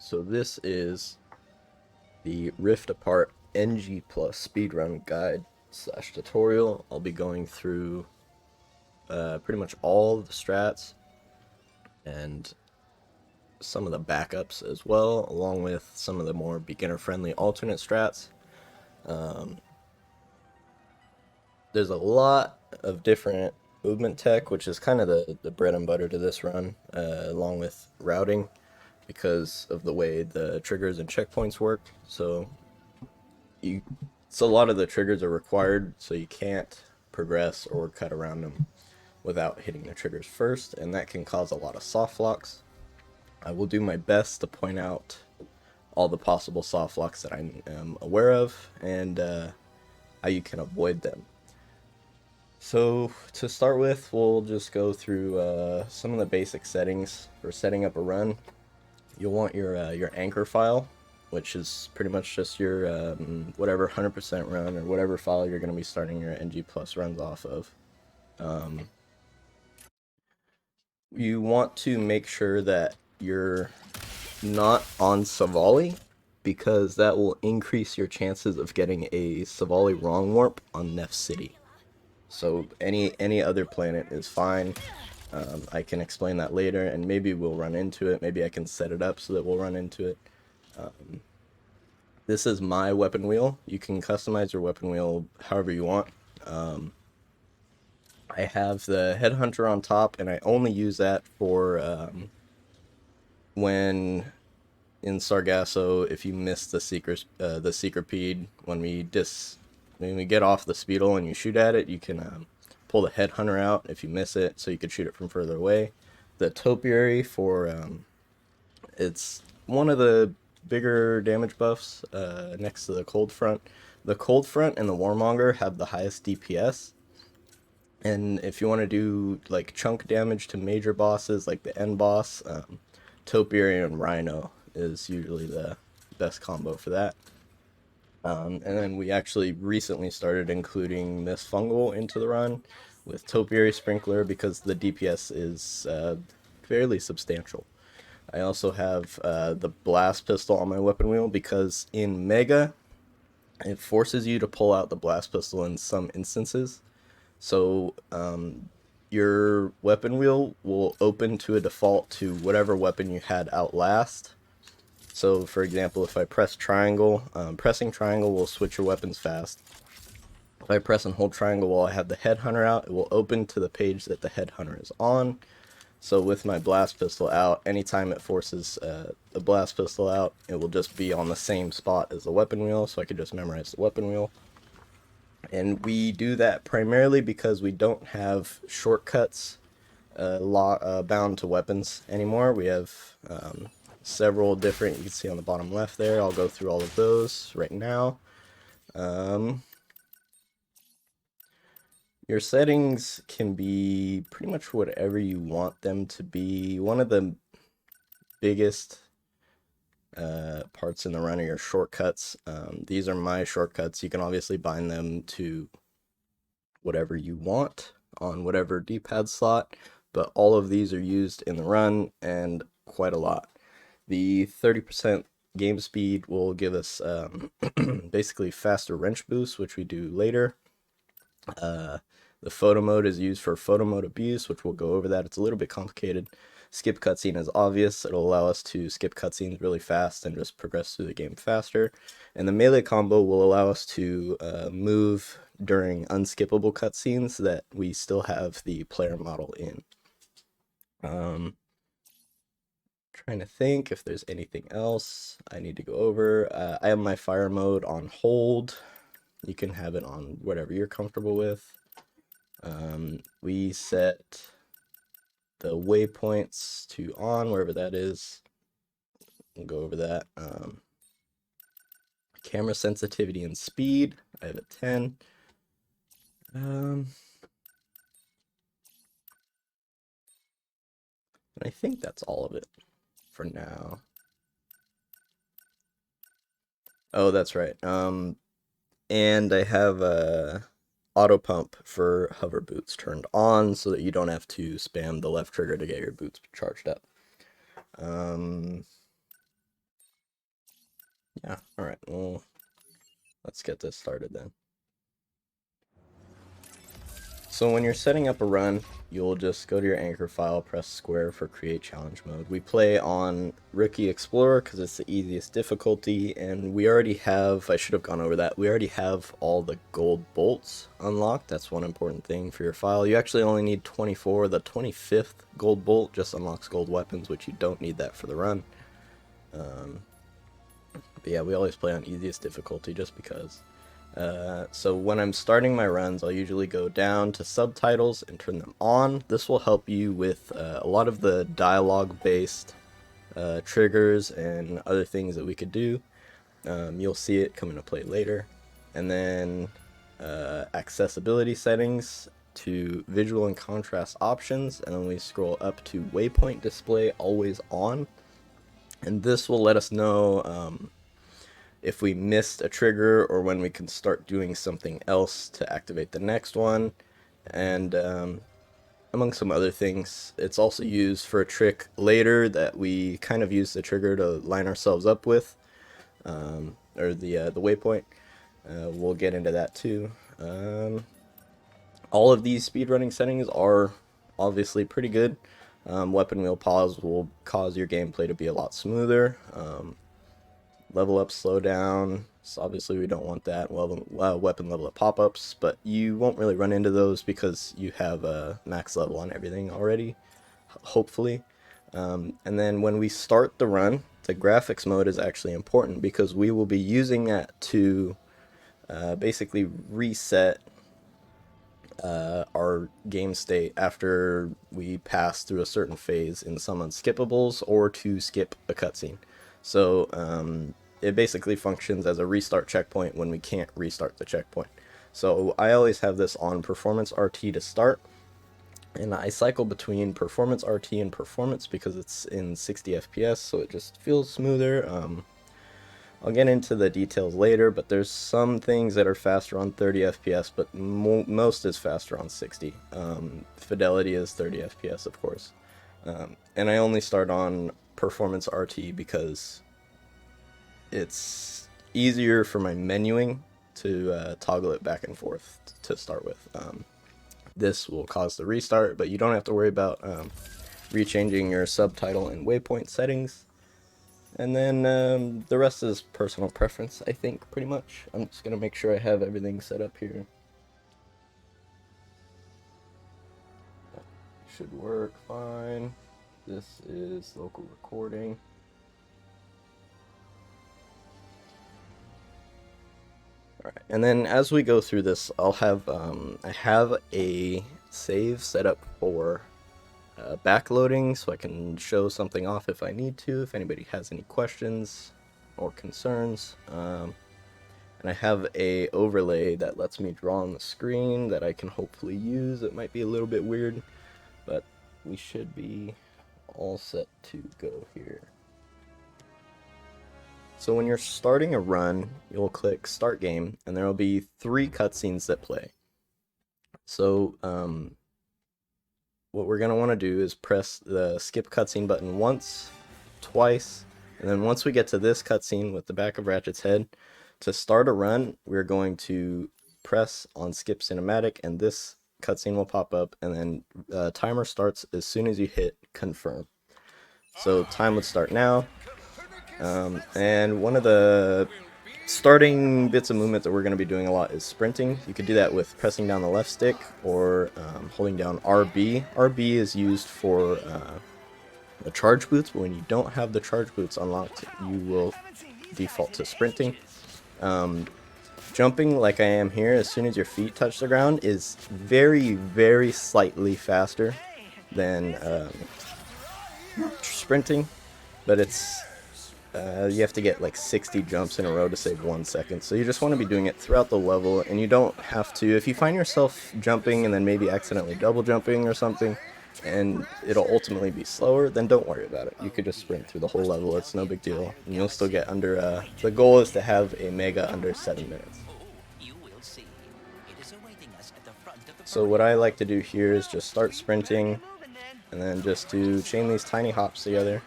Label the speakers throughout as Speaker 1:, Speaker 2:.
Speaker 1: So this is the Rift Apart NG Plus Speedrun Guide slash tutorial. I'll be going through pretty much all the strats and some of the backups as well, along with some of the more beginner-friendly alternate strats. Um, there's a lot of different movement tech, which is kind of the bread and butter to this run, along with routing because of the way the triggers and checkpoints work. You so a lot of the triggers are required, so you can't progress or cut around them without hitting the triggers first, and that can cause a lot of softlocks. I will do my best to point out all the possible softlocks that I am aware of and how you can avoid them. So to start with, we'll just go through some of the basic settings for setting up a run. You'll want your anchor file, which is pretty much just your whatever 100% run or whatever file you're going to be starting your NG Plus runs off of. You want to make sure that you're not on Savali, because that will increase your chances of getting a Savali wrong warp on Nef City. So any other planet is fine. I can explain that later, and maybe we'll run into it. Maybe I can set it up so that we'll run into it. This is my weapon wheel. You can customize your weapon wheel however you want. I have the headhunter on top, and I only use that for when in Sargasso, if you miss the secret when we get off the speedle and you shoot at it, you can pull the headhunter out if you miss it, so you could shoot it from further away. The topiary for it's one of the bigger damage buffs next to the cold front. The cold front and the warmonger have the highest DPS, and if you want to do like chunk damage to major bosses like the end boss, topiary and rhino is usually the best combo for that. And then we actually recently started including Miss Fungal into the run with Topiary Sprinkler because the DPS is fairly substantial. I also have the Blast Pistol on my weapon wheel because in Mega, it forces you to pull out the Blast Pistol in some instances. So your weapon wheel will open to a default to whatever weapon you had out last. So, for example, if I press triangle, pressing triangle will switch your weapons fast. If I press and hold triangle while I have the headhunter out, it will open to the page that the headhunter is on. So with my blast pistol out, anytime it forces the blast pistol out, it will just be on the same spot as the weapon wheel, so I can just memorize the weapon wheel. And we do that primarily because we don't have shortcuts bound to weapons anymore. We have several different, you can see on the bottom left there. I'll go through all of those right now. Your settings can be pretty much whatever you want them to be. One of the biggest parts in the run are your shortcuts. These are my shortcuts. You can obviously bind them to whatever you want on whatever D-pad slot, but all of these are used in the run and quite a lot. The 30% game speed will give us basically faster wrench boost, which we do later. The photo mode is used for photo mode abuse, which we'll go over that. It's a little bit complicated. Skip cutscene is obvious. It'll allow us to skip cutscenes really fast and just progress through the game faster. And the melee combo will allow us to move during unskippable cutscenes that we still have the player model in. Trying to think if there's anything else I need to go over. I have my fire mode on hold. You can have it on whatever you're comfortable with. We set the waypoints to on, wherever that is. We'll go over that. Camera sensitivity and speed, I have a 10. And I think that's all of it for now. Oh, that's right. And I have a auto pump for hover boots turned on so that you don't have to spam the left trigger to get your boots charged up. Yeah, alright, well, let's get this started then. So when you're setting up a run, you'll just go to your anchor file, press square for create challenge mode. We play on Rookie Explorer because it's the easiest difficulty, and we already have, I should have gone over that, we already have all the gold bolts unlocked. That's one important thing for your file. You actually only need 24. The 25th gold bolt just unlocks gold weapons, which you don't need that for the run. But yeah, we always play on easiest difficulty just because. So when I'm starting my runs, I'll usually go down to subtitles and turn them on. This will help you with a lot of the dialogue-based triggers and other things that we could do. You'll see it come into play later. And then accessibility settings to visual and contrast options, and then we scroll up to waypoint display always on. And this will let us know if we missed a trigger or when we can start doing something else to activate the next one, and among some other things. It's also used for a trick later that we kind of use the trigger to line ourselves up with, or the waypoint. We'll get into that too. All of these speedrunning settings are obviously pretty good. Weapon wheel pause will cause your gameplay to be a lot smoother. Level up, slow down. So obviously we don't want that. Weapon level up pop-ups, but you won't really run into those because you have a max level on everything already, hopefully. And then when we start the run, the graphics mode is actually important because we will be using that to basically reset our game state after we pass through a certain phase in some unskippables or to skip a cutscene. So it basically functions as a restart checkpoint when we can't restart the checkpoint. So I always have this on Performance RT to start, and I cycle between Performance RT and Performance because it's in 60 FPS, so it just feels smoother. I'll get into the details later, but there's some things that are faster on 30 FPS, but most is faster on 60. Fidelity is 30 FPS, of course. And I only start on Performance RT because it's easier for my menuing to toggle it back and forth to start with. This will cause the restart, but you don't have to worry about rechanging your subtitle and waypoint settings. And then the rest is personal preference, I think, pretty much. I'm just going to make sure I have everything set up here. Should work fine. This is local recording. Alright, and then as we go through this, I'll have, I have a save set up for backloading, so I can show something off if I need to, if anybody has any questions or concerns. And I have a overlay that lets me draw on the screen that I can hopefully use. It might be a little bit weird, but we should be all set to go here. So when you're starting a run, you'll click Start Game, and there will be 3 cutscenes that play. So what we're going to want to do is press the Skip Cutscene button once, twice, and then once we get to this cutscene with the back of Ratchet's head, to start a run, we're going to press on Skip Cinematic, and this cutscene will pop up, and then timer starts as soon as you hit Confirm. So time would start now. And one of the starting bits of movement that we're going to be doing a lot is sprinting. You could do that with pressing down the left stick or holding down RB. RB is used for the charge boots, but when you don't have the charge boots unlocked, you will default to sprinting. Jumping like I am here, as soon as your feet touch the ground, is very, very slightly faster than sprinting, but it's you have to get like 60 jumps in a row to save 1 second. So you just want to be doing it throughout the level, and you don't have to, if you find yourself jumping and then maybe accidentally double jumping or something, and it'll ultimately be slower, then don't worry about it. You could just sprint through the whole level, it's no big deal, and you'll still get under, the goal is to have a mega under 7 minutes. So what I like to do here is just start sprinting, and then just do chain these tiny hops together.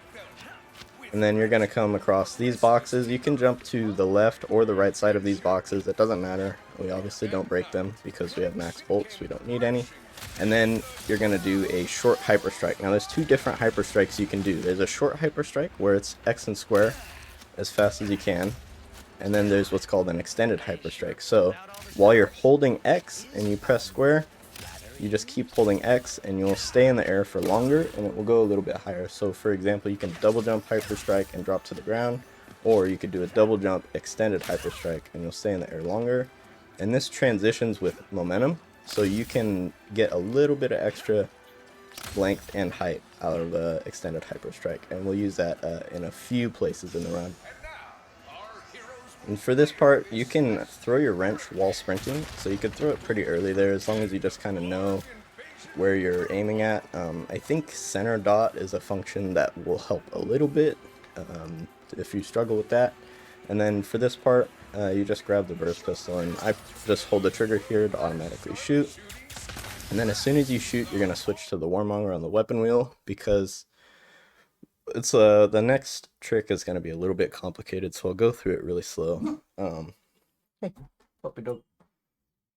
Speaker 1: And then you're going to come across these boxes. You can jump to the left or the right side of these boxes. It doesn't matter. We obviously don't break them because we have max bolts. We don't need any. And then you're going to do a short hyper strike. Now there's two different hyper strikes you can do. There's a short hyper strike where it's X and square as fast as you can. And then there's what's called an extended hyper strike. So while you're holding X and you press square, you just keep holding X and you'll stay in the air for longer and it will go a little bit higher. So for example, you can double jump hyper strike and drop to the ground, or you could do a double jump extended hyper strike and you'll stay in the air longer. And this transitions with momentum, so you can get a little bit of extra length and height out of extended hyper strike, and we'll use that in a few places in the run. And for this part, you can throw your wrench while sprinting, so you could throw it pretty early there as long as you just kind of know where you're aiming at. I think center dot is a function that will help a little bit if you struggle with that. And then for this part, you just grab the burst pistol, and I just hold the trigger here to automatically shoot. And then as soon as you shoot, you're going to switch to the warmonger on the weapon wheel, because it's the next trick is going to be a little bit complicated, so I'll go through it really slow. Hey, puppy dog.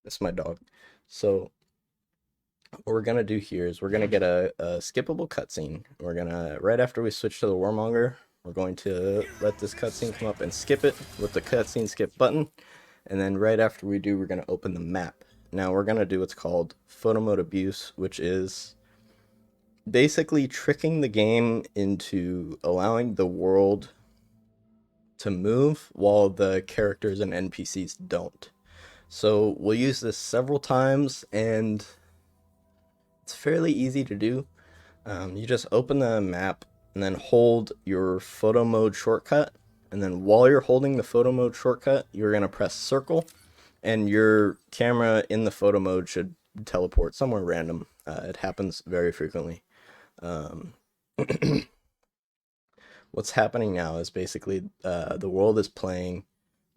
Speaker 1: That's my dog. So what we're going to do here is we're going to get a skippable cutscene. We're going to, right after we switch to the warmonger, we're going to let this cutscene come up and skip it with the cutscene skip button. And then right after we do, we're going to open the map. Now we're going to do what's called photo mode abuse, which is basically tricking the game into allowing the world to move while the characters and NPCs don't. So we'll use this several times, and it's fairly easy to do. You just open the map and then hold your photo mode shortcut, and then while you're holding the photo mode shortcut, you're going to press circle, and your camera in the photo mode should teleport somewhere random. It happens very frequently. What's happening now is basically the world is playing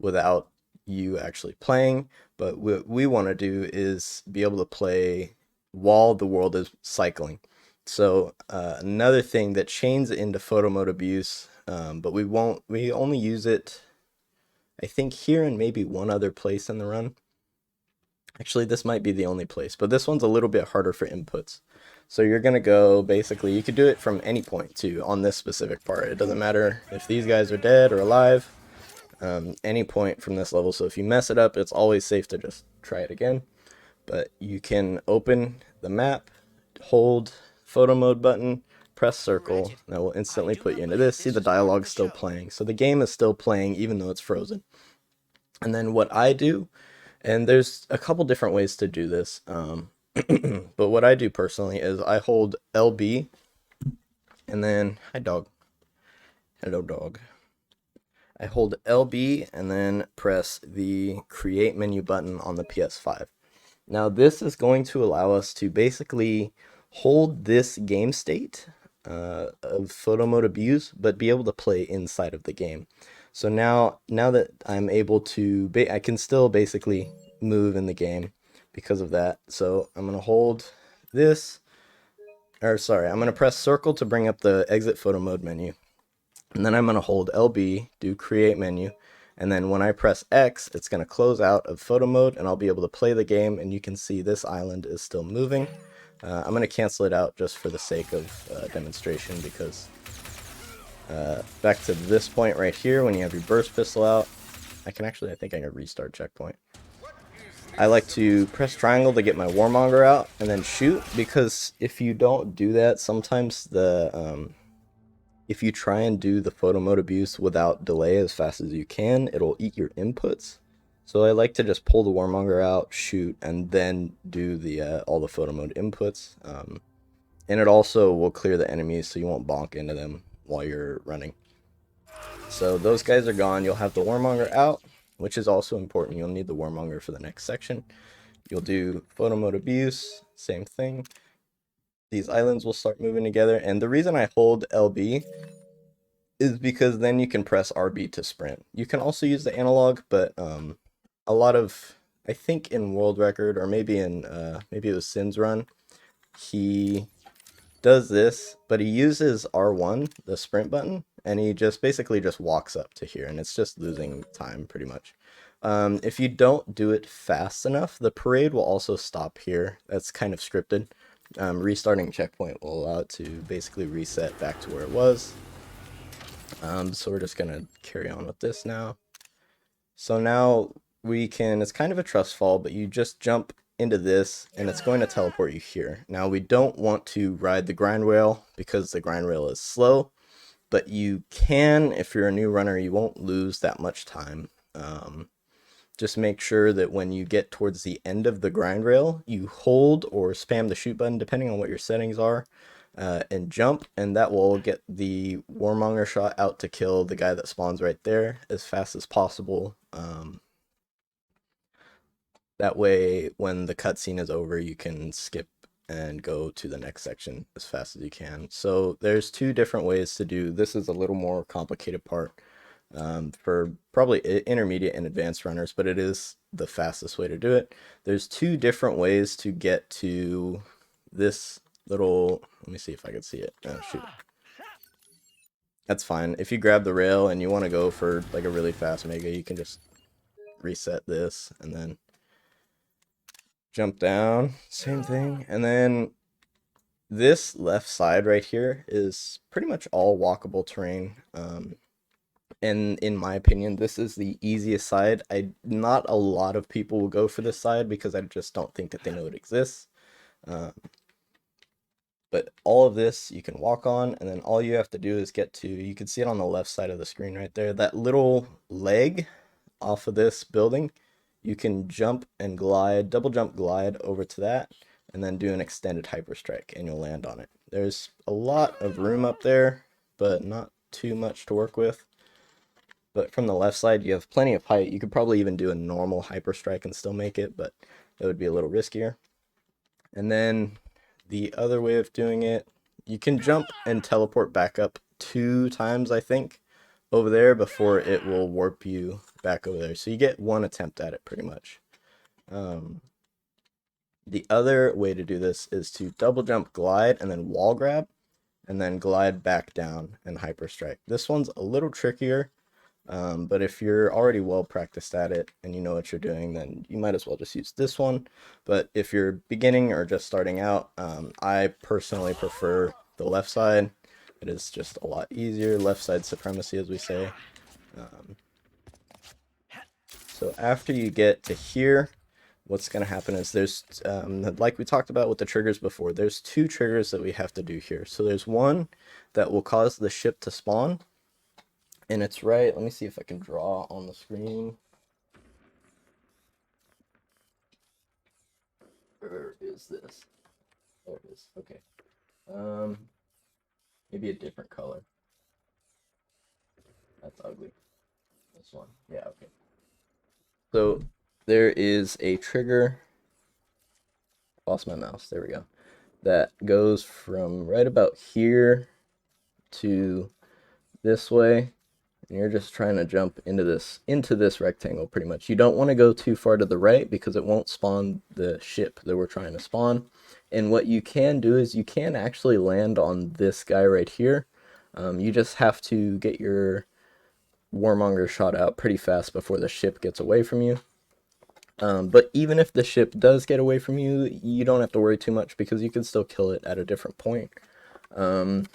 Speaker 1: without you actually playing, but what we want to do is be able to play while the world is cycling. So another thing that chains into photo mode abuse, but we only use it, I think, here and maybe one other place in the run. Actually, this might be the only place, but this one's a little bit harder for inputs. So you're going to go, basically, you could do it from any point too on this specific part. It doesn't matter if these guys are dead or alive, any point from this level. So if you mess it up, it's always safe to just try it again. But you can open the map, hold photo mode button, press circle, and that will instantly put you into this. See, the dialogue's still playing. So the game is still playing even though it's frozen. And then what I do, and there's a couple different ways to do this, but what I do personally is I hold LB, and then, hi dog, hello dog. I hold LB and then press the create menu button on the PS5. Now this is going to allow us to basically hold this game state of photo mode abuse, but be able to play inside of the game. So now that I'm able to, I can still basically move in the game because of that. So I'm going to hold this, or sorry, I'm going to press circle to bring up the exit photo mode menu. And then I'm going to hold LB, do create menu. And then when I press X, it's going to close out of photo mode and I'll be able to play the game. And you can see this island is still moving. I'm going to cancel it out just for the sake of demonstration, because back to this point right here, when you have your burst pistol out, I think I can restart checkpoint. I like to press triangle to get my warmonger out and then shoot, because if you don't do that, sometimes if you try and do the photo mode abuse without delay as fast as you can, it'll eat your inputs. So I like to just pull the warmonger out, shoot, and then do the all the photo mode inputs. And it also will clear the enemies so you won't bonk into them while you're running. So those guys are gone. You'll have the warmonger out, which is also important. You'll need the warmonger for the next section. You'll do photo mode abuse, same thing. These islands will start moving together, and the reason I hold LB is because then you can press RB to sprint. You can also use the analog, but a lot of, I think in World Record, or maybe in maybe it was Sin's run, he does this, but he uses R1, the sprint button, and he just basically just walks up to here, and it's just losing time pretty much. If you don't do it fast enough, the parade will also stop here. That's kind of scripted. Restarting checkpoint will allow it to basically reset back to where it was. So we're just gonna carry on with this now. So now we can, it's kind of a trust fall, but you just jump into this and it's going to teleport you here. Now we don't want to ride the grind rail because the grind rail is slow, but you can, if you're a new runner, you won't lose that much time. Just make sure that when you get towards the end of the grind rail, you hold or spam the shoot button, depending on what your settings are, and jump, and that will get the warmonger shot out to kill the guy that spawns right there as fast as possible. That way, when the cutscene is over, you can skip and go to the next section as fast as you can. So there's two different ways to do this. Is a little more complicated part for probably intermediate and advanced runners, but it is the fastest way to do it. There's two different ways to get to this little, let me see if I can see it. Oh shoot, that's fine. If you grab the rail and you want to go for like a really fast mega, you can just reset this and then jump down, same thing. And then this left side right here is pretty much all walkable terrain. And in my opinion, this is the easiest side. Not a lot of people will go for this side because I just don't think that they know it exists. But all of this you can walk on, and then all you have to do is get to, you can see it on the left side of the screen right there, that little leg off of this building. You can jump and glide, double jump glide over to that, and then do an extended hyper strike, and you'll land on it. There's a lot of room up there, but not too much to work with. But from the left side, you have plenty of height. You could probably even do a normal hyper strike and still make it, but that would be a little riskier. And then the other way of doing it, you can jump and teleport back up 2 times, I think, over there before it will warp you back over there. So you get 1 attempt at it pretty much. The other way to do this is to double jump glide and then wall grab and then glide back down and hyper strike. This one's a little trickier, but if you're already well practiced at it and you know what you're doing, then you might as well just use this one. But if you're beginning or just starting out, I personally prefer the left side. It is just a lot easier, left side supremacy, as we say. So after you get to here, what's going to happen is there's, like we talked about with the triggers before, there's 2 triggers that we have to do here. So there's one that will cause the ship to spawn, and it's right, let me see if I can draw on the screen. Where is this? There it is. Okay. Maybe a different color. That's ugly. This one. Yeah, okay. So there is a trigger, lost my mouse, there we go, that goes from right about here to this way, and you're just trying to jump into this rectangle pretty much. You don't want to go too far to the right because it won't spawn the ship that we're trying to spawn. And what you can do is you can actually land on this guy right here. You just have to get your warmonger shot out pretty fast before the ship gets away from you. But even if the ship does get away from you, you don't have to worry too much because you can still kill it at a different point. And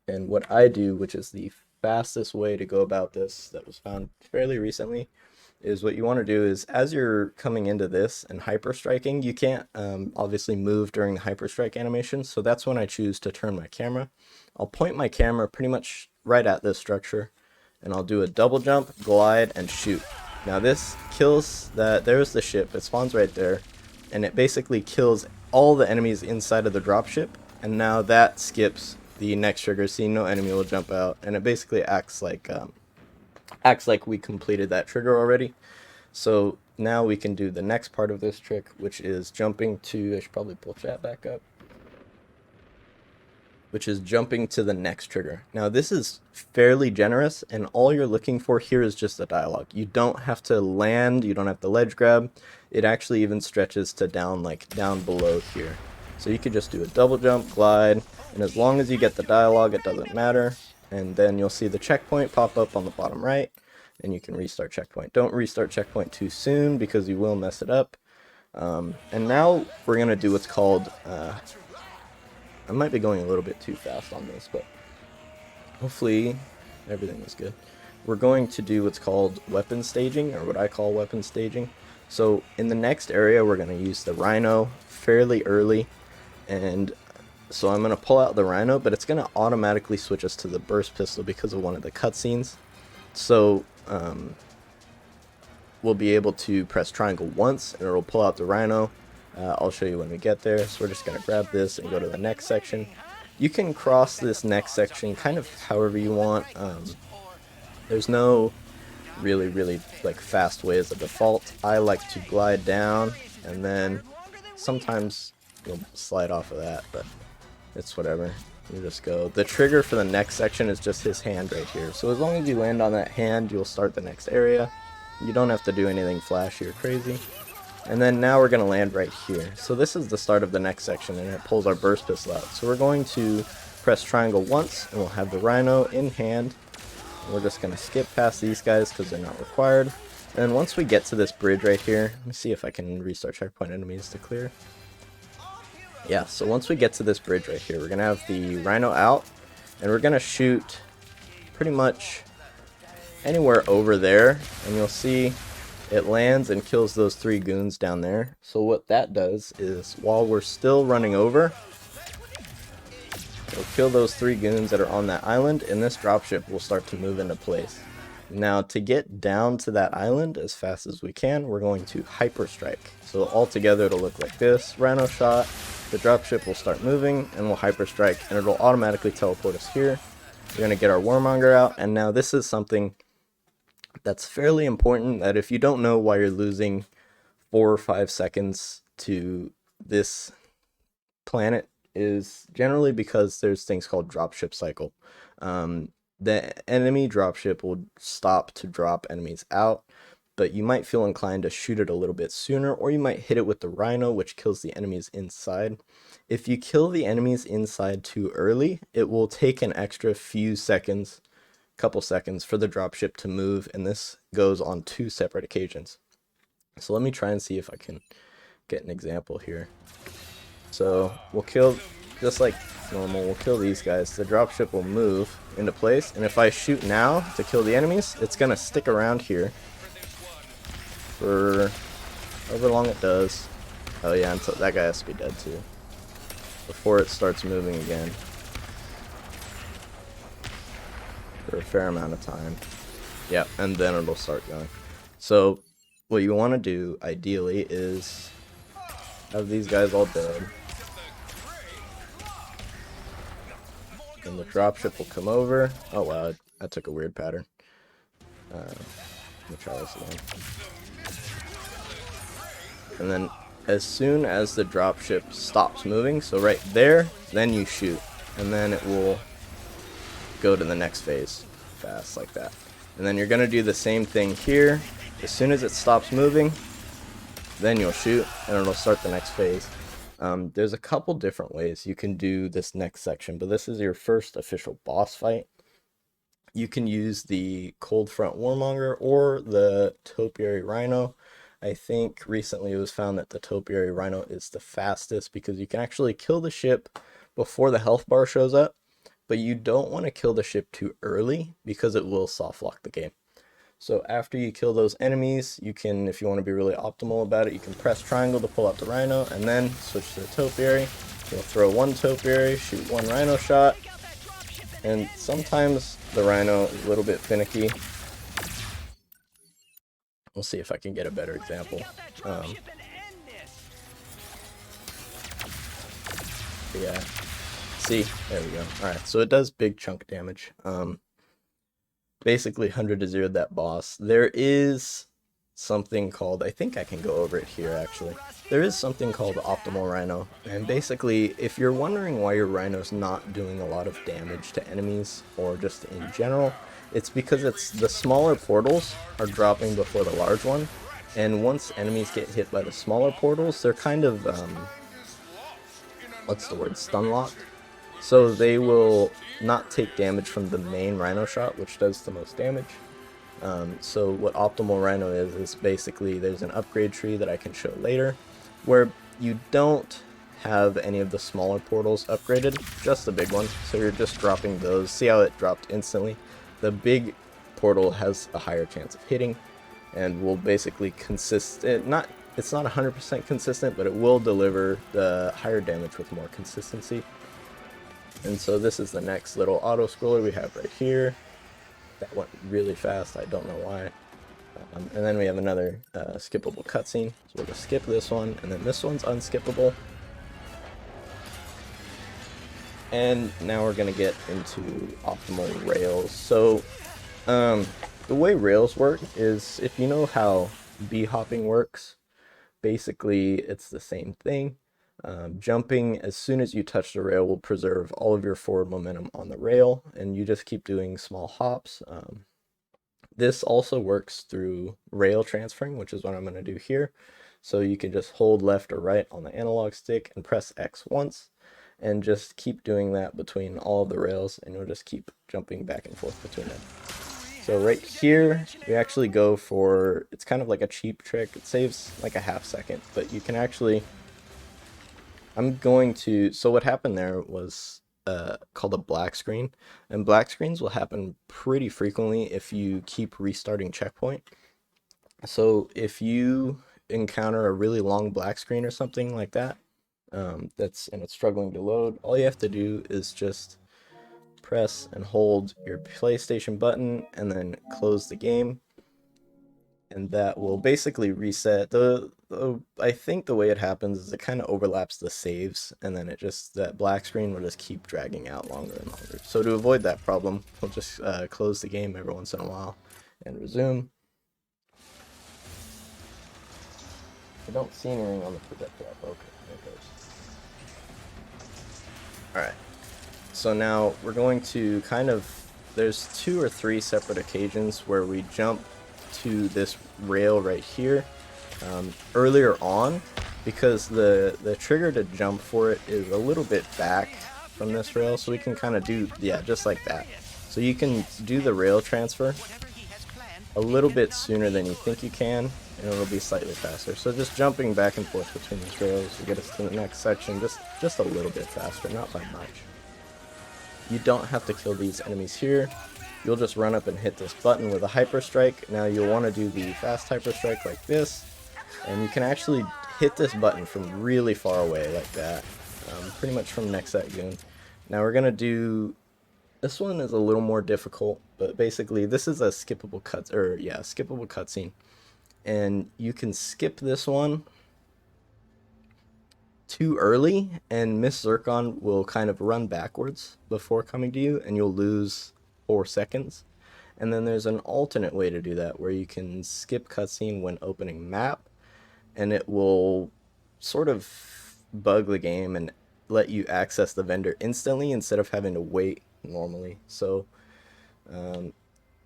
Speaker 1: what I do, which is the fastest way to go about this that was found fairly recently, is what you want to do is as you're coming into this and hyper striking, you can't obviously move during the hyper strike animation. So that's when I choose to turn my camera. I'll point my camera pretty much right at this structure, and I'll do a double jump, glide, and shoot. Now this kills that, there's the ship, it spawns right there, and it basically kills all the enemies inside of the dropship, and now that skips the next trigger, so no enemy will jump out, and it basically acts like we completed that trigger already. So now we can do the next part of this trick, which is jumping to, I should probably pull chat back up, which is jumping to the next trigger. Now this is fairly generous, and all you're looking for here is just the dialogue. You don't have to land, you don't have to ledge grab. It actually even stretches to down below here. So you could just do a double jump, glide, and as long as you get the dialogue, it doesn't matter. and then you'll see the checkpoint pop up on the bottom right, and you can restart checkpoint. Don't restart checkpoint too soon because you will mess it up. And now we're going to do what's called, I might be going a little bit too fast on this, but hopefully everything is good. We're going to do what's called weapon staging, or what I call weapon staging. So in the next area, we're going to use the Rhino fairly early, and so I'm going to pull out the Rhino, but it's going to automatically switch us to the burst pistol because of one of the cutscenes. So we'll be able to press triangle once, and it'll pull out the Rhino. I'll show you when we get there. So we're just going to grab this and go to the next section. You can cross this next section kind of however you want. There's no really like fast way as a default. I like to glide down, and then sometimes you'll slide off of that, but it's whatever. You just go. The trigger for the next section is just his hand right here. So as long as you land on that hand, you'll start the next area. You don't have to do anything flashy or crazy. And then now we're going to land right here. So this is the start of the next section, and it pulls our burst pistol out. So we're going to press triangle once, and we'll have the Rhino in hand. We're just going to skip past these guys because they're not required. And once we get to this bridge right here, let me see if I can restart checkpoint enemies to clear. Yeah, so once we get to this bridge right here, we're going to have the Rhino out, and we're going to shoot pretty much anywhere over there, and you'll see it lands and kills those 3 goons down there. So what that does is, while we're still running over, it'll kill those 3 goons that are on that island, and this dropship will start to move into place. Now, to get down to that island as fast as we can, we're going to hyper strike. So all together it'll look like this. Rhino shot, the dropship will start moving, and we'll hyper strike, and it'll automatically teleport us here. We're going to get our warmonger out, and now this is something that's fairly important, that if you don't know why you're losing 4 or 5 seconds to this planet, is generally because there's things called dropship cycle. The enemy dropship will stop to drop enemies out, but you might feel inclined to shoot it a little bit sooner, or you might hit it with the Rhino, which kills the enemies inside. If you kill the enemies inside too early, it will take an extra few seconds, couple seconds, for the dropship to move, and this goes on 2 separate occasions. So let me try and see if I can get an example here. So we'll kill, just like normal, we'll kill these guys. The dropship will move into place, and if I shoot now to kill the enemies, it's gonna stick around here for however long it does. Oh yeah, until that guy has to be dead too, before it starts moving again for a fair amount of time. Yeah, and then it'll start going. So what you want to do ideally is have these guys all dead, and the dropship will come over. Oh wow, that took a weird pattern. Let me try this again. And then as soon as the dropship stops moving, so right there, then you shoot, and then it will go to the next phase fast like that. And then you're going to do the same thing here. As soon as it stops moving, then you'll shoot, and it'll start the next phase. There's a couple different ways you can do this next section, but this is your first official boss fight. You can use the Cold Front Warmonger or the Topiary Rhino. I think recently it was found that the Topiary Rhino is the fastest because you can actually kill the ship before the health bar shows up, but you don't want to kill the ship too early because it will soft lock the game. So after you kill those enemies, you can, if you want to be really optimal about it, you can press triangle to pull out the Rhino and then switch to the Topiary. You'll throw 1 Topiary, shoot 1 Rhino shot, and sometimes the Rhino is a little bit finicky. We'll see if I can get a better example. Yeah. See? There we go. Alright, so it does big chunk damage. Basically 100 to 0 that boss. There is something called, I think I can go over it here actually. There is something called Optimal Rhino, and basically if you're wondering why your Rhino's not doing a lot of damage to enemies or just in general, it's because it's the smaller portals are dropping before the large one, and once enemies get hit by the smaller portals, they're kind of what's the word, stun locked. So they will not take damage from the main Rhino shot, which does the most damage. So what optimal Rhino is basically there's an upgrade tree that I can show later, where you don't have any of the smaller portals upgraded, just the big one. So you're just dropping those. See how it dropped instantly? The big portal has a higher chance of hitting, and will basically it's not 100% consistent, but it will deliver the higher damage with more consistency. And so this is the next little auto scroller we have right here. That went really fast, I don't know why. And then we have another skippable cutscene. So we'll just skip this one, and then this one's unskippable. And now we're gonna get into optimal rails. So the way rails work is, if you know how bee hopping works, basically it's the same thing. Jumping as soon as you touch the rail will preserve all of your forward momentum on the rail, and you just keep doing small hops. This also works through rail transferring, which is what I'm going to do here. So you can just hold left or right on the analog stick and press X once, and just keep doing that between all of the rails, and you'll just keep jumping back and forth between them. So right here, we actually go for, it's kind of like a cheap trick. It saves like a half second, but you can actually, so what happened there was called a black screen, and black screens will happen pretty frequently if you keep restarting checkpoint. So if you encounter a really long black screen or something like that, and it's struggling to load, all you have to do is just press and hold your PlayStation button and then close the game, and that will basically reset I think the way it happens is it kind of overlaps the saves, and then that black screen will just keep dragging out longer and longer. So to avoid that problem, we'll just close the game every once in a while and resume. I don't see anything on the projector. Okay, there it goes. Alright, so now we're going to there's 2 or 3 separate occasions where we jump to this rail right here earlier on, because the trigger to jump for it is a little bit back from this rail, so we can kind of do, yeah, just like that. So you can do the rail transfer a little bit sooner than you think you can, and it'll be slightly faster. So just jumping back and forth between these rails will get us to the next section just a little bit faster, not by much. You don't have to kill these enemies here. You'll just run up and hit this button with a hyper strike. Now you'll want to do the fast hyper strike like this, and you can actually hit this button from really far away like that, pretty much from next set goon. Now we're gonna do, this one is a little more difficult, but basically this is a skippable cutscene, and you can skip this one too early, and Miss Zircon will kind of run backwards before coming to you, and you'll lose 4 seconds. And then there's an alternate way to do that, where you can skip cutscene when opening map, and it will sort of bug the game and let you access the vendor instantly instead of having to wait normally. So let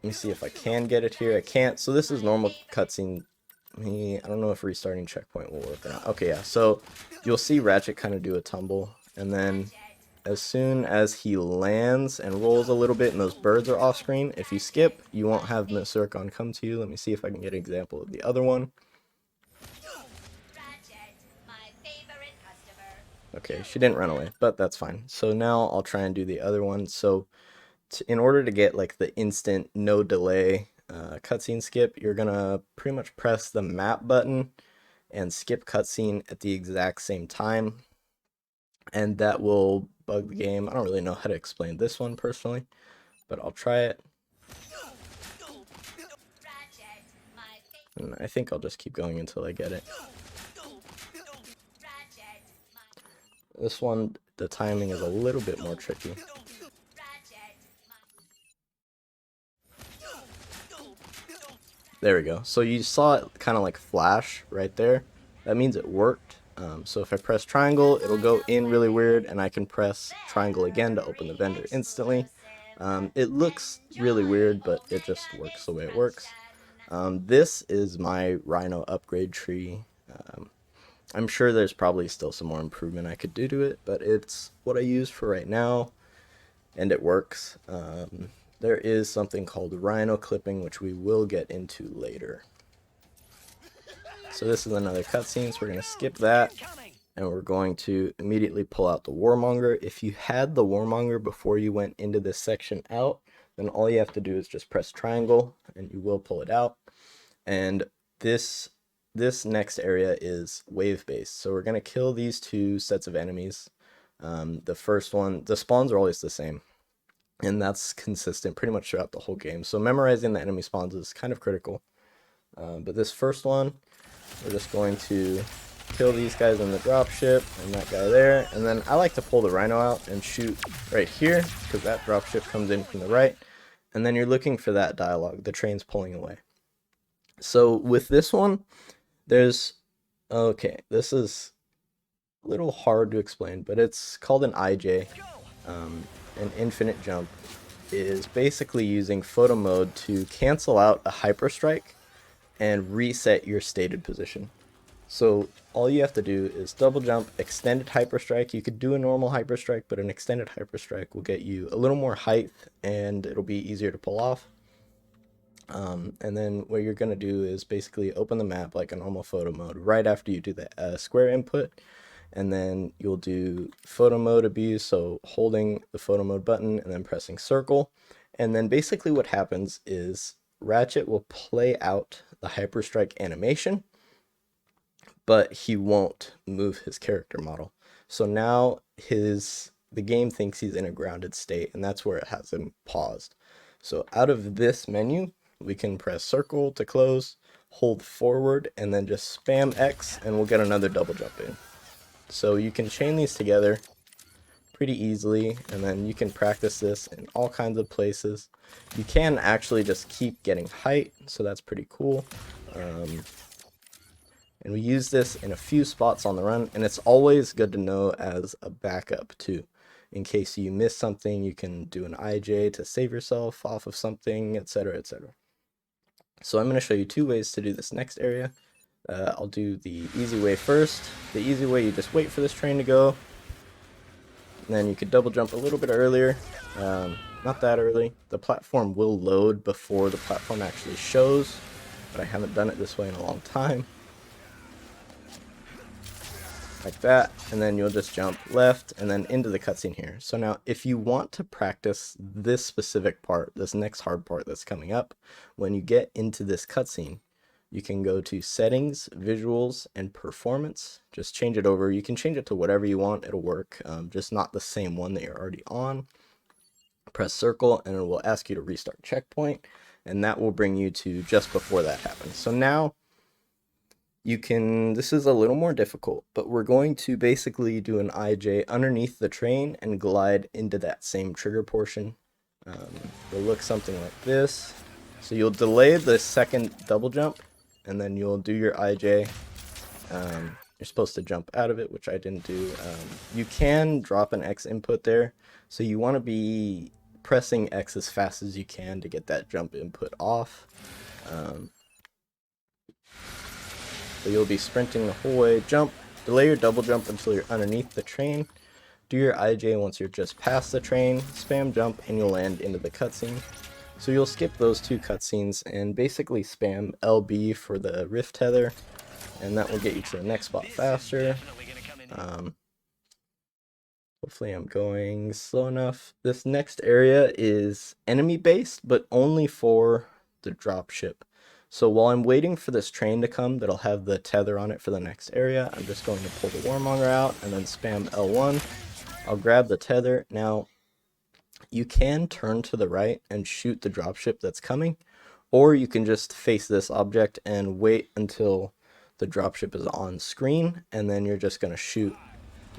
Speaker 1: me see if I can get it here. I can't. So this is normal cutscene. I don't know if restarting checkpoint will work or not. Okay, yeah. So you'll see Ratchet kind of do a tumble, and then as soon as he lands and rolls a little bit and those birds are off screen, if you skip, you won't have Miss Zircon come to you. Let me see if I can get an example of the other one. Okay, she didn't run away, but that's fine. So now I'll try and do the other one. So in order to get like the instant, no delay cutscene skip, you're gonna pretty much press the map button and skip cutscene at the exact same time, and that will bug the game. I don't really know how to explain this one personally, but I'll try it. And I think I'll just keep going until I get it. This one, the timing is a little bit more tricky. There we go. So you saw it kind of like flash right there. That means it worked. So if I press triangle, it'll go in really weird, and I can press triangle again to open the vendor instantly. It looks really weird, but it just works the way it works. This is my Rhino upgrade tree. I'm sure there's probably still some more improvement I could do to it, but it's what I use for right now, and it works. There is something called rhino clipping, which we will get into later. So this is another cutscene, so we're going to skip that, and we're going to immediately pull out the warmonger. If you had the warmonger before you went into this section out, then all you have to do is just press triangle, and you will pull it out. And this next area is wave based, so we're going to kill these two sets of enemies. The first one, the spawns are always the same, and that's consistent pretty much throughout the whole game, so memorizing the enemy spawns is kind of critical. But this first one, we're just going to kill these guys in the dropship and that guy there, and then I like to pull the rhino out and shoot right here because that dropship comes in from the right, and then you're looking for that dialogue, the train's pulling away. So with this one, this is a little hard to explain, but it's called an IJ. An infinite jump is basically using photo mode to cancel out a hyper strike and reset your stated position. So all you have to do is double jump, extended hyper strike. You could do a normal hyper strike, but an extended hyper strike will get you a little more height and it'll be easier to pull off. And then what you're going to do is basically open the map like a normal photo mode right after you do the square input, and then you'll do photo mode abuse, so holding the photo mode button and then pressing circle, and then basically what happens is Ratchet will play out the hyperstrike animation, but he won't move his character model. So now the game thinks he's in a grounded state, and that's where it has him paused. So out of this menu, we can press circle to close, hold forward, and then just spam X, and we'll get another double jump in. So you can chain these together pretty easily, and then you can practice this in all kinds of places. You can actually just keep getting height, so that's pretty cool. And we use this in a few spots on the run, and it's always good to know as a backup too. In case you miss something, you can do an IJ to save yourself off of something, etc., etc. So I'm going to show you two ways to do this next area. I'll do the easy way first. The easy way, you just wait for this train to go. And then you could double jump a little bit earlier. Not that early. The platform will load before the platform actually shows, but I haven't done it this way in a long time. Like that, and then you'll just jump left and then into the cutscene here. So now if you want to practice this specific part, this next hard part that's coming up, when you get into this cutscene, you can go to settings, visuals, and performance. Just change it over. You can change it to whatever you want, it'll work, just not the same one that you're already on. Press circle and it will ask you to restart checkpoint, and that will bring you to just before that happens. So now you can, this is a little more difficult, but we're going to basically do an IJ underneath the train and glide into that same trigger portion. It'll look something like this. So you'll delay the second double jump, and then you'll do your IJ. You're supposed to jump out of it, which I didn't do. You can drop an X input there, so you want to be pressing X as fast as you can to get that jump input off. So you'll be sprinting the whole way, jump, delay your double jump until you're underneath the train, do your IJ once you're just past the train, spam jump, and you'll land into the cutscene. So you'll skip those two cutscenes and basically spam LB for the rift tether, and that will get you to the next spot faster. Hopefully I'm going slow enough. This next area is enemy based, but only for the dropship. So while I'm waiting for this train to come that'll have the tether on it for the next area, I'm just going to pull the warmonger out and then spam L1. I'll grab the tether. Now, you can turn to the right and shoot the dropship that's coming, or you can just face this object and wait until the dropship is on screen, and then you're just going to shoot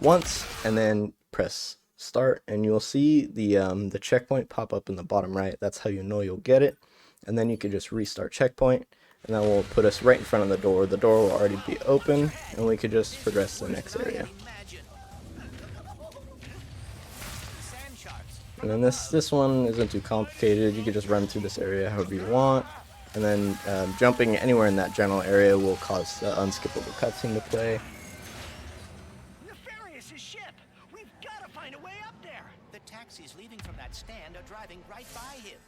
Speaker 1: once and then press start, and you'll see the checkpoint pop up in the bottom right. That's how you know you'll get it. And then you can just restart checkpoint, and that will put us right in front of the door. The door will already be open, and we could just progress to the next area. And then this one isn't too complicated. You could just run through this area however you want, and then jumping anywhere in that general area will cause the unskippable cutscene to play.
Speaker 2: We've got to find a way up there. The taxis leaving from that stand are driving right by him.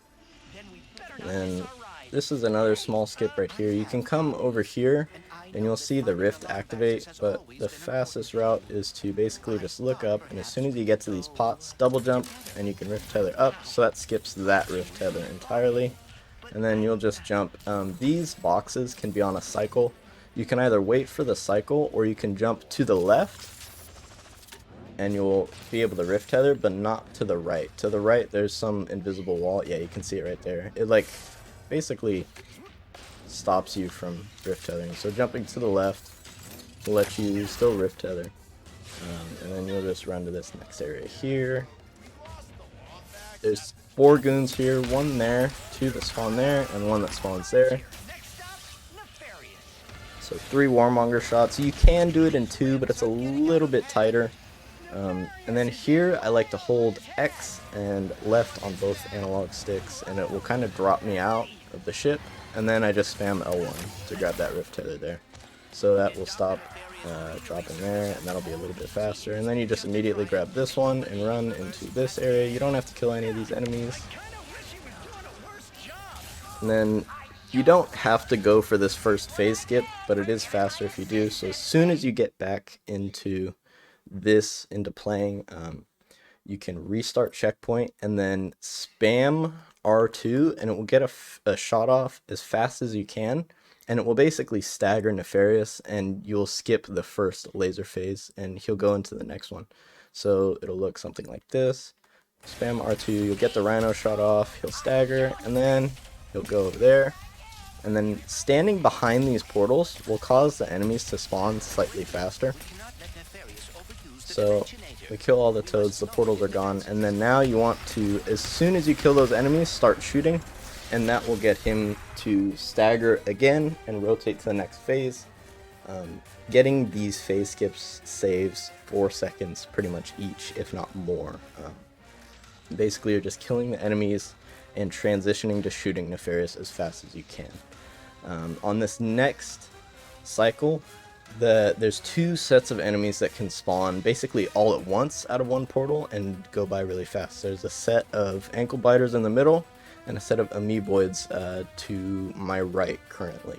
Speaker 2: Then we better not miss
Speaker 1: And
Speaker 2: our ride.
Speaker 1: this is another small skip right here. You can come over here and you'll see the rift activate, but the fastest route is to basically just look up, and as soon as you get to these pots, double jump and you can rift tether up, so that skips that rift tether entirely. And then you'll just jump. These boxes can be on a cycle. You can either wait for the cycle or you can jump to the left and you'll be able to rift tether, but not to the right. To the right there's some invisible wall. Yeah, you can see it right there. It like basically stops you from rift tethering. So jumping to the left will let you still rift tether. And then you'll just run to this next area here. There's 4 goons here, 1 there, 2 that spawn there, and 1 that spawns there. So 3 warmonger shots. You can do it in 2, but it's a little bit tighter. And then here I like to hold X and left on both analog sticks, and it will kind of drop me out of the ship, and then I just spam L1 to grab that rift tether there. So that will stop dropping there, and that'll be a little bit faster. And then you just immediately grab this one and run into this area. You don't have to kill any of these enemies. And then you don't have to go for this first phase skip, but it is faster if you do. So as soon as you get back into playing, you can restart checkpoint and then spam R2, and it will get a shot off as fast as you can, and it will basically stagger Nefarious, and you'll skip the first laser phase and he'll go into the next one. So it'll look something like this. Spam R2, you'll get the Rhino shot off, he'll stagger, and then he'll go over there. And then standing behind these portals will cause the enemies to spawn slightly faster. So we kill all the toads, the portals are gone, and then now you want to, as soon as you kill those enemies, start shooting, and that will get him to stagger again and rotate to the next phase. Getting these phase skips saves 4 seconds pretty much each, if not more. Basically you're just killing the enemies and transitioning to shooting Nefarious as fast as you can. On this next cycle, there's 2 sets of enemies that can spawn basically all at once out of one portal and go by really fast. There's a set of ankle biters in the middle and a set of amoeboids to my right currently.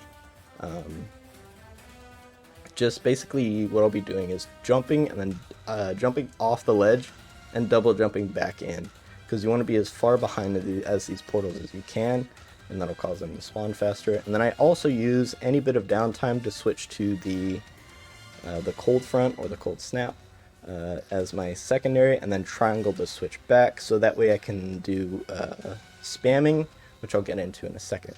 Speaker 1: Just basically what I'll be doing is jumping and then jumping off the ledge and double jumping back in, because you want to be as far behind as these portals as you can, and that'll cause them to spawn faster. And then I also use any bit of downtime to switch to the cold front or the cold snap as my secondary, and then triangle to switch back, so that way I can do spamming, which I'll get into in a second.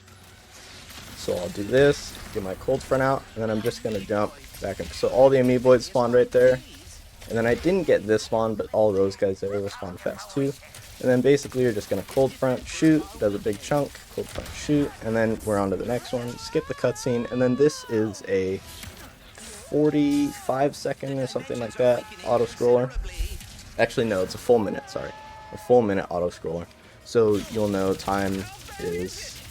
Speaker 1: So I'll do this, get my cold front out, and then I'm just going to jump back in. So all the amoeboids spawned right there, and then I didn't get this spawn, but all those guys there will spawn fast too. And then basically you're just going to cold front, shoot, does a big chunk, cold front, shoot, and then we're on to the next one, skip the cutscene, and then this is a 45-second or something like that auto scroller. Actually no, it's a full minute, sorry. A full minute auto scroller. So you'll know time is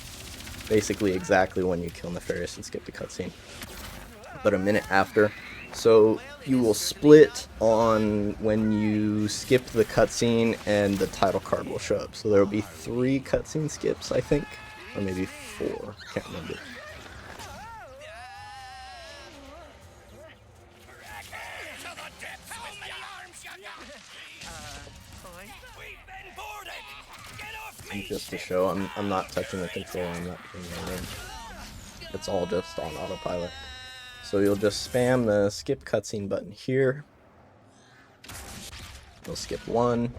Speaker 1: basically exactly when you kill Nefarious and skip the cutscene, but a minute after. So you will split on when you skip the cutscene and the title card will show up. So there will be 3 cutscene skips, I think, or maybe 4, can't remember. And just to show, I'm not touching the controller, I'm not doing anything. It's all just on autopilot. So you'll just spam the skip cutscene button here. You'll skip 1.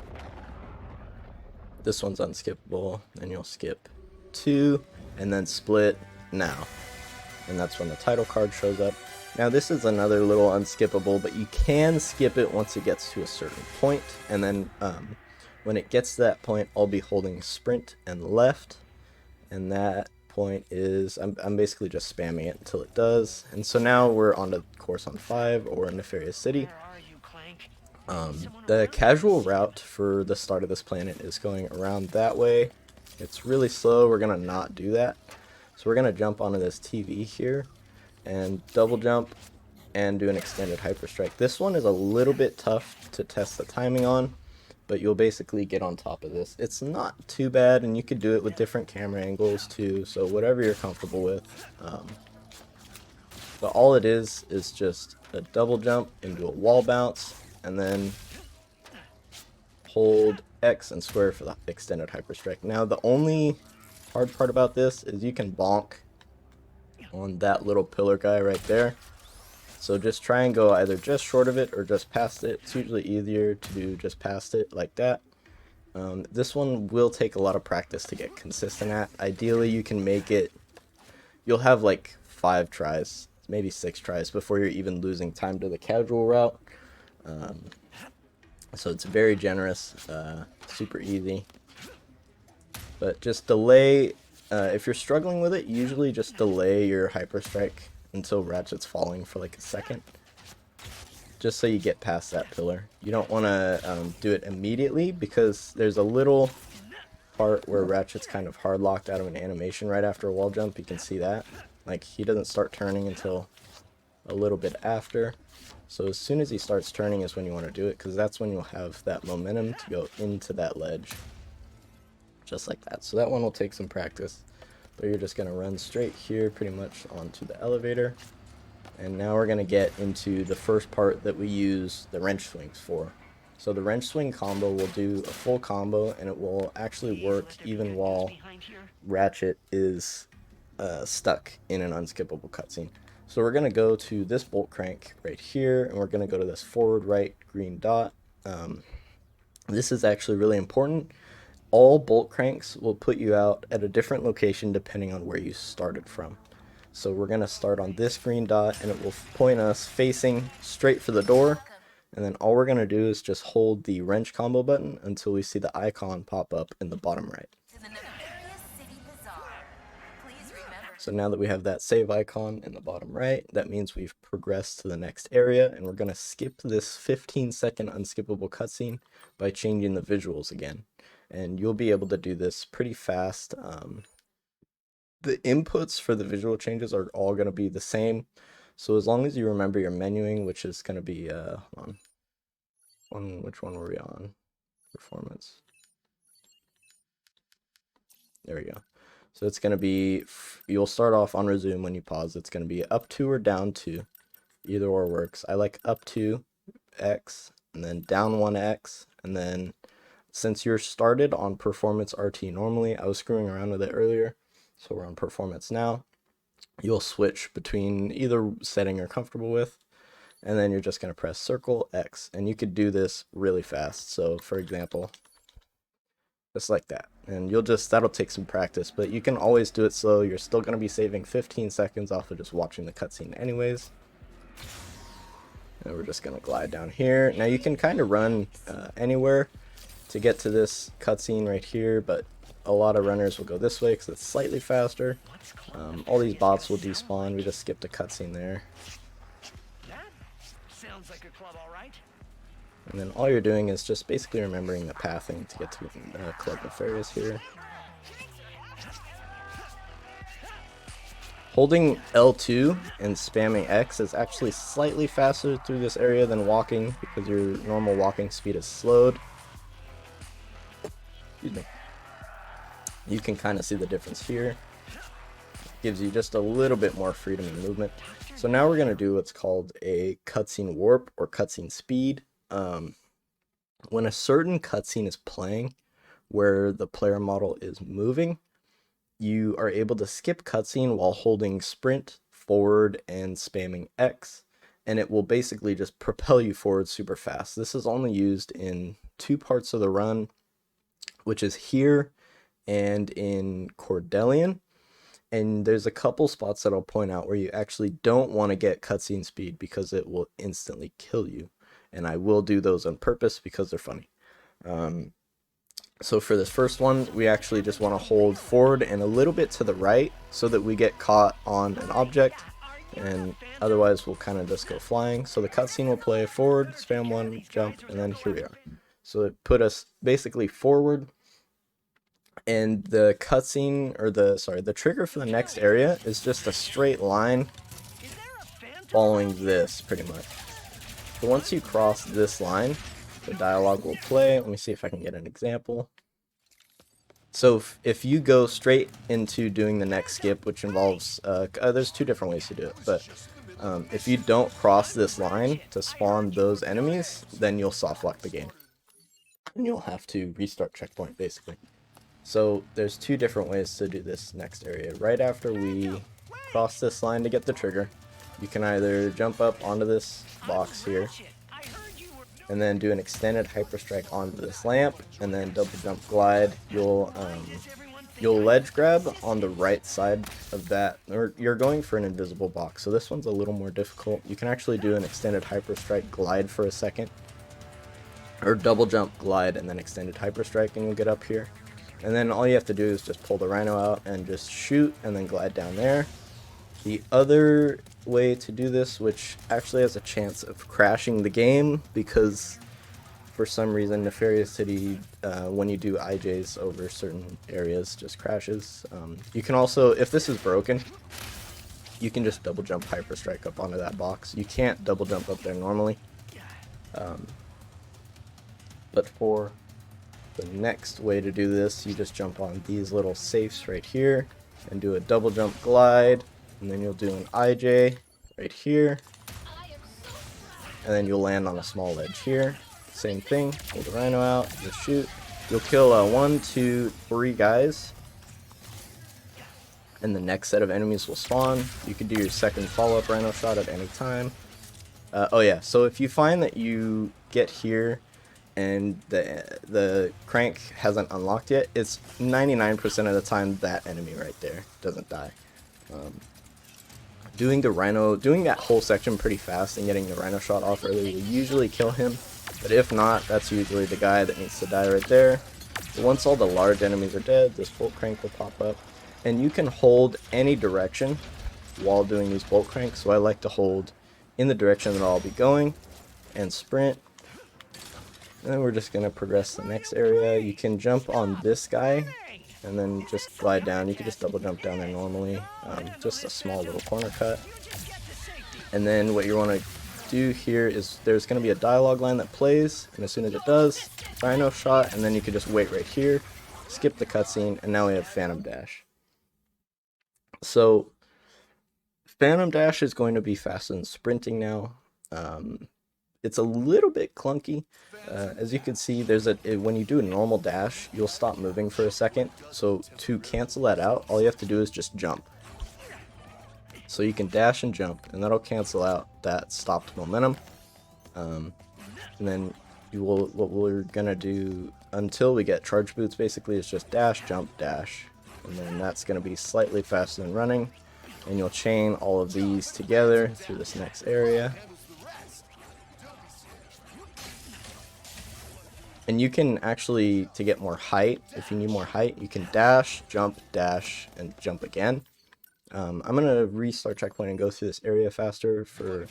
Speaker 1: This one's unskippable. Then you'll skip 2, and then split now. And that's when the title card shows up. Now this is another little unskippable, but you can skip it once it gets to a certain point, and then when it gets to that point, I'll be holding sprint and left, and that point is, I'm basically just spamming it until it does. And so now we're on to course on 5, or Nefarious City. The casual route for the start of this planet is going around that way. It's really slow, we're gonna not do that. So we're gonna jump onto this TV here and double jump and do an extended hyper strike. This one is a little bit tough to test the timing on, but you'll basically get on top of this. It's not too bad, and you could do it with different camera angles too, so whatever you're comfortable with. But all it is just a double jump into a wall bounce, and then hold X and square for the extended hyper strike. Now the only hard part about this is you can bonk on that little pillar guy right there. So just try and go either just short of it or just past it. It's usually easier to do just past it like that. This one will take a lot of practice to get consistent at. Ideally you can make it, you'll have like 5 tries, maybe 6 tries before you're even losing time to the casual route. So it's very generous, super easy. But just delay, if you're struggling with it, usually just delay your hyper strike until Ratchet's falling for like a second. Just so you get past that pillar. You don't want to do it immediately because there's a little part where Ratchet's kind of hard locked out of an animation right after a wall jump. You can see that. Like, he doesn't start turning until a little bit after. So as soon as he starts turning is when you want to do it, because that's when you'll have that momentum to go into that ledge. Just like that. So that one will take some practice. But you're just going to run straight here pretty much onto the elevator. And now we're going to get into the first part that we use the wrench swings for. So the wrench swing combo will do a full combo, and it will actually work even while Ratchet is stuck in an unskippable cutscene. So we're going to go to this bolt crank right here, and we're going to go to this forward right green dot. This is actually really important. All bolt cranks will put you out at a different location depending on where you started from. So we're going to start on this green dot, and it will point us facing straight for the door. And then all we're going to do is just hold the wrench combo button until we see the icon pop up in the bottom right. So now that we have that save icon in the bottom right, that means we've progressed to the next area, and we're going to skip this 15-second unskippable cutscene by changing the visuals again. And you'll be able to do this pretty fast. The inputs for the visual changes are all going to be the same. So as long as you remember your menuing, which is going to be, which one were we on? Performance. There we go. So it's going to be, you'll start off on resume when you pause. It's going to be up 2 or down 2. Either or works. I like up 2, X, and then down 1, X. And then since you're started on performance RT normally, I was screwing around with it earlier. So we're on performance now. You'll switch between either setting you're comfortable with. And then you're just going to press circle X. And you could do this really fast. So for example, just like that. And that'll take some practice, but you can always do it slow. You're still going to be saving 15 seconds off of just watching the cutscene anyways. And we're just going to glide down here. Now you can kind of run anywhere to get to this cutscene right here, but a lot of runners will go this way because it's slightly faster. All these bots will despawn. We just skipped a cutscene there.
Speaker 2: That sounds like a club, all right.
Speaker 1: And then all you're doing is just basically remembering the pathing to get to Club Nefarious here. Holding L2 and spamming X is actually slightly faster through this area than walking because your normal walking speed is slowed. Excuse me. You can kind of see the difference here. Gives you just a little bit more freedom in movement. So now we're going to do what's called a cutscene warp or cutscene speed. When a certain cutscene is playing where the player model is moving, you are able to skip cutscene while holding sprint, forward, and spamming X, and it will basically just propel you forward super fast. This is only used in 2 parts of the run, which is here and in Cordelian. And there's a couple spots that I'll point out where you actually don't want to get cutscene speed because it will instantly kill you. And I will do those on purpose because they're funny. So for this first one, we actually just want to hold forward and a little bit to the right so that we get caught on an object. And otherwise we'll kind of just go flying. So the cutscene will play forward, spam 1, jump, and then here we are. So it put us basically forward. And the cutscene, or the trigger for the next area is just a straight line following this pretty much. So once you cross this line, the dialogue will play. Let me see if I can get an example. So if you go straight into doing the next skip, which involves, there's two different ways to do it, but if you don't cross this line to spawn those enemies, then you'll softlock the game. And you'll have to restart checkpoint, basically. So there's two different ways to do this next area. Right after we cross this line to get the trigger, you can either jump up onto this box here, and then do an extended hyperstrike onto this lamp, and then double jump glide. You'll ledge grab on the right side of that, or you're going for an invisible box, so this one's a little more difficult. You can actually do an extended hyperstrike glide for a second, or double jump glide and then extended hyperstrike, and you'll get up here. And then all you have to do is just pull the rhino out and just shoot and then glide down there. The other way to do this, which actually has a chance of crashing the game because for some reason Nefarious City, when you do IJs over certain areas, just crashes. You can also, if this is broken, you can just double jump hyperstrike up onto that box. You can't double jump up there normally. But for the next way to do this, you just jump on these little safes right here and do a double jump glide, and then you'll do an IJ right here, and then you'll land on a small ledge here. Same thing, pull the rhino out, just shoot. You'll kill 1, 2, 3 guys, and the next set of enemies will spawn. You can do your second follow-up rhino shot at any time. Oh yeah, so if you find that you get here and the crank hasn't unlocked yet, it's 99% of the time that enemy right there doesn't die. Doing that whole section pretty fast and getting the rhino shot off early will usually kill him, but if not, that's usually the guy that needs to die right there. But once all the large enemies are dead, this bolt crank will pop up, and you can hold any direction while doing these bolt cranks. So I like to hold in the direction that I'll be going and sprint. And then we're just going to progress to the next area. You can jump on this guy and then just glide down. You can just double jump down there normally. Just a small little corner cut. And then what you want to do here is there's going to be a dialogue line that plays, and as soon as it does, rhino shot, and then you can just wait right here, skip the cutscene, and now we have Phantom Dash. So Phantom Dash is going to be faster than sprinting now. It's a little bit clunky. As you can see, when you do a normal dash, you'll stop moving for a second. So to cancel that out, all you have to do is just jump. So you can dash and jump, and that'll cancel out that stopped momentum. And then what we're gonna do until we get charge boots basically is just dash, jump, dash, and then that's gonna be slightly faster than running. And you'll chain all of these together through this next area. And you can actually, to get more height, if you need more height, you can dash, and jump again. I'm going to restart checkpoint and go through this area faster for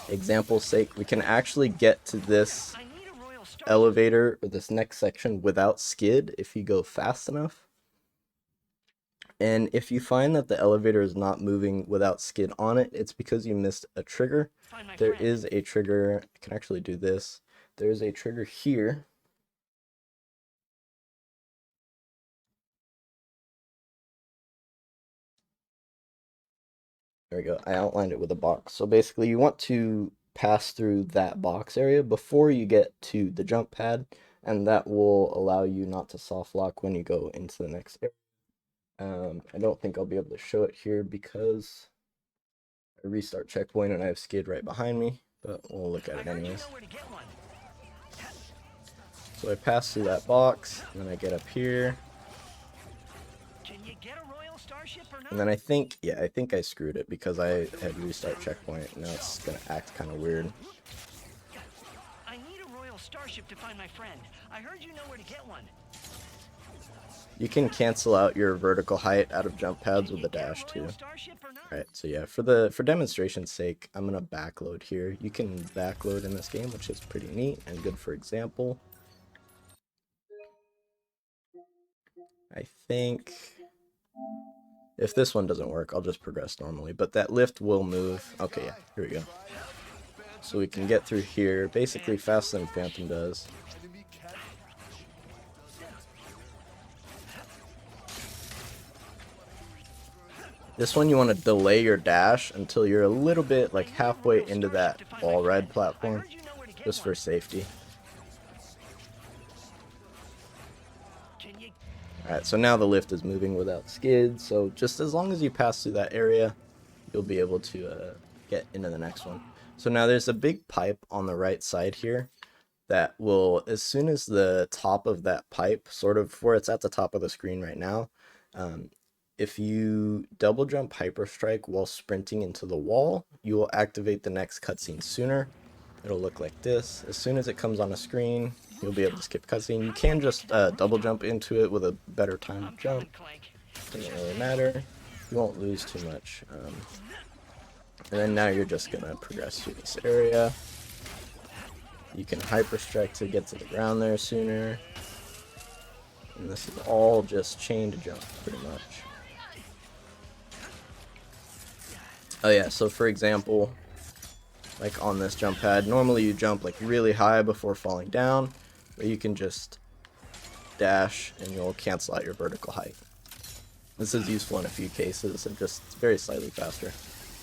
Speaker 1: example's sake. We can actually get to this elevator, or this next section, without skid if you go fast enough. And if you find that the elevator is not moving without skid on it, it's because you missed a trigger. There is a trigger. I can actually do this. There's a trigger here. There we go. I outlined it with a box. So basically you want to pass through that box area before you get to the jump pad, and that will allow you not to soft lock when you go into the next area. I don't think I'll be able to show it here because I restart checkpoint and I have skid right behind me, but we'll look at it anyways. So I pass through that box, and then I get up here. And then I think I screwed it because I had restart checkpoint. Now it's gonna act kind of weird.
Speaker 2: I need a royal starship to find my friend. I heard you know where to get one.
Speaker 1: You can cancel out your vertical height out of jump pads with the dash too. Alright, so yeah, for demonstration's sake, I'm gonna backload here. You can backload in this game, which is pretty neat and good for example. I think If this one doesn't work, I'll just progress normally, but that lift will move. Okay, yeah, here we go. So we can get through here basically faster than Phantom does. This one you want to delay your dash until you're a little bit like halfway into that all red platform, just for safety. Alright, so now the lift is moving without skids, so just as long as you pass through that area, you'll be able to get into the next one. So now there's a big pipe on the right side here that will, as soon as the top of that pipe, sort of where it's at the top of the screen right now, if you double jump hyper strike while sprinting into the wall, you will activate the next cutscene sooner. It'll look like this. As soon as it comes on a screen, you'll be able to skip cutscene. You can just double jump into it with a better time jump. Doesn't really matter. You won't lose too much. And then now you're just gonna progress through this area. You can hyper strike to get to the ground there sooner. And this is all just chain to jump, pretty much. Oh yeah, so for example, like on this jump pad, normally you jump like really high before falling down, but you can just dash and you'll cancel out your vertical height. This is useful in a few cases and just very slightly faster.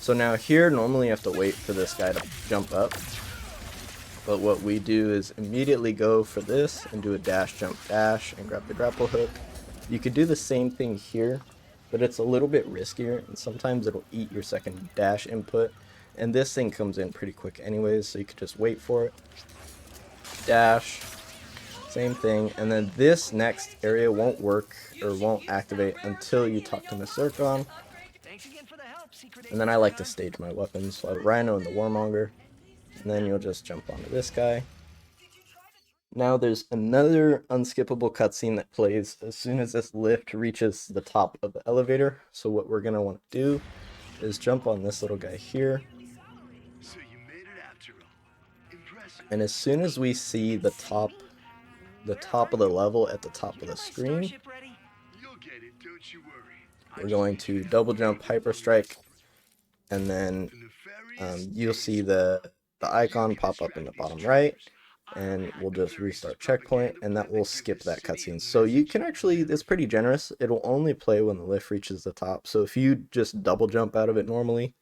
Speaker 1: So now here, normally you have to wait for this guy to jump up, but what we do is immediately go for this and do a dash jump dash and grab the grapple hook. You could do the same thing here, but it's a little bit riskier and sometimes it'll eat your second dash input, and this thing comes in pretty quick anyways, so you could just wait for it. Dash, same thing, and then this next area won't work or won't activate until you talk to Miss Zircon. And then I like to stage my weapons, so I have Rhino and the Warmonger, and then you'll just jump onto this guy. Now there's another unskippable cutscene that plays as soon as this lift reaches the top of the elevator. So what we're going to want to do is jump on this little guy here. And as soon as we see the top of the level at the top of the screen, we're going to double jump hyper strike, and then you'll see the icon pop up in the bottom right, and we'll just restart checkpoint, and that will skip that cutscene. So you can actually, it's pretty generous. It'll only play when the lift reaches the top. So if you just double jump out of it normally,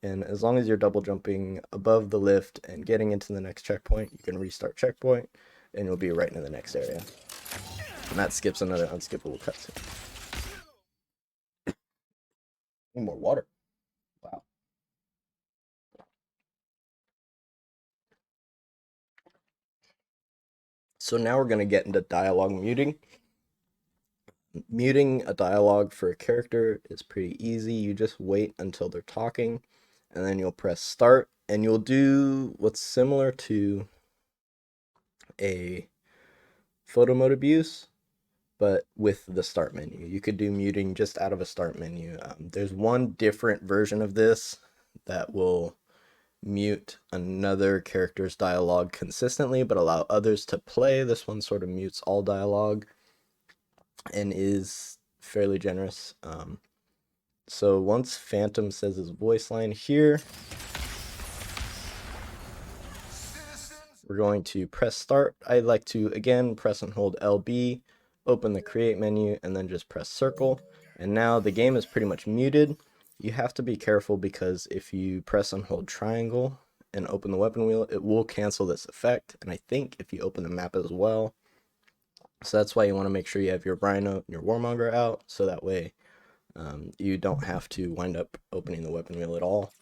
Speaker 1: and as long as you're double jumping above the lift and getting into the next checkpoint, you can restart checkpoint, and you'll be right into the next area. And that skips another unskippable cutscene. Need more water. Wow. So now we're going to get into dialogue muting. Muting a dialogue for a character is pretty easy. You just wait until they're talking, and then you'll press start, and you'll do what's similar to a photo mode abuse, but with the start menu. You could do muting just out of a start menu. There's one different version of this that will mute another character's dialogue consistently but allow others to play. This one sort of mutes all dialogue and is fairly generous. So once Phantom says his voice line here, we're going to press start. I like to, again, press and hold LB, open the create menu, and then just press circle. And now the game is pretty much muted. You have to be careful because if you press and hold triangle and open the weapon wheel, it will cancel this effect. And I think if you open the map as well. So that's why you want to make sure you have your Rhino and your Warmonger out, so that way you don't have to wind up opening the weapon wheel at all.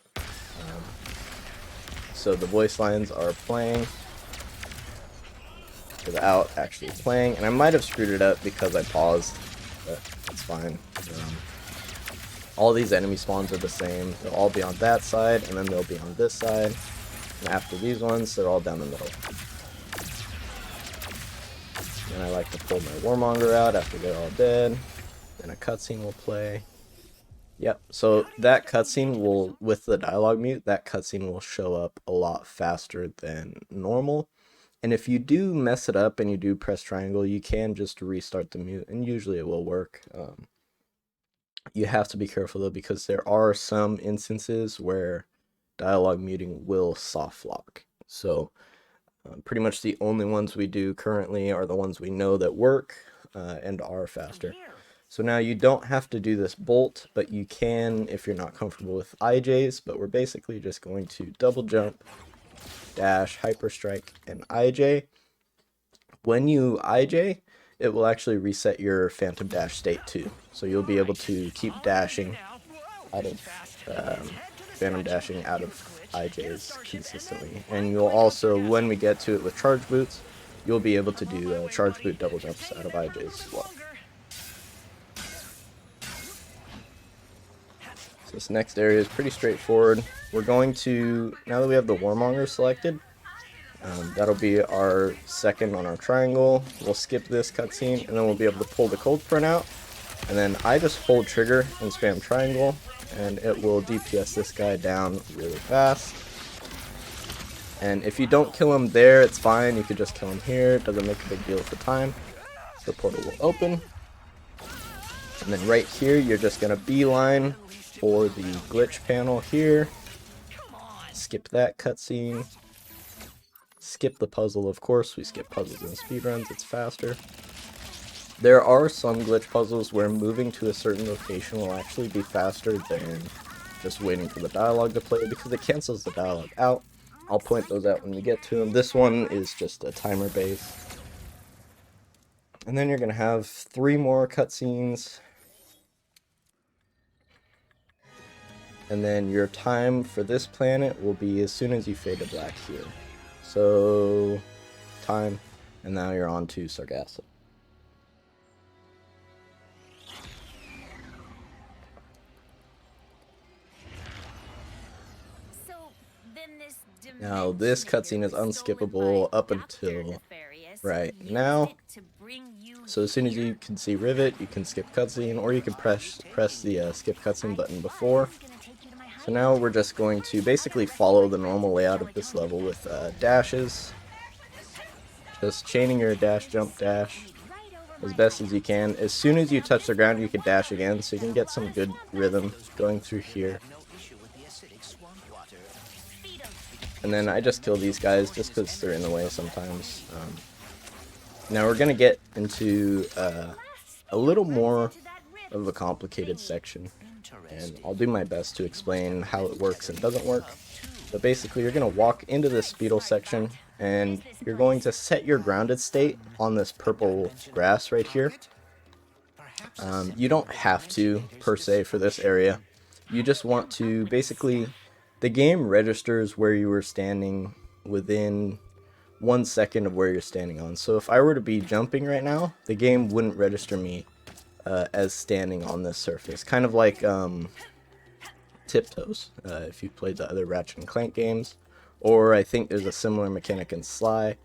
Speaker 1: So the voice lines are playing without actually playing, and I might have screwed it up because I paused, but it's fine. All these enemy spawns are the same. They'll all be on that side, and then they'll be on this side. And after these ones, they're all down the middle. And I like to pull my Warmonger out after they're all dead. Then a cutscene will play. Yep, so that cutscene will, with the dialogue mute, that cutscene will show up a lot faster than normal. And if you do mess it up and you do press triangle, you can just restart the mute, and usually it will work. You have to be careful though, because there are some instances where dialogue muting will soft lock. So pretty much the only ones we do currently are the ones we know that work and are faster. So now you don't have to do this bolt, but you can if you're not comfortable with IJs, but we're basically just going to double jump, dash, hyper strike, and IJ. When you IJ, it will actually reset your phantom dash state too. So you'll be able to keep dashing out of phantom dashing out of IJs consistently. And you'll also, when we get to it with charge boots, you'll be able to do charge boot double jumps out of IJs as well. So this next area is pretty straightforward. We're going to, now that we have the Warmonger selected, that'll be our second on our triangle. We'll skip this cutscene, and then we'll be able to pull the cold print out. And then I just hold trigger and spam triangle, and it will DPS this guy down really fast. And if you don't kill him there, it's fine. You could just kill him here. It doesn't make a big deal at the time. The portal will open. And then right here, you're just going to beeline for the glitch panel here. Skip that cutscene. Skip the puzzle, of course. We skip puzzles in speedruns. It's faster. There are some glitch puzzles where moving to a certain location will actually be faster than just waiting for the dialogue to play, because it cancels the dialogue out. I'll point those out when we get to them. This one is just a timer base. And then you're going to have 3 more cutscenes. And then your time for this planet will be as soon as you fade to black here. So, time, and now you're on to Sargasso. Now this cutscene is unskippable up until right now. So as soon as you can see Rivet, you can skip cutscene, or you can press the skip cutscene button before. So now we're just going to basically follow the normal layout of this level with dashes. Just chaining your dash, jump, dash as best as you can. As soon as you touch the ground, you can dash again, so you can get some good rhythm going through here. And then I just kill these guys just because they're in the way sometimes. Now we're going to get into a little more of a complicated section. And I'll do my best to explain how it works and doesn't work. But basically you're going to walk into this Speedle section, and you're going to set your grounded state on this purple grass right here. You don't have to, per se, for this area. You just want to basically... The game registers where you were standing within 1 second of where you're standing on. So if I were to be jumping right now, the game wouldn't register me as standing on this surface. Kind of like Tiptoes, if you played the other Ratchet and Clank games. Or I think there's a similar mechanic in Sly.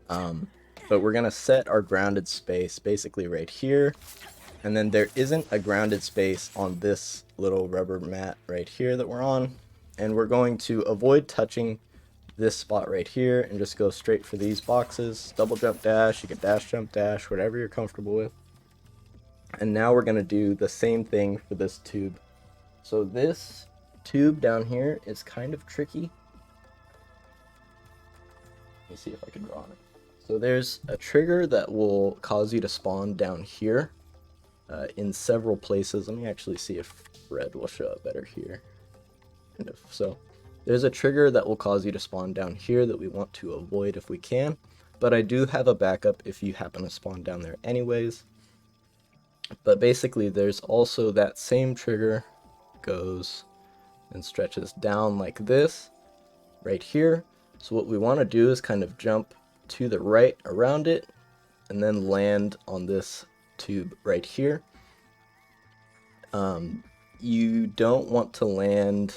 Speaker 1: But we're going to set our grounded space basically right here. And then there isn't a grounded space on this little rubber mat right here that we're on. And we're going to avoid touching this spot right here and just go straight for these boxes. Double jump dash, you can dash jump dash, whatever you're comfortable with. And now we're going to do the same thing for this tube. So this tube down here is kind of tricky. Let me see if I can draw on it. So there's a trigger that will cause you to spawn down here. In several places. Let me actually see if red will show up better here. Kind of. So there's a trigger that will cause you to spawn down here that we want to avoid if we can, but I do have a backup if you happen to spawn down there anyways. But basically there's also that same trigger goes and stretches down like this right here. So what we want to do is kind of jump to the right around it and then land on this tube right here. You don't want to land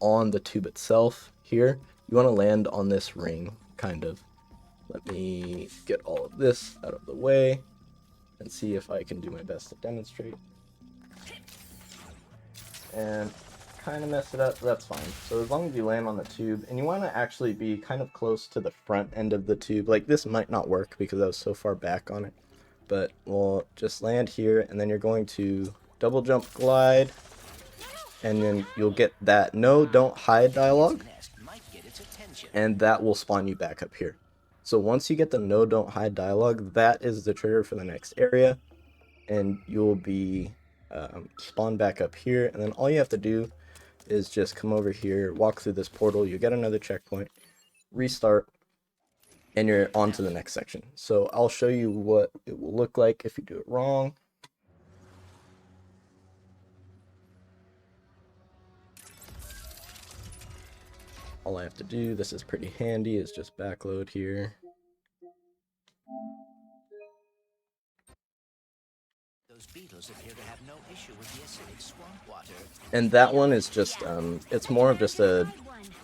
Speaker 1: on the tube itself here. You want to land on this ring, kind of. Let me get all of this out of the way and see if I can do my best to demonstrate. And kind of mess it up, but that's fine. So as long as you land on the tube, and you want to actually be kind of close to the front end of the tube. Like this might not work because I was so far back on it. but we'll just land here, and then you're going to double jump glide, and then you'll get that no don't hide dialogue, and that will spawn you back up here. So once you get the no don't hide dialogue, that is the trigger for the next area, and you'll be spawned back up here, and then all you have to do is just come over here, walk through this portal, you get another checkpoint, restart, and you're on to the next section. So I'll show you what it will look like if you do it wrong. All I have to do, this is pretty handy, is just backload here.
Speaker 2: Those beetles appear to have no issue with the acidic swamp water.
Speaker 1: And that one is just, it's more of just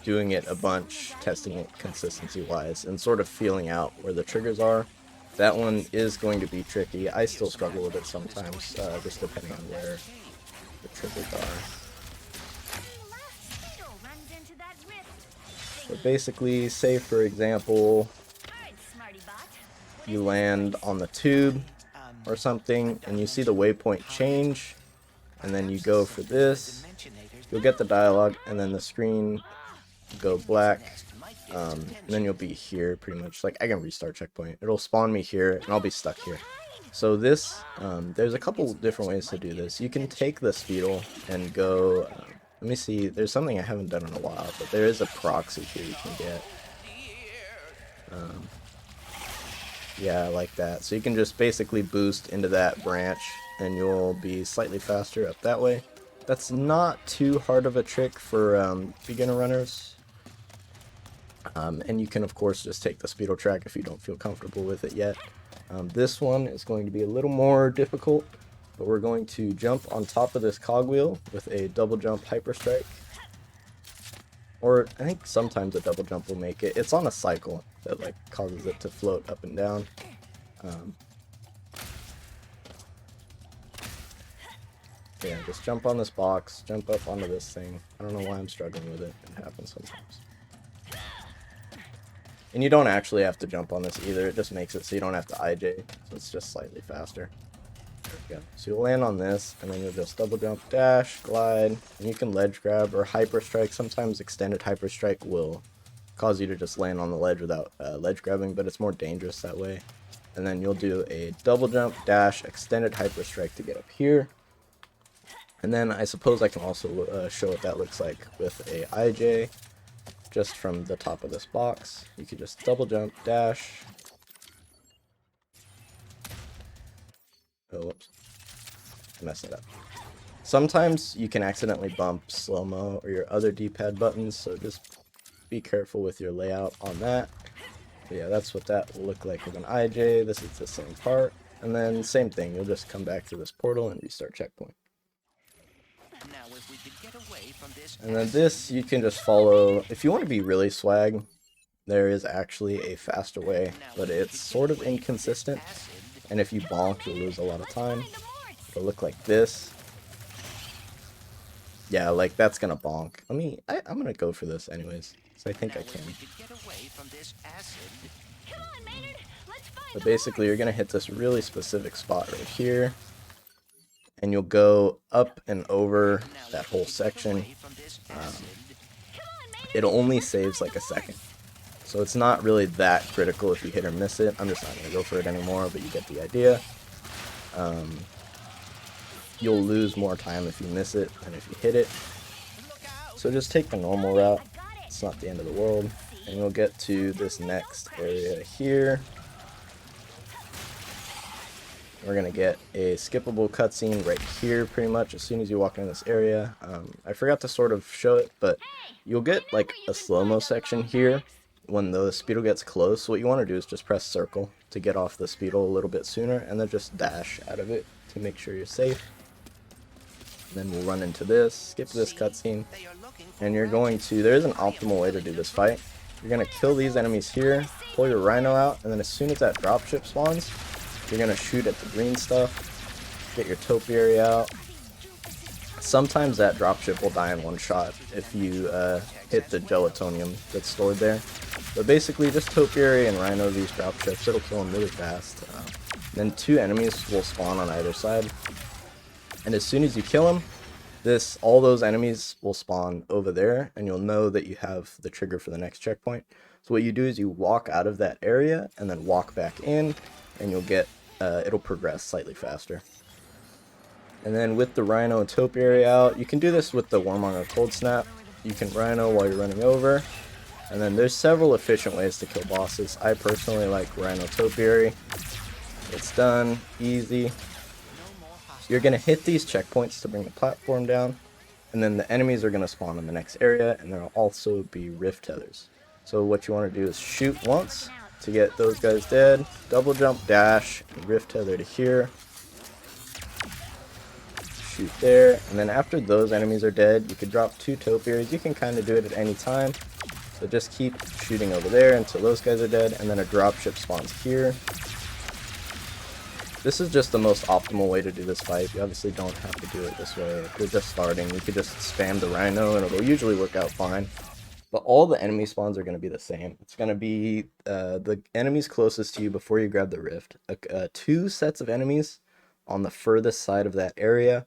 Speaker 1: doing it a bunch, testing it consistency-wise, and sort of feeling out where the triggers are. That one is going to be tricky. I still struggle with it sometimes, just depending on where the triggers are. So basically, say for example, you land on the tube or something, and you see the waypoint change, and then you go for this, you'll get the dialogue, and then the screen go black, and then you'll be here pretty much. Like, I can restart checkpoint, it'll spawn me here, and I'll be stuck here. So this, there's a couple different ways to do this. You can take the Speedle and go, let me see, there's something I haven't done in a while, but there is a proxy here you can get. Yeah, like that. So you can just basically boost into that branch, and you'll be slightly faster up that way. That's not too hard of a trick for beginner runners. And you can, of course, just take the Speedle track if you don't feel comfortable with it yet. This one is going to be a little more difficult, but we're going to jump on top of this cogwheel with a double jump hyper strike. Or I think sometimes a double jump will make it. It's on a cycle that like causes it to float up and down. Yeah, just jump on this box, jump up onto this thing. I don't know why I'm struggling with it. It happens sometimes. And you don't actually have to jump on this either. It just makes it so you don't have to IJ. So it's just slightly faster. There we go. So you'll land on this, and then you'll just double jump, dash, glide, and you can ledge grab or hyper strike. Sometimes extended hyper strike will cause you to just land on the ledge without ledge grabbing, but it's more dangerous that way. And then you'll do a double jump, dash, extended hyper strike to get up here. And then I suppose I can also show what that looks like with a IJ just from the top of this box. You can just double jump, dash. Oh, whoops. I messed it up. Sometimes you can accidentally bump slow-mo or your other D-pad buttons, so just be careful with your layout on that. But yeah, that's what that will look like with an IJ. This is the same part. And then same thing, you'll just come back to this portal and restart checkpoint.
Speaker 2: Now, if we could get away from this,
Speaker 1: And then this, you can just follow. If you want to be really swag, there is actually a faster way, but it's sort of inconsistent. And if you bonk, you'll lose a lot of time. It'll look like this. Yeah, like that's gonna bonk. I'm gonna go for this anyways, so I think I can. But basically, you're gonna hit this really specific spot right here, and you'll go up and over that whole section. It only saves like a second, so it's not really that critical if you hit or miss it. I'm just not gonna go for it anymore, but you get the idea. You'll lose more time if you miss it than if you hit it. So just take the normal route. It's not the end of the world. And you'll get to this next area here. We're going to get a skippable cutscene right here pretty much as soon as you walk in this area. I forgot to sort of show it, but you'll get like a slow-mo section here when the Speedle gets close. So what you want to do is just press circle to get off the Speedle a little bit sooner, and then just dash out of it to make sure you're safe. Then we'll run into this, skip this cutscene, and you're going to, there's an optimal way to do this fight. You're going to kill these enemies here, pull your Rhino out, and then as soon as that dropship spawns, you're going to shoot at the green stuff, get your topiary out. Sometimes that dropship will die in one shot if you hit the gelatonium that's stored there. But basically just topiary and Rhino these dropships, it'll kill them really fast. Then 2 enemies will spawn on either side. And as soon as you kill them, all those enemies will spawn over there, and you'll know that you have the trigger for the next checkpoint. So what you do is you walk out of that area and then walk back in, and you'll get it'll progress slightly faster. And then with the Rhino and Topiary out, you can do this with the Warmonger Cold Snap. You can Rhino while you're running over, and then there's several efficient ways to kill bosses. I personally like Rhino Topiary. It's done, easy. You're going to hit these checkpoints to bring the platform down, and then the enemies are going to spawn in the next area, and there will also be rift tethers. So what you want to do is shoot once to get those guys dead, double jump, dash, and rift tether to here. Shoot there, and then after those enemies are dead, you can drop 2 Topiaries. You can kind of do it at any time, so just keep shooting over there until those guys are dead, and then a dropship spawns here. This is just the most optimal way to do this fight. You obviously don't have to do it this way. If you're just starting, you could just spam the Rhino and it'll usually work out fine. But all the enemy spawns are going to be the same. It's going to be the enemies closest to you before you grab the rift. 2 sets of enemies on the furthest side of that area.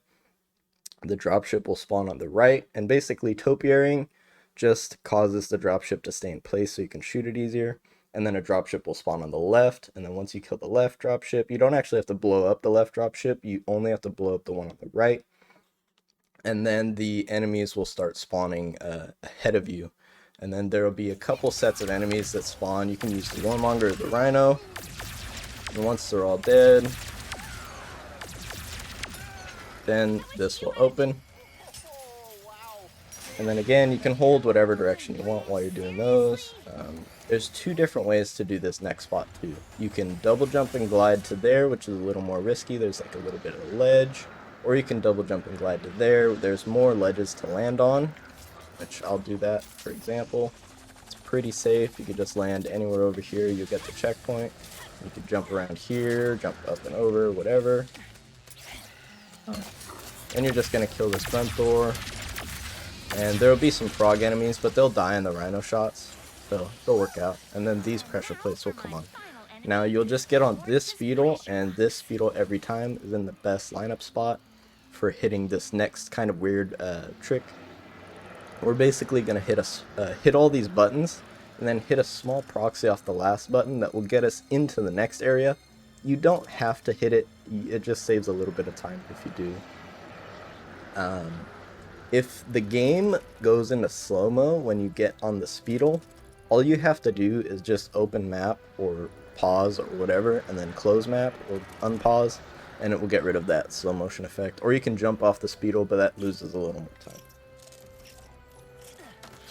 Speaker 1: The dropship will spawn on the right, and basically topiarying just causes the dropship to stay in place so you can shoot it easier. And then a dropship will spawn on the left, and then once you kill the left dropship, you don't actually have to blow up the left dropship, you only have to blow up the one on the right. And then the enemies will start spawning ahead of you. And then there will be a couple sets of enemies that spawn. You can use the Warmonger or the Rhino. And once they're all dead, then this will open. And then again, you can hold whatever direction you want while you're doing those. There's 2 different ways to do this next spot too. You can double jump and glide to there, which is a little more risky. There's like a little bit of a ledge. Or you can double jump and glide to there. There's more ledges to land on, which I'll do that for example. It's pretty safe. You could just land anywhere over here. You'll get the checkpoint. You could jump around here, jump up and over, whatever. And you're just going to kill this front door. And there will be some frog enemies, but they'll die in the Rhino shots. So they'll work out. And then these pressure plates will come on. Now you'll just get on this Speedle, and this Speedle every time is in the best lineup spot for hitting this next kind of weird trick. We're basically going to hit all these buttons, and then hit a small proxy off the last button that will get us into the next area. You don't have to hit it, it just saves a little bit of time if you do. If the game goes into slow-mo when you get on the Speedle, all you have to do is just open map or pause or whatever, and then close map or unpause, and it will get rid of that slow motion effect. Or you can jump off the Speedle, but that loses a little more time.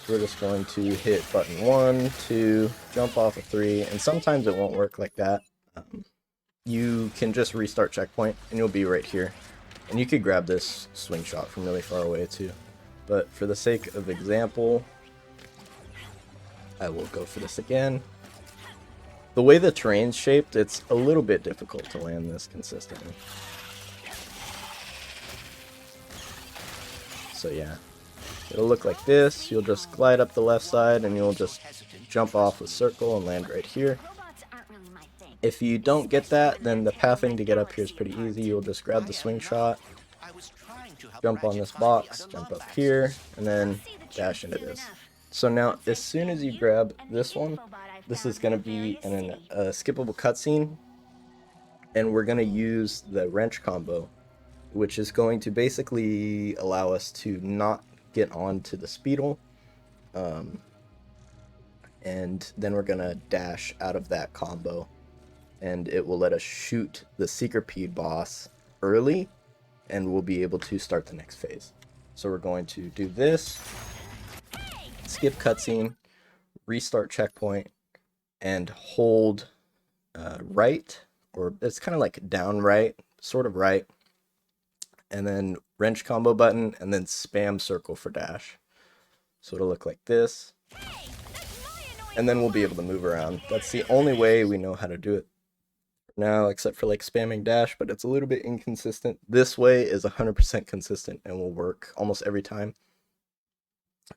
Speaker 1: So we're just going to hit button 1, 2, jump off of 3, and sometimes it won't work like that. You can just restart checkpoint, and you'll be right here. And you could grab this swing shot from really far away too. But for the sake of example, I will go for this again. The way the terrain's shaped, it's a little bit difficult to land this consistently. So yeah, it'll look like this. You'll just glide up the left side and you'll just jump off with circle and land right here. If you don't get that, then the pathing to get up here is pretty easy. You'll just grab the swing shot, jump on this box, jump up here, and then dash into this. So now, as soon as you grab this one, this is going to be a skippable cutscene, and we're going to use the wrench combo, which is going to basically allow us to not get onto the Speedle, and then we're going to dash out of that combo, and it will let us shoot the Secret boss early, and we'll be able to start the next phase. So we're going to do this, skip cutscene, restart checkpoint, and hold right, or it's kind of like down right, sort of right, and then wrench combo button, and then spam circle for dash. So it'll look like this, and then we'll be able to move around. That's the only way we know how to do it now, except for like spamming dash, but it's a little bit inconsistent. This way is 100% consistent and will work almost every time.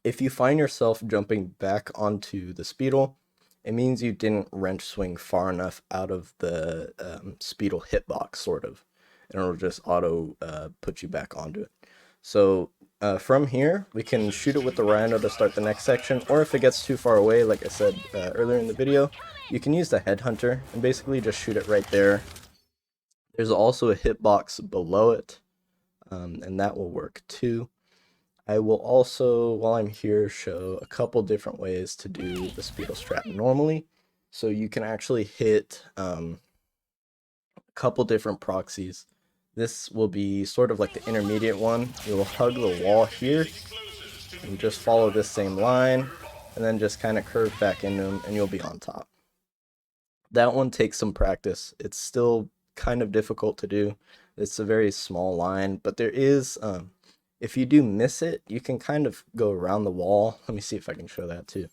Speaker 1: If you find yourself jumping back onto the Speedle it means you didn't wrench swing far enough out of the Speedle hitbox, sort of, and it'll just auto put you back onto it. So from here, we can shoot it with the Rhino to start the next section, or if it gets too far away, like I said earlier in the video, you can use the Headhunter and basically just shoot it right there. There's also a hitbox below it, and that will work too. I will also, while I'm here, show a couple different ways to do the Speedle strat normally. So you can actually hit a couple different proxies. This will be sort of like the intermediate one. You will hug the wall here and just follow this same line and then just kind of curve back into them and you'll be on top. That one takes some practice. It's still kind of difficult to do. It's a very small line, but there is, if you do miss it, you can kind of go around the wall. Let me see if I can show that too.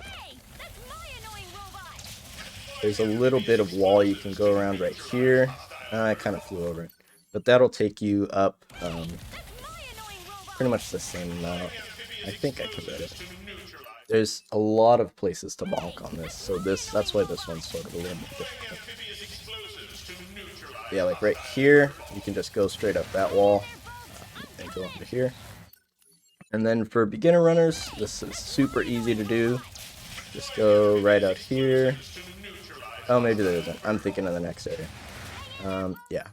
Speaker 3: Hey, that's my annoying robot.
Speaker 1: There's a little bit of wall you can go around right here. I kind of flew over it, but that'll take you up pretty much the same amount. I think I could read it. There's a lot of places to bonk on this, so that's why this one's sort of a little bit difficult. Yeah, like right here, you can just go straight up that wall and go over here. And then for beginner runners, this is super easy to do. Just go right out here. Oh, maybe there isn't. I'm thinking of the next area. Yeah.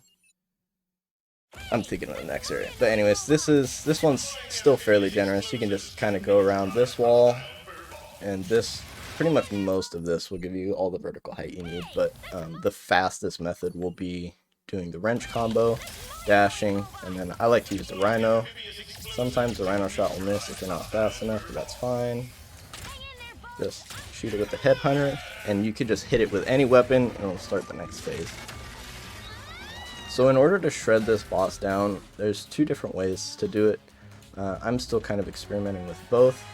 Speaker 1: I'm thinking of the next area. But anyways, this one's still fairly generous. You can just kind of go around this wall, and this, pretty much most of this will give you all the vertical height you need, but the fastest method will be doing the wrench combo, dashing, and then I like to use the Rhino. Sometimes the Rhino shot will miss if you're not fast enough, but that's fine. Just shoot it with the Headhunter, and you can just hit it with any weapon, and it'll start the next phase. So in order to shred this boss down, there's two different ways to do it. I'm still kind of experimenting with both.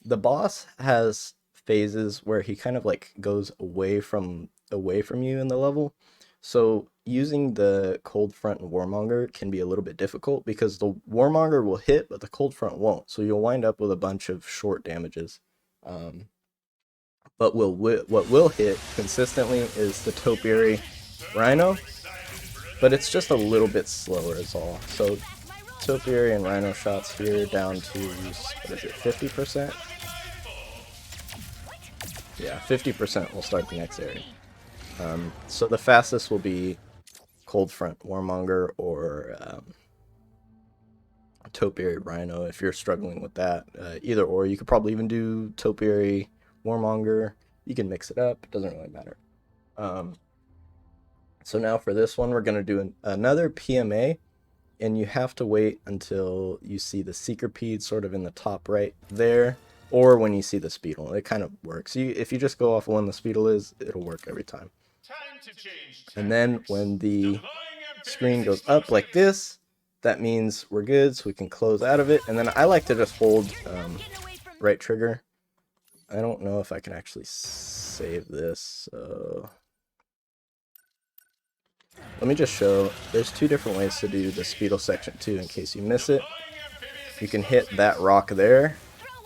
Speaker 1: The boss has phases where he kind of like goes away from you in the level. So using the Cold Front and Warmonger can be a little bit difficult because the Warmonger will hit, but the Cold Front won't. So you'll wind up with a bunch of short damages. But what will hit consistently is the Topiary Rhino. But it's just a little bit slower is all. So Topiary and Rhino shots here down to, what is it, 50%? Yeah, 50% will start the next area. So the fastest will be Cold Front Warmonger or Topiary Rhino if you're struggling with that. Either or, you could probably even do Topiary Warmonger. You can mix it up, it doesn't really matter. So now for this one, we're going to do another PMA, and you have to wait until you see the Seekerpede sort of in the top right there, or when you see the Speedle. It kind of works. If you just go off when the Speedle is, it'll work every time. And then when the screen goes up like this, that means we're good, so we can close out of it. And then I like to just hold right trigger. I don't know if I can actually save this, so... Let me just show, there's two different ways to do the Speedle section too in case you miss it. You can hit that rock there,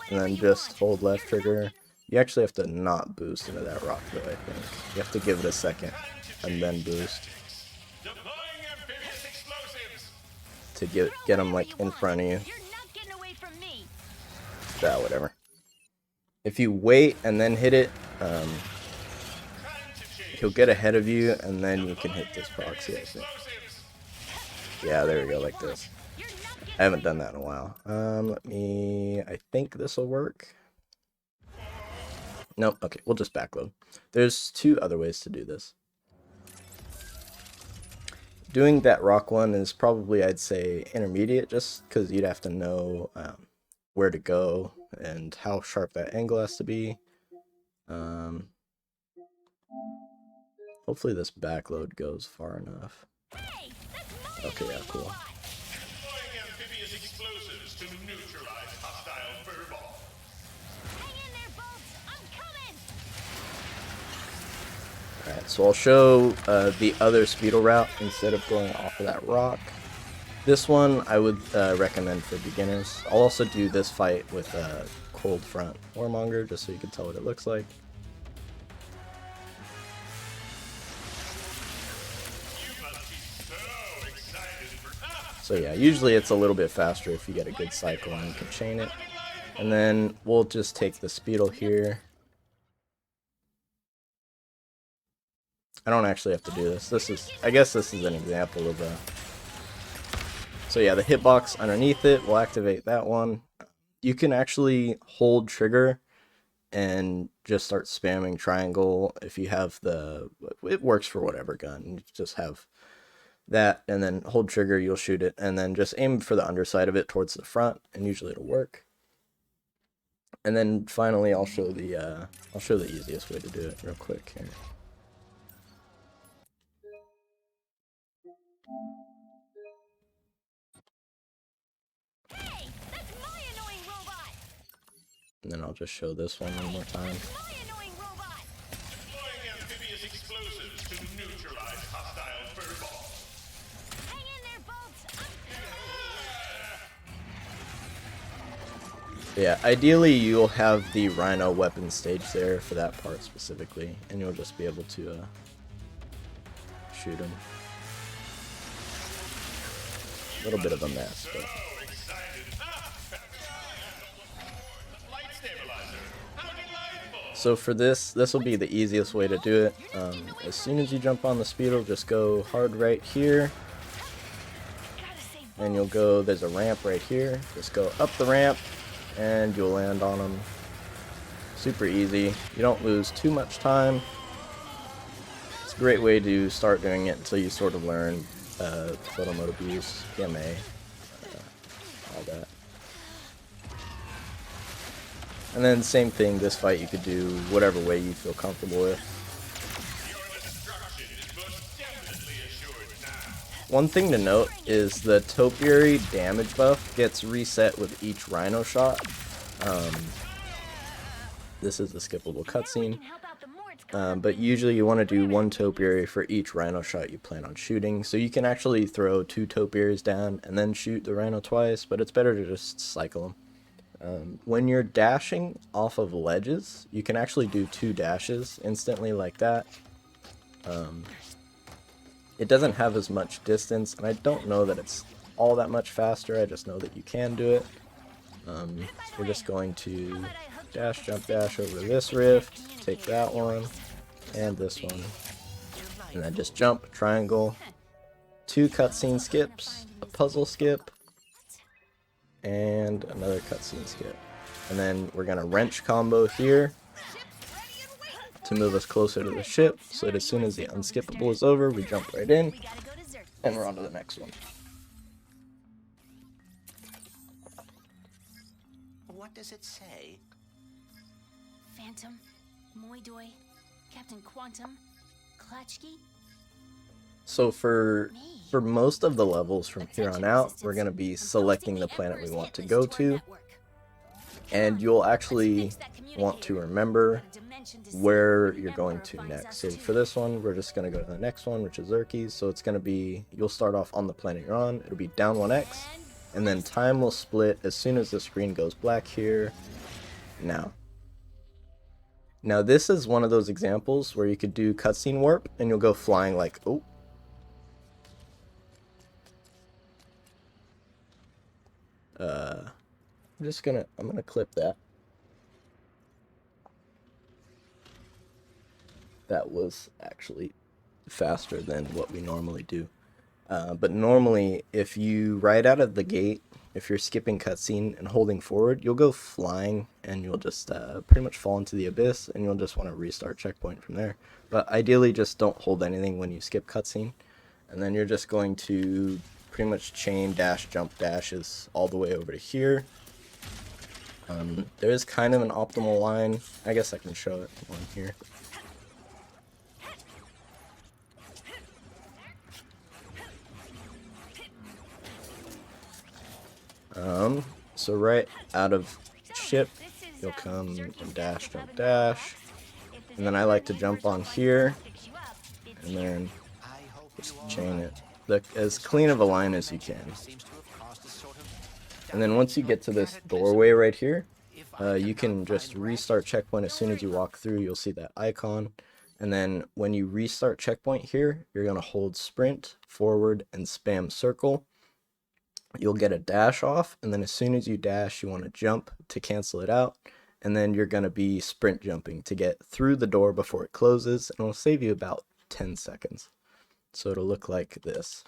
Speaker 1: and then just hold left trigger. You actually have to not boost into that rock though, I think. You have to give it a second, and then boost. To get them like in front of you. Yeah, whatever. If you wait and then hit it, he'll get ahead of you, and then you can hit this proxy, I think. Yeah, there we go, like this. I haven't done that in a while. I think this will work. Nope, okay, we'll just backload. There's two other ways to do this. Doing that rock one is probably, I'd say, intermediate, just because you'd have to know where to go and how sharp that angle has to be. Hopefully this backload goes far enough. Okay, yeah, cool. Alright, so I'll show the other Speedle route instead of going off of that rock. This one I would recommend for beginners. I'll also do this fight with hold front warmonger just so you can tell what it looks like. So yeah, usually it's a little bit faster if you get a good cycle and you can chain it. And then we'll just take the Speedle here. I don't actually have to do this. I guess this is an example of a... So yeah, the hitbox underneath it will activate that one. You can actually hold trigger and just start spamming triangle if you have the... It works for whatever gun. You just have that, and then hold trigger, you'll shoot it, and then just aim for the underside of it towards the front, and usually it'll work. And then finally, I'll show the easiest way to do it real quick here.
Speaker 3: Hey, that's my annoying robot.
Speaker 1: And then I'll just show this one more time.
Speaker 3: My annoying robot.
Speaker 4: Deploying amphibious explosives to neutralize hostile furballs.
Speaker 3: Hang in there, Bolts.
Speaker 1: Yeah, ideally you'll have the Rhino weapon stage there for that part specifically, and you'll just be able to shoot him. A little bit of a mess, but... So for this will be the easiest way to do it. As soon as you jump on the Speedle, just go hard right here. And you'll go, there's a ramp right here. Just go up the ramp, and you'll land on them. Super easy. You don't lose too much time. It's a great way to start doing it until you sort of learn photo mode abuse, PMA, all that. And then same thing, this fight you could do whatever way you feel comfortable with. One thing to note is the topiary damage buff gets reset with each Rhino shot. This is a skippable cutscene. But usually you want to do one topiary for each Rhino shot you plan on shooting. So you can actually throw 2 topiaries down and then shoot the Rhino twice, but it's better to just cycle them. When you're dashing off of ledges, you can actually do 2 dashes instantly like that. It doesn't have as much distance, and I don't know that it's all that much faster, I just know that you can do it. We're just going to dash, jump, dash over this rift, take that one, and this one. And then just jump, triangle, 2 cutscene skips, a puzzle skip, and another cutscene skip. And then we're going to wrench combo here to move us closer to the ship, so that as soon as the unskippable is over, we jump right in, and we're on to the next one.
Speaker 2: What does it say?
Speaker 3: Phantom, Moidoi, Captain Quantum, Klatchki.
Speaker 1: So for most of the levels from here on out, we're going to be selecting the planet we want to go to, and you'll actually want to remember where you're going to next. So for this one, we're just going to go to the next one, which is Xerxes. So it's going to be, you'll start off on the planet you're on, it'll be down 1x, and then time will split as soon as the screen goes black here, now. Now this is one of those examples where you could do cutscene warp, and you'll go flying like, oh. I'm gonna clip that. That was actually faster than what we normally do. But normally, if you right out of the gate, if you're skipping cutscene and holding forward, you'll go flying and you'll just pretty much fall into the abyss, and you'll just want to restart checkpoint from there. But ideally, just don't hold anything when you skip cutscene, and then you're just going to pretty much chain dash jump dashes all the way over to here. There is kind of an optimal line. I guess I can show it on here. So right out of ship, you'll come and dash, jump, dash. And then I like to jump on here, and then just chain it. As clean of a line as you can. And then once you get to this doorway right here, you can just restart checkpoint as soon as you walk through. You'll see that icon. And then when you restart checkpoint here, you're going to hold sprint, forward, and spam circle. You'll get a dash off, and then as soon as you dash, you want to jump to cancel it out. And then you're going to be sprint jumping to get through the door before it closes, and it'll save you about 10 seconds. So it'll look like this.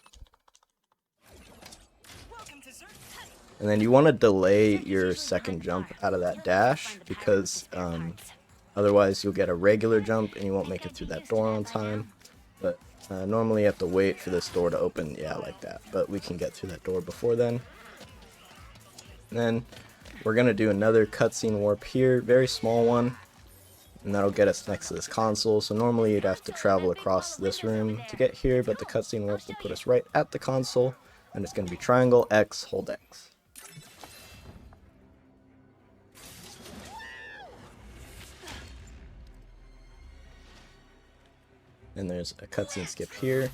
Speaker 1: And then you want to delay your second jump out of that dash, because otherwise you'll get a regular jump and you won't make it through that door on time. But normally you have to wait for this door to open, yeah, like that. But we can get through that door before then. And then we're going to do another cutscene warp here, very small one. And that'll get us next to this console. So normally you'd have to travel across this room to get here, but the cutscene warp will put us right at the console. And it's going to be triangle, X, hold X. And there's a cutscene skip here.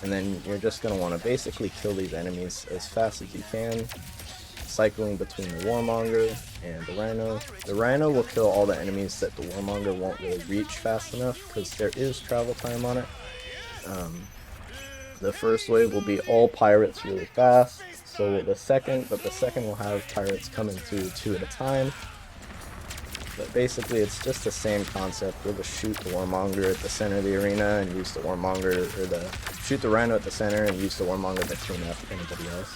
Speaker 1: And then you're just going to want to basically kill these enemies as fast as you can, cycling between the Warmonger and the Rhino. The Rhino will kill all the enemies that the Warmonger won't really reach fast enough, because there is travel time on it. The first wave will be all pirates really fast, so will the second, but the second will have pirates coming through 2 at a time. But basically it's just the same concept. We'll just shoot the Warmonger at the center of the arena and use the Warmonger, or shoot the Rhino at the center and use the Warmonger to clean up anybody else.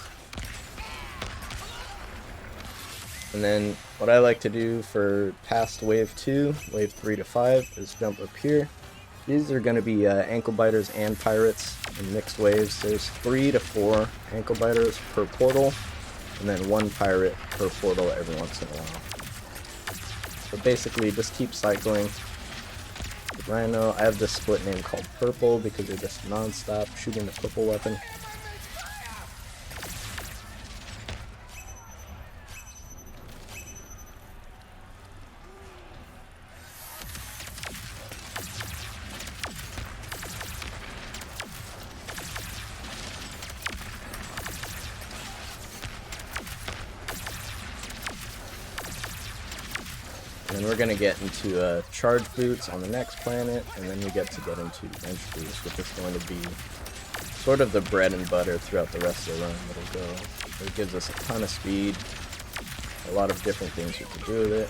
Speaker 1: And then what I like to do for past wave 2, wave 3 to 5, is jump up here. These are going to be ankle biters and pirates in mixed waves. There's 3 to 4 ankle biters per portal, and then 1 pirate per portal every once in a while. But basically just keep cycling. The Rhino, I have this split name called Purple because you're just non-stop shooting the purple weapon. And then we're going to get into charge boots on the next planet, and then we get into wrench boots, which is going to be sort of the bread and butter throughout the rest of the run. It gives us a ton of speed, a lot of different things we can do with it.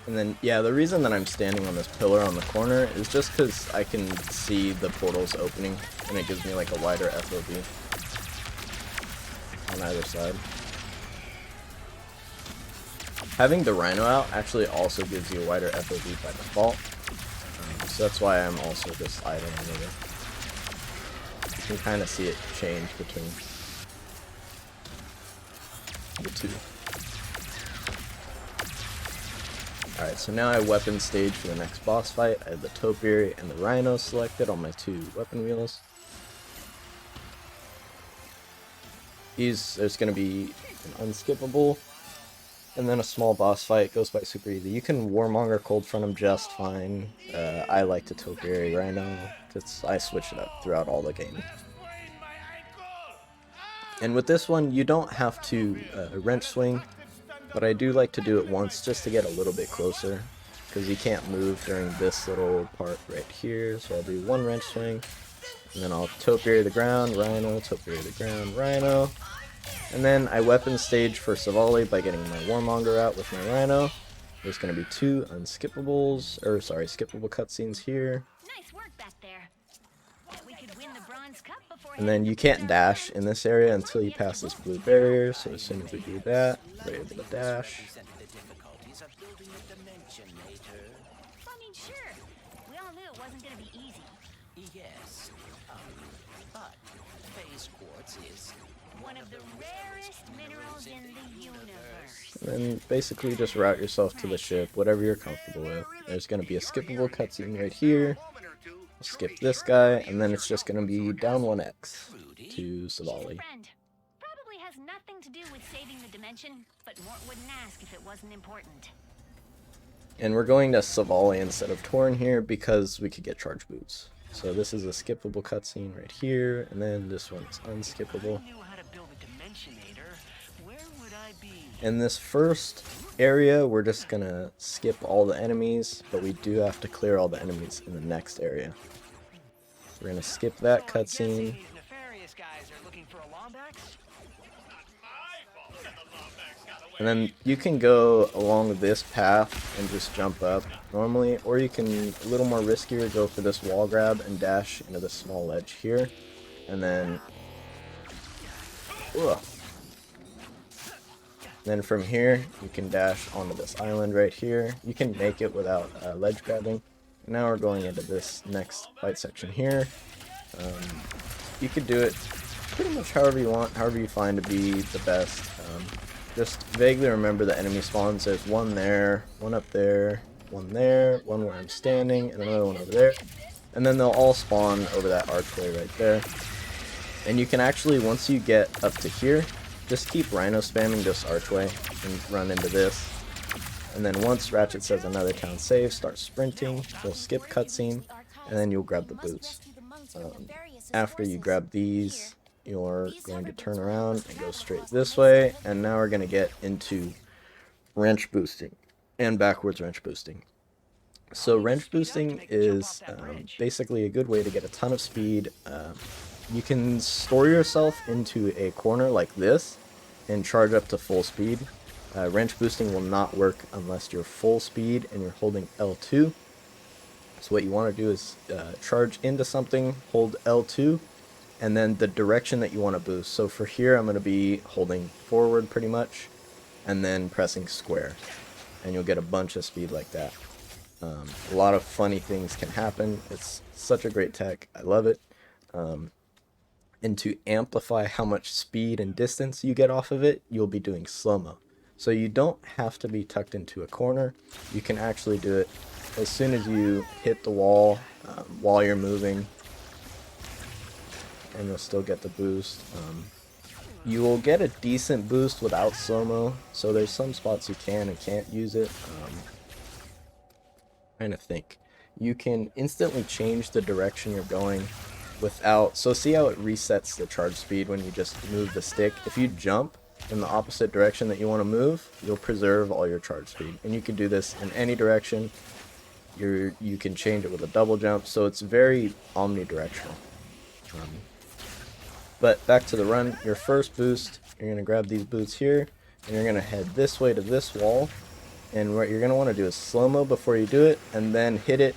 Speaker 1: And then, yeah, the reason that I'm standing on this pillar on the corner is just because I can see the portals opening, and it gives me like a wider FOV on either side. Having the Rhino out actually also gives you a wider FOV by default, so that's why I'm also just idling over there. You can kind of see it change between the two. Alright, so now I weapon stage for the next boss fight. I have the Topiary and the Rhino selected on my 2 weapon wheels. There's going to be an unskippable, and then a small boss fight. Goes by super easy. You can Warmonger cold front him just fine. I like to Topiary Rhino. I switch it up throughout all the game. And with this one, you don't have to wrench swing. But I do like to do it once just to get a little bit closer, because you can't move during this little part right here. So I'll do 1 wrench swing, and then I'll Topiary the ground, Rhino, Topiary the ground, Rhino. And then I weapon stage for Savali by getting my Warmonger out with my Rhino. There's going to be 2 skippable cutscenes here.
Speaker 3: Nice work back there. We could win the Bronze Cup before.
Speaker 1: And then you can't dash in this area until you pass this blue barrier, so as soon as we do that, we're able to dash.
Speaker 3: I mean, sure. We all knew it wasn't going to be easy.
Speaker 2: Yes, but phase quartz is
Speaker 3: one of the rarest minerals in the universe.
Speaker 1: And then basically just route yourself to the ship, whatever you're comfortable with. There's going to be a skippable cutscene right here. I'll skip this guy, and then it's just going to be down 1x to Savali.
Speaker 3: Friend. Probably has nothing to do with saving the dimension, but Mort wouldn't ask if it wasn't important.
Speaker 1: And we're going to Savali instead of Torn here because we could get charge boots. So this is a skippable cutscene right here, and then this one's unskippable. In this first area, we're just gonna skip all the enemies, but we do have to clear all the enemies in the next area. We're gonna skip that cutscene. And then you can go along this path and just jump up normally, or you can, a little more riskier, go for this wall grab and dash into the small ledge here. And then, then from here, you can dash onto this island right here. You can make it without ledge grabbing. Now we're going into this next fight section here. You could do it pretty much however you want, however you find to be the best. Just vaguely remember the enemy spawns. There's one there, one up there, one where I'm standing, and another one over there. And then they'll all spawn over that archway right there. And you can actually, once you get up to here, just keep Rhino spamming this archway and run into this. And then once Ratchet says another town save, start sprinting, you'll skip cutscene, and then you'll grab the boots. After you grab these, you're going to turn around and go straight this way, and now we're going to get into wrench boosting and backwards wrench boosting. So wrench boosting is basically a good way to get a ton of speed. You can store yourself into a corner like this and charge up to full speed. Wrench boosting will not work unless you're full speed and you're holding L2. So what you want to do is charge into something, hold L2, and then the direction that you want to boost. So for here, I'm going to be holding forward pretty much, and then pressing square, and you'll get a bunch of speed like that. A lot of funny things can happen. It's such a great tech. I love it. And to amplify how much speed and distance you get off of it, you'll be doing slow-mo. So you don't have to be tucked into a corner. You can actually do it as soon as you hit the wall while you're moving, and you'll still get the boost. You will get a decent boost without slow-mo, so there's some spots you can and can't use it. Trying to think. You can instantly change the direction you're going without, so see how it resets the charge speed when you just move the stick. If you jump in the opposite direction that you want to move, you'll preserve all your charge speed, and you can do this in any direction. You can change it with a double jump, so it's very omnidirectional. But back to the run, your first boost, you're going to grab these boots here, and you're going to head this way to this wall, and what you're going to want to do is slow-mo before you do it, and then hit it,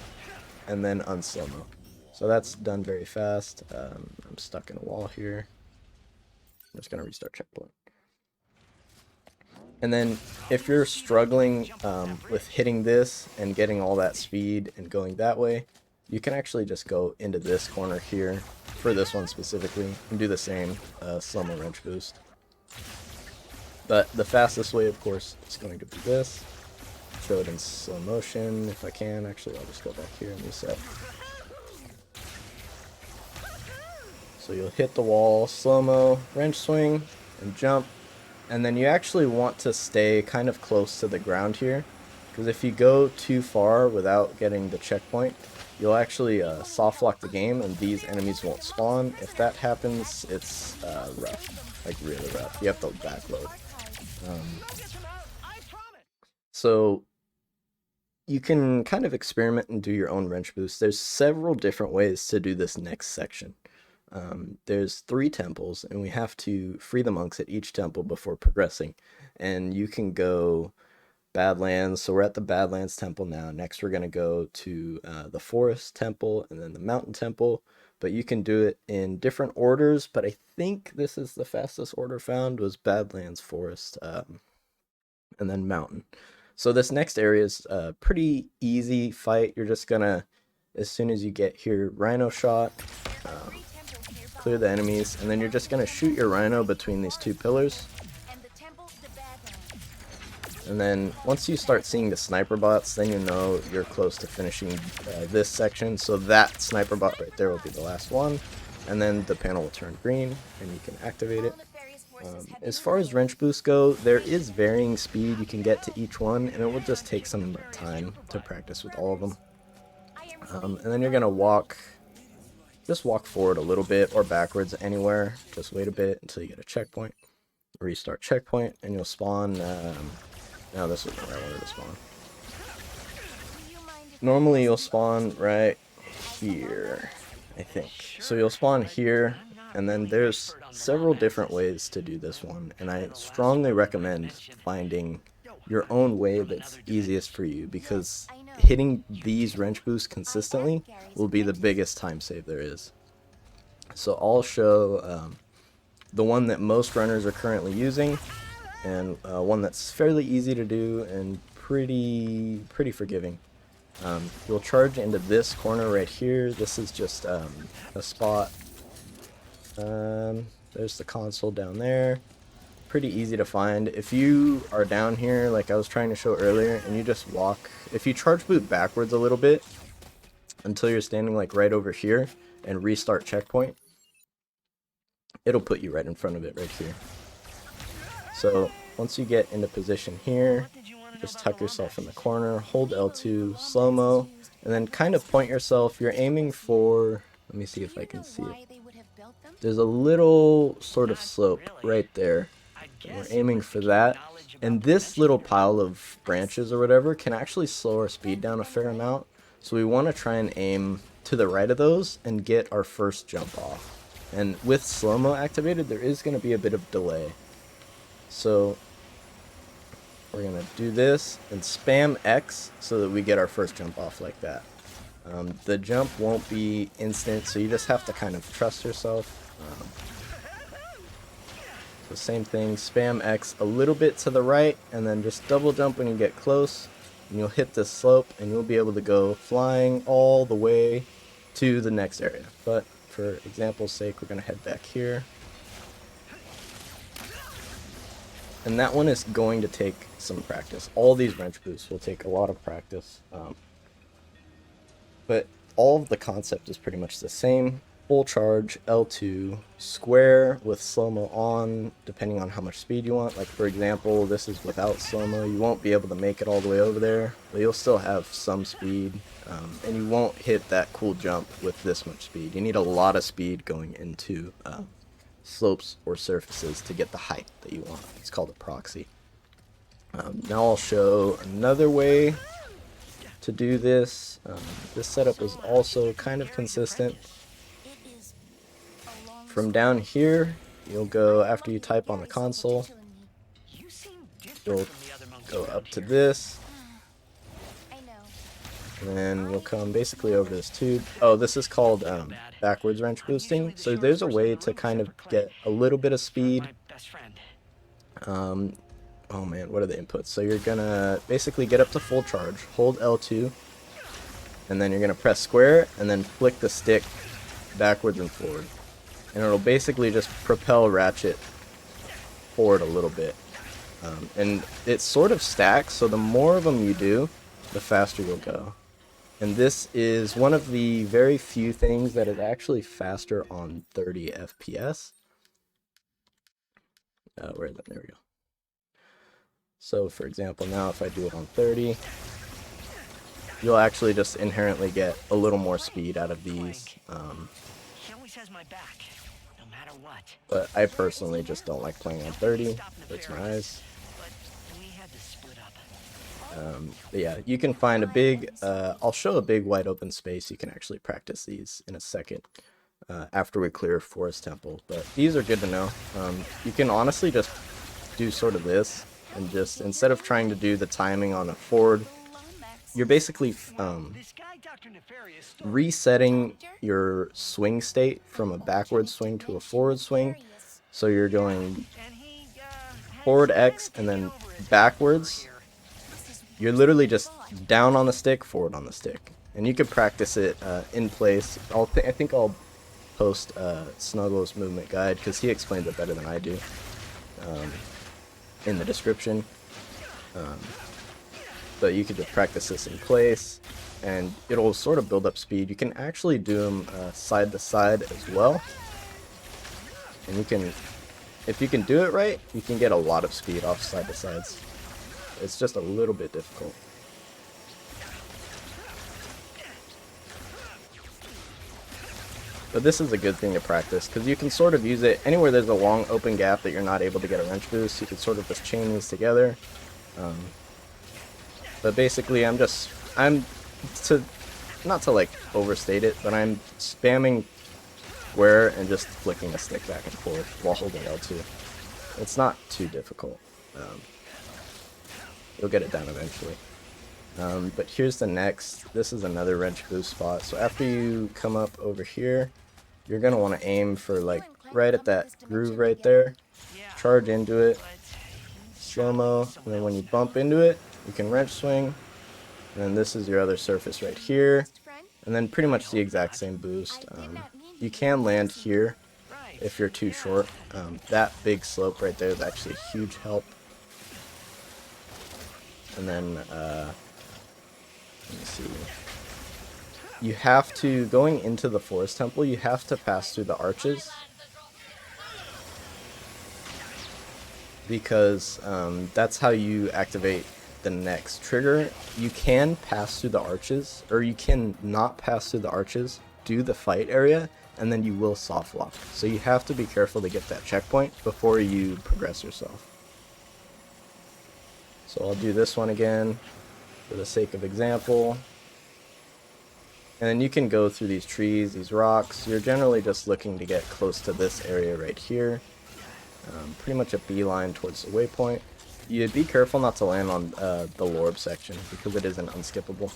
Speaker 1: and then unslow-mo. So that's done very fast. I'm stuck in a wall here. I'm just going to restart checkpoint. And then if you're struggling with hitting this and getting all that speed and going that way, you can actually just go into this corner here, for this one specifically, and do the same slow-mo wrench boost. But the fastest way, of course, is going to be this. Show it in slow motion if I can. Actually, I'll just go back here and reset. So you'll hit the wall, slow-mo, wrench swing, and jump. And then you actually want to stay kind of close to the ground here, because if you go too far without getting the checkpoint, you'll actually soft lock the game and these enemies won't spawn. If that happens, it's rough, like really rough. You have to backload. So you can kind of experiment and do your own wrench boost. There's several different ways to do this next section. There's 3 temples, and we have to free the monks at each temple before progressing. And you can go Badlands, so we're at the Badlands temple now. Next we're going to go to the Forest temple and then the Mountain temple, but you can do it in different orders, but I think this is the fastest order found, was Badlands, Forest, and then Mountain. So this next area is a pretty easy fight. You're just going to, as soon as you get here, Rhino shot, clear the enemies, and then you're just going to shoot your rhino between these two pillars. And then once you start seeing the sniper bots, then you know you're close to finishing this section. So that sniper bot right there will be the last one, and then the panel will turn green and you can activate it. As far as wrench boosts go, there is varying speed you can get to each one, and it will just take some time to practice with all of them. And then you're gonna just walk forward a little bit or backwards anywhere. Just wait a bit until you get a checkpoint. Restart checkpoint, and you'll spawn. No, this wasn't where I wanted to spawn. Normally you'll spawn right here, I think. So you'll spawn here, and then there's several different ways to do this one, and I strongly recommend finding your own way that's easiest for you, because hitting these wrench boosts consistently will be the biggest time save there is. So I'll show the one that most runners are currently using, and one that's fairly easy to do and pretty forgiving. You'll charge into this corner right here. This is just a spot. There's the console down there. Pretty easy to find. If you are down here, like I was trying to show earlier, and you just walk, if you charge boot backwards a little bit until you're standing like right over here and restart checkpoint, it'll put you right in front of it right here. So once you get into position here, just tuck yourself in the corner, hold L2, slow-mo, and then kind of point yourself. You're aiming for, let me see if I can see it. There's a little sort of slope right there. We're aiming for that. And this little pile of branches or whatever can actually slow our speed down a fair amount. So we want to try and aim to the right of those and get our first jump off. And with slow-mo activated, there is going to be a bit of delay. So we're going to do this and spam X so that we get our first jump off like that. The jump won't be instant, so you just have to kind of trust yourself. So same thing, spam X a little bit to the right, and then just double jump when you get close, and you'll hit this slope, and you'll be able to go flying all the way to the next area. But for example's sake, we're going to head back here. And that one is going to take some practice. All these wrench boosts will take a lot of practice. But all of the concept is pretty much the same. Full charge, L2, square with slow-mo on, depending on how much speed you want. Like for example, this is without slow-mo. You won't be able to make it all the way over there, but you'll still have some speed. And you won't hit that cool jump with this much speed. You need a lot of speed going into slopes or surfaces to get the height that you want. It's called a proxy. Now I'll show another way to do this. This setup is also kind of consistent. From down here, you'll go, after you type on the console, you'll go up to this, and then you'll come basically over this tube. Oh, this is called backwards wrench boosting. So there's a way to kind of get a little bit of speed. Oh man, what are the inputs? So you're gonna basically get up to full charge, hold L2, and then you're gonna press square, and then flick the stick backwards and forward. And it'll basically just propel Ratchet forward a little bit. And it sort of stacks, so the more of them you do, the faster you'll go. And this is one of the very few things that is actually faster on 30 FPS. Where is that? There we go. So for example, now if I do it on 30, you'll actually just inherently get a little more speed out of these. But I personally just don't like playing on 30. Hurts my eyes. But yeah, you can find a big, I'll show a big wide open space. You can actually practice these in a second after we clear Forest Temple. But these are good to know. You can honestly just do sort of this, and just, instead of trying to do the timing on a forward, you're basically resetting your swing state from a backward swing to a forward swing. So you're going forward X and then backwards. You're literally just down on the stick, forward on the stick. And you can practice it in place. I think I'll post Snuggles movement guide because he explains it better than I do in the description. But you can just practice this in place, and it'll sort of build up speed. You can actually do them side to side as well, and you can, if you can do it right, you can get a lot of speed off side to sides. It's just a little bit difficult. But this is a good thing to practice because you can sort of use it anywhere there's a long open gap that you're not able to get a wrench boost. You can sort of just chain these together. But basically, I'm not to like overstate it, but I'm spamming square and just flicking a stick back and forth while holding L2. It's not too difficult. You'll get it down eventually. But here's the next. This is another wrench boost spot. So after you come up over here, you're gonna want to aim for like right at that groove right there. Charge into it, slow-mo, and then when you bump into it, you can wrench swing. And then this is your other surface right here, and then pretty much the exact same boost. You can land here if you're too short. That big slope right there is actually a huge help. And then let me see. You have to, going into the forest temple, you have to pass through the arches. Because that's how you activate the next trigger. You can pass through the arches, or you can not pass through the arches, do the fight area, and then you will soft lock. So you have to be careful to get that checkpoint before you progress yourself. So I'll do this one again for the sake of example. And then you can go through these trees, these rocks. You're generally just looking to get close to this area right here. Pretty much a beeline towards the waypoint. You'd be careful not to land on the lorb section because it isn't unskippable.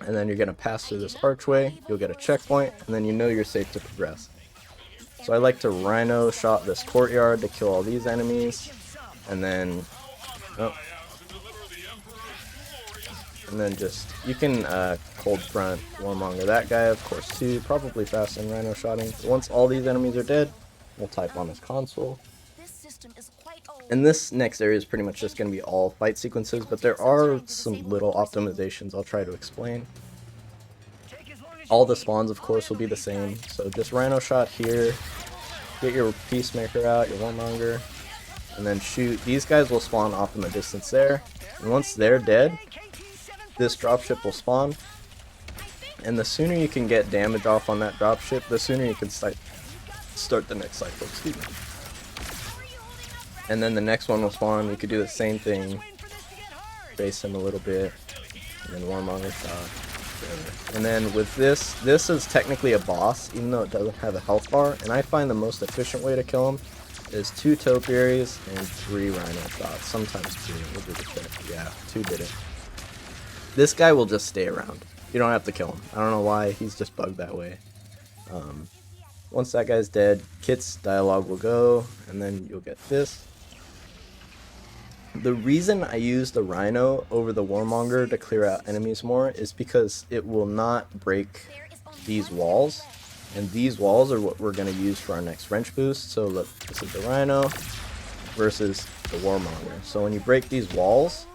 Speaker 1: And then you're going to pass through this archway, you'll get a checkpoint, and then you know you're safe to progress. So I like to rhino shot this courtyard to kill all these enemies, and then just, you can cold front warmonger that guy, of course, too, probably faster than rhino shotting. Once all these enemies are dead, we'll type on his console. And this next area is pretty much just going to be all fight sequences, but there are some little optimizations I'll try to explain. All the spawns, of course, will be the same. So just rhino shot here, get your peacemaker out, your warmonger, and then shoot. These guys will spawn off in the distance there. And once they're dead, this dropship will spawn. And the sooner you can get damage off on that dropship, the sooner you can start the next cycle. Excuse me. And then the next one will spawn. You could do the same thing, base him a little bit, and then warmonger shot. And then with this is technically a boss, even though it doesn't have a health bar. And I find the most efficient way to kill him is 2 topiaries and 3 rhino shots. Sometimes 2. We'll do the check. Yeah, 2 did it. This guy will just stay around. You don't have to kill him. I don't know why. He's just bugged that way. Once that guy's dead, Kit's dialogue will go, and then you'll get this. The reason I use the rhino over the warmonger to clear out enemies more is because it will not break these walls, and these walls are what we're going to use for our next wrench boost. So look, this is the rhino versus the warmonger. So when you break these walls,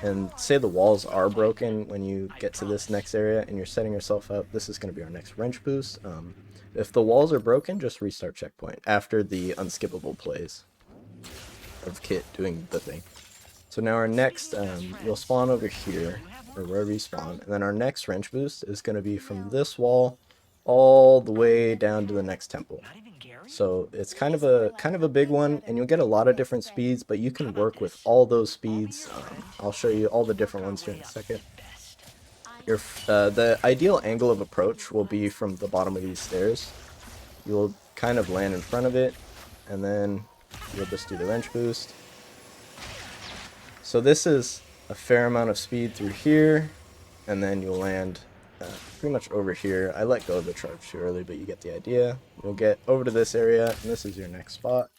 Speaker 1: and say the walls are broken when you get to this next area and you're setting yourself up, this is going to be our next wrench boost. If the walls are broken, just restart checkpoint after the unskippable plays of Kit doing the thing. So now our next, you'll spawn over here, or wherever you spawn, and then our next wrench boost is going to be from this wall all the way down to the next temple. So it's kind of a big one, and you'll get a lot of different speeds, but you can work with all those speeds. I'll show you all the different ones here in a second. The ideal angle of approach will be from the bottom of these stairs. You'll kind of land in front of it, and then you'll just do the wrench boost. So this is a fair amount of speed through here, and then you'll land pretty much over here. I let go of the charge too early, but you get the idea. You'll get over to this area, and this is your next spot.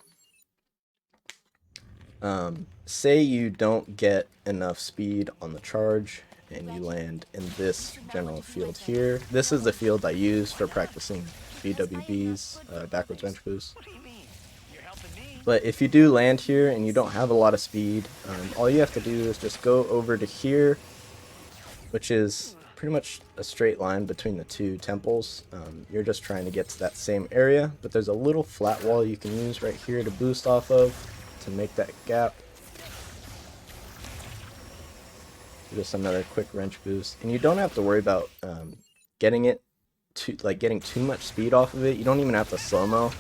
Speaker 1: Say you don't get enough speed on the charge, and you land in this general field here. This is the field I use for practicing BWBs, backwards wrench boost.
Speaker 2: What do you mean? You're helping me.
Speaker 1: But if you do land here and you don't have a lot of speed, all you have to do is just go over to here, which is pretty much a straight line between the two temples. You're just trying to get to that same area, but there's a little flat wall you can use right here to boost off of to make that gap. Just another quick wrench boost, and you don't have to worry about getting too much speed off of it. You don't even have to slow-mo,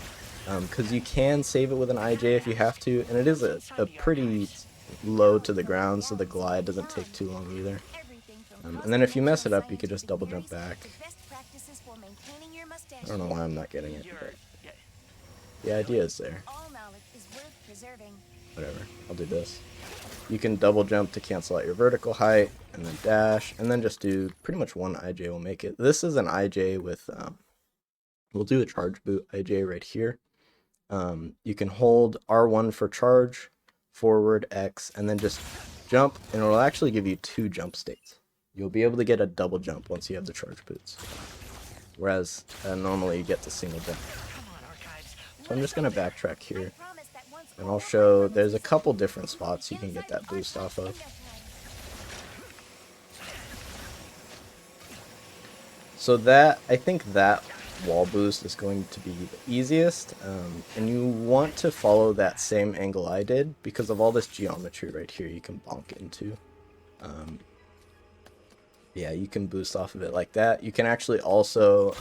Speaker 1: because you can save it with an IJ if you have to, and it is a pretty low to the ground, so the glide doesn't take too long either. And then if you mess it up, you could just double jump back. I don't know why I'm not getting it, but the idea is there. Whatever, I'll do this. You can double jump to cancel out your vertical height, and then dash, and then just do pretty much one IJ will make it. This is an IJ with, we'll do a charge boot IJ right here. You can hold R1 for charge, forward, X, and then just jump, and it'll actually give you 2 jump states. You'll be able to get a double jump once you have the charge boots, whereas normally you get the single jump. So I'm just going to backtrack here, and I'll show there's a couple different spots you can get that boost off of. So I think that wall boost is going to be the easiest, and you want to follow that same angle I did because of all this geometry right here you can bonk into. Yeah, you can boost off of it like that. You can actually also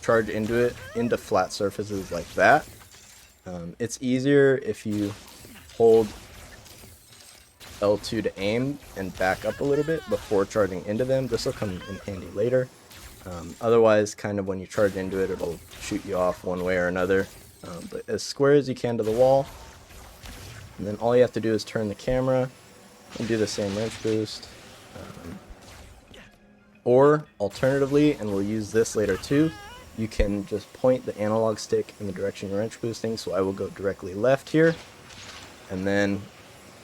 Speaker 1: charge into flat surfaces like that. It's easier if you hold L2 to aim and back up a little bit before charging into them. This will come in handy later. Otherwise, kind of when you charge into it, it'll shoot you off one way or another. But as square as you can to the wall. And then all you have to do is turn the camera and do the same wrench boost. Or alternatively, and we'll use this later too, you can just point the analog stick in the direction you're wrench boosting. So I will go directly left here, and then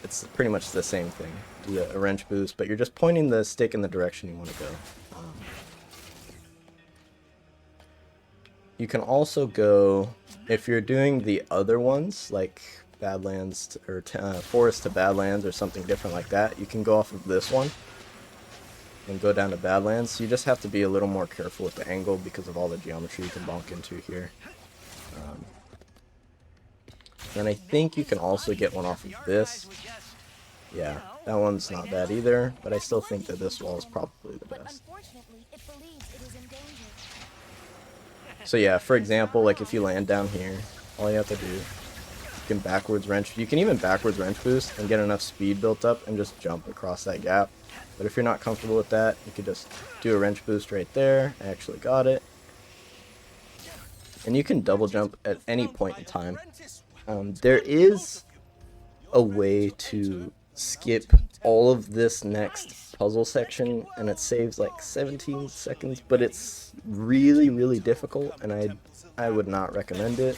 Speaker 1: it's pretty much the same thing. Do a wrench boost, but you're just pointing the stick in the direction you want to go. You can also go, if you're doing the other ones, like Badlands or Forest to Badlands or something different like that, you can go off of this one and go down to Badlands. So you just have to be a little more careful with the angle because of all the geometry you can bonk into here. Then I think you can also get one off of this. Yeah, that one's not bad either, but I still think that this wall is probably the best. So yeah, for example, like if you land down here, all you have to do, you can backwards wrench. You can even backwards wrench boost and get enough speed built up and just jump across that gap. But if you're not comfortable with that, you could just do a wrench boost right there. I actually got it. And you can double jump at any point in time. There is a way to skip all of this next puzzle section, and it saves like 17 seconds, but it's really, really difficult, and I would not recommend it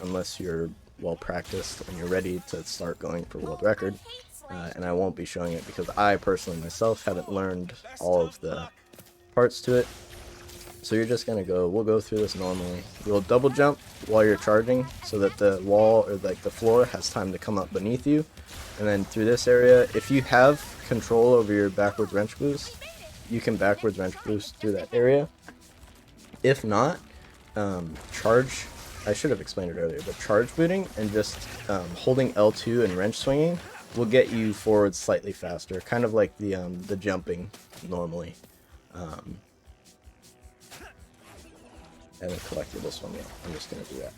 Speaker 1: unless you're well practiced and you're ready to start going for world record. And I won't be showing it because I personally myself haven't learned all of the parts to it. So you're just gonna we'll go through this normally. You'll double jump while you're charging so that the wall or like the floor has time to come up beneath you. And then through this area, if you have control over your backwards wrench boost, you can backwards wrench boost through that area. If not, charge, I should have explained it earlier, but charge booting and just holding L2 and wrench swinging will get you forward slightly faster, kind of like the jumping normally. I haven't collected this one yet. I'm just gonna do that.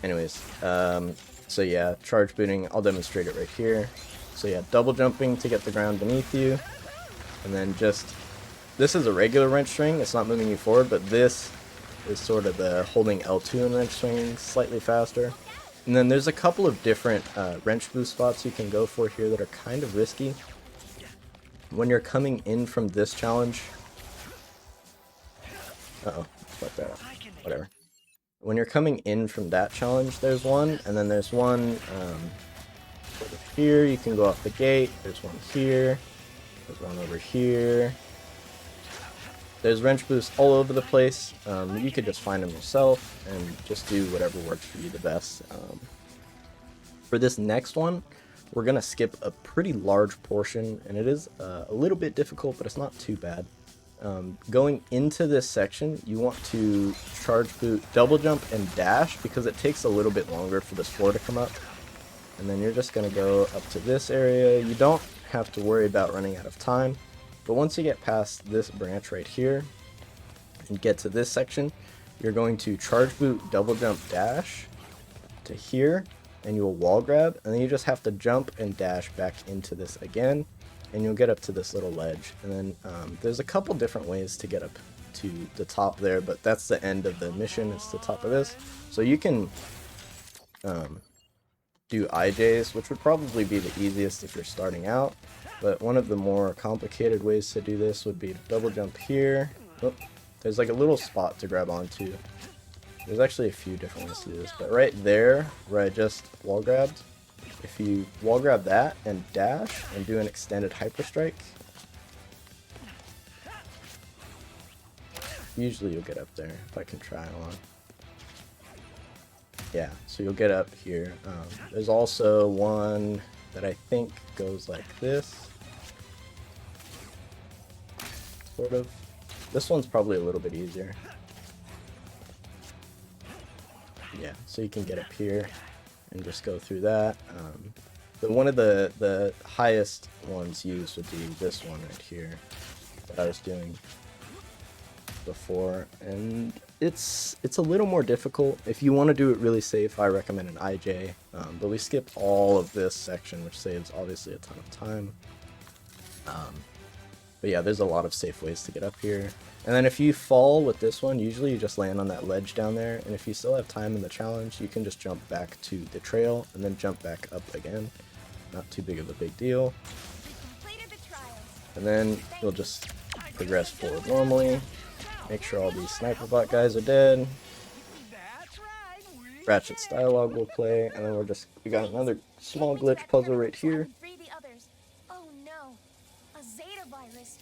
Speaker 1: Anyways, so yeah, charge booting, I'll demonstrate it right here. So yeah, double jumping to get the ground beneath you, and then just, this is a regular wrench swing, it's not moving you forward, but this is sort of the holding L2 and wrench swinging slightly faster. And then there's a couple of different wrench boost spots you can go for here that are kind of risky. When you're coming in from this challenge, fuck that up, whatever. When you're coming in from that challenge, there's one, and then there's one over here, you can go off the gate, there's one here, there's one over here, There's wrench boosts all over the place. You could just find them yourself and just do whatever works for you the best. For this next one, we're going to skip a pretty large portion, and it is a little bit difficult, but it's not too bad. Going into this section, you want to charge boot, double jump, and dash, because it takes a little bit longer for this floor to come up. And then you're just going to go up to this area. You don't have to worry about running out of time, but once you get past this branch right here and get to this section, you're going to charge boot, double jump, dash to here, and you'll wall grab, and then you just have to jump and dash back into this again, and you'll get up to this little ledge. And then there's a couple different ways to get up to the top there, but that's the end of the mission. It's the top of this. So you can do IJs, which would probably be the easiest if you're starting out, but one of the more complicated ways to do this would be to double jump here. Oh, there's like a little spot to grab onto. There's actually a few different ways to do this, but right there where I just wall grabbed, if you wall grab that and dash and do an extended hyper strike, usually you'll get up there if I can try on. Yeah, so you'll get up here. There's also one that I think goes like this, sort of. This one's probably a little bit easier. Yeah, so you can get up here and just go through that. One of the highest ones used would be this one right here that I was doing before, and it's a little more difficult. If you want to do it really safe, I recommend an IJ, but we skipped all of this section, which saves obviously a ton of time. But yeah, there's a lot of safe ways to get up here. And then if you fall with this one, usually you just land on that ledge down there, and if you still have time in the challenge, you can just jump back to the trail and then jump back up again. Not too big of a big deal. And then you'll just progress forward normally. Make sure all these sniper bot guys are dead. Ratchet's dialogue will play, and then we got another small glitch puzzle right here.
Speaker 5: Oh no, a Zeta virus.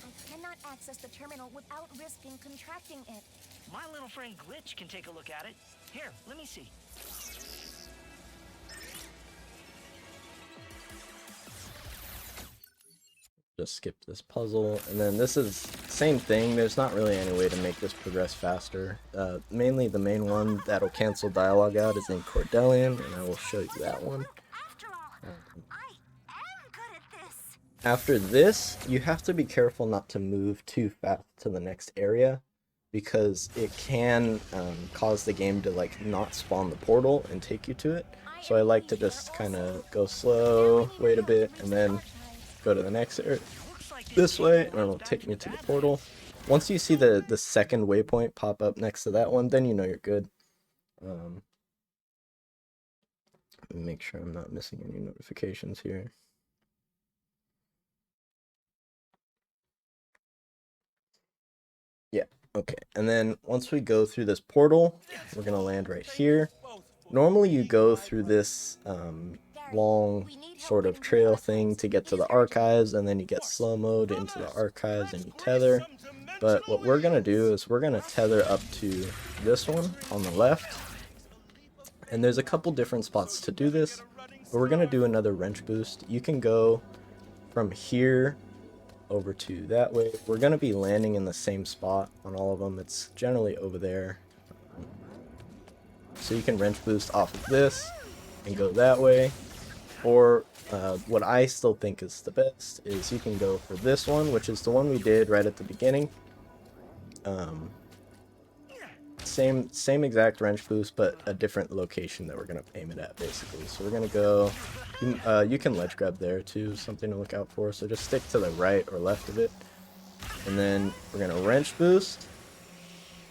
Speaker 5: I cannot access the terminal without risking contracting it.
Speaker 2: My little friend Glitch can take a look at it. Here, let me see.
Speaker 1: Just skip this puzzle, and then this is same thing. There's not really any way to make this progress faster. Mainly the main one that'll cancel dialogue out is in Cordelian, and I will show you that one.
Speaker 5: After all, I am good at this.
Speaker 1: After this, you have to be careful not to move too fast to the next area, because it can cause the game to like not spawn the portal and take you to it. So I like to just kind of go slow, wait a bit, and then go to the next area this way, and it'll take me to the portal. Once you see the second waypoint pop up next to that one, then you know you're good. Let me make sure I'm not missing any notifications here. Yeah, okay. And then once we go through this portal, we're gonna land right here. Normally you go through this long sort of trail thing to get to the archives, and then you get slow mode into the archives and you tether. But what we're gonna do is we're gonna tether up to this one on the left, and there's a couple different spots to do this, but we're gonna do another wrench boost. You can go from here over to that way. We're gonna be landing in the same spot on all of them. It's generally over there, so you can wrench boost off of this and go that way. Or what I still think is the best is you can go for this one, which is the one we did right at the beginning. Same exact wrench boost, but a different location that we're gonna aim it at, basically. So we're gonna go. You can ledge grab there too, something to look out for. So just stick to the right or left of it, and then we're gonna wrench boost,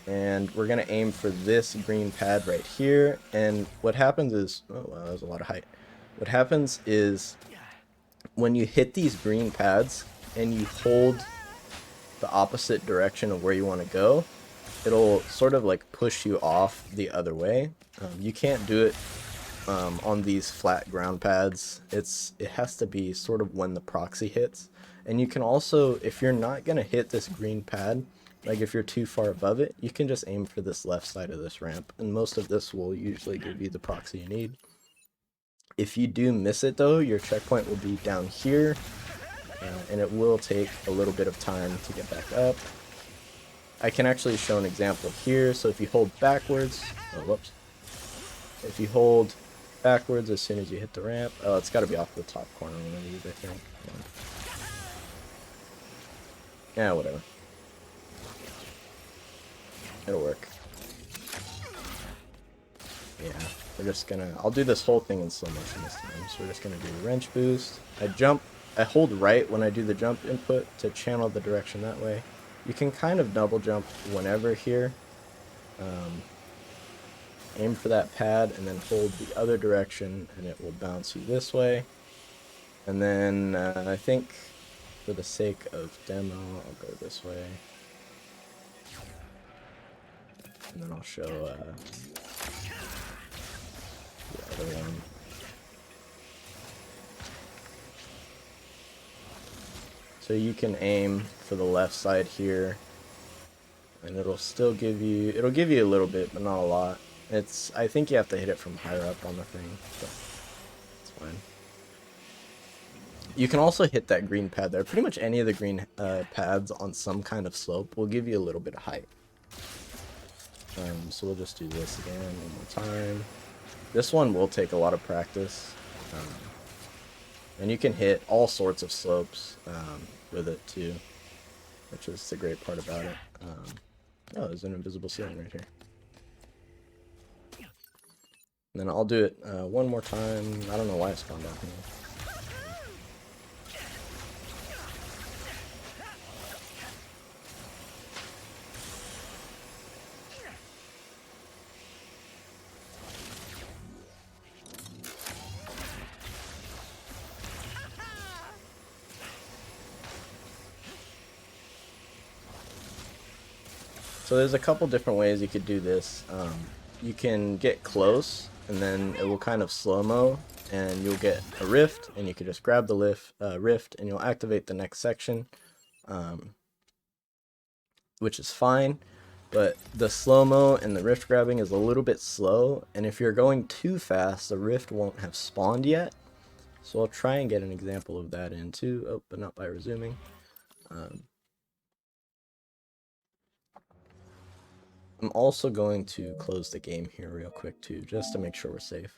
Speaker 1: and we're gonna aim for this green pad right here. And what happens is, oh wow, that was a lot of height. What happens is when you hit these green pads and you hold the opposite direction of where you want to go, it'll sort of like push you off the other way. You can't do it on these flat ground pads. It has to be sort of when the proxy hits. And you can also, if you're not going to hit this green pad, like if you're too far above it, you can just aim for this left side of this ramp. And most of this will usually give you the proxy you need. If you do miss it though, your checkpoint will be down here. And it will take a little bit of time to get back up. I can actually show an example here. So if you hold backwards, oh whoops. If you hold backwards as soon as you hit the ramp, oh, it's got to be off the top corner one of these, I think. Yeah, whatever. It'll work. Yeah, we're just gonna, I'll do this whole thing in slow motion this time. So we're just gonna do wrench boost. I hold right when I do the jump input to channel the direction that way. You can kind of double jump whenever here. Aim for that pad and then hold the other direction and it will bounce you this way. And then I think for the sake of demo, I'll go this way. And then I'll show the other one. So you can aim for the left side here. And it'll still give you, a little bit, but not a lot. I think you have to hit it from higher up on the thing, but it's fine. You can also hit that green pad there. Pretty much any of the green pads on some kind of slope will give you a little bit of height. So we'll just do this again one more time. This one will take a lot of practice. And you can hit all sorts of slopes with it too, which is the great part about it. Oh, there's an invisible ceiling right here. And then I'll do it one more time. I don't know why it spawned down here. So there's a couple different ways you could do this. You can get close and then it will kind of slow-mo and you'll get a rift and you can just grab the rift and you'll activate the next section, which is fine. But the slow-mo and the rift grabbing is a little bit slow, and if you're going too fast, the rift won't have spawned yet. So I'll try and get an example of that in too, oh, but not by resuming. I'm also going to close the game here real quick too, just to make sure we're safe.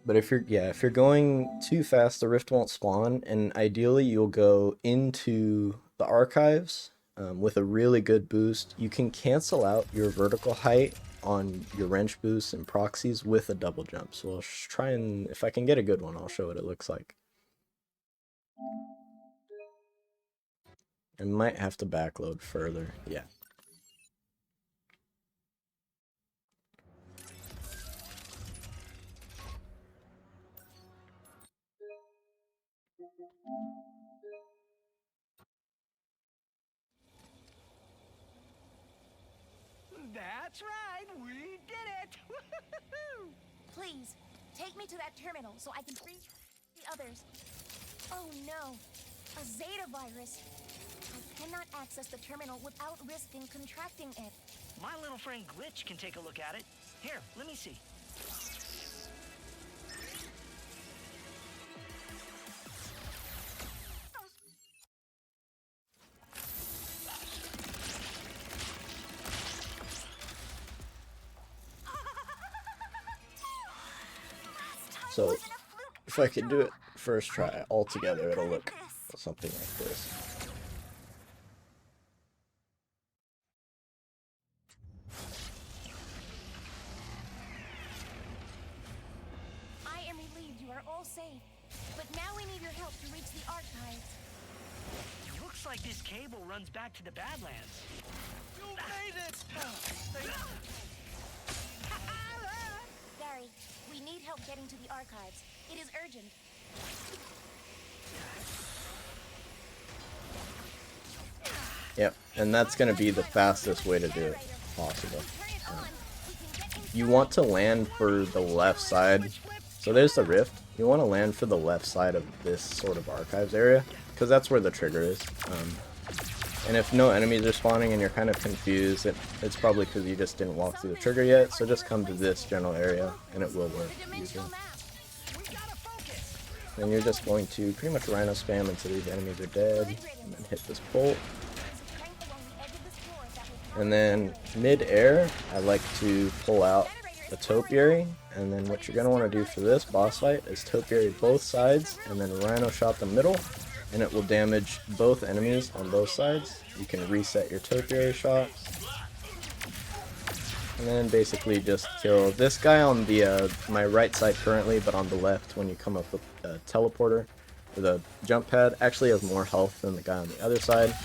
Speaker 1: But if you're going too fast, the rift won't spawn, and ideally you'll go into the archives with a really good boost. You can cancel out your vertical height on your wrench boosts and proxies with a double jump. So I'll try and, if I can get a good one, I'll show what it looks like. I might have to backload further, yeah.
Speaker 2: That's right, we did it! Woo-hoo-hoo-hoo!
Speaker 5: Please, take me to that terminal so I can free the others. Oh no, a Zeta virus. I cannot access the terminal without risking contracting it.
Speaker 2: My little friend Glitch can take a look at it. Here, let me see.
Speaker 1: So if I could do it first try all together, it'll look something like this.
Speaker 5: I am relieved you are all safe, but now we need your help to reach the archives.
Speaker 2: Looks like this cable runs back to the Badlands. You made it!
Speaker 5: Gary, we need help getting to the archives. It is urgent.
Speaker 1: Yep, and that's going to be the fastest way to do it possible. you want to land for the left side. So there's the rift. You want to land for the left side of this sort of archives area, because that's where the trigger is. And if no enemies are spawning and you're kind of confused, it's probably because you just didn't walk through the trigger yet. So just come to this general area and it will work. And you're just going to pretty much rhino spam until these enemies are dead, and then hit this bolt. And then mid-air, I like to pull out the topiary, and then what you're going to want to do for this boss fight is topiary both sides, and then rhino shot the middle, and it will damage both enemies on both sides. You can reset your topiary shot, and then basically just kill this guy on the my right side currently, but on the left when you come up with a teleporter, or the jump pad, actually has more health than the guy on the other side.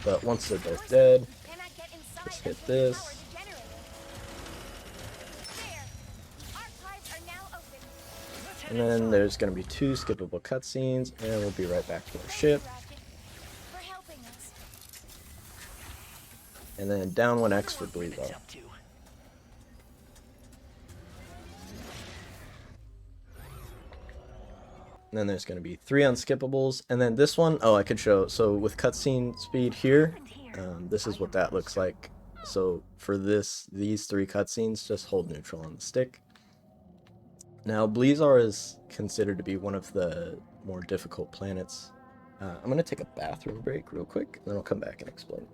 Speaker 1: But once they're both dead, just hit this. And then there's going to be 2 skippable cutscenes, and we'll be right back to our ship. And then down 1x for Bleezo. And then there's going to be 3 unskippables, and then this one, oh, I could show, so with cutscene speed here, this is what that looks like. So for these 3 cutscenes, just hold neutral on the stick. Now, Bleezar is considered to be one of the more difficult planets. I'm going to take a bathroom break real quick, and then I'll come back and explain.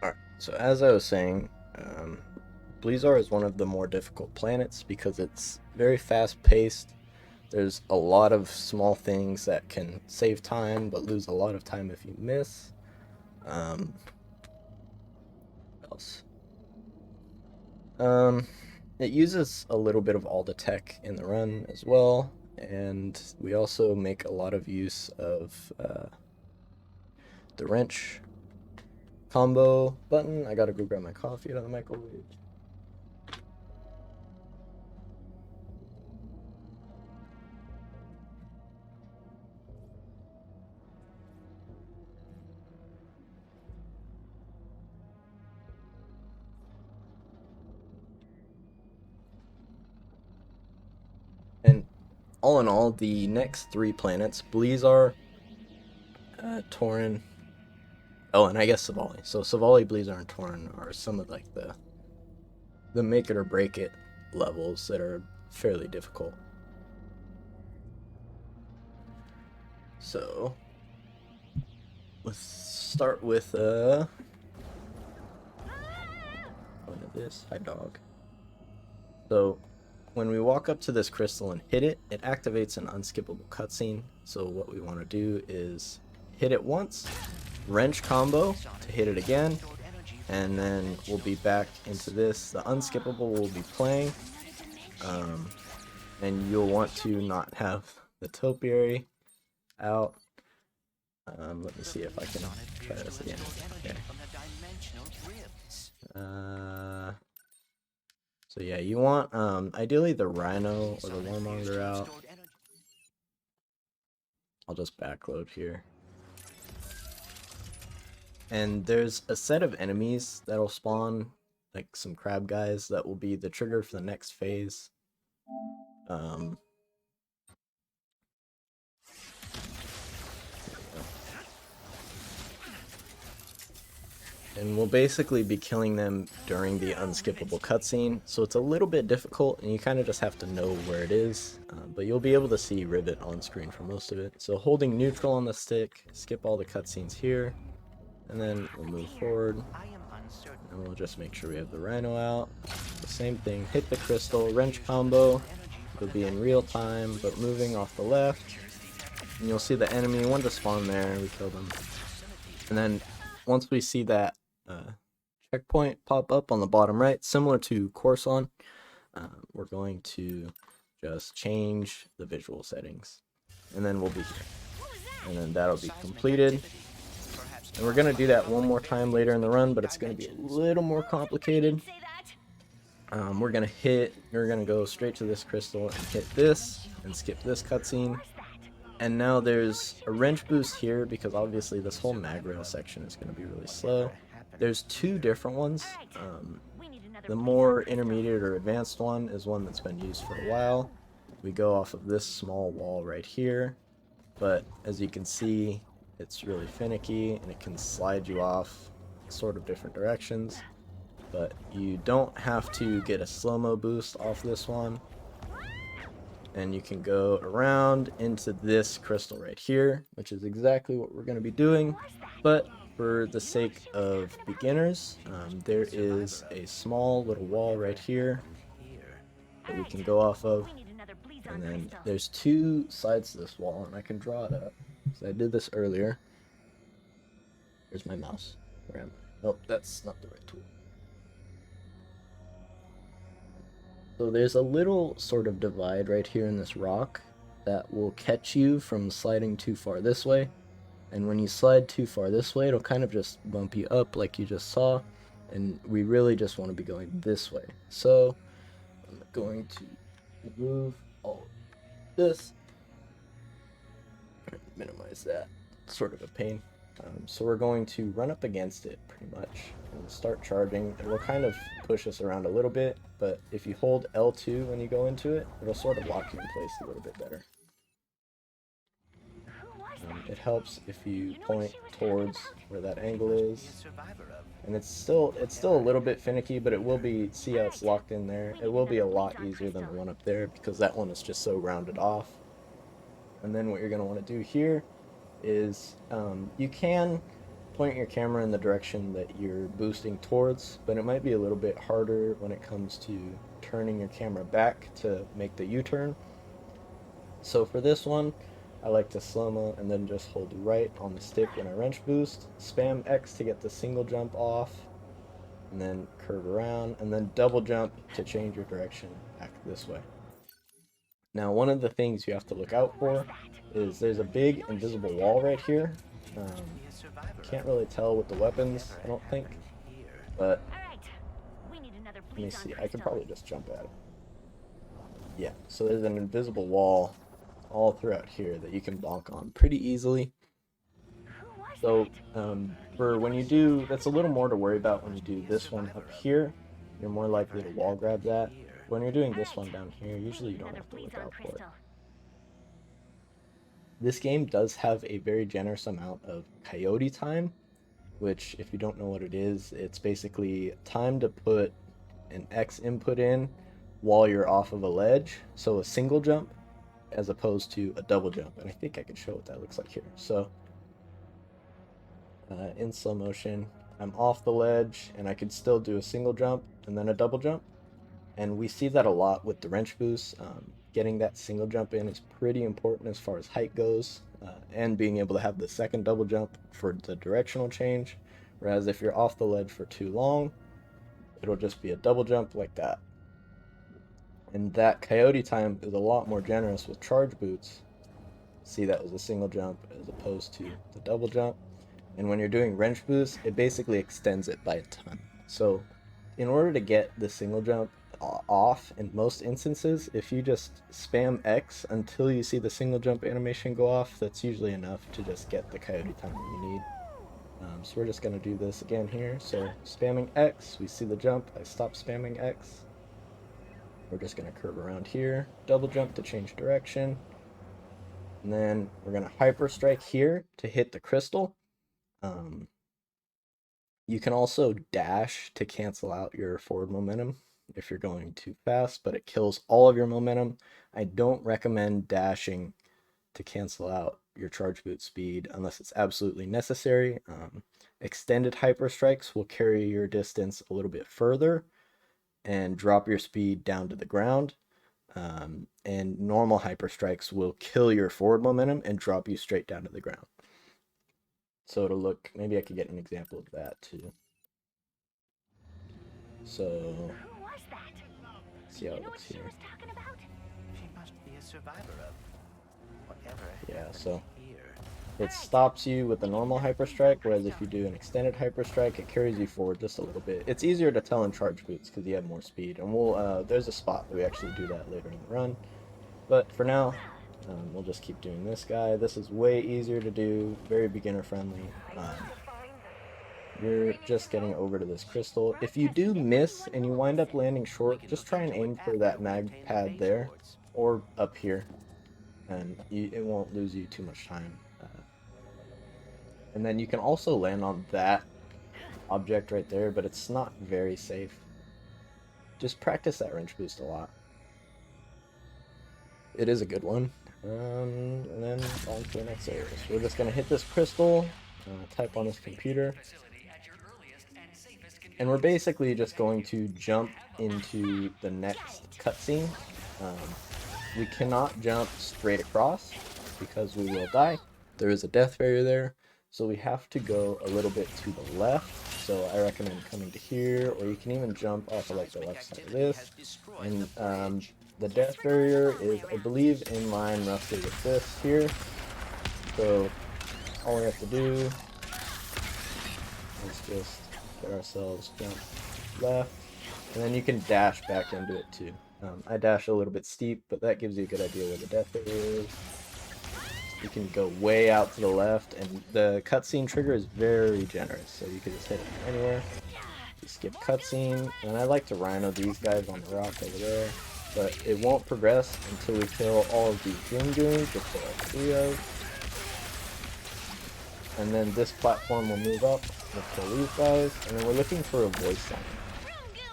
Speaker 1: Alright, so as I was saying, Bleezar is one of the more difficult planets because it's very fast-paced. There's a lot of small things that can save time, but lose a lot of time if you miss. What else? It uses a little bit of all the tech in the run as well, and we also make a lot of use of the wrench combo button. I gotta go grab my coffee out of the microwave. And all in all, the next 3 planets, Bleezar, Tauren, oh, and I guess Savali. So Savali, Bleezar, and Tauren are some of like the make it or break it levels that are fairly difficult. So let's start with one of this. Hi, dog. So when we walk up to this crystal and hit it, it activates an unskippable cutscene. So what we want to do is hit it once, wrench combo to hit it again, and then we'll be back into this. The unskippable will be playing, and you'll want to not have the topiary out. Let me see if I can try this again. Okay. So yeah, you want ideally the Rhino or the Warmonger out. I'll just backload here. And there's a set of enemies that'll spawn, like some crab guys, that will be the trigger for the next phase. And we'll basically be killing them during the unskippable cutscene, so it's a little bit difficult, and you kind of just have to know where it is, but you'll be able to see Rivet on screen for most of it. So holding neutral on the stick, skip all the cutscenes here, and then we'll move forward, and we'll just make sure we have the Rhino out. The same thing, hit the crystal, wrench combo, it'll be in real time, but moving off the left, and you'll see the enemy, one to spawn there, we killed him. And then once we see that checkpoint pop up on the bottom right, similar to Corson, we're going to just change the visual settings, and then we'll be here, and then that'll be completed. And we're going to do that one more time later in the run, but it's going to be a little more complicated. We're going to go straight to this crystal and hit this and skip this cutscene. And now there's a wrench boost here, because obviously this whole mag rail section is going to be really slow. There's two different ones. The more intermediate or advanced one is one that's been used for a while. We go off of this small wall right here, but as you can see, it's really finicky and it can slide you off sort of different directions. But you don't have to get a slow-mo boost off this one. And you can go around into this crystal right here, which is exactly what we're going to be doing. But for the sake of beginners, there is a small little wall right here that we can go off of. And then there's two sides to this wall, and I can draw it up. So I did this earlier. Where's my mouse? Where am I? Oh, that's not the right tool. So there's a little sort of divide right here in this rock that will catch you from sliding too far this way. And when you slide too far this way, it'll kind of just bump you up like you just saw. And we really just want to be going this way. So I'm going to remove all of this. Minimize that. It's sort of a pain. So we're going to run up against it pretty much and start charging. It will kind of push us around a little bit, but if you hold L2 when you go into it, it'll sort of lock you in place a little bit better. It helps if you point towards where that angle is, and it's still a little bit finicky, but it will be, see how it's locked in there, it will be a lot easier than the one up there because that one is just so rounded off. And then what you're going to want to do here is you can point your camera in the direction that you're boosting towards, but it might be a little bit harder when it comes to turning your camera back to make the U-turn. So for this one, I like to slow-mo and then just hold right on the stick when I wrench boost, spam X to get the single jump off, and then curve around, and then double jump to change your direction back this way. Now, one of the things you have to look out for is there's a big invisible wall right here. Can't really tell with the weapons, I don't think, but let me see, I could probably just jump at it. Yeah, so there's an invisible wall all throughout here that you can bonk on pretty easily. So for when you do, that's a little more to worry about when you do this one up here. You're more likely to wall grab that. When you're doing this one down here, usually you don't have to look out for it. This game does have a very generous amount of coyote time, which, if you don't know what it is, it's basically time to put an X input in while you're off of a ledge. So a single jump as opposed to a double jump. And I think I can show what that looks like here. So in slow motion, I'm off the ledge and I could still do a single jump and then a double jump. And we see that a lot with the wrench boost. Getting that single jump in is pretty important as far as height goes, and being able to have the second double jump for the directional change. Whereas if you're off the ledge for too long, it'll just be a double jump like that. And that coyote time is a lot more generous with charge boots. See, that was a single jump as opposed to the double jump. And when you're doing wrench boost, it basically extends it by a ton. So in order to get the single jump off in most instances, if you just spam X until you see the single jump animation go off, that's usually enough to just get the coyote time that you need. So we're just going to do this again here. So spamming X, we see the jump, I stop spamming X. We're just going to curve around here, double jump to change direction. And then we're going to hyper strike here to hit the crystal. You can also dash to cancel out your forward momentum if you're going too fast, but it kills all of your momentum. I don't recommend dashing to cancel out your charge boot speed unless it's absolutely necessary. Extended hyper strikes will carry your distance a little bit further and drop your speed down to the ground. And normal hyper strikes will kill your forward momentum and drop you straight down to the ground. So it'll look, maybe I could get an example of that too. So
Speaker 3: Who was that?
Speaker 1: see how
Speaker 3: You
Speaker 1: it
Speaker 3: know what
Speaker 1: looks
Speaker 3: she
Speaker 1: here.
Speaker 3: was talking about?
Speaker 2: She must be a survivor of whatever
Speaker 1: Yeah,
Speaker 2: happened
Speaker 1: so
Speaker 2: here.
Speaker 1: it stops you with the normal hyper strike, whereas if you do an extended hyper strike, it carries you forward just a little bit. It's easier to tell in charge boots because you have more speed, and we'll there's a spot that we actually do that later in the run. But for now, we'll just keep doing this guy. This is way easier to do, very beginner friendly. You're just getting over to this crystal. If you do miss and you wind up landing short, just try and aim for that mag pad there or up here, and it won't lose you too much time. And then you can also land on that object right there, but it's not very safe. Just practice that wrench boost a lot. It is a good one. And then on to the next area. So we're just going to hit this crystal, type on this computer, and we're basically just going to jump into the next cutscene. We cannot jump straight across because we will die. There is a death barrier there, so we have to go a little bit to the left. So I recommend coming to here, or you can even jump off of like the left side of this. And the death barrier is, I believe, in line roughly with this here. So all we have to do is just get ourselves jump left, and then you can dash back into it too. I dash a little bit steep, but that gives you a good idea where the death barrier is. You can go way out to the left, and the cutscene trigger is very generous, so you can just hit it anywhere. You skip cutscene, and I like to rhino these guys on the rock over there, but it won't progress until we kill all of these Doom Goons, which there are 3 of. And then this platform will move up, we'll kill these guys, and then we're looking for a voice line.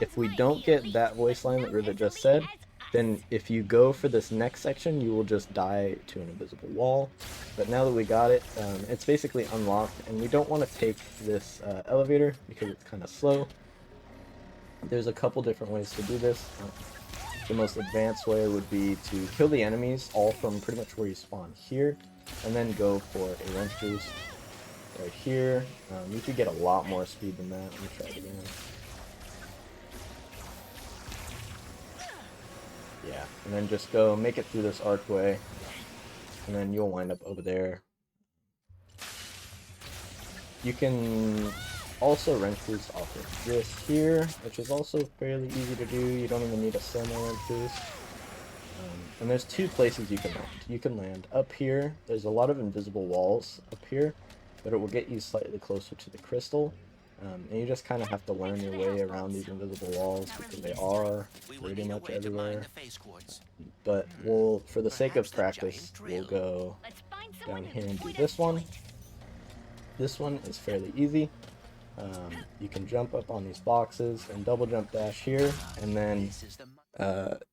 Speaker 1: If we don't get that voice line that Rivet just said, then if you go for this next section, you will just die to an invisible wall. But now that we got it, it's basically unlocked, and we don't want to take this elevator because it's kind of slow. There's a couple different ways to do this. The most advanced way would be to kill the enemies all from pretty much where you spawn here, and then go for a wrench boost right here. You could get a lot more speed than that. Let me try it again. Yeah, and then just go make it through this archway, and then you'll wind up over there. You can also wrench boost off of this here, which is also fairly easy to do. You don't even need a slow-mo wrench boost. And there's 2 places you can land. You can land up here. There's a lot of invisible walls up here, but it will get you slightly closer to the crystal. And you just kind of have to learn your way around these invisible walls because they are pretty much everywhere. But we'll, for the sake of practice, we'll go down here and do this one. This one is fairly easy. You can jump up on these boxes and double jump dash here, and then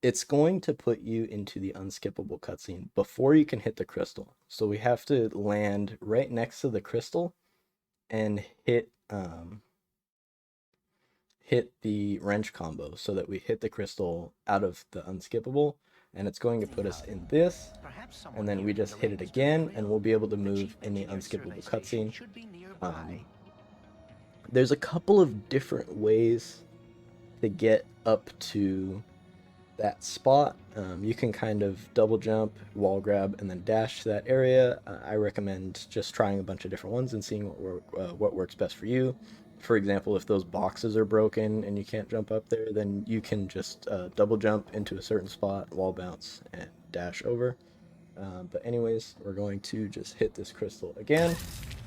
Speaker 1: it's going to put you into the unskippable cutscene before you can hit the crystal. So we have to land right next to the crystal and hit the wrench combo so that we hit the crystal out of the unskippable. and it's going to put us in this,
Speaker 2: Perhaps someone
Speaker 1: and then
Speaker 2: here
Speaker 1: we
Speaker 2: can
Speaker 1: just hit it
Speaker 2: direct us
Speaker 1: again,
Speaker 2: to the
Speaker 1: and
Speaker 2: trail.
Speaker 1: we'll be able to
Speaker 2: The
Speaker 1: move
Speaker 2: chief
Speaker 1: in the
Speaker 2: engineer's survey
Speaker 1: unskippable
Speaker 2: station
Speaker 1: cutscene.
Speaker 2: should be nearby.
Speaker 1: There's a couple of different ways to get up to that spot. You can kind of double jump, wall grab, and then dash to that area. I recommend just trying a bunch of different ones and seeing what works best for you. For example, if those boxes are broken and you can't jump up there, then you can just double jump into a certain spot, wall bounce, and dash over. But anyways, we're going to just hit this crystal again,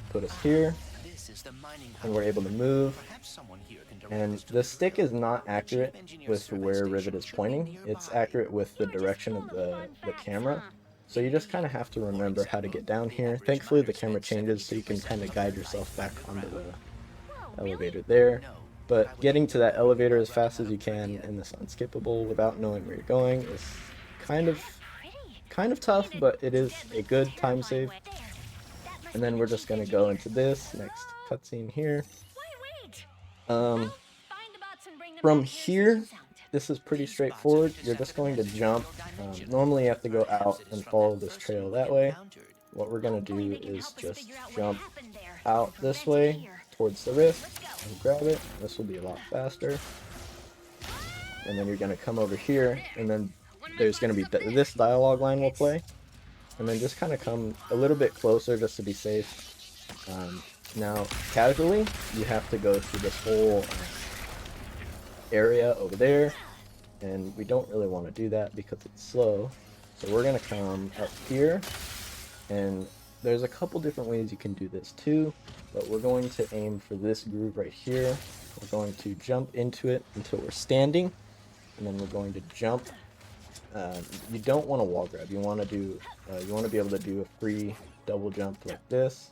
Speaker 1: put us here,
Speaker 2: This is the mining hub.
Speaker 1: and we're able to move.
Speaker 2: Perhaps someone here can direct
Speaker 1: And
Speaker 2: us to
Speaker 1: the stick
Speaker 2: trail.
Speaker 1: is not
Speaker 2: The
Speaker 1: accurate
Speaker 2: chief engineer's
Speaker 1: with
Speaker 2: survey
Speaker 1: where Rivet
Speaker 2: station
Speaker 1: is
Speaker 2: should be
Speaker 1: pointing. It's
Speaker 2: nearby.
Speaker 1: accurate with the
Speaker 3: You were just
Speaker 1: direction
Speaker 3: full
Speaker 1: of
Speaker 3: of fun
Speaker 1: the
Speaker 3: facts,
Speaker 1: camera.
Speaker 3: huh?
Speaker 1: So you just kind of have to
Speaker 2: For
Speaker 1: remember how to
Speaker 2: example,
Speaker 1: get down
Speaker 2: the
Speaker 1: here.
Speaker 2: average
Speaker 1: Thankfully, the
Speaker 2: miner
Speaker 1: camera
Speaker 2: spends
Speaker 1: changes so you can
Speaker 2: 72%
Speaker 1: kind of
Speaker 2: of
Speaker 1: guide
Speaker 2: their
Speaker 1: yourself
Speaker 2: life
Speaker 1: back onto the
Speaker 3: Whoa,
Speaker 1: elevator
Speaker 3: really?
Speaker 1: there.
Speaker 2: No,
Speaker 1: But
Speaker 2: I would
Speaker 1: getting
Speaker 2: think
Speaker 1: to
Speaker 2: the
Speaker 1: that
Speaker 2: road
Speaker 1: elevator
Speaker 2: by
Speaker 1: as
Speaker 2: running
Speaker 1: fast
Speaker 2: out
Speaker 1: as you
Speaker 2: of
Speaker 1: can
Speaker 2: trivia.
Speaker 1: in this unskippable without knowing where you're going is kind of
Speaker 3: Pretty.
Speaker 1: tough,
Speaker 3: In a
Speaker 1: but it is
Speaker 3: deadly,
Speaker 1: a good time
Speaker 3: terrifying
Speaker 1: save.
Speaker 3: way. There. That must
Speaker 1: And
Speaker 3: be
Speaker 1: then
Speaker 3: the
Speaker 1: we're just
Speaker 3: chief
Speaker 1: going to go
Speaker 3: engineer.
Speaker 1: into this next
Speaker 3: Hello?
Speaker 1: cutscene here.
Speaker 3: Wait.
Speaker 1: Um,
Speaker 3: Find the bots and bring them
Speaker 1: From
Speaker 3: back here
Speaker 1: here,
Speaker 3: safe and sound.
Speaker 1: this is pretty
Speaker 2: These bots have
Speaker 1: straightforward. You're just
Speaker 2: intercepted a
Speaker 1: going to
Speaker 2: message from
Speaker 1: jump.
Speaker 2: your dimension.
Speaker 1: Normally you have to go
Speaker 2: Perhaps
Speaker 1: out
Speaker 2: it is
Speaker 1: and
Speaker 2: from
Speaker 1: follow
Speaker 2: that
Speaker 1: this
Speaker 2: person
Speaker 1: trail
Speaker 2: we
Speaker 1: that way.
Speaker 2: encountered.
Speaker 1: What we're going to
Speaker 3: Hopefully
Speaker 1: do
Speaker 3: they can
Speaker 1: is
Speaker 3: help us
Speaker 1: just
Speaker 3: figure out what
Speaker 1: jump
Speaker 3: happened there
Speaker 1: out
Speaker 3: and
Speaker 1: this
Speaker 3: prevent it
Speaker 1: way
Speaker 3: here.
Speaker 1: towards the rift
Speaker 3: Let's go.
Speaker 1: and grab it. This will be a lot faster. And then you're going to come over here, and then there's going to be this dialogue line will play. And then just kind of come a little bit closer just to be safe. Now, casually, you have to go through this whole area over there, and we don't really want to do that because it's slow. So we're going to come up here, and there's a couple different ways you can do this too, but we're going to aim for this groove right here. We're going to jump into it until we're standing, and then we're going to jump. You don't want to wall grab. You want to do, you want to be able to do a free double jump like this,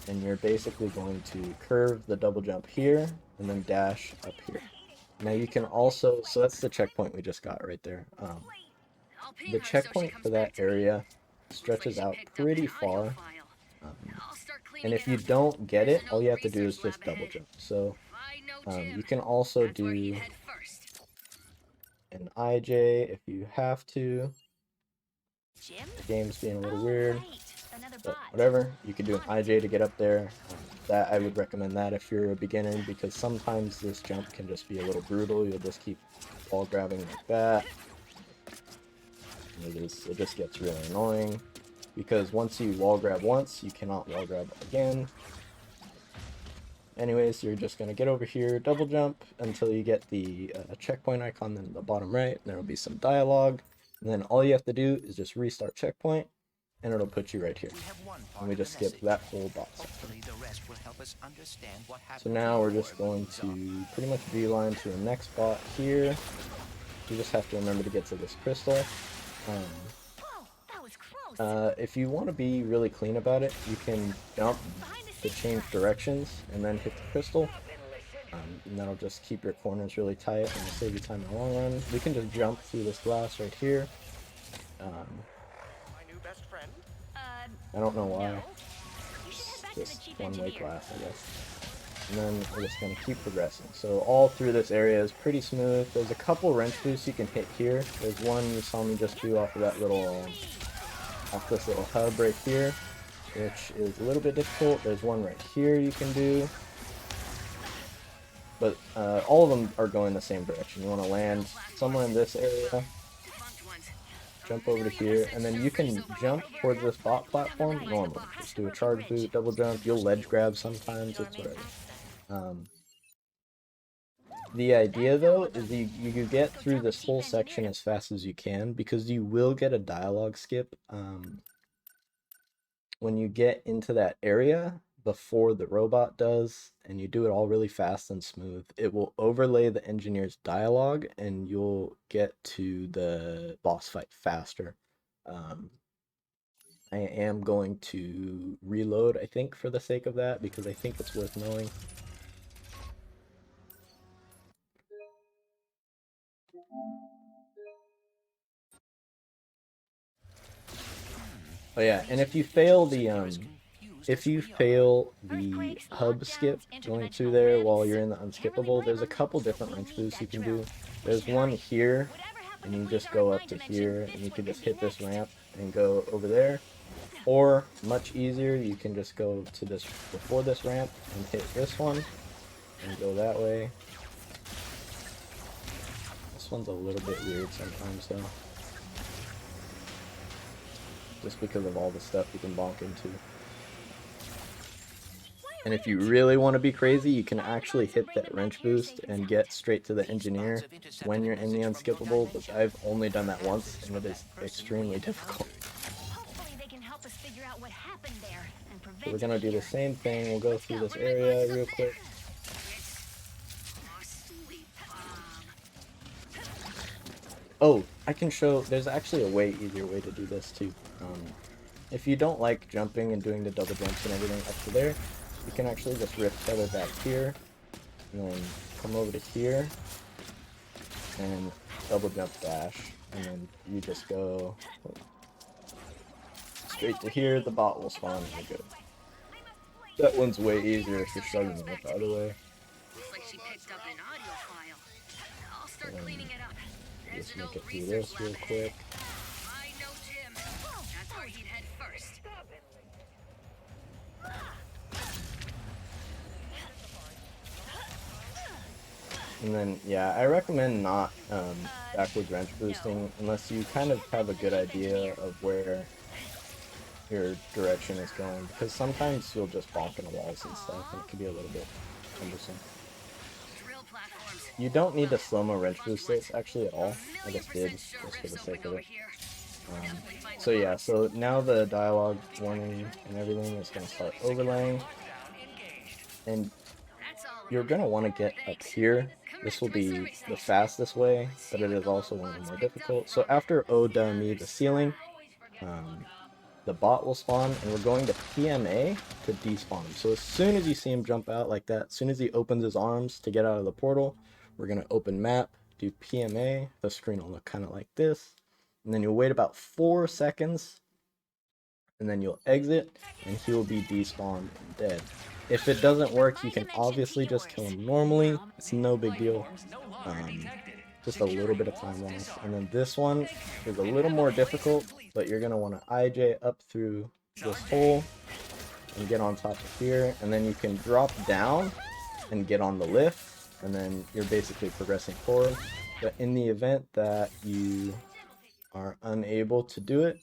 Speaker 1: and you're basically going to curve the double jump here and then dash up here. Now you can also, so that's the checkpoint we just got right there. The checkpoint for that area stretches out pretty far, and if you don't get it, all you have to do is just double jump. So you can also do an IJ if you have to.
Speaker 3: Jim?
Speaker 1: The game's being a little
Speaker 3: Oh,
Speaker 1: weird,
Speaker 3: right. Another
Speaker 1: but
Speaker 3: bot.
Speaker 1: whatever. You can do an IJ to get up there. That I would recommend that if you're a beginner, because sometimes this jump can just be a little brutal. You'll just keep wall grabbing like that. And it just gets really annoying, because once you wall grab once, you cannot wall grab again. Anyways, you're just going to get over here, double jump until you get the checkpoint icon in the bottom right, and there will be some dialogue. And then all you have to do is just restart checkpoint, and it'll put you right here.
Speaker 2: We have one part
Speaker 1: And we
Speaker 2: of the
Speaker 1: just skip
Speaker 2: message.
Speaker 1: that whole box.
Speaker 2: Hopefully the rest will help us understand what happened.
Speaker 1: So now we're
Speaker 2: before
Speaker 1: just
Speaker 2: it
Speaker 1: going
Speaker 2: moves on.
Speaker 1: to pretty much beeline to the next spot here. You just have to remember to get to this crystal.
Speaker 3: Whoa, that was close.
Speaker 1: If you want to be really clean about it, you can jump
Speaker 3: Behind the
Speaker 1: to
Speaker 3: scenes
Speaker 1: change
Speaker 3: guys.
Speaker 1: directions and then hit the crystal. And that'll just keep your corners really tight and will save you time in the long run. We can just jump through this glass right here.
Speaker 2: My new best friend.
Speaker 1: I don't know why.
Speaker 3: No. You should head back to the
Speaker 1: Just
Speaker 3: chief
Speaker 1: one-way
Speaker 3: engineer.
Speaker 1: glass, I guess. And then we're just going to keep progressing. So all through this area is pretty smooth. There's a couple wrench boosts you can hit here. There's one you saw me just do off of that little, off this little hub right here, which is a little bit difficult. There's one right here you can do. But all of them are going the same direction. You want to land somewhere in this area, jump over to here, and then you can jump towards this bot platform normally. Just do a charge boot, double jump, you'll ledge grab sometimes, it's whatever. The idea though is you get through this whole section as fast as you can, because you will get a dialogue skip when you get into that area before the robot does, and you do it all really fast and smooth. It will overlay the engineer's dialogue and you'll get to the boss fight faster. I am going to reload, I think, for the sake of that, because I think it's worth knowing. Oh yeah, and if you fail the hub skip going through there while you're in the unskippable, there's a couple different wrench boosts you can do. There's one here and you just go up to here, and you can just hit this ramp and go over there. Or, much easier, you can just go to this before this ramp and hit this one and go that way. This one's a little bit weird sometimes though, just because of all the stuff you can bonk into. And if you really want to be crazy, you can actually hit that wrench boost and get straight to the engineer when you're in the unskippable, but I've only done that once and it is extremely difficult.
Speaker 3: Hopefully they can help us figure out what happened there and prevent
Speaker 1: So we're gonna
Speaker 3: it
Speaker 1: do the
Speaker 3: here.
Speaker 1: same thing. We'll go through this area real quick. Oh, I can show, there's actually a way easier way to do this too. If you don't like jumping and doing the double jumps and everything up to there, you can actually just rift feather back here, and then come over to here, and double jump dash, and then you just go straight to here, the bot will spawn, and you're good. That one's way easier if you're struggling with the other way.
Speaker 6: Looks like she picked up an audio file. I'll start cleaning it up. There's
Speaker 1: Just
Speaker 6: an
Speaker 1: make
Speaker 6: old
Speaker 1: it through
Speaker 6: research
Speaker 1: this real
Speaker 6: lab
Speaker 1: quick.
Speaker 6: ahead. I know Jim. That's where he'd head first.
Speaker 1: And then, yeah, I recommend not backward wrench boosting unless you kind of have a good idea of where your direction is going, because sometimes you'll just bonk into walls and stuff, and it can be a little bit cumbersome.
Speaker 6: Drill platforms.
Speaker 1: You don't need to slow-mo wrench boost this, actually, at all. I just did, just for the sake of it. So yeah, so now the dialogue warning and everything is going to start overlaying, and you're going to want to get up here. This will be the fastest way, but it is also one of the more difficult. So after O-Da-Mi, the ceiling, the bot will spawn, and we're going to PMA to despawn him. So as soon as you see him jump out like that, as soon as he opens his arms to get out of the portal, we're going to open map, do PMA, the screen will look kind of like this, and then you'll wait about 4 seconds, and then you'll exit, and he will be despawned and dead. If it doesn't work, you can obviously just kill him normally, it's no big deal. Just a little bit of time loss. And then this one is a little more difficult, but you're going to want to IJ up through this hole and get on top of here, and then you can drop down and get on the lift, and then you're basically progressing forward. But in the event that you are unable to do it,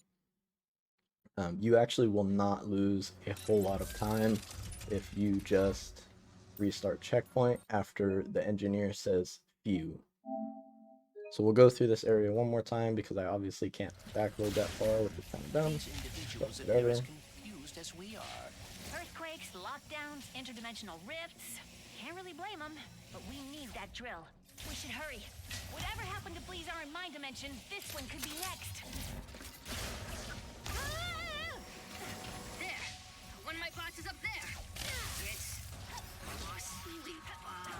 Speaker 1: you actually will not lose a whole lot of time if you just restart checkpoint after the engineer says "phew." So we'll go through this area one more time because I obviously can't backload that far, which is kind of dumb.
Speaker 2: Individuals
Speaker 1: But
Speaker 2: appear
Speaker 1: whatever.
Speaker 2: as confused as we are.
Speaker 3: Earthquakes, lockdowns, interdimensional rifts. Can't really blame them, but we need that drill. We should hurry. Whatever happened to Bleezar in my dimension, this one could be next.
Speaker 6: There. One of my bots is up there. It's a sleep bomb.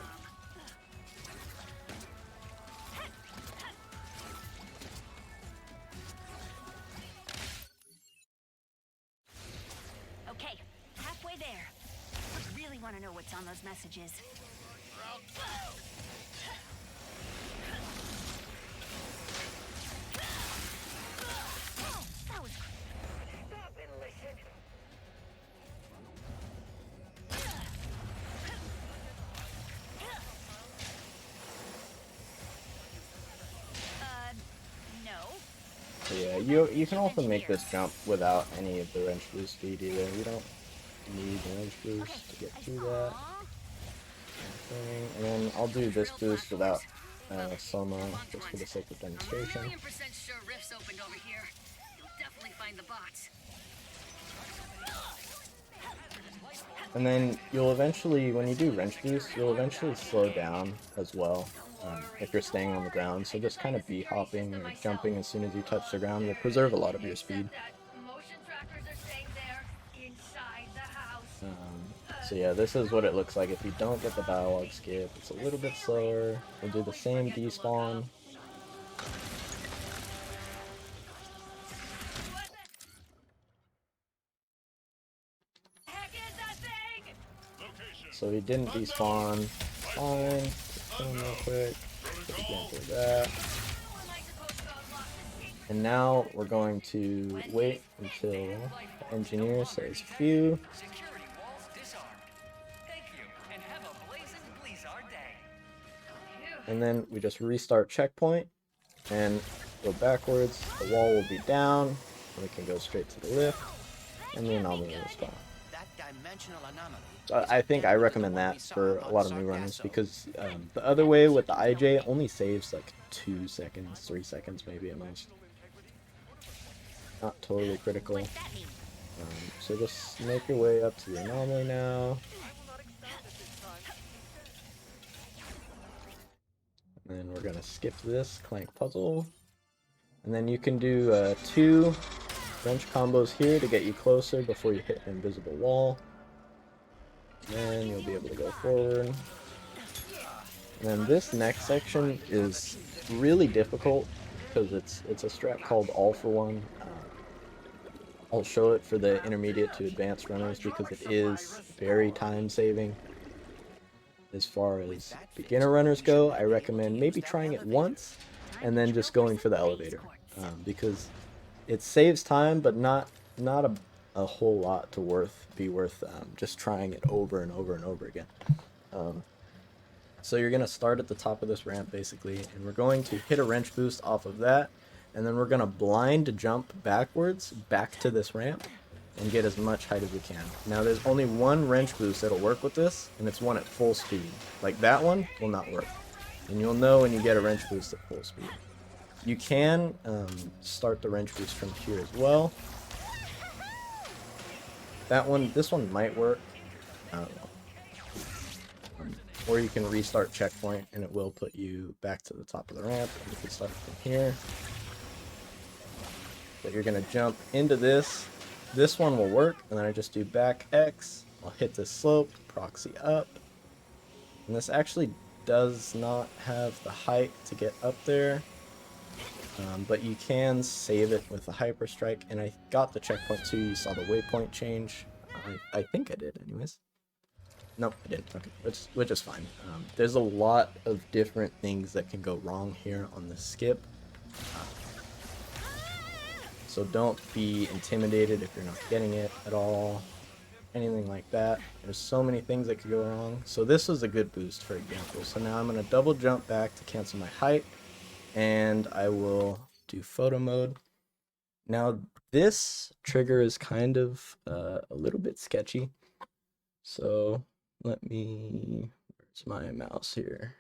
Speaker 3: Okay, halfway there. I really want to know what's on those messages. That was
Speaker 6: Stop and listen.
Speaker 3: no.
Speaker 1: So yeah, you can also make this jump without any of the wrench boost speed either. You don't need the wrench boost to get through that thing. And then I'll do this boost without Soma, just for the sake of demonstration.
Speaker 6: I'm 1,000,000% sure rifts opened over here. You'll definitely find the bots.
Speaker 1: And then you'll eventually, when you do wrench boost, you'll eventually slow down as well if you're staying on the ground. So just kind of be hopping or jumping as soon as you touch the ground will preserve a lot of your speed.
Speaker 6: Motion trackers are staying there inside the house.
Speaker 1: So yeah, this is what it looks like if you don't get the dialogue skip. It's a little bit slower. We'll do the same despawn. So he didn't despawn. Fine. Just kill him real quick. Put again for that. And now we're going to wait until the engineer says phew.
Speaker 7: Security walls disarmed. Thank you, and have a blazing Blizzard day.
Speaker 1: And then we just restart checkpoint and go backwards. The wall will be down, and we can go straight to the lift, and the anomaly will spawn.
Speaker 2: That dimensional anomaly.
Speaker 1: So
Speaker 2: is
Speaker 1: I think I
Speaker 2: identical to the
Speaker 1: recommend
Speaker 2: one we
Speaker 1: that
Speaker 2: saw
Speaker 1: for a
Speaker 2: on
Speaker 1: lot of new runners
Speaker 2: Sargasso.
Speaker 1: because the other way with the IJ only saves like 2 seconds, 3 seconds maybe at most. Not totally critical.
Speaker 3: What's that mean?
Speaker 1: So just make your way up to the anomaly now. And then we're gonna skip this clank puzzle. And then you can do 2 wrench combos here to get you closer before you hit an invisible wall. Then you'll be able to go forward. And then this next section is really difficult because it's a strat called All for One. I'll show it for the intermediate to advanced runners because it is very time saving. As far as beginner runners go, I recommend maybe trying it once and then just going for the elevator because it saves time, but not a whole lot to be worth just trying it over and over and over again. So you're gonna start at the top of this ramp basically, and we're going to hit a wrench boost off of that, and then we're gonna blind jump backwards back to this ramp and get as much height as we can. Now there's only one wrench boost that'll work with this, and it's one at full speed. Like that one will not work, and you'll know when you get a wrench boost at full speed. You can start the wrench boost from here as well. This one might work. I don't know. Or you can restart checkpoint and it will put you back to the top of the ramp, and you can start from here. But you're gonna jump into this. This one will work, and then I just do back X. I'll hit this slope, proxy up. And this actually does not have the height to get up there. But you can save it with the hyper strike, and I got the checkpoint too. You saw the waypoint change. I think I did anyways. Nope, I didn't. Okay, which is fine. There's a lot of different things that can go wrong here on the skip. So don't be intimidated if you're not getting it at all. Anything like that. There's so many things that could go wrong. So this was a good boost, for example. So now I'm going to double jump back to cancel my height. And I will do photo mode. Now this trigger is kind of a little bit sketchy. So let me, where's my mouse here?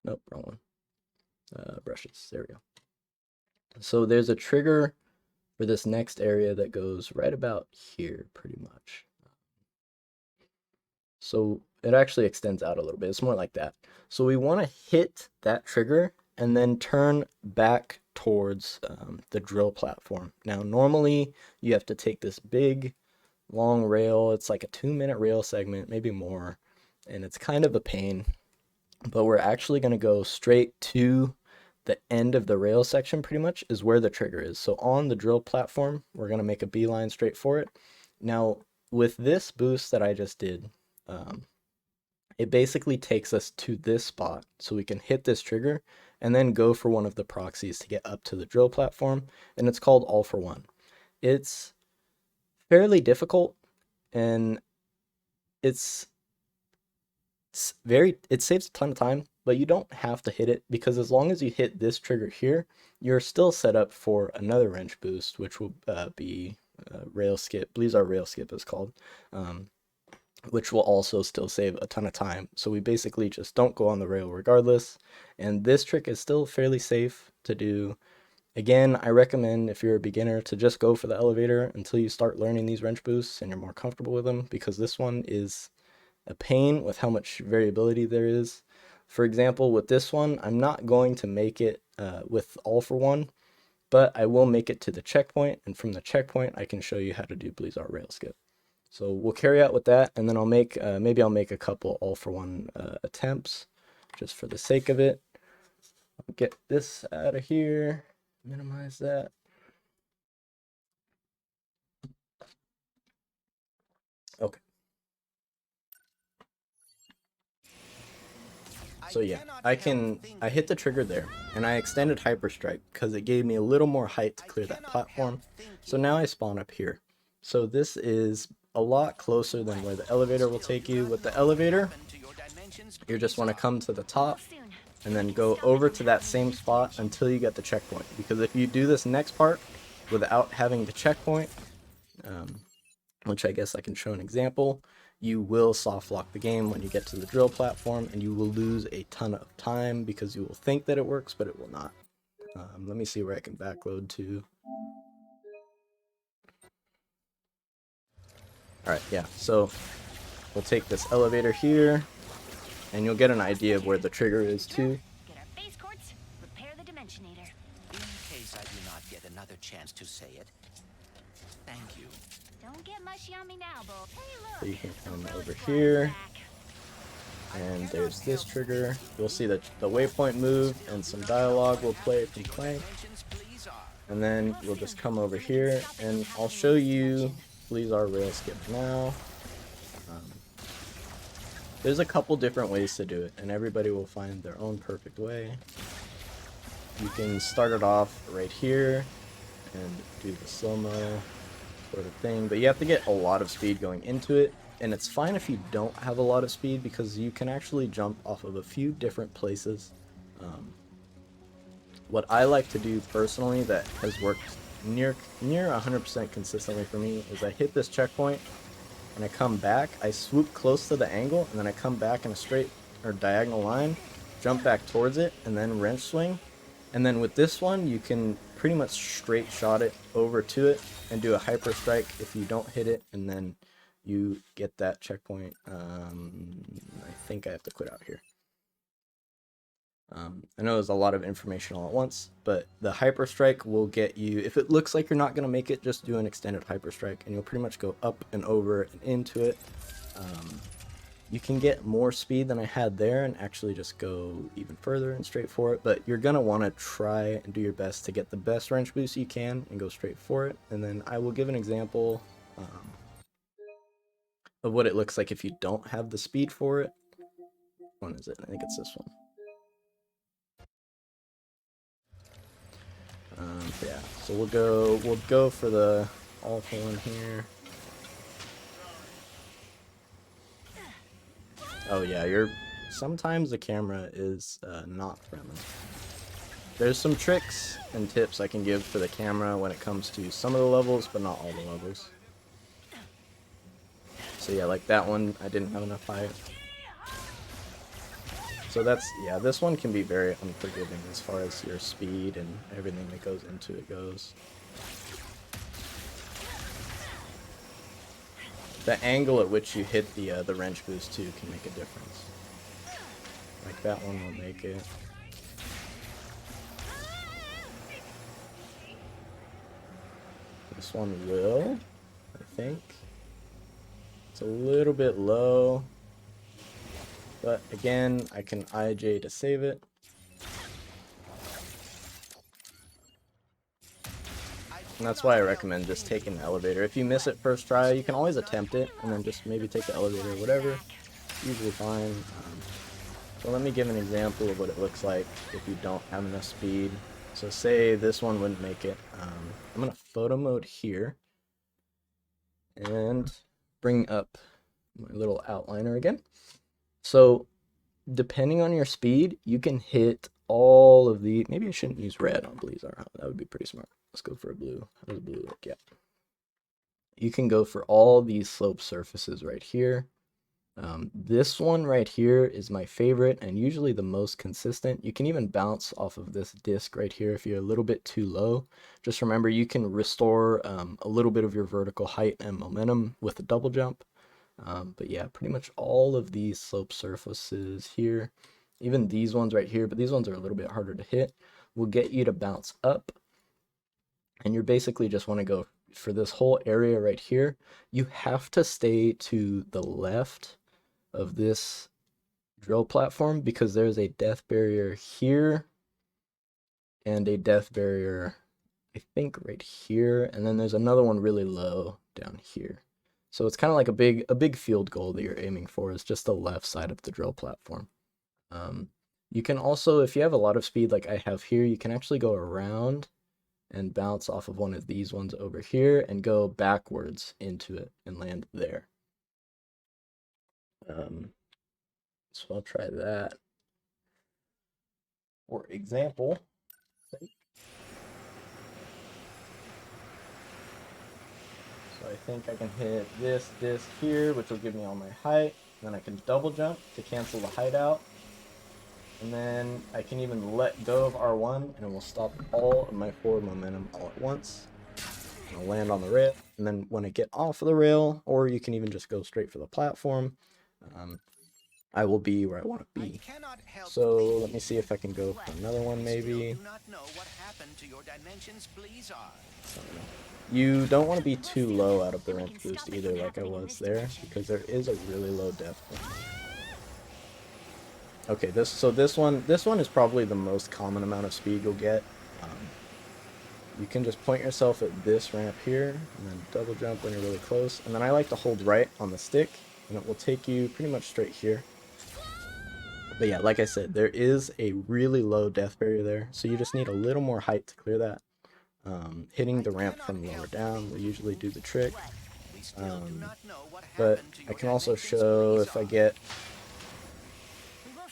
Speaker 1: Nope, wrong one. Brushes, there we go. So there's a trigger for this next area that goes right about here, pretty much. So it actually extends out a little bit. It's more like that. So we want to hit that trigger and then turn back towards the drill platform. Now, normally you have to take this big, long rail. It's like a 2-minute rail segment, maybe more, and it's kind of a pain. But we're actually going to go straight to the end of the rail section, pretty much, is where the trigger is. So on the drill platform, we're going to make a beeline straight for it. Now, with this boost that I just did, it basically takes us to this spot so we can hit this trigger and then go for one of the proxies to get up to the drill platform, and it's called All for One. It's fairly difficult, and it saves a ton of time, but you don't have to hit it, because as long as you hit this trigger here, you're still set up for another wrench boost, which will be rail skip. Blizzard rail skip is called, which will also still save a ton of time. So we basically just don't go on the rail regardless, and this trick is still fairly safe to do. Again, I recommend, if you're a beginner, to just go for the elevator until you start learning these wrench boosts and you're more comfortable with them, because this one is a pain with how much variability there is. For example, with this one, I'm not going to make it with All for One, but I will make it to the checkpoint, and from the checkpoint I can show you how to do Blizzard rail skip. So we'll carry out with that, and then I'll make maybe I'll make a couple All for One attempts just for the sake of it. I'll get this out of here, minimize that. Okay. So yeah, I hit the trigger there, and I extended Hyperstrike because it gave me a little more height to clear that platform. So now I spawn up here. So this is a lot closer than where the elevator will take you. With the elevator, you just want to come to the top and then go over to that same spot until you get the checkpoint. Because if you do this next part without having the checkpoint, which I guess I can show an example, you will soft lock the game when you get to the drill platform, and you will lose a ton of time because you will think that it works, but it will not. Let me see where I can backload to. Alright, yeah, so we'll take this elevator here, and you'll get an idea of where the trigger is too.
Speaker 3: Get our base courts, repair the Dimensionator.
Speaker 2: In case I do not get another chance to say it, thank you.
Speaker 3: Don't get mushy on me now, Bull. Hey, look.
Speaker 1: So you can come
Speaker 3: the
Speaker 1: over
Speaker 3: relic
Speaker 1: here,
Speaker 3: back.
Speaker 1: and there's this trigger. You'll see that the waypoint move, and some dialogue will play from Clank. And then we'll just come over here, and I'll show you. Please our rail skip now. There's a couple different ways to do it, and everybody will find their own perfect way. You can start it off right here and do the slow-mo sort of thing, but you have to get a lot of speed going into it, and it's fine if you don't have a lot of speed because you can actually jump off of a few different places. What I like to do personally that has worked near 100% consistently for me is I hit this checkpoint and I come back, I swoop close to the angle, and then I come back in a straight or diagonal line, jump back towards it, and then wrench swing. And then with this one, you can pretty much straight shot it over to it and do a hyper strike if you don't hit it, and then you get that checkpoint. I think I have to quit out here. I know there's a lot of information all at once, but the hyper strike will get you, if it looks like you're not going to make it, just do an extended hyper strike and you'll pretty much go up and over and into it. You can get more speed than I had there and actually just go even further and straight for it, but you're going to want to try and do your best to get the best wrench boost you can and go straight for it. And then I will give an example of what it looks like if you don't have the speed for it. Which one is it? I think it's this one. Yeah, so we'll go for the awful one here. Oh yeah, sometimes the camera is not friendly. There's some tricks and tips I can give for the camera when it comes to some of the levels, but not all the levels. So yeah, like that one, I didn't have enough height. So that's, yeah, this one can be very unforgiving as far as your speed and everything that goes into it goes. The angle at which you hit the wrench boost too can make a difference. Like that one will make it. This one will, I think. It's a little bit low. But again, I can IJ to save it. And that's why I recommend just taking the elevator. If you miss it first try, you can always attempt it and then just maybe take the elevator or whatever. Usually fine. So let me give an example of what it looks like if you don't have enough speed. So say this one wouldn't make it. I'm going to photo mode here and bring up my little outliner again. So depending on your speed, you can hit all of the, maybe I shouldn't use red on Blizzard. That would be pretty smart. Let's go for a blue. How does blue look? Yeah. You can go for all these slope surfaces right here. This one right here is my favorite and usually the most consistent. You can even bounce off of this disc right here if you're a little bit too low. Just remember you can restore a little bit of your vertical height and momentum with a double jump. But yeah, pretty much all of these slope surfaces here, even these ones right here, but these ones are a little bit harder to hit, will get you to bounce up. And you basically just want to go for this whole area right here. You have to stay to the left of this drill platform because there's a death barrier here and a death barrier, I think, right here. And then there's another one really low down here. So it's kind of like a big field goal that you're aiming for is just the left side of the drill platform. You can also, if you have a lot of speed like I have here, you can actually go around and bounce off of one of these ones over here and go backwards into it and land there. So I'll try that. For example, so I think I can hit this disc here, which will give me all my height. Then I can double jump to cancel the height out. And then I can even let go of R1 and it will stop all of my forward momentum all at once. And I'll land on the rail. And then when I get off of the rail, or you can even just go straight for the platform, I will be where I want to be. So let me see if I can go for another one maybe. You don't want to be too low out of the ramp boost either like I was there, because there is a really low depth point. Okay, this one is probably the most common amount of speed you'll get. You can just point yourself at this ramp here, and then double jump when you're really close. And then I like to hold right on the stick, and it will take you pretty much straight here. But yeah, like I said, there is a really low death barrier there, so you just need a little more height to clear that. Hitting the ramp from lower down will usually do the trick. But I can also show if I get...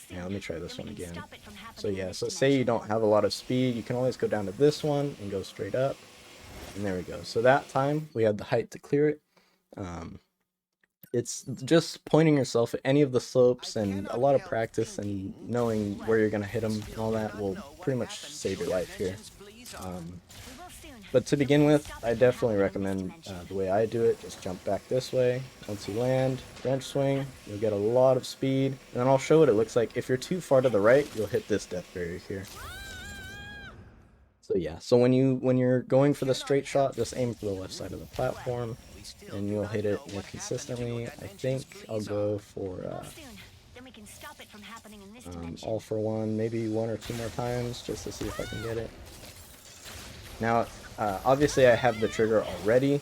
Speaker 1: Yeah, let me try this one again. So yeah, so say you don't have a lot of speed, you can always go down to this one and go straight up. And there we go. So that time we had the height to clear it. It's just pointing yourself at any of the slopes, and a lot of practice and knowing where you're going to hit them and all that will pretty much save your life here. But to begin with, I definitely recommend the way I do it. Just jump back this way. Once you land, wrench swing, you'll get a lot of speed. And then I'll show what it looks like. If you're too far to the right, you'll hit this death barrier here. So yeah, so when you're going for the straight shot, just aim for the left side of the platform, and you'll hit it more consistently. I think I'll go for all for one, maybe one or two more times, just to see if I can get it. Now, obviously I have the trigger already,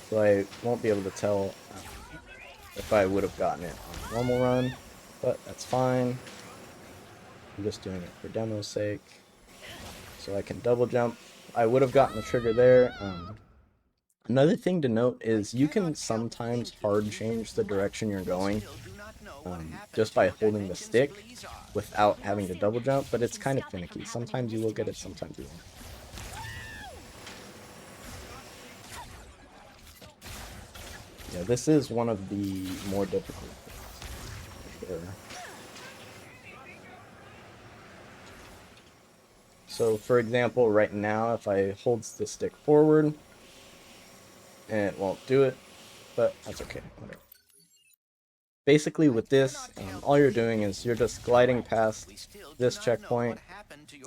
Speaker 1: so I won't be able to tell if I would have gotten it on a normal run, but that's fine. I'm just doing it for demo's sake. So I can double jump. I would have gotten the trigger there. Another thing to note is you can sometimes hard change the direction you're going just by holding the stick without having to double jump, but it's kind of finicky. Sometimes you will get it, sometimes you won't. Yeah, this is one of the more difficult things, for sure. So for example, right now, if I hold the stick forward, and it won't do it, but that's okay, whatever. Basically with this, all you're doing is you're just gliding past this checkpoint.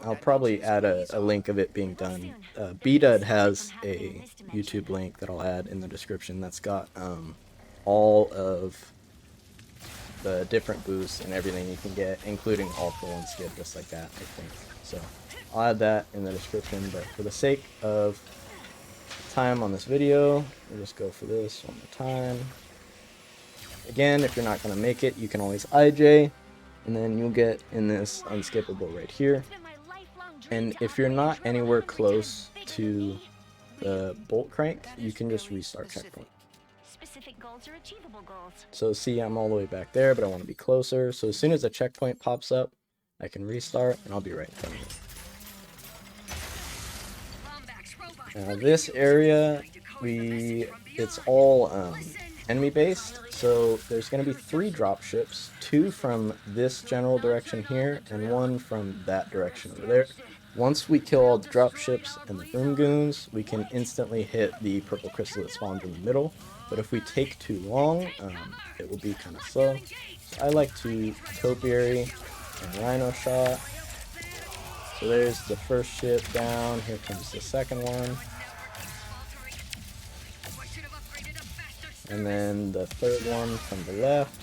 Speaker 1: I'll probably add a link of it being done. BDUD has a YouTube link that I'll add in the description that's got all of the different boosts and everything you can get, including all for one skip, just like that, I think. So I'll add that in the description, but for the sake of time on this video, we'll just go for this one more time. Again, if you're not going to make it, you can always IJ, and then you'll get in this unskippable right here. And if you're not anywhere close to the bolt crank, you can just restart checkpoint. So see, I'm all the way back there, but I want to be closer. So as soon as the checkpoint pops up, I can restart, and I'll be right in front of you. Now this area, it's all enemy based, so there's going to be 3 drop ships, 2 from this general direction here, and 1 from that direction over there. Once we kill all the drop ships and the Vroom Goons, we can instantly hit the purple crystal that spawns in the middle. But if we take too long, it will be kind of slow. So I like to topiary and rhino shot. So there's the first ship down, here comes the second one. And then the third one from the left.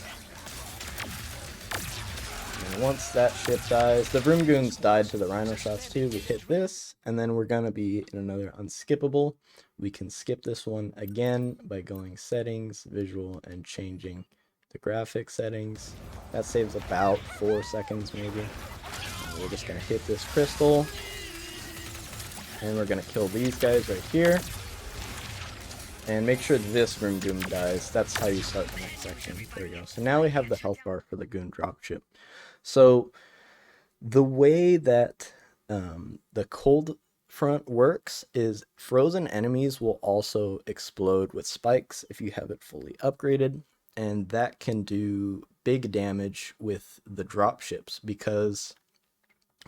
Speaker 1: And once that ship dies, the Vroom Goons died to the rhino shots too. We hit this, and then we're gonna be in another unskippable. We can skip this one again by going settings, visual, and changing the graphic settings. That saves about 4 seconds maybe. We're just going to hit this crystal, and we're going to kill these guys right here. And make sure this Room Goon dies. That's how you start the next section. There we go. So now we have the health bar for the Goon dropship. So the way that the cold front works is frozen enemies will also explode with spikes if you have it fully upgraded. And that can do big damage with the dropships because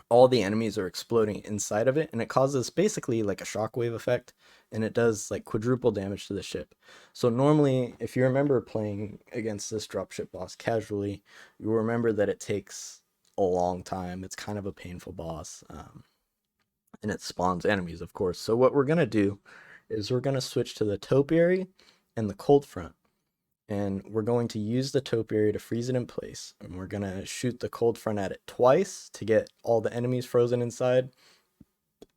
Speaker 1: all the enemies are exploding inside of it, and it causes basically like a shockwave effect, and it does like quadruple damage to the ship. So normally, if you remember playing against this dropship boss casually, you'll remember that it takes a long time. It's kind of a painful boss, and it spawns enemies, of course. So what we're going to do is we're going to switch to the topiary and the cold front. And we're going to use the topiary to freeze it in place. And we're going to shoot the cold front at it twice to get all the enemies frozen inside.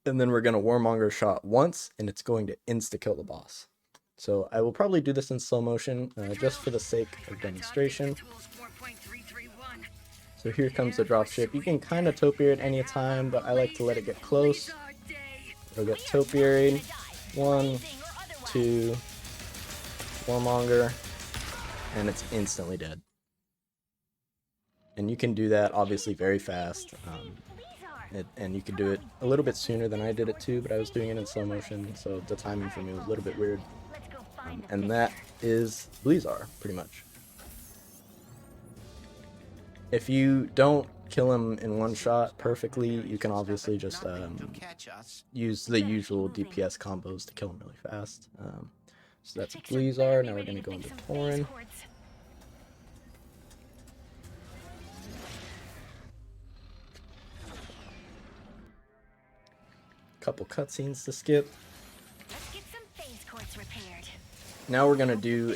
Speaker 1: And then we're going to warmonger shot once, and it's going to insta-kill the boss. So I will probably do this in slow motion, just for the sake of demonstration. So here comes the dropship. You can kind of topiary at any time, but I like to let it get close. It'll get topiaried. 1, 2, warmonger. And it's instantly dead. And you can do that obviously very fast, and you can do it a little bit sooner than I did it too, but I was doing it in slow motion, so the timing for me was a little bit weird. And that is Blizzar, pretty much. If you don't kill him in one shot perfectly, you can obviously just use the usual DPS combos to kill him really fast. So that's Blizzar. Now we're going to go into Tauren. Couple cutscenes to skip. Now we're going to do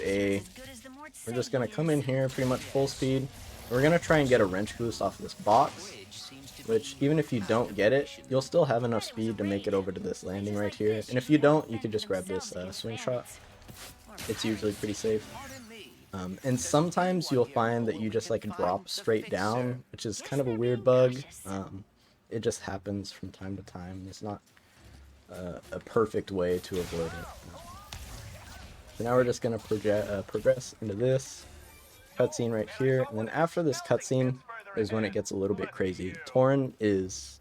Speaker 1: we're just going to come in here pretty much full speed. We're going to try and get a wrench boost off of this box, which even if you don't get it, you'll still have enough speed to make it over to this landing right here. And if you don't, you can just grab this swing shot. It's usually pretty safe. And sometimes you'll find that you just like drop straight down, which is kind of a weird bug. It just happens from time to time. It's not a perfect way to avoid it. So now we're just going to progress into this cutscene right here. And then after this cutscene is when it gets a little bit crazy. Tauren is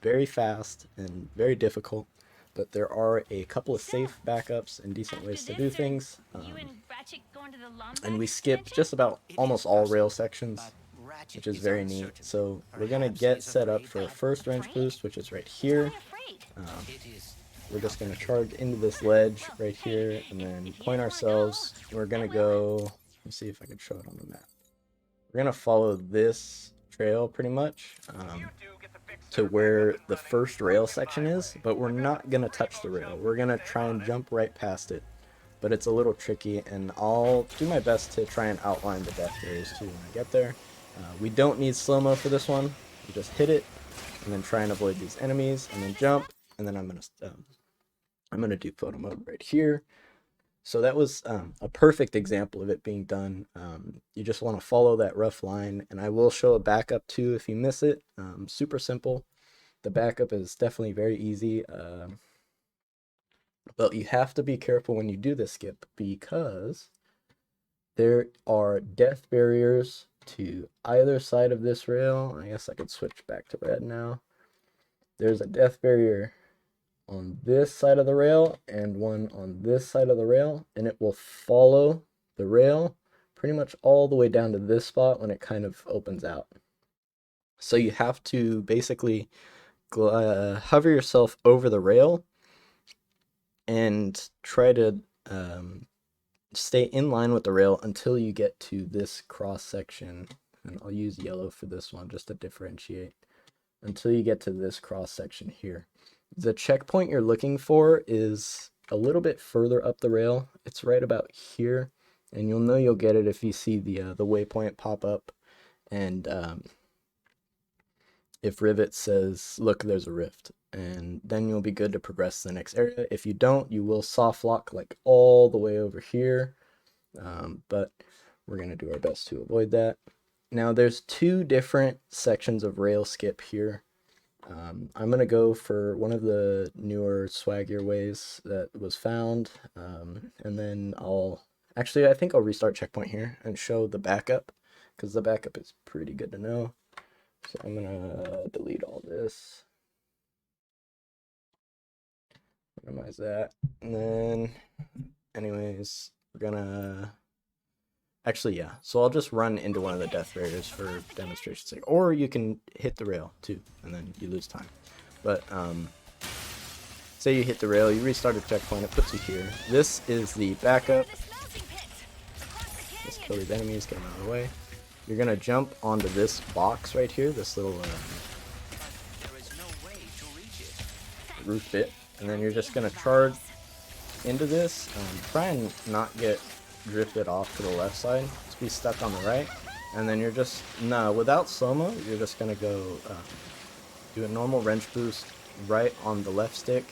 Speaker 1: very fast and very difficult, but there are a couple of safe backups and decent ways to do things. And we skip just about almost all rail sections, which is very neat. So we're going to get set up for a first wrench boost, which is right here. We're just going to charge into this ledge right here and then point ourselves. We're going to go, let me see if I can show it on the map. We're going to follow this trail pretty much to where the first rail section is, but we're not going to touch the rail. We're going to try and jump right past it, but it's a little tricky, and I'll do my best to try and outline the death barriers too when I get there. We don't need slow-mo for this one. We just hit it and then try and avoid these enemies and then jump, and then I'm gonna do photo mode right here. So that was a perfect example of it being done. You just want to follow that rough line, and I will show a backup too if you miss it. Super simple. The backup is definitely very easy, but you have to be careful when you do this skip because there are death barriers to either side of this rail. I guess I could switch back to red now. There's a death barrier on this side of the rail and one on this side of the rail, and it will follow the rail pretty much all the way down to this spot when it kind of opens out. So you have to basically hover yourself over the rail and try to stay in line with the rail until you get to this cross section, and I'll use yellow for this one just to differentiate, until you get to this cross section here. The checkpoint you're looking for is a little bit further up the rail. It's right about here, and you'll know you'll get it if you see the waypoint pop up, and if rivet says, look, there's a rift, and then you'll be good to progress to the next area. If you don't, you will soft lock like all the way over here, but we're going to do our best to avoid that. Now there's two different sections of rail skip here. I'm gonna go for one of the newer, swaggier ways that was found, and then I think I'll restart checkpoint here and show the backup, because the backup is pretty good to know. So I'm gonna delete all this, minimize that, and then, anyways, we're gonna. Actually, yeah. So I'll just run into one of the death barriers for demonstration's sake. Or you can hit the rail too, and then you lose time. But say you hit the rail, you restart a checkpoint, it puts you here. This is the backup. Let's kill these enemies, get them out of the way. You're gonna jump onto this box right here, this little roof bit, and then you're just gonna charge into this. Try and not get drifted off to the left side. Just be stuck on the right, and then you're just without slow-mo, you're just gonna go do a normal wrench boost right on the left stick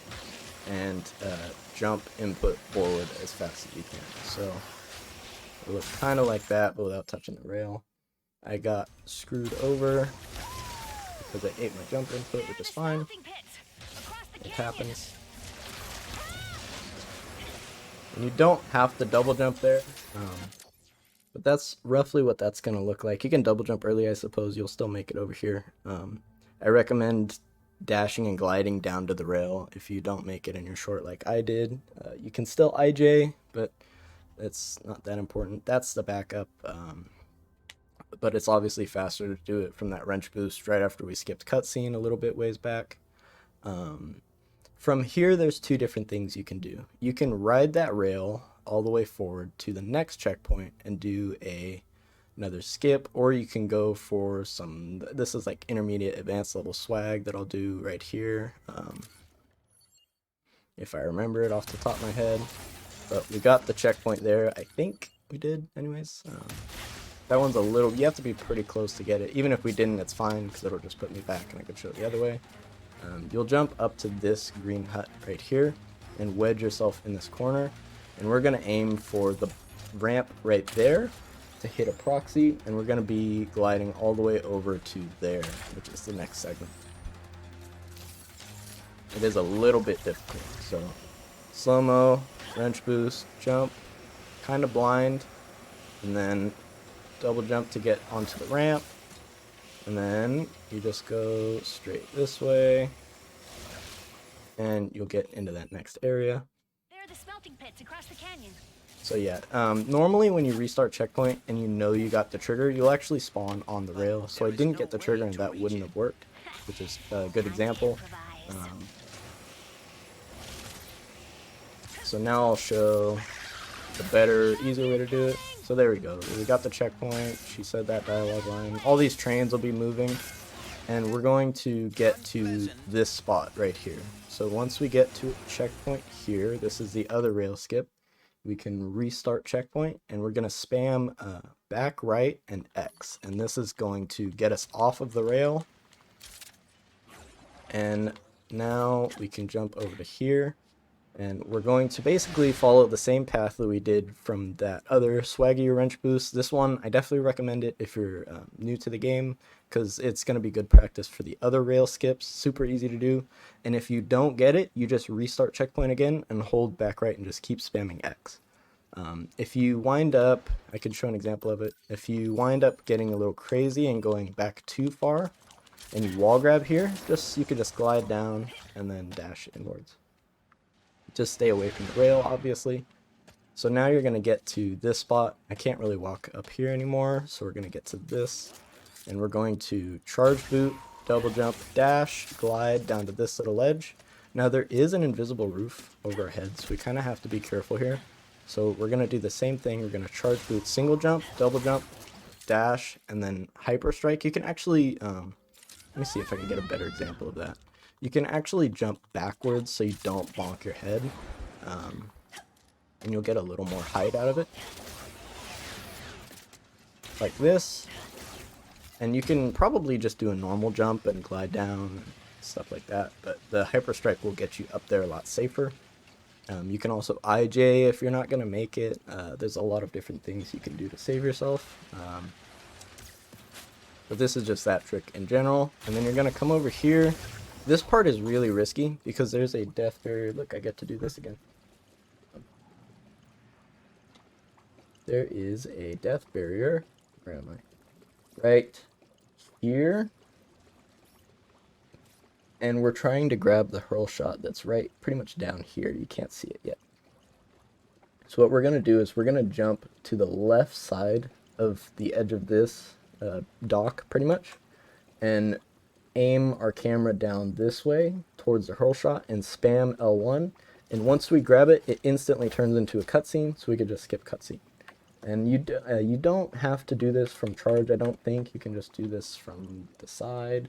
Speaker 1: and jump input forward as fast as you can. So it looks kind of like that, but without touching the rail. I got screwed over because I ate my jump input, which is fine. It happens. And you don't have to double jump there, but that's roughly what that's going to look like. You can double jump early, I suppose. You'll still make it over here. I recommend dashing and gliding down to the rail if you don't make it and you're short like I did. You can still IJ, but it's not that important. That's the backup, but it's obviously faster to do it from that wrench boost right after we skipped cutscene a little bit ways back. From here, there's two different things you can do. You can ride that rail all the way forward to the next checkpoint and do another skip, or you can go for this is like intermediate advanced level swag that I'll do right here, if I remember it off the top of my head. But we got the checkpoint there, I think we did anyways. That one's a little, you have to be pretty close to get it. Even if we didn't, it's fine, because it'll just put me back and I can show it the other way. You'll jump up to this green hut right here and wedge yourself in this corner, and we're going to aim for the ramp right there to hit a proxy, and we're going to be gliding all the way over to there, which is the next segment. It is a little bit difficult, so slow-mo, wrench boost, jump, kind of blind, and then double jump to get onto the ramp. And then you just go straight this way, and you'll get into that next area.
Speaker 3: There are the smelting pits across the canyon.
Speaker 1: So yeah, normally when you restart checkpoint and you know you got the trigger, you'll actually spawn on the rail. So I didn't get the trigger and that wouldn't have worked, which is a good example. So now I'll show the better, easier way to do it. So there we go. We got the checkpoint. She said that dialogue line. All these trains will be moving, and we're going to get to this spot right here. So once we get to a checkpoint here, this is the other rail skip. We can restart checkpoint, and we're going to spam back, right, and X. And this is going to get us off of the rail. And now we can jump over to here. And we're going to basically follow the same path that we did from that other swaggy wrench boost. This one, I definitely recommend it if you're new to the game, because it's going to be good practice for the other rail skips. Super easy to do. And if you don't get it, you just restart checkpoint again and hold back right and just keep spamming X. If you wind up, I can show an example of it. If you wind up getting a little crazy and going back too far, and you wall grab here, you can just glide down and then dash inwards. Just stay away from the rail, obviously. So now you're going to get to this spot. I can't really walk up here anymore, so we're going to get to this. And we're going to charge boot, double jump, dash, glide down to this little ledge. Now there is an invisible roof over our heads, so we kind of have to be careful here. So we're going to do the same thing. We're going to charge boot, single jump, double jump, dash, and then hyper strike. You can actually, let me see if I can get a better example of that. You can actually jump backwards so you don't bonk your head, and you'll get a little more height out of it. Like this. And you can probably just do a normal jump and glide down and stuff like that, but the hyper strike will get you up there a lot safer. You can also IJ if you're not going to make it. There's a lot of different things you can do to save yourself. but this is just that trick in general. And then you're going to come over here. This part is really risky because there's a death barrier. Look, I get to do this again. There is a death barrier. Where am I? Right here. And we're trying to grab the hurl shot that's right pretty much down here. You can't see it yet. So what we're going to do is we're going to jump to the left side of the edge of this dock pretty much, and aim our camera down this way towards the hurl shot and spam L1. And once we grab it, it instantly turns into a cutscene, so we could just skip cutscene. And you don't have to do this from charge, I don't think. You can just do this from the side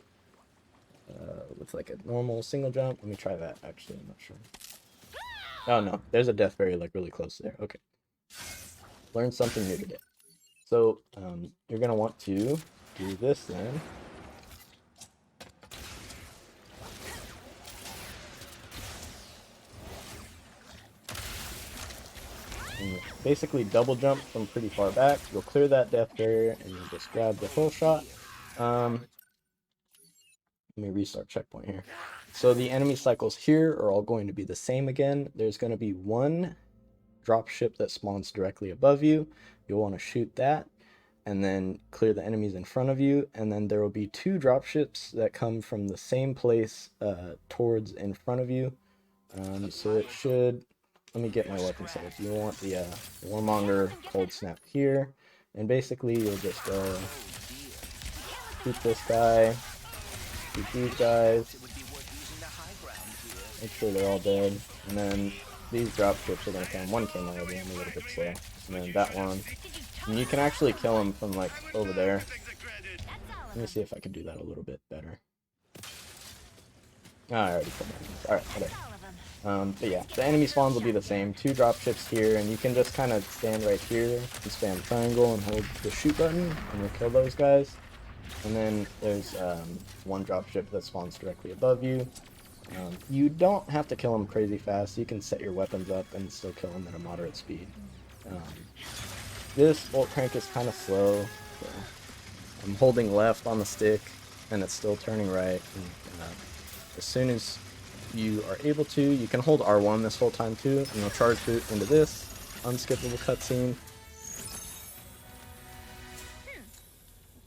Speaker 1: with like a normal single jump. Let me try that, actually, I'm not sure. Oh no, there's a death barrier like really close there. Okay. Learn something new today. So you're going to want to do this then. And basically double jump from pretty far back. You'll clear that death barrier and you'll just grab the full shot. Let me restart checkpoint here. So the enemy cycles here are all going to be the same again. There's going to be one drop ship that spawns directly above you. You'll want to shoot that and then clear the enemies in front of you. And then there will be two drop ships that come from the same place towards in front of you. So it should... Let me get my weapon settings. You want the Warmonger Cold Snap here. And basically you'll just go shoot this guy, shoot these guys, make sure they're all dead, and then these drop ships are going to come. One came out of the game a little bit slow, and then that one. And you can actually kill them from like over there. Let me see if I can do that a little bit better. Oh, I already killed them. Alright, whatever. But yeah, the enemy spawns will be the same. Two drop ships here, and you can just kind of stand right here and spam triangle and hold the shoot button, and you'll kill those guys. And then there's one drop ship that spawns directly above you. You don't have to kill them crazy fast. You can set your weapons up and still kill them at a moderate speed. This bolt crank is kind of slow. So I'm holding left on the stick, and it's still turning right. And, as soon as you are able to, you can hold R1 this whole time too, and you'll charge boot into this unskippable cutscene.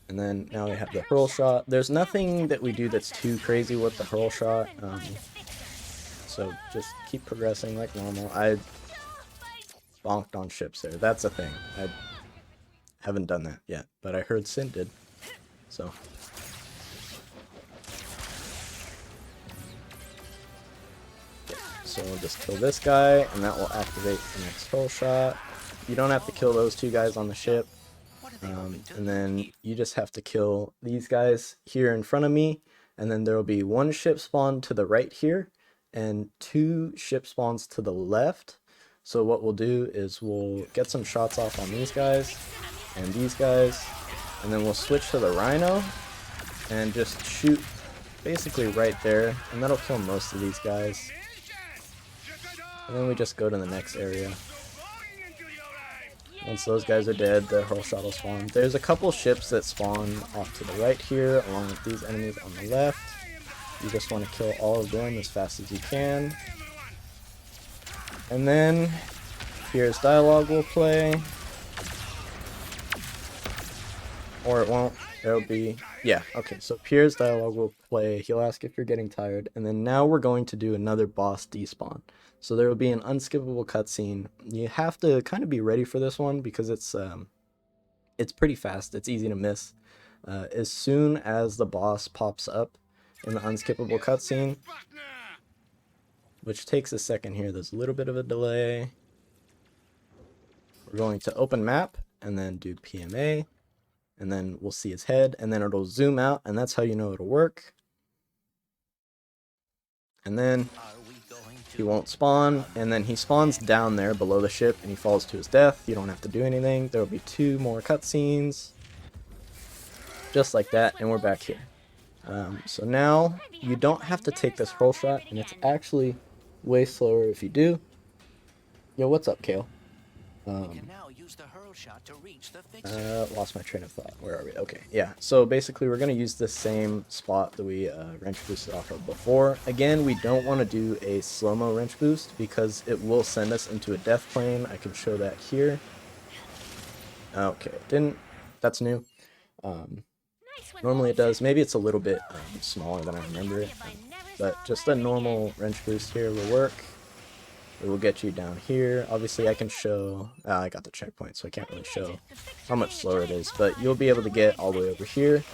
Speaker 1: And then now we have the hurl shot. There's nothing that we do that's too crazy with the hurl shot, so just keep progressing like normal. I bonked on ships there. That's a thing. I haven't done that yet, but I heard Sin did. So. So we'll just kill this guy, and that will activate the next hurl shot. You don't have to kill those two guys on the ship. And then you just have to kill these guys here in front of me, and then there will be one ship spawn to the right here and two ship spawns to the left. So what we'll do is we'll get some shots off on these guys and these guys, and then we'll switch to the Rhino and just shoot basically right there, and that'll kill most of these guys. And then we just go to the next area. Once those guys are dead, the hurl shot will spawn. There's a couple ships that spawn off to the right here, along with these enemies on the left. You just want to kill all of them as fast as you can. And then, here's dialogue will play. Or it won't. There'll be... Yeah, okay, so Pierre's dialogue will play. He'll ask if you're getting tired. And then now we're going to do another boss despawn. So there will be an unskippable cutscene. You have to kind of be ready for this one because it's pretty fast. It's easy to miss. As soon as the boss pops up in the unskippable cutscene, which takes a second here, there's a little bit of a delay. We're going to open map and then do PMA, and then we'll see his head, and then it'll zoom out, and that's how you know it'll work. And then he won't spawn, and then he spawns down there below the ship and he falls to his death. You don't have to do anything. There will be two more cutscenes just like that, and we're back here. So now you don't have to take this hurl shot, and it's actually way slower if you do. Yo, what's up, Kale?
Speaker 2: We can now use the hurl shot to reach the fixture.
Speaker 1: Lost my train of thought. Where are we? Okay, yeah. So basically, we're going to use the same spot that we wrench boosted off of before. Again, we don't want to do a slow-mo wrench boost because it will send us into a death plane. I can show that here. Okay, didn't. That's new. Normally it does. Maybe it's a little bit smaller than I remember it. But just a normal wrench boost here will work. It will get you down here. Obviously I can show, I got the checkpoint, so I can't really show how much slower it is, but you'll be able to get all the way over here.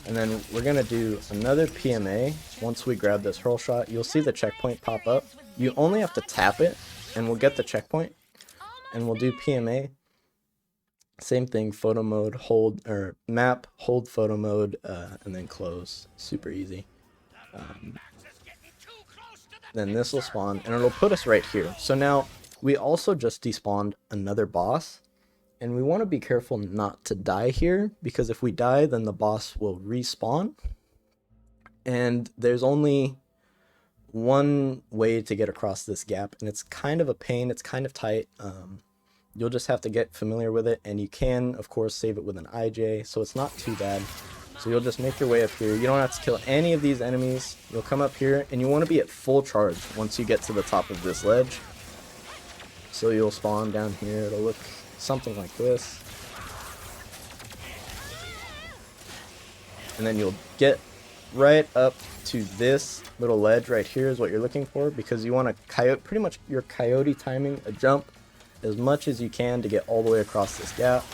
Speaker 1: And then we're going to do another PMA. Once we grab this hurl shot, you'll see the checkpoint pop up. You only have to tap it, and we'll get the checkpoint. And we'll do PMA. Same thing, photo mode, hold, or map, hold photo mode, and then close. Super easy. Then this will spawn, and it'll put us right here. So now, we also just despawned another boss, and we want to be careful not to die here, because if we die, then the boss will respawn. And there's only one way to get across this gap, and it's kind of a pain, it's kind of tight. You'll just have to get familiar with it, and you can, of course, save it with an IJ, so it's not too bad. So you'll just make your way up here. You don't have to kill any of these enemies. You'll come up here, and you want to be at full charge once you get to the top of this ledge. So you'll spawn down here. It'll look something like this. And then you'll get right up to this little ledge right here is what you're looking for, because you want to pretty much your coyote timing a jump as much as you can to get all the way across this gap.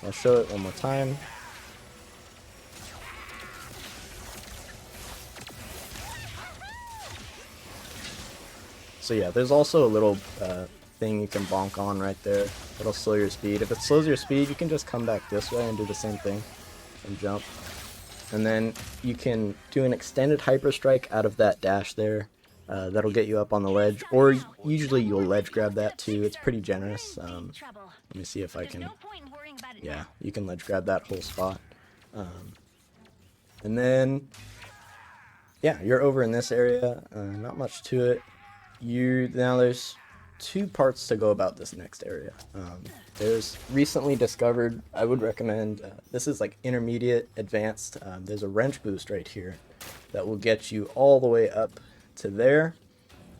Speaker 1: I'll show it one more time. So yeah, there's also a little thing you can bonk on right there. It'll slow your speed. If it slows your speed, you can just come back this way and do the same thing and jump. And then you can do an extended hyper strike out of that dash there. That'll get you up on the ledge, or usually you'll ledge grab that too. It's pretty generous. Let me see if I can. Yeah, you can ledge grab that whole spot. And then, yeah, you're over in this area. Not much to it. Now there's two parts to go about this next area. There's recently discovered, I would recommend, this is like intermediate, advanced. There's a wrench boost right here that will get you all the way up to there,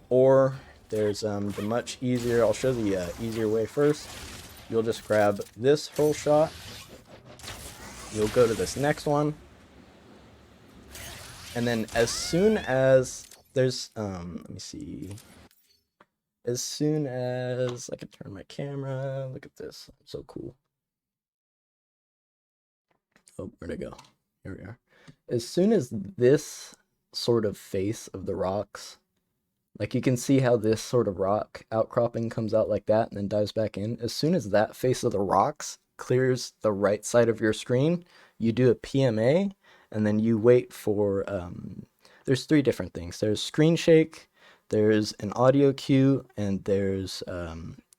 Speaker 1: or there's the much easier, I'll show the easier way first. You'll just grab this hurl shot, you'll go to this next one, and then as soon as there's, let me see, as soon as I can turn my camera, look at this, so cool. Oh, where'd it go? Here we are. As soon as this sort of face of the rocks, like you can see how this sort of rock outcropping comes out like that and then dives back in. As soon as that face of the rocks clears the right side of your screen, you do a PMA, and then you wait for, there's three different things. There's screen shake, there's an audio cue, and there's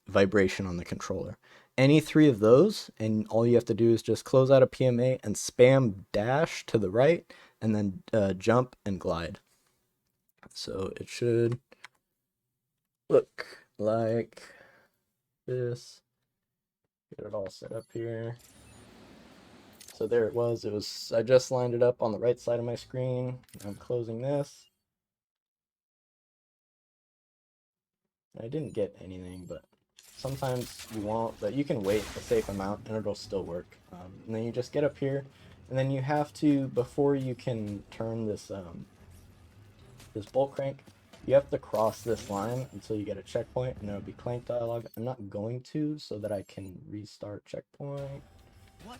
Speaker 1: vibration on the controller. Any three of those, and all you have to do is just close out a PMA and spam dash to the right, and then jump and glide. So it should look like this. Get it all set up here. So there it was. I just lined it up on the right side of my screen. I'm closing this. I didn't get anything, but sometimes you won't, but you can wait a safe amount and it'll still work. And then you just get up here, and then you have to, before you can turn this this bolt crank, you have to cross this line until you get a checkpoint, and there'll be clank dialogue. I'm not going to, so that I can restart checkpoint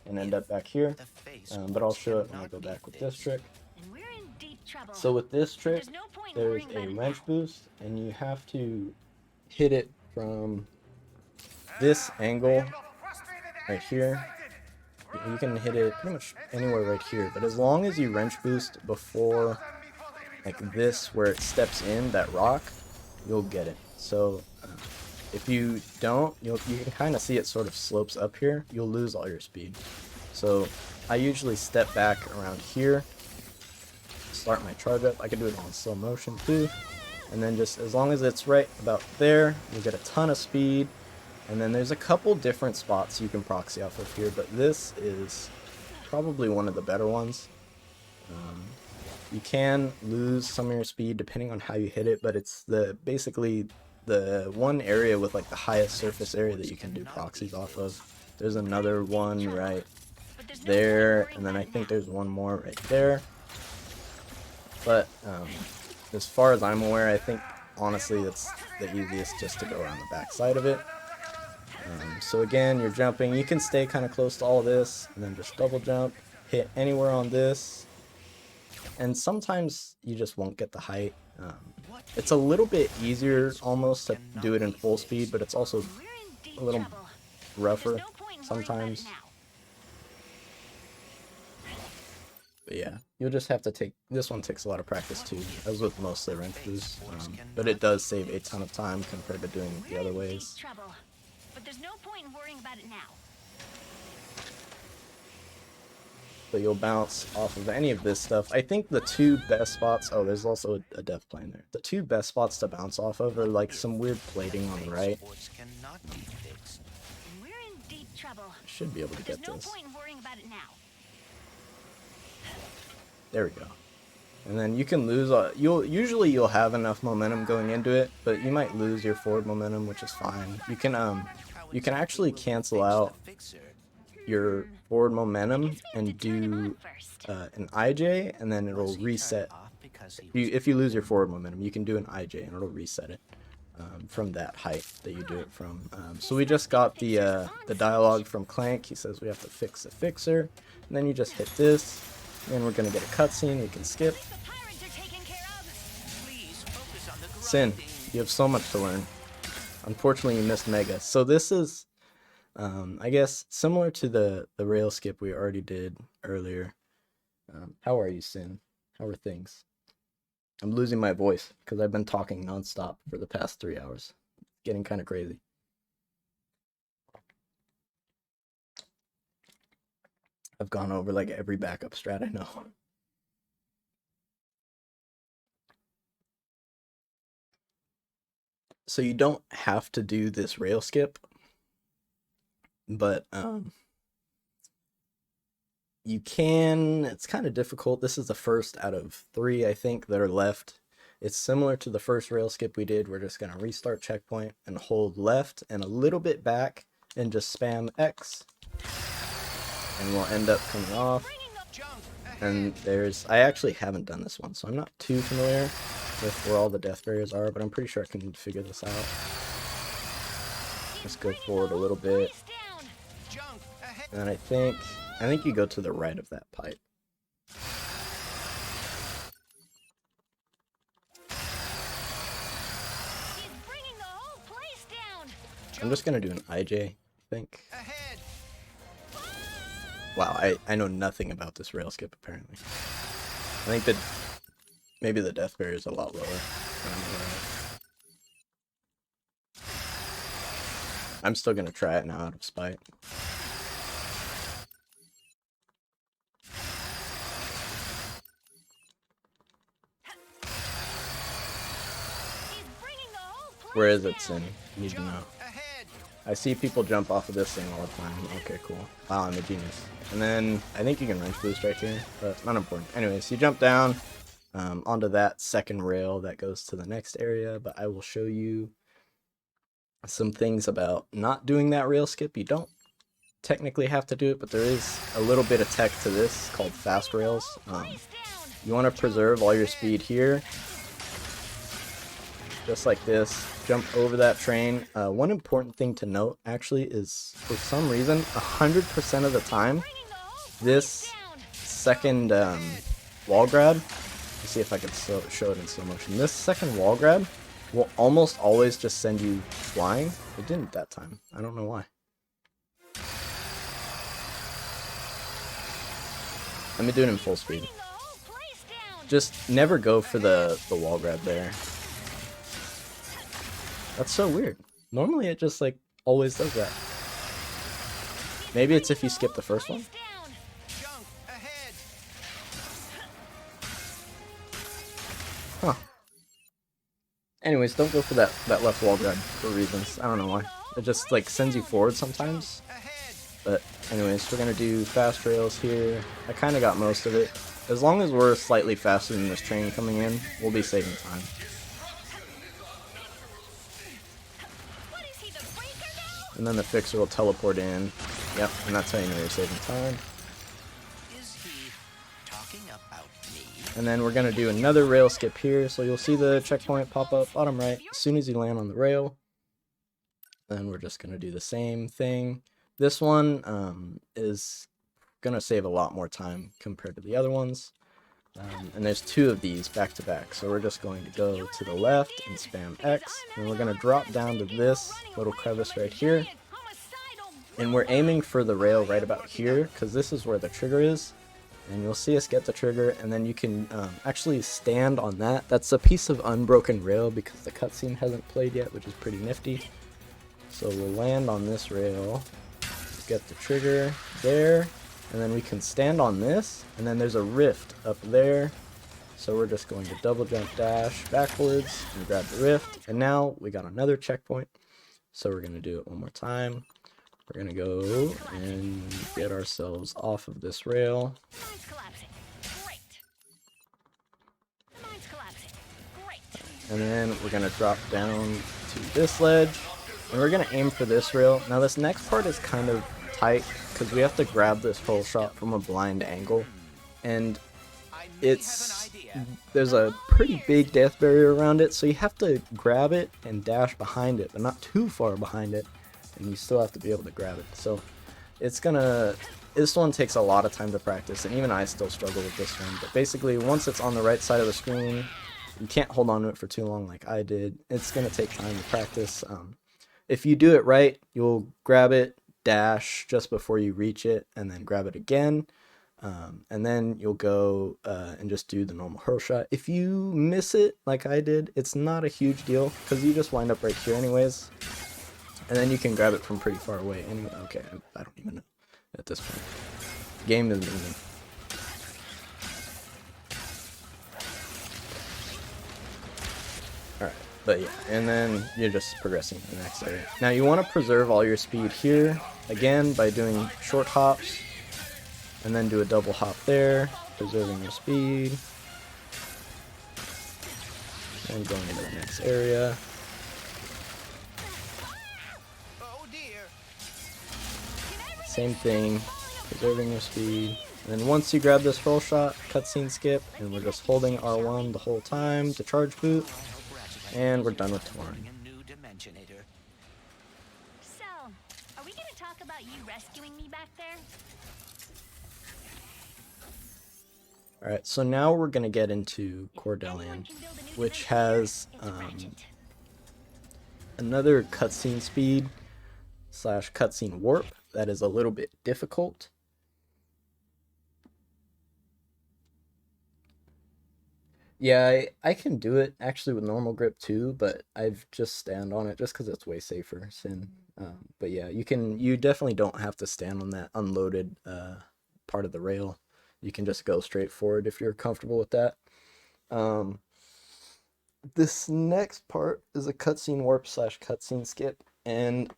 Speaker 1: and end up back here, but I'll show it when I go back with this trick. So with this trick, there's a wrench boost, and you have to hit it from this angle right here. You can hit it pretty much anywhere right here, but as long as you wrench boost before like this, where it steps in that rock, you'll get it. So if you don't, you can kind of see it sort of slopes up here. You'll lose all your speed. So I usually step back around here, start my charge up. I can do it on slow motion too, and then just as long as it's right about there, you'll get a ton of speed. And then there's a couple different spots you can proxy off of here, but this is probably one of the better ones. You can lose some of your speed depending on how you hit it, but it's basically the one area with like the highest surface area that you can do proxies off of. There's another one right there, and then I think there's one more right there. But as far as I'm aware, I think honestly it's the easiest just to go around the back side of it. So again, you're jumping, you can stay kind of close to all this, and then just double jump, hit anywhere on this, and sometimes you just won't get the height. It's a little bit easier almost to do it in full speed, but it's also a little rougher sometimes. But yeah, you'll just have to take, this one takes a lot of practice too, as with most of the run throughs, but it does save a ton of time compared to doing it the other ways.
Speaker 3: But there's no point in worrying about it now.
Speaker 1: But you'll bounce off of any of this stuff. I think the two best spots, oh, there's also a death plane there. The two best spots to bounce off of are like some weird plating on the right.
Speaker 3: We're in deep trouble.
Speaker 1: Should be able to get
Speaker 3: There's no
Speaker 1: this.
Speaker 3: point in worrying about it now.
Speaker 1: There we go. And then you can lose, usually you'll have enough momentum going into it, but you might lose your forward momentum, which is fine. You can actually cancel out your forward momentum and do an IJ, and then it'll reset. If you lose your forward momentum, you can do an IJ and it'll reset it from that height that you do it from. So we just got the dialogue from Clank. He says we have to fix the fixer, and then you just hit this, and we're gonna get a cutscene. We can skip. Sin, you have so much to learn. Unfortunately, you missed Mega. So this is, I guess, similar to the rail skip we already did earlier. How are you, Sin? How are things? I'm losing my voice because I've been talking nonstop for the past 3 hours. It's getting kind of crazy. I've gone over like every backup strat I know. So you don't have to do this rail skip, but you can. It's kind of difficult. This is the first out of 3, I think, that are left. It's similar to the first rail skip we did. We're just going to restart checkpoint and hold left and a little bit back and just spam X, and we'll end up coming off. And I actually haven't done this one, so I'm not too familiar with where all the death barriers are, but I'm pretty sure I can figure this out. Let's go forward a little bit. And I think you go to the right of that pipe. I'm just gonna do an IJ, I think. Wow, I know nothing about this rail skip apparently. I think that maybe the death barrier is a lot lower. I'm still gonna try it now out of spite. Where is it, Sin? You need to know. I see people jump off of this thing all the time. Okay, cool. Wow, I'm a genius. And then I think you can wrench boost right here, but not important. Anyways, you jump down onto that second rail that goes to the next area, but I will show you some things about not doing that rail skip. You don't technically have to do it, but there is a little bit of tech to this called fast rails. You want to preserve all your speed here, just like this. Jump over that train. One important thing to note actually is, for some reason, 100% of the time, this second wall grab, let's see if I can show it in slow motion. This second wall grab will almost always just send you flying. It didn't that time. I don't know why. Let me do it in full speed. Just never go for the wall grab there. That's so weird. Normally it just like always does that. Maybe it's if you skip the first one. Huh. Anyways, don't go for that left wall grab for reasons. I don't know why. It just like sends you forward sometimes. But anyways, we're gonna do fast rails here. I kind of got most of it. As long as we're slightly faster than this train coming in, we'll be saving time. And then the fixer will teleport in. Yep, and that's how you know you're saving time.
Speaker 2: Is he talking about me?
Speaker 1: And then we're gonna do another rail skip here, so you'll see the checkpoint pop up bottom right as soon as you land on the rail. Then we're just gonna do the same thing. This one is gonna save a lot more time compared to the other ones. And there's two of these back to back, so we're just going to go to the left and spam X, and we're going to drop down to this little crevice right here, and we're aiming for the rail right about here, because this is where the trigger is, and you'll see us get the trigger, and then you can actually stand on that. That's a piece of unbroken rail because the cutscene hasn't played yet, which is pretty nifty. So we'll land on this rail, get the trigger there, and then we can stand on this, and then there's a rift up there, so we're just going to double jump dash backwards and grab the rift, and now we got another checkpoint, so we're going to do it one more time. We're going to go and get ourselves off of this rail.
Speaker 3: Mine's collapsing. Great. Mine's collapsing. Great.
Speaker 1: And then we're going to drop down to this ledge, and we're going to aim for this rail. Now this next part is kind of tight because we have to grab this whole shot from a blind angle, and there's a pretty big death barrier around it, so you have to grab it and dash behind it, but not too far behind it, and you still have to be able to grab it. So this one takes a lot of time to practice, and even I still struggle with this one. But basically, once it's on the right side of the screen, you can't hold on to it for too long like I did. It's gonna take time to practice. If you do it right, you'll grab it, dash just before you reach it, and then grab it again, and then you'll go and just do the normal hurl shot. If you miss it like I did, it's not a huge deal because you just wind up right here anyways, and then you can grab it from pretty far away anyway. Okay, I don't even know at this point. Game is moving. Alright, but yeah, and then you're just progressing to the next area. Now you want to preserve all your speed here, again, by doing short hops, and then do a double hop there, preserving your speed, and going into the next area.
Speaker 2: Oh dear.
Speaker 1: Same thing, preserving your speed. And then once you grab this roll shot, cutscene skip, and we're just holding R1 the whole time to charge boot, and we're done with touring.
Speaker 3: So, are we gonna talk about you rescuing me back there?
Speaker 1: Alright, so now we're going to get into Cordelian, which has another cutscene speed / cutscene warp that is a little bit difficult. Yeah, I can do it actually with normal grip too, but I've just stand on it just because it's way safer. But yeah, you definitely don't have to stand on that unloaded part of the rail. You can just go straight forward if you're comfortable with that. This next part is a cutscene warp / cutscene skip, and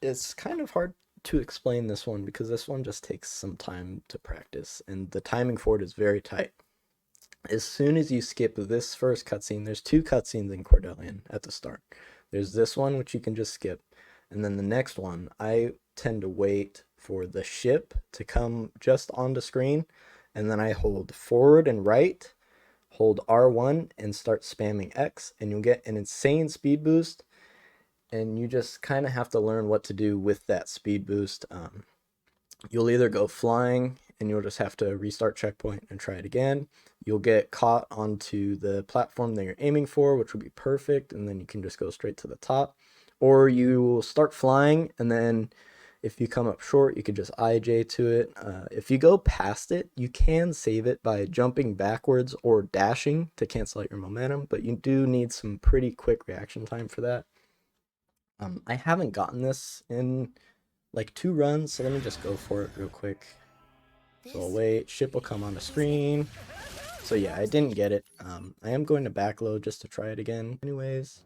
Speaker 1: it's kind of hard to explain this one because this one just takes some time to practice, and the timing for it is very tight. As soon as you skip this first cutscene, there's two cutscenes in Cordelian at the start. There's this one, which you can just skip, and then the next one, I tend to wait for the ship to come just onto screen, and then I hold forward and right, hold R1, and start spamming X, and you'll get an insane speed boost, and you just kind of have to learn what to do with that speed boost. You'll either go flying, and you'll just have to restart checkpoint and try it again. You'll get caught onto the platform that you're aiming for, which would be perfect, and then you can just go straight to the top. Or you will start flying, and then if you come up short, you could just IJ to it. If you go past it, you can save it by jumping backwards or dashing to cancel out your momentum, but you do need some pretty quick reaction time for that. I haven't gotten this in like 2 runs, so let me just go for it real quick. So I'll wait, ship will come on the screen. So yeah, I didn't get it. I am going to backload just to try it again anyways.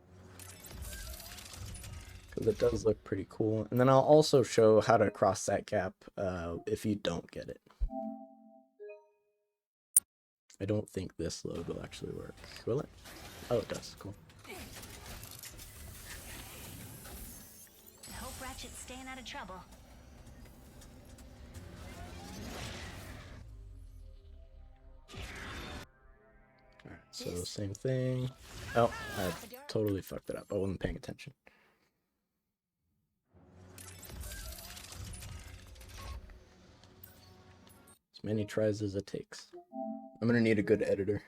Speaker 1: because it does look pretty cool. And then I'll also show how to cross that gap if you don't get it. I don't think this load will actually work. Will it? Oh, it does. Cool.
Speaker 3: I hope Ratchet's staying out of trouble.
Speaker 1: Alright, so same thing. Oh, I totally fucked it up. I wasn't paying attention. As many tries as it takes. I'm gonna need a good editor.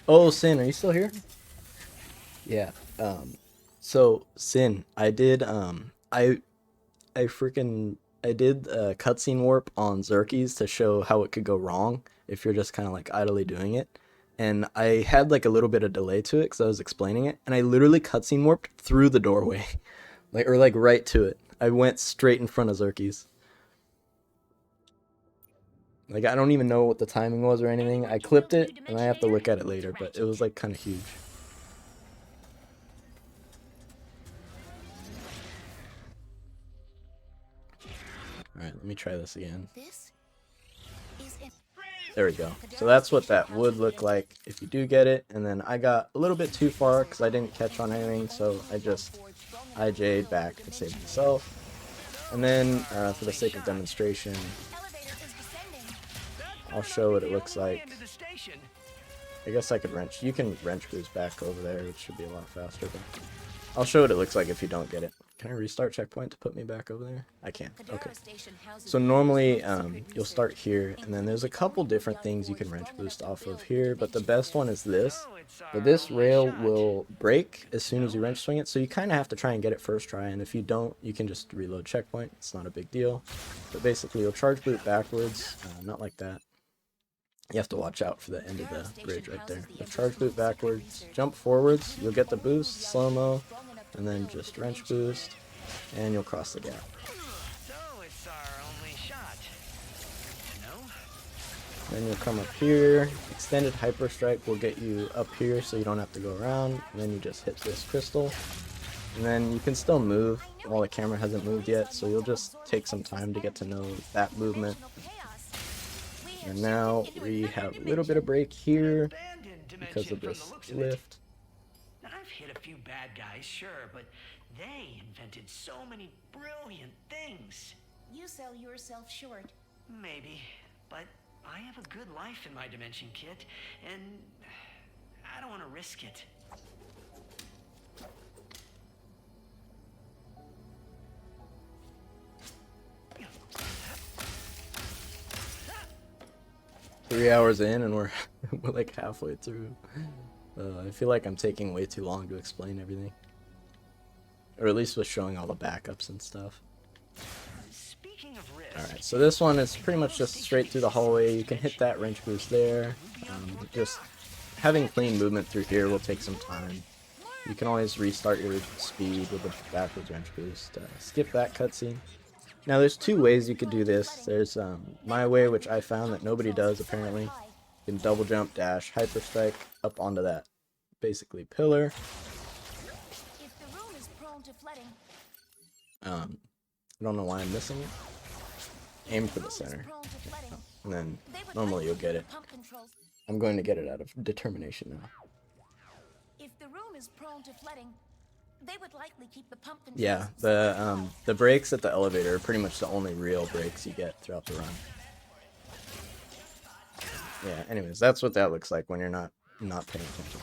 Speaker 1: Oh, Sin, are you still here? Yeah. So Sin, I did I did a cutscene warp on Xerkes to show how it could go wrong if you're just kind of like idly doing it. And I had like a little bit of delay to it because I was explaining it, and I literally cutscene warped through the doorway, like right to it. I went straight in front of Xerkes. Like I don't even know what the timing was or anything. I clipped it and I have to look at it later, but it was like kind of huge. Alright, let me try this again. There we go. So that's what that would look like if you do get it. And then I got a little bit too far because I didn't catch on anything, so I just IJ'd back to save myself. And then, for the sake of demonstration, I'll show what it looks like. I guess I could wrench. You can wrench boost back over there, which should be a lot faster. But I'll show what it looks like if you don't get it. Can I restart checkpoint to put me back over there? I can. Okay. So normally, you'll start here, and then there's a couple different things you can wrench boost off of here, but the best one is this. But this rail will break as soon as you wrench swing it, so you kind of have to try and get it first try, and if you don't, you can just reload checkpoint. It's not a big deal. But basically, you'll charge boot backwards, not like that. You have to watch out for the end of the bridge right there. You'll charge boot backwards, jump forwards, you'll get the boost, slow-mo, and then just wrench boost, and you'll cross the gap.
Speaker 2: So it's our only shot. No?
Speaker 1: Then you'll come up here. Extended hyper strike will get you up here so you don't have to go around. And then you just hit this crystal. And then you can still move while the camera hasn't moved yet, so you'll just take some time to get to know that movement. And now we have a little bit of break here because of this lift.
Speaker 2: I've hit a few bad guys, sure, but they invented so many brilliant things.
Speaker 5: You sell yourself short.
Speaker 2: Maybe, but I have a good life in my dimension, Kit, and I don't want to risk it.
Speaker 1: Three hours in and we're like halfway through. I feel like I'm taking way too long to explain everything. Or at least with showing all the backups and stuff.
Speaker 2: Speaking of risk,
Speaker 1: Alright, so this one is pretty much just straight through the hallway. You can hit that wrench boost there. Just having clean movement through here will take some time. You can always restart your speed with a backwards wrench boost. Skip that cutscene. Now there's two ways you could do this. There's my way, which I found that nobody does apparently. You can double jump, dash, hyper strike up onto that basically pillar.
Speaker 5: If the room is prone to flooding,
Speaker 1: I don't know why I'm missing it. Aim for the center. And then normally you'll get it. I'm going to get it out of determination now.
Speaker 5: If the room is prone to flooding, they would likely keep the pump controls.
Speaker 1: Yeah, the brakes at the elevator are pretty much the only real brakes you get throughout the run. Yeah, anyways, that's what that looks like when you're not paying attention.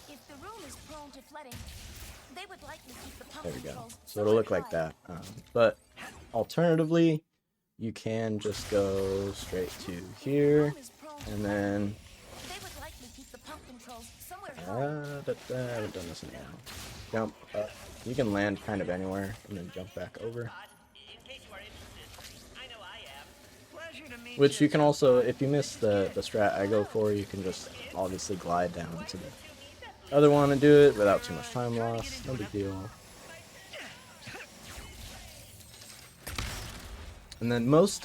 Speaker 5: If the room is prone to flooding, they would likely keep the pump
Speaker 1: There we go.
Speaker 5: controls
Speaker 1: So it'll look
Speaker 5: somewhere
Speaker 1: like
Speaker 5: high.
Speaker 1: that. But alternatively, you can just go straight to here, and then
Speaker 5: They would likely keep the pump controls somewhere
Speaker 1: I
Speaker 5: high.
Speaker 1: haven't done this in a while. Jump up. You can land kind of anywhere, and then jump back over.
Speaker 2: in case you are interested, I know I am. Pleasure to meet
Speaker 1: Which you can also, if you miss the strat I go for, you can just obviously glide down to the other one and do it without too much time loss. No big deal. And then most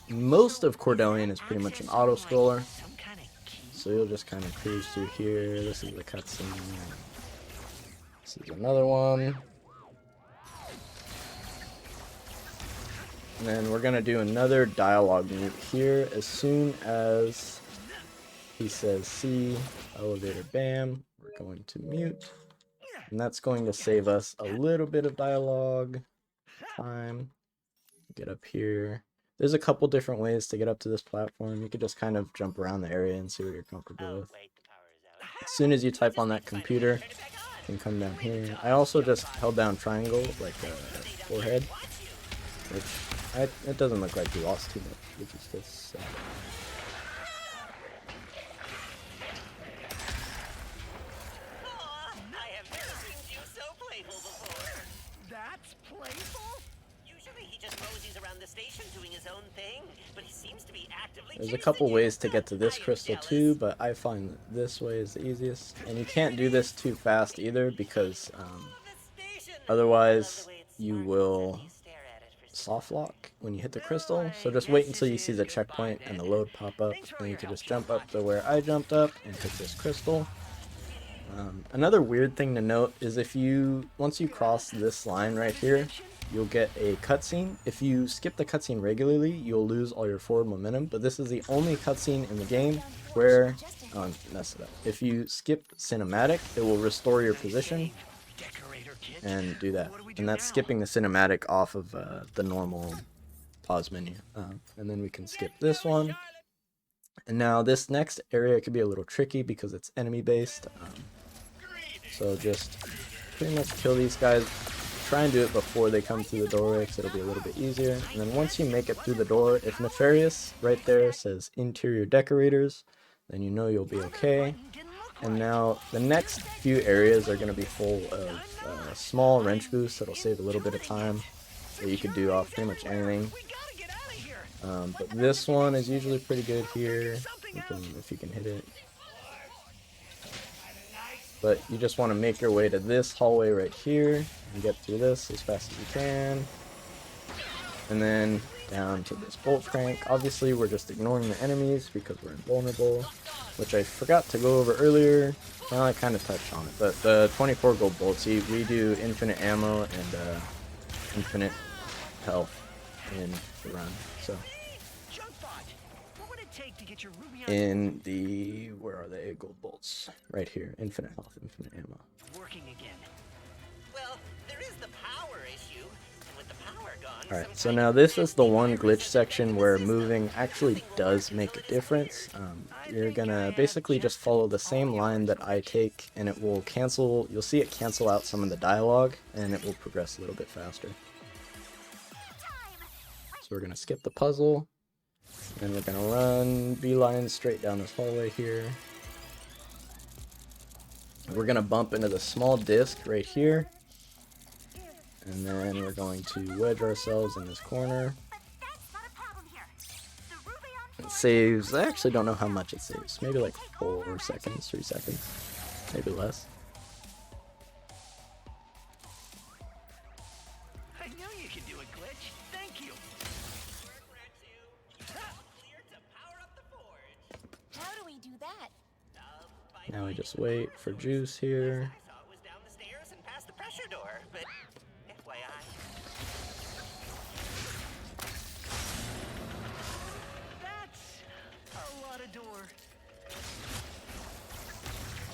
Speaker 1: of Cordelian is pretty much an auto scroller.
Speaker 2: some kind of key.
Speaker 1: So you'll just kind of cruise through here. This is the cutscene. This is another one. And then we're going to do another dialogue mute here as soon as he says C, elevator, bam. We're going to mute. And that's going to save us a little bit of dialogue time. Get up here. There's a couple different ways to get up to this platform. You could just kind of jump around the area and see what you're comfortable with. As soon as you type on that computer, you can come down here. I also just held down triangle, like forehead, which it doesn't look like you lost too much, which is just sad.
Speaker 2: I have never seen you so playful before. That's playful? Usually he just moseys around the station doing his own thing, but he seems to be actively
Speaker 1: There's a couple ways to get to this crystal too, but I find that this way is the easiest. And you can't do this too fast either, because otherwise you will soft lock when you hit the crystal. So just wait until you see the checkpoint and the load pop up, and you can just jump up to where I jumped up and hit this crystal. Another weird thing to note is once you cross this line right here, you'll get a cutscene. If you skip the cutscene regularly, you'll lose all your forward momentum, but this is the only cutscene in the game where, mess it up. If you skip cinematic, it will restore your position and do that. And that's skipping the cinematic off of the normal pause menu. And then we can skip this one. And now this next area could be a little tricky because it's enemy based. So just pretty much kill these guys. Try and do it before they come through the doorway because it'll be a little bit easier. And then once you make it through the door, if Nefarious right there says interior decorators, then you know you'll be okay. And now the next few areas are going to be full of small wrench boosts that'll save a little bit of time that you could do off pretty much anything. But this one is usually pretty good here, if you can hit it. But you just want to make your way to this hallway right here and get through this as fast as you can. And then down to this bolt crank. Obviously we're just ignoring the enemies because we're invulnerable, which I forgot to go over earlier. Well, I kind of touched on it, but the 24 gold bolts, we do infinite ammo and infinite health in the run. So in the, where are they? Gold bolts right here. Infinite health, infinite ammo.
Speaker 2: Working again. Well, there is the power issue, and with the power gone.
Speaker 1: All right, so now this is the one glitch section where moving actually does make a difference. You're gonna basically just follow the same line that I take, and it will cancel. You'll see it cancel out some of the dialogue, and it will progress a little bit faster. So we're gonna skip the puzzle. And we're gonna run beeline straight down this hallway here. We're gonna bump into the small disc right here. And then we're going to wedge ourselves in this corner. It saves, I actually don't know how much it saves. Maybe like 4 seconds, 3 seconds, maybe less.
Speaker 2: I knew you could do a glitch. Thank you.
Speaker 5: How do we do that?
Speaker 1: Now we just wait for juice here.
Speaker 2: I thought it was down the stairs and past the pressure door, but FYI. That's a lot of door.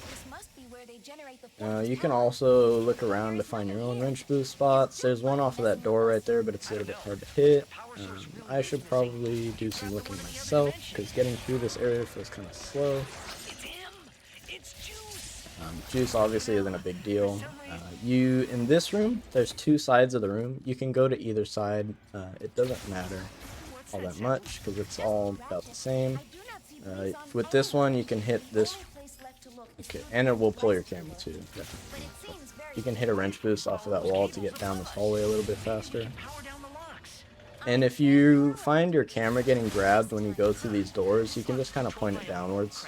Speaker 5: This must be where they generate the
Speaker 1: You can also look around to find your own wrench boost spots. There's one off of that door right there, but it's a little bit hard to hit. I should probably do some looking myself, because getting through this area feels kind of slow.
Speaker 2: It's him. It's Juice.
Speaker 1: Juice obviously isn't a big deal. In this room, there's 2 sides of the room. You can go to either side. It doesn't matter all that much, because it's all about the same. With this one, you can hit this. Okay, and it will pull your camera too. Definitely. You can hit a wrench boost off of that wall to get down this hallway a little bit faster. And if you find your camera getting grabbed when you go through these doors, you can just kind of point it downwards.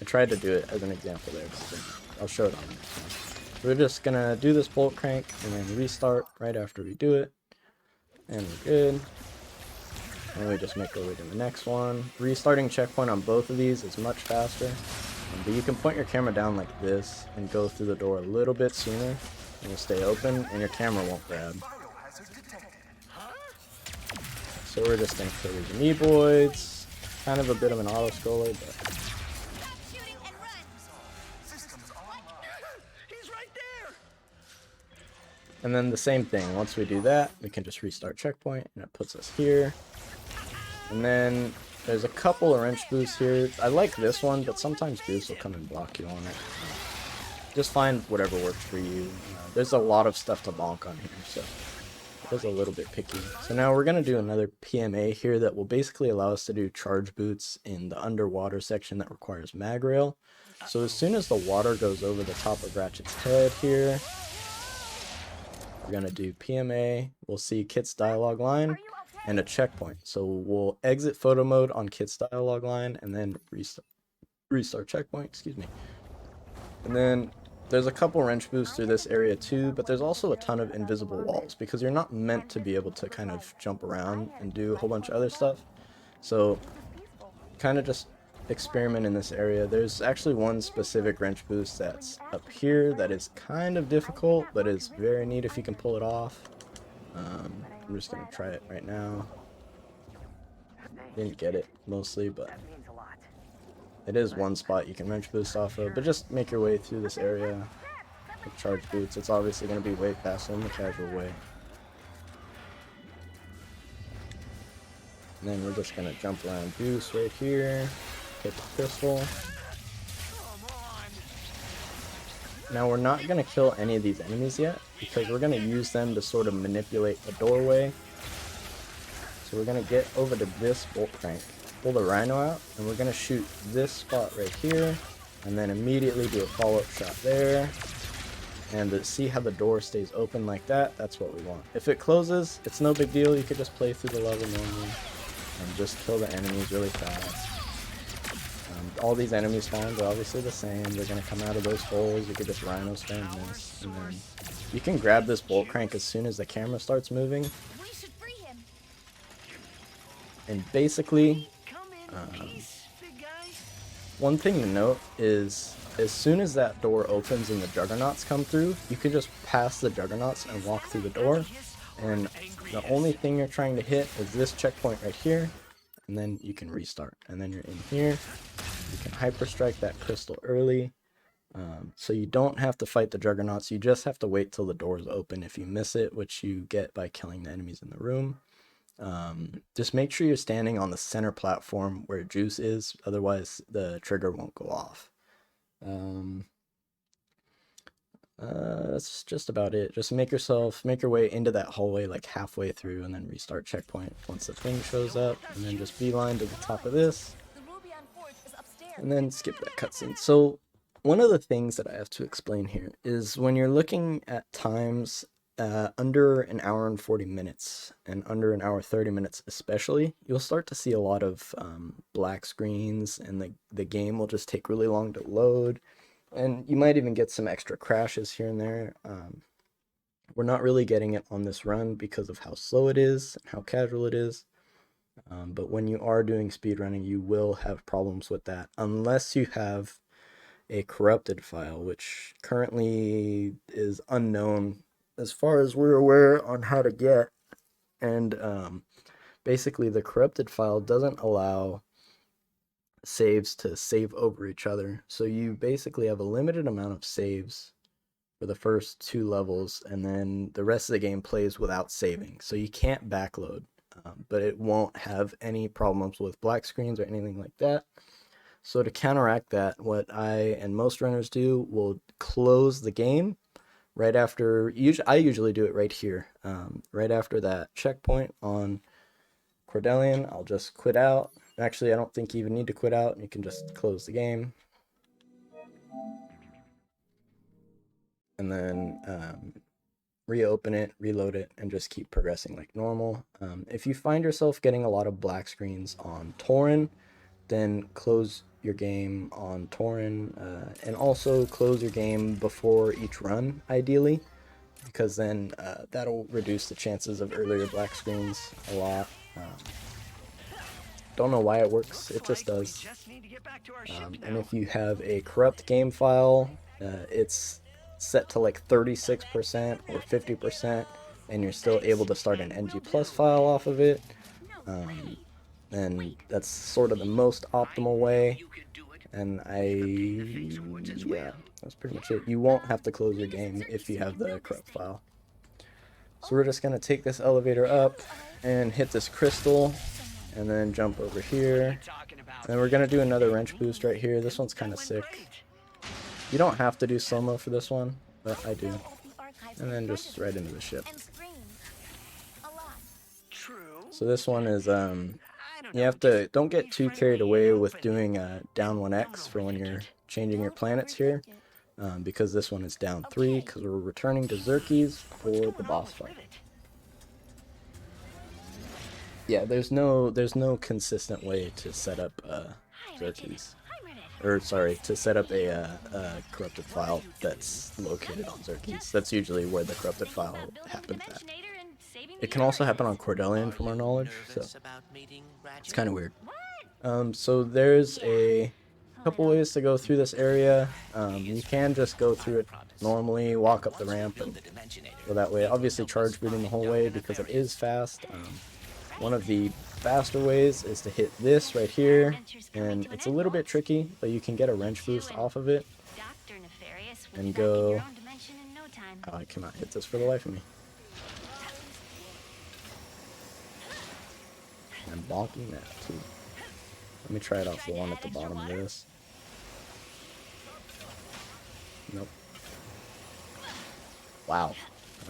Speaker 1: I tried to do it as an example there, so I'll show it on the next one. We're just gonna do this bolt crank and then restart right after we do it. And we're good. And we just make our way to the next one. Restarting checkpoint on both of these is much faster. But you can point your camera down like this and go through the door a little bit sooner, and it'll stay open, and your camera won't grab. So we're just gonna kill these amoeboids. Kind of a bit of an auto-scroller, but...
Speaker 5: Stop shooting and run!
Speaker 2: He's right there!
Speaker 1: And then the same thing, once we do that, we can just restart checkpoint, and it puts us here. And then there's a couple of wrench boosts here. I like this one, but sometimes boosts will come and block you on it. Just find whatever works for you. There's a lot of stuff to bonk on here, so it is a little bit picky. So now we're going to do another PMA here that will basically allow us to do charge boots in the underwater section that requires mag rail. So as soon as the water goes over the top of Ratchet's head here, we're going to do PMA. We'll see Kit's dialogue line and a checkpoint. So we'll exit photo mode on Kit's dialogue line and then restart checkpoint, excuse me. And then there's a couple wrench boosts through this area too, but there's also a ton of invisible walls because you're not meant to be able to kind of jump around and do a whole bunch of other stuff. So kind of just experiment in this area. There's actually one specific wrench boost that's up here that is kind of difficult, but is very neat if you can pull it off. I'm just going to try it right now. Didn't get it mostly, but it is one spot you can wrench boost off of, but just make your way through this area with charge boots. It's obviously going to be way faster in the casual way. And then we're just going to jump around boost right here, hit the crystal. Now we're not going to kill any of these enemies yet, because we're going to use them to sort of manipulate the doorway. So we're going to get over to this bolt crank, pull the rhino out, and we're going to shoot this spot right here, and then immediately do a follow-up shot there. And to see how the door stays open like that, that's what we want. If it closes, it's no big deal. You could just play through the level normally and just kill the enemies really fast. All these enemy spawns are obviously the same. They're going to come out of those holes. You could just rhino spam this, and then you can grab this bolt crank as soon as the camera starts moving.
Speaker 5: We should free him.
Speaker 1: And basically,
Speaker 2: Come in peace, big guy.
Speaker 1: one thing to note is as soon as that door opens and the juggernauts come through, you can just pass the juggernauts and walk through the door. And the only thing you're trying to hit is this checkpoint right here, and then you can restart. And then you're in here. You can hyper strike that crystal early. So you don't have to fight the juggernauts. You just have to wait till the doors open if you miss it, which you get by killing the enemies in the room. Just make sure you're standing on the center platform where Juice is, otherwise the trigger won't go off. That's just about it. Just make your way into that hallway like halfway through, and then restart checkpoint once the thing shows up, and then just beeline to the top of this,
Speaker 5: The Ruby on Forge is upstairs.
Speaker 1: and then skip that cutscene. So one of the things that I have to explain here is when you're looking at times under an hour and 40 minutes and under an hour 30 minutes especially, you'll start to see a lot of black screens, and the game will just take really long to load, and you might even get some extra crashes here and there. We're not really getting it on this run because of how slow it is and how casual it is. But when you are doing speedrunning, you will have problems with that unless you have a corrupted file, which currently is unknown as far as we're aware on how to get. And basically the corrupted file doesn't allow saves to save over each other. So you basically have a limited amount of saves for the first 2 levels, and then the rest of the game plays without saving. So you can't backload, but it won't have any problems with black screens or anything like that. So to counteract that, what I and most runners do will close the game right after. I usually do it right here, right after that checkpoint on Cordelian. I'll just quit out. Actually, I don't think you even need to quit out. You can just close the game. And then reopen it, reload it, and just keep progressing like normal. If you find yourself getting a lot of black screens on Tauren, then close your game on Tauren, and also close your game before each run, ideally, because then that'll reduce the chances of earlier black screens a lot. Don't know why it works, it just does.
Speaker 7: Just need to get back to our ship
Speaker 1: And
Speaker 7: now.
Speaker 1: if you have a corrupt game file, it's set to like 36% or 50%, and you're still able to start an NG Plus file off of it. And that's sort of the most optimal way.
Speaker 7: You can do it.
Speaker 1: And
Speaker 7: as
Speaker 1: yeah,
Speaker 7: well.
Speaker 1: that's pretty much it. You won't have to close your game if you have the corrupt file. So we're just gonna take this elevator up and hit this crystal, and then jump over here.
Speaker 7: Talking about.
Speaker 1: And then we're gonna do another wrench boost right here. This one's kind of sick. You don't have to do slow-mo for this one, but I do. And then just right into the ship.
Speaker 7: True.
Speaker 1: So this one is
Speaker 7: I don't
Speaker 1: you have to don't get too carried away with doing down 1x for when you're changing your planets here, because this one is down 3 because we're returning to Xerxes for the boss fight. Yeah, there's no consistent way to set up Xerxes, or sorry, to set up a corrupted file that's located on Xerxes. That's usually where the corrupted file happens at. It can also happen on Cordelian, from our knowledge, so it's kind of weird. So there's a couple ways to go through this area. You can just go through it normally, walk up the ramp, and go that way. Obviously charge booting the whole way because it is fast. One of the faster ways is to hit this right here, and it's a little bit tricky, but you can get a wrench boost off of it and go... Oh, I cannot hit this for the life of me. I'm bonking that too. Let me try it off the one at the bottom of this. Nope. Wow.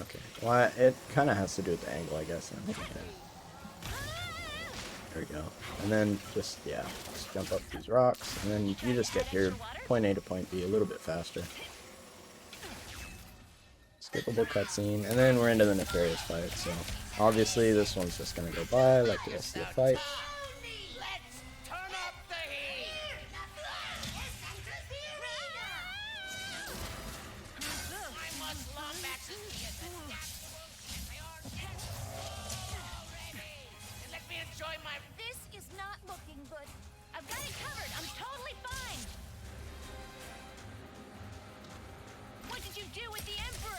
Speaker 1: Okay. Well, it kind of has to do with the angle, I guess. Okay. There we go. And then just, yeah, just jump up these rocks, and then you just get here, point A to point B, a little bit faster. Skippable cutscene, and then we're into the nefarious fight, so obviously this one's just gonna go by like the rest of the fight.
Speaker 2: Let's turn up the heat! I must love back to let me enjoy my...
Speaker 5: This is not looking good.
Speaker 3: I've got it covered. I'm totally fine. What did you do with the Emperor?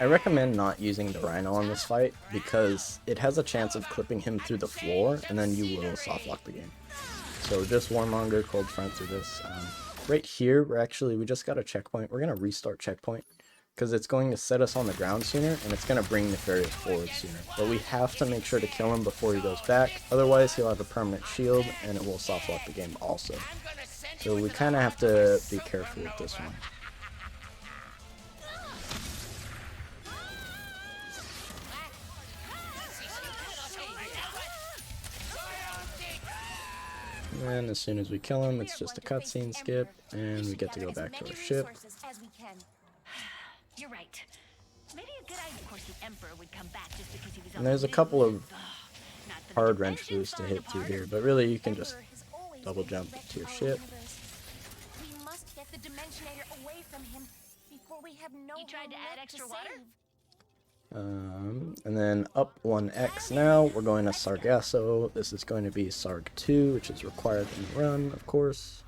Speaker 1: I recommend not using the Rhino on this fight because it has a chance of clipping him through the floor, and then you will softlock the game. So just Warmonger, Cold Front through this. Right here, we just got a checkpoint. We're going to restart checkpoint because it's going to set us on the ground sooner, and it's going to bring Nefarious forward sooner. But we have to make sure to kill him before he goes back. Otherwise, he'll have a permanent shield, and it will softlock the game also. So we kind of have to be careful with this one. And as soon as we kill him, it's just a cutscene skip, and we get to go back to our ship.
Speaker 3: You're right. Maybe a good idea. Of course, the Emperor would come back just because he was.
Speaker 1: And there's a couple of hard wrench boosts to hit through here, but really you can just double jump to your ship.
Speaker 5: We must get the Dimensionator away from him before we have no
Speaker 3: You tried to add extra water?
Speaker 1: And then up 1x now, we're going to Sargasso. This is going to be Sarg 2, which is required in the run, of course.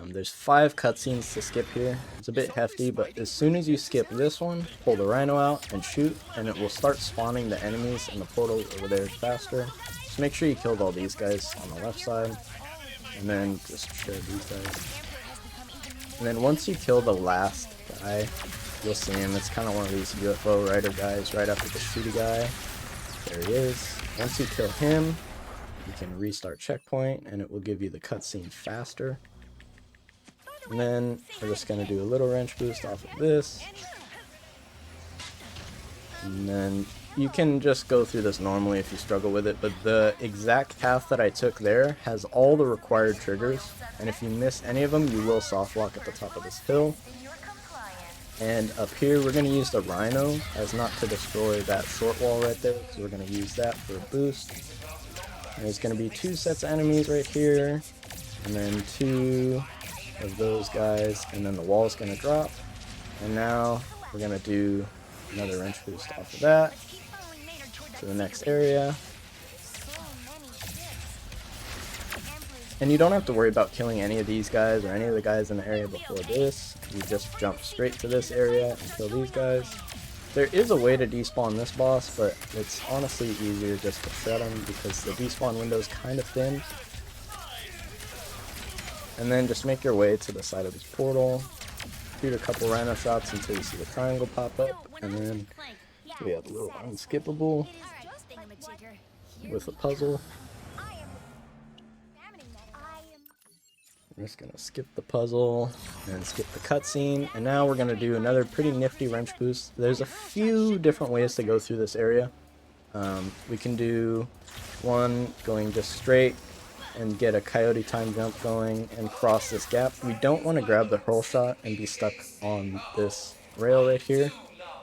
Speaker 1: There's 5 cutscenes to skip here. It's a bit hefty, but as soon as you skip this one, pull the Rhino out and shoot, and it will start spawning the enemies in the portal over there faster. So make sure you killed all these guys on the left side, and then just share these guys. And then once you kill the last guy, you'll see him. It's kind of one of these UFO rider guys right after the shooty guy. There he is. Once you kill him, you can restart checkpoint, and it will give you the cutscene faster. And then we're just going to do a little wrench boost off of this. And then you can just go through this normally if you struggle with it, but the exact path that I took there has all the required triggers, and if you miss any of them, you will softlock at the top of this hill. And up here, we're going to use the Rhino as not to destroy that short wall right there, so we're going to use that for a boost. And there's going to be 2 sets of enemies right here, and then 2 of those guys, and then the wall's going to drop. And now we're going to do another wrench boost off of that
Speaker 3: Let's keep following Maynard toward that
Speaker 1: to the next
Speaker 3: secret
Speaker 1: area.
Speaker 5: So many ships. The Emperor's
Speaker 1: And you don't have to worry about killing any of these guys or any of the guys in the area before this. You just jump straight to this area and kill these guys. There is a way to despawn this boss, but it's honestly easier just to shred him because the despawn window is kind of thin. And then just make your way to the side of this portal, shoot a couple rhino shots until you see the triangle pop up, and then we have a little unskippable
Speaker 5: It is just thingamajigger.
Speaker 1: with a puzzle.
Speaker 5: I am examining that. I am.
Speaker 1: I'm just gonna skip the puzzle and skip the cutscene, and now we're gonna do another pretty nifty wrench boost. There's a few different ways to go through this area. We can do one going just straight and get a coyote time jump going and cross this gap. We don't want to grab the hurl shot and be stuck on this rail right here.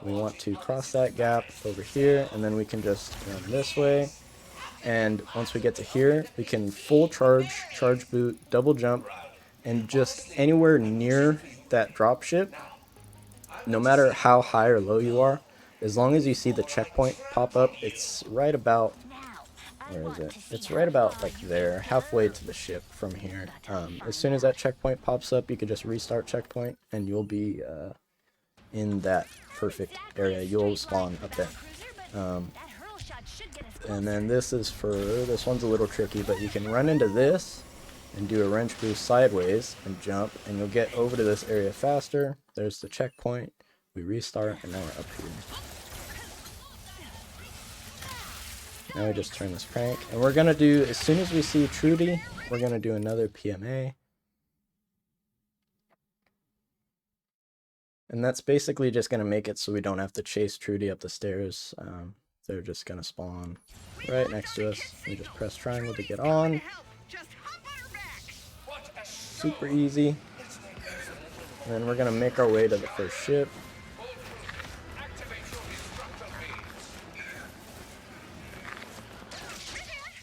Speaker 1: We want to cross that gap over here, and then we can just run this way. And once we get to here, we can full charge, charge boot, double jump, and just anywhere near that drop ship, no matter how high or low you are, as long as you see the checkpoint pop up, it's right about, where is it? It's right about like there, halfway to the ship from here. As soon as that checkpoint pops up, you can just restart checkpoint and you'll be in that perfect area. You'll spawn up there. And then this is for, this one's a little tricky, but you can run into this and do a wrench boost sideways and jump, and you'll get over to this area faster. There's the checkpoint. We restart, and now we're up here. Now we just turn this crank, and we're gonna do, as soon as we see Trudy, we're gonna do another PMA. And that's basically just gonna make it so we don't have to chase Trudy up the stairs. They're just gonna spawn right next to us. We just press triangle to get on. Super easy. And then we're gonna make our way to the first ship.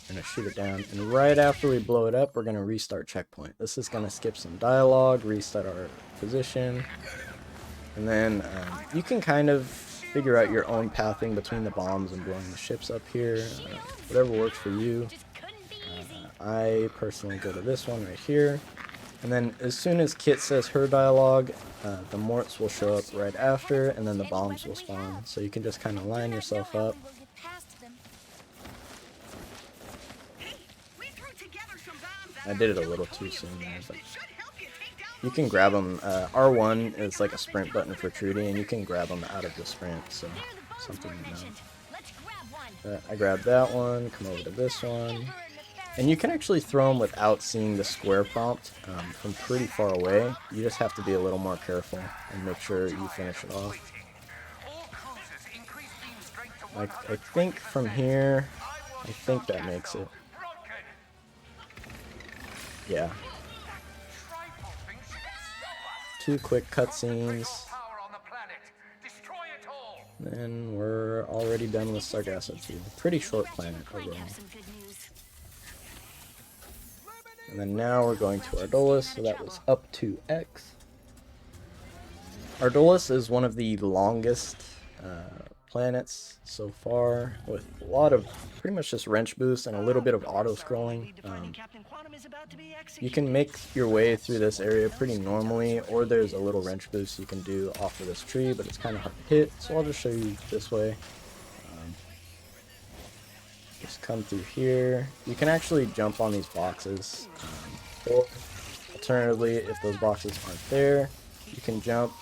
Speaker 1: Gonna shoot it down, and right after we blow it up, we're gonna restart checkpoint. This is gonna skip some dialogue, restart our position, and then you can kind of figure out your own pathing between the bombs and blowing the ships up here. Whatever works for you. I personally go to this one right here, and then as soon as Kit says her dialogue, the morts will show up right after, and then the bombs will spawn. So you can just kind of line yourself up. I did it a little too soon there, but you can grab them. R1 is like a sprint button for Trudy, and you can grab them out of the sprint, so something to know. I grabbed that one, come over to this one, and you can actually throw them without seeing the square prompt from pretty far away. You just have to be a little more careful and make sure you finish it off. Like, I think from here, I think that makes it. Yeah. 2 quick cutscenes. Then we're already done with Sargasso 2. Pretty short planet overall. And then now we're going to Ardolus, so that was up to X. Ardolus is one of the longest planets so far, with a lot of pretty much just wrench boosts and a little bit of auto scrolling. You can make your way through this area pretty normally, or there's a little wrench boost you can do off of this tree, but it's kind of hard to hit, so I'll just show you this way. Just come through here. You can actually jump on these boxes, or alternatively, if those boxes aren't there, you can jump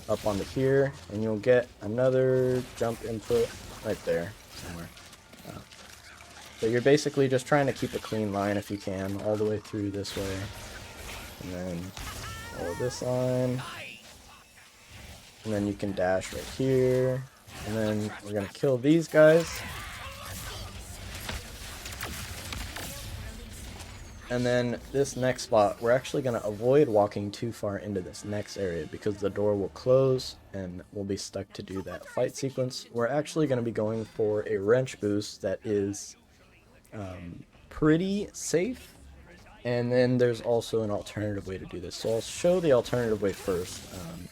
Speaker 1: up onto here, and you'll get another jump input right there somewhere. So you're basically just trying to keep a clean line if you can, all the way through this way, and then follow this line, and then you can dash right here, and then we're gonna kill these guys. And then this next spot, we're actually going to avoid walking too far into this next area because the door will close and we'll be stuck to do that fight sequence. We're actually going to be going for a wrench boost that is pretty safe. And then there's also an alternative way to do this. So I'll show the alternative way first.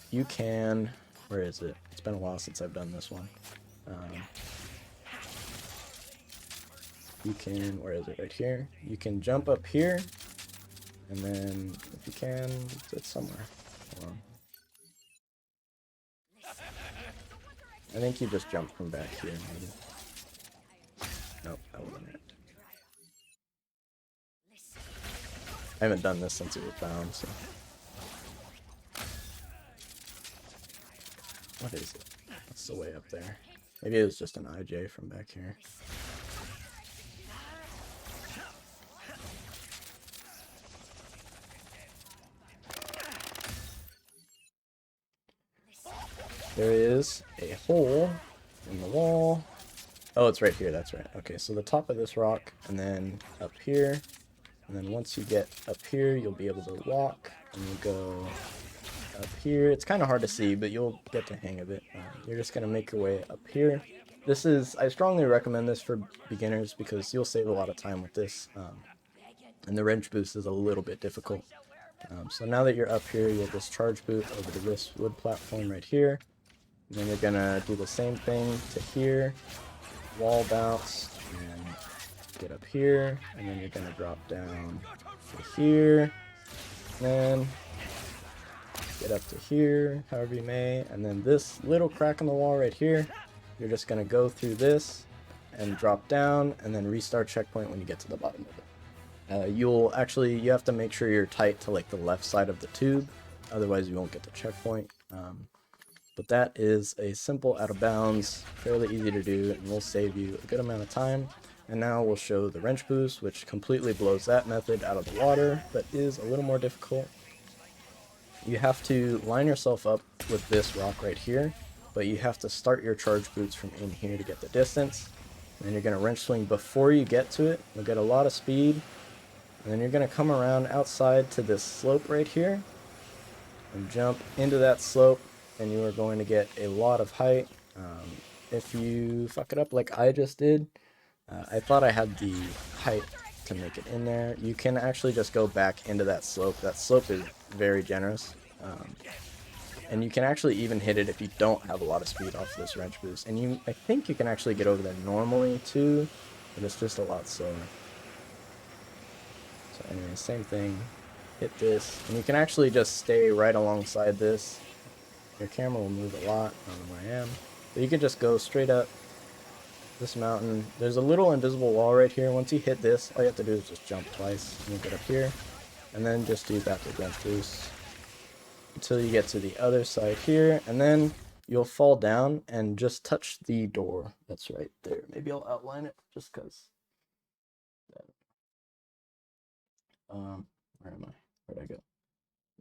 Speaker 1: You can Where is it? It's been a while since I've done this one. You can, where is it? Right here. You can jump up here, and then if you can, it's somewhere. Hold on. I think you just jump from back here, maybe. Nope, that wasn't it. I haven't done this since it was found, so. What is it? That's the way up there. Maybe it was just an IJ from back here. There is a hole in the wall. Oh, it's right here, that's right. Okay, so the top of this rock, and then up here. And then once you get up here, you'll be able to walk, and you go up here. It's kind of hard to see, but you'll get the hang of it. You're just going to make your way up here. This is, I strongly recommend this for beginners because you'll save a lot of time with this. And the wrench boost is a little bit difficult. So now that you're up here, you'll just charge boot over to this wood platform right here. And then you're going to do the same thing to here. Wall bounce, and get up here. And then you're going to drop down to here. And then get up to here, however you may. And then this little crack in the wall right here, you're just going to go through this and drop down and then restart checkpoint when you get to the bottom of it. You have to make sure you're tight to like the left side of the tube, otherwise you won't get the checkpoint. But that is a simple out of bounds, fairly easy to do, and will save you a good amount of time. And now we'll show the wrench boost, which completely blows that method out of the water, but is a little more difficult. You have to line yourself up with this rock right here, but you have to start your charge boots from in here to get the distance. And then you're going to wrench swing before you get to it. You'll get a lot of speed. And then you're going to come around outside to this slope right here and jump into that slope, and you are going to get a lot of height. If you fuck it up like I just did, I thought I had the height to make it in there. You can actually just go back into that slope. That slope is very generous. And you can actually even hit it if you don't have a lot of speed off this wrench boost. And I think you can actually get over there normally too, but it's just a lot slower. So anyway, same thing. Hit this, and you can actually just stay right alongside this. Your camera will move a lot. I don't know where I am. But you can just go straight up this mountain. There's a little invisible wall right here. Once you hit this, all you have to do is just jump twice, and you get up here. And then just do backward wrench boost until you get to the other side here, and then you'll fall down and just touch the door that's right there. Maybe I'll outline it just because. Where am I? Where'd I go?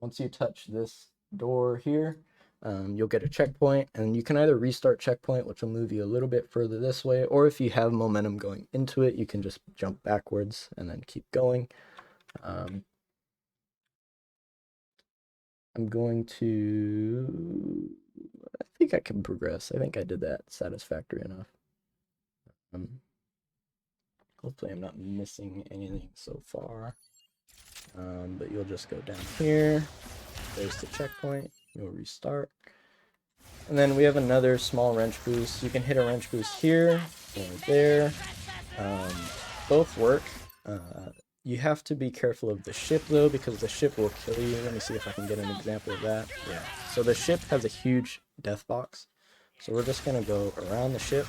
Speaker 1: Once you touch this door here, you'll get a checkpoint, and you can either restart checkpoint, which will move you a little bit further this way, or if you have momentum going into it, you can just jump backwards and then keep going. I'm going to, I think I can progress. I think I did that satisfactory enough. Hopefully I'm not missing anything so far. But you'll just go down here. There's the checkpoint. You'll restart. And then we have another small wrench boost. You can hit a wrench boost here or there. Both work. You have to be careful of the ship though, because the ship will kill you. Let me see if I can get an example of that. Yeah. So the ship has a huge death box. So we're just gonna go around the ship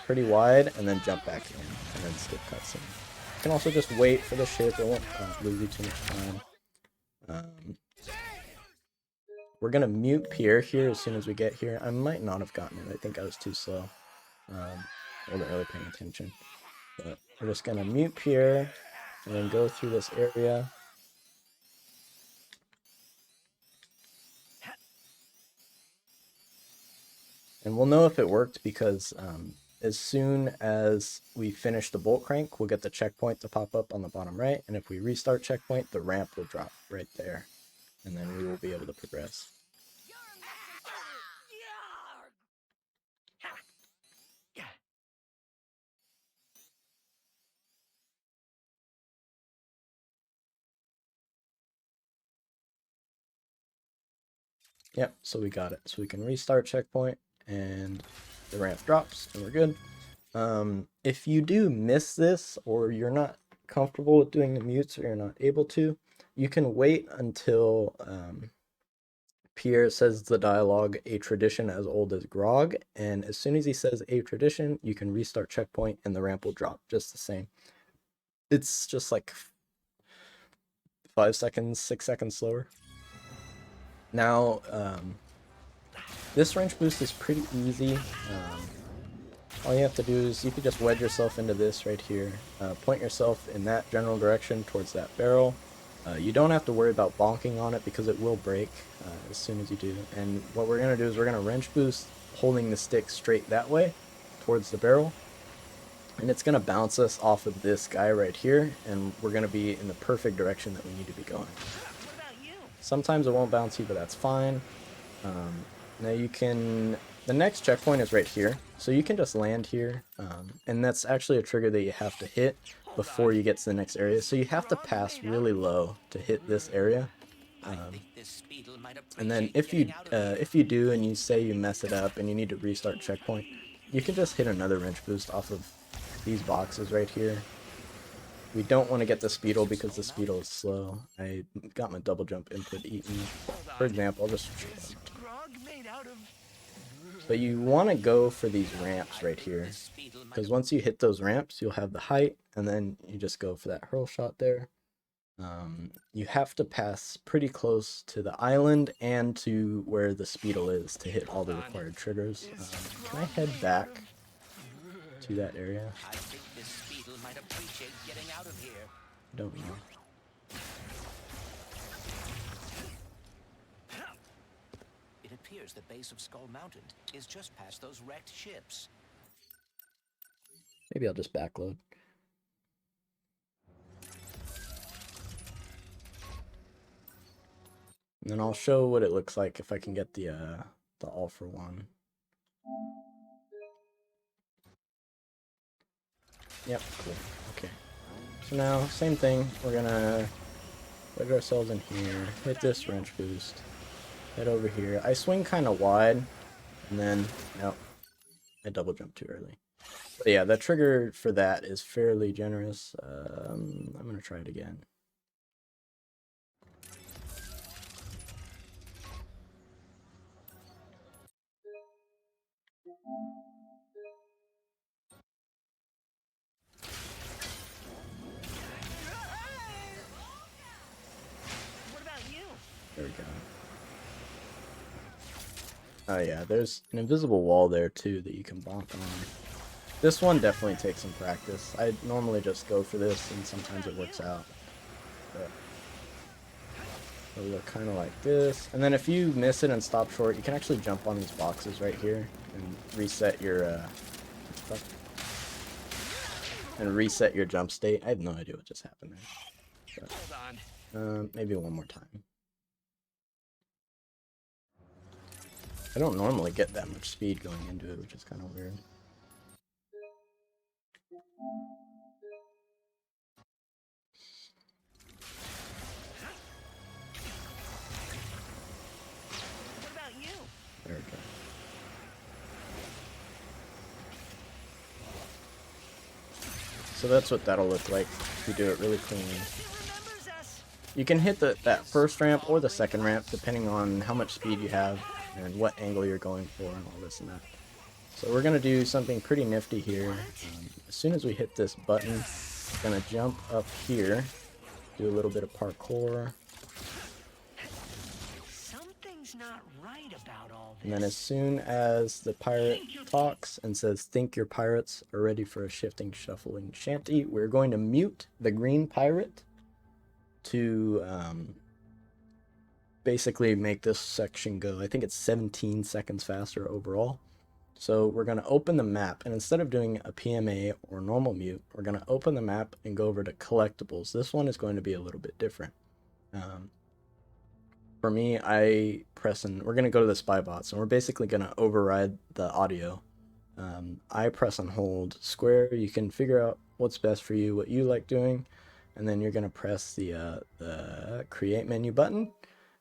Speaker 1: pretty wide and then jump back in and then skip cutscene. You can also just wait for the ship. It won't lose you too much time. We're gonna mute Pierre here as soon as we get here. I might not have gotten it. I think I was too slow. I wasn't really paying attention. But we're just gonna mute Pierre and then go through this area. And we'll know if it worked because as soon as we finish the bolt crank, we'll get the checkpoint to pop up on the bottom right. And if we restart checkpoint, the ramp will drop right there. And then we will be able to progress. Yep, so we got it. So we can restart checkpoint and the ramp drops and we're good. If you do miss this or you're not comfortable with doing the mutes or you're not able to, you can wait until Pierre says the dialogue, a tradition as old as grog, and as soon as he says a tradition, you can restart checkpoint and the ramp will drop just the same. It's just like 5 seconds, 6 seconds slower. Now, this wrench boost is pretty easy. All you have to do is you can just wedge yourself into this right here. Point yourself in that general direction towards that barrel. You don't have to worry about bonking on it because it will break as soon as you do. And what we're going to do is we're going to wrench boost holding the stick straight that way towards the barrel. And it's going to bounce us off of this guy right here. And we're going to be in the perfect direction that we need to be going.
Speaker 2: What about you?
Speaker 1: Sometimes it won't bounce you, but that's fine. Now you can... The next checkpoint is right here, so you can just land here, and that's actually a trigger that you have to hit before you get to the next area, so you have to pass really low to hit this area. And then if you do and you say you mess it up and you need to restart checkpoint, you can just hit another wrench boost off of these boxes right here. We don't want to get the Speedle because the Speedle is slow. I got my double jump input eaten. For example, I'll just...
Speaker 2: Grog made out of...
Speaker 1: But you want to go for these ramps right here, because once you hit those ramps, you'll have the height, and then you just go for that hurl shot there. You have to pass pretty close to the island and to where the Speedle is to hit all the required triggers. Can I head back to that area?
Speaker 2: I think this Speedle might appreciate getting out of here.
Speaker 1: Don't know.
Speaker 2: It appears the base of Skull Mountain is just past those wrecked ships.
Speaker 1: Maybe I'll just backload. And then I'll show what it looks like if I can get the all for one. Yep, cool. Okay. So now, same thing. We're gonna put ourselves in here, hit this wrench boost, head over here. I swing kind of wide, and then, nope, I double jump too early. But yeah, the trigger for that is fairly generous. I'm gonna try it again.
Speaker 2: What about you?
Speaker 1: There we go. Oh yeah, there's an invisible wall there too that you can bonk on. This one definitely takes some practice. I normally just go for this and sometimes it works out. But it'll look kind of like this. And then if you miss it and stop short, you can actually jump on these boxes right here and reset your jump state. I have no idea what just happened there. But,
Speaker 2: Hold on.
Speaker 1: maybe one more time. I don't normally get that much speed going into it, which is kind of weird.
Speaker 2: What about you?
Speaker 1: There we go. So that's what that'll look like if you do it really cleanly.
Speaker 2: He remembers us.
Speaker 1: You can hit that first ramp or the second ramp depending on how much speed you have and what angle you're going for and all this and that. So we're going to do something pretty nifty here. As soon as we hit this button, we're going to jump up here, do a little bit of parkour,
Speaker 2: Something's not right about all this.
Speaker 1: and then as soon as the pirate talks and says, "Think your pirates are ready for a shifting, shuffling shanty," we're going to mute the green pirate to basically make this section go. I think it's 17 seconds faster overall. So we're going to open the map, and instead of doing a PMA or normal mute, we're going to open the map and go over to collectibles. This one is going to be a little bit different. For me, I press and we're going to go to the spy bots, and we're basically going to override the audio. I press and hold square. You can figure out what's best for you, what you like doing, and then you're going to press the create menu button,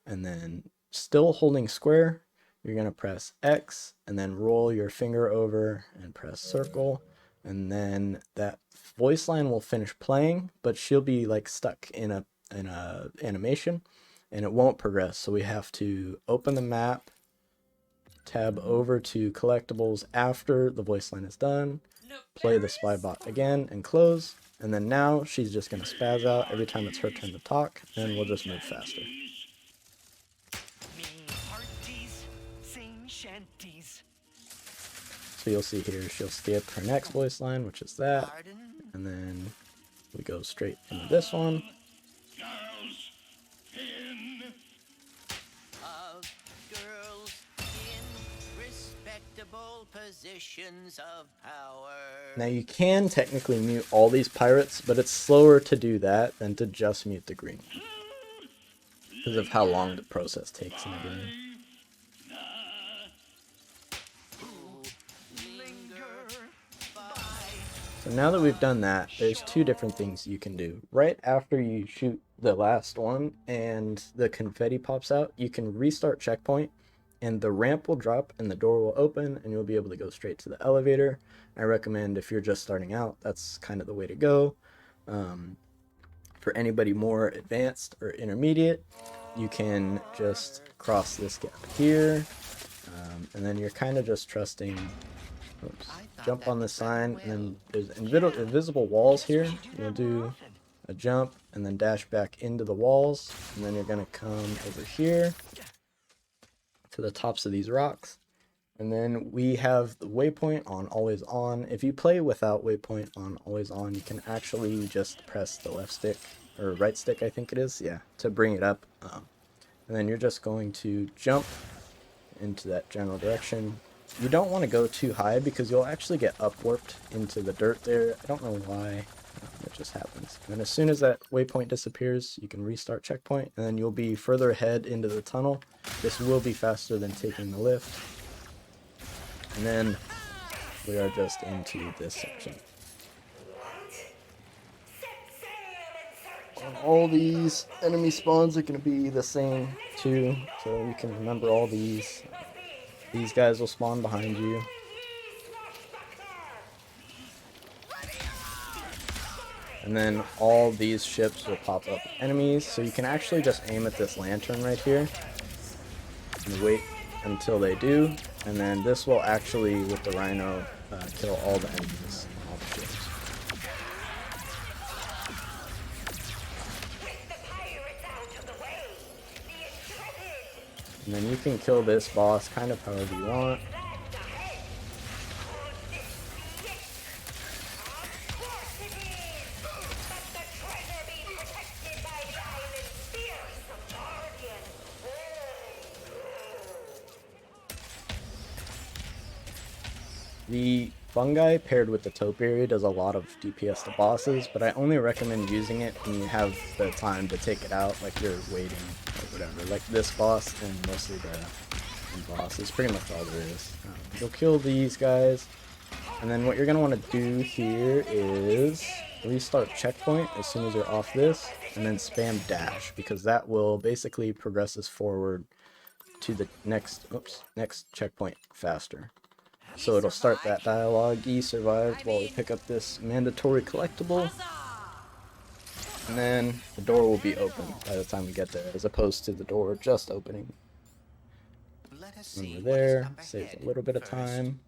Speaker 1: and then still holding square, you're going to press X and then roll your finger over and press circle, and then that voice line will finish playing, but she'll be like stuck in a animation and it won't progress. So we have to open the map, tab over to collectibles after the voice line is done, play the spy bot again and close, and then now she's just going to spaz out every time it's her turn to talk, and we'll just move faster.
Speaker 7: Me hearties, sing shanties.
Speaker 1: So you'll see here she'll skip her next voice line, which is that, and then we go straight into this one.
Speaker 2: Girls in respectable positions of power.
Speaker 1: Now you can technically mute all these pirates, but it's slower to do that than to just mute the green, because of how long the process takes in the game. So now that we've done that, there's two different things you can do. Right after you shoot the last one and the confetti pops out, you can restart checkpoint and the ramp will drop and the door will open and you'll be able to go straight to the elevator. I recommend, if you're just starting out, that's kind of the way to go. For anybody more advanced or intermediate, you can just cross this gap here, and then you're kind of just trusting. Oops. Jump on the sign, and then there's invisible walls here. You'll do a jump and then dash back into the walls, and then you're going to come over here to the tops of these rocks, and then we have the waypoint on always on. If you play without waypoint on always on, you can actually just press the left stick, or right stick I think it is, yeah, to bring it up, and then you're just going to jump into that general direction. You don't want to go too high because you'll actually get upwarped into the dirt there. I don't know why, it just happens. And as soon as that waypoint disappears, you can restart checkpoint, and then you'll be further ahead into the tunnel. This will be faster than taking the lift. And then we are just into this section. And all these enemy spawns are going to be the same too, so you can remember all these. These guys will spawn behind you. And then all these ships will pop up enemies, so you can actually just aim at this lantern right here and wait until they do, and then this will actually, with the rhino, kill all the enemies on all the ships. And then you can kill this boss kind of however you want. The fungi paired with the topiary does a lot of DPS to bosses, but I only recommend using it when you have the time to take it out, like you're waiting or whatever. Like this boss and mostly the boss is pretty much all there is. You'll kill these guys, and then what you're going to want to do here is restart checkpoint as soon as you're off this, and then spam dash, because that will basically progress us forward to the next checkpoint faster. So it'll start that dialogue, "He survived," while we pick up this mandatory collectible. And then the door will be open by the time we get there, as opposed to the door just opening. When we're there, saves a little bit of time.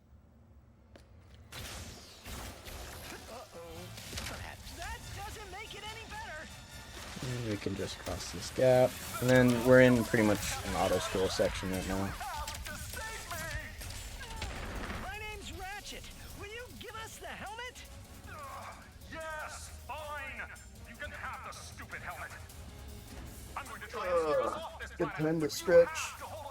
Speaker 1: And we can just cross this gap. And then we're in pretty much an auto scroll section right now. Good time to stretch.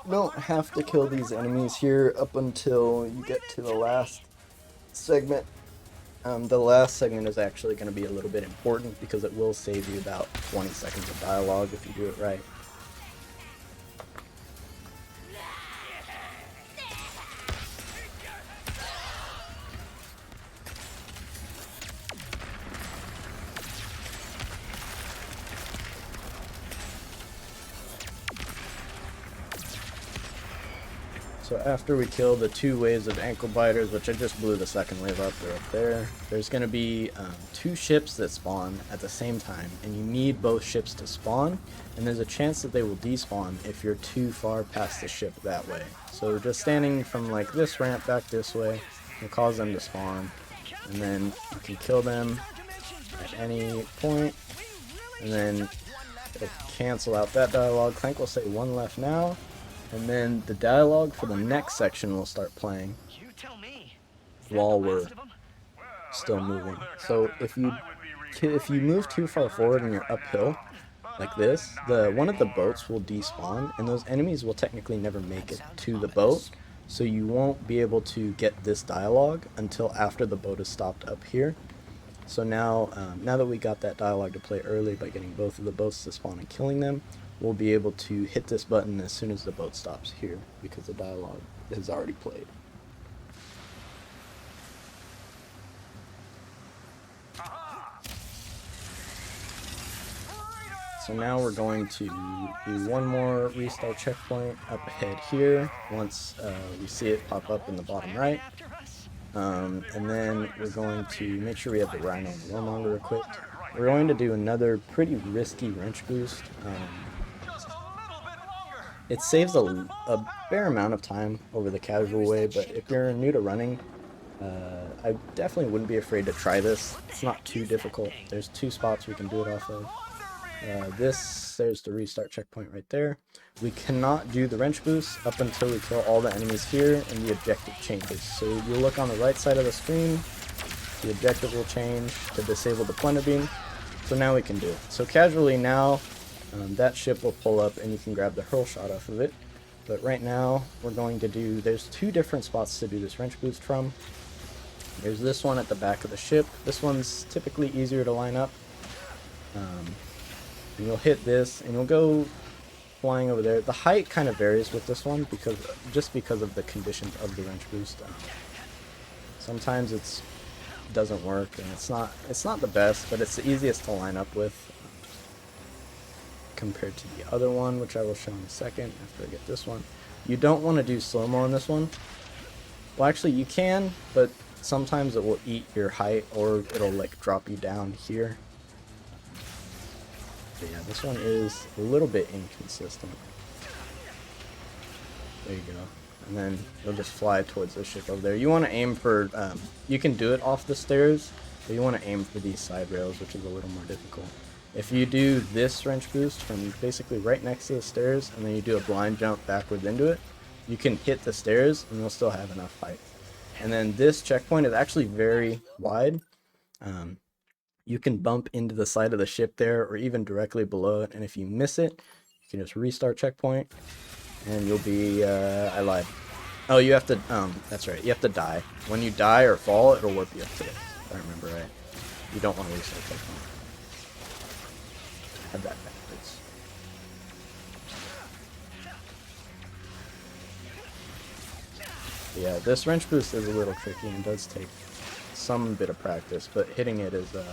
Speaker 1: You don't have to kill these enemies here up until you get to the last segment. The last segment is actually going to be a little bit important because it will save you about 20 seconds of dialogue if you do it right. So after we kill the 2 waves of ankle biters, which I just blew the second wave up, they're up there, there's going to be 2 ships that spawn at the same time, and you need both ships to spawn, and there's a chance that they will despawn if you're too far past the ship that way. So just standing from like this ramp back this way will cause them to spawn, and then you can kill them at any point, and then it'll cancel out that dialogue. Clank will say 1 left now. And then the dialogue for the next section will start playing while we're still moving. So if you move too far forward and you're uphill like this, one of the boats will despawn, and those enemies will technically never make it to the boat. So you won't be able to get this dialogue until after the boat is stopped up here. So now that we got that dialogue to play early by getting both of the boats to spawn and killing them, we'll be able to hit this button as soon as the boat stops here, because the dialogue is already played. So now we're going to do one more restart checkpoint up ahead here, once we see it pop up in the bottom right. And then we're going to make sure we have the Rhino and the Warmonger equipped. We're going to do another pretty risky wrench boost. It saves a fair amount of time over the casual way, but if you're new to running, I definitely wouldn't be afraid to try this. It's not too difficult. There's 2 spots we can do it off of. There's the restart checkpoint right there. We cannot do the wrench boost up until we kill all the enemies here and the objective changes. So you look on the right side of the screen, the objective will change to disable the Plunder Beam. So now we can do it. So casually now, that ship will pull up and you can grab the hurl shot off of it. But right now, we're going to do, there's 2 different spots to do this wrench boost from. There's this one at the back of the ship. This one's typically easier to line up. And you'll hit this and you'll go flying over there. The height kind of varies with this one just because of the conditions of the wrench boost. Sometimes it doesn't work and it's not the best, but it's the easiest to line up with compared to the other one, which I will show in a second after I get this one. You don't want to do slow-mo on this one. Well, actually you can, but sometimes it will eat your height or it'll like drop you down here. But yeah, this one is a little bit inconsistent. There you go. And then you'll just fly towards the ship over there. You want to aim for, you can do it off the stairs, but you want to aim for these side rails, which is a little more difficult. If you do this wrench boost from basically right next to the stairs, and then you do a blind jump backwards into it, you can hit the stairs and you'll still have enough height. And then this checkpoint is actually very wide. You can bump into the side of the ship there or even directly below it, and if you miss it, you can just restart checkpoint and you'll be, I lied. Oh, you have to, that's right, you have to die. When you die or fall, it'll warp you up to it, if I remember right. You don't want to restart checkpoint. Have that backwards. Yeah, this wrench boost is a little tricky and does take some bit of practice, but hitting it is, let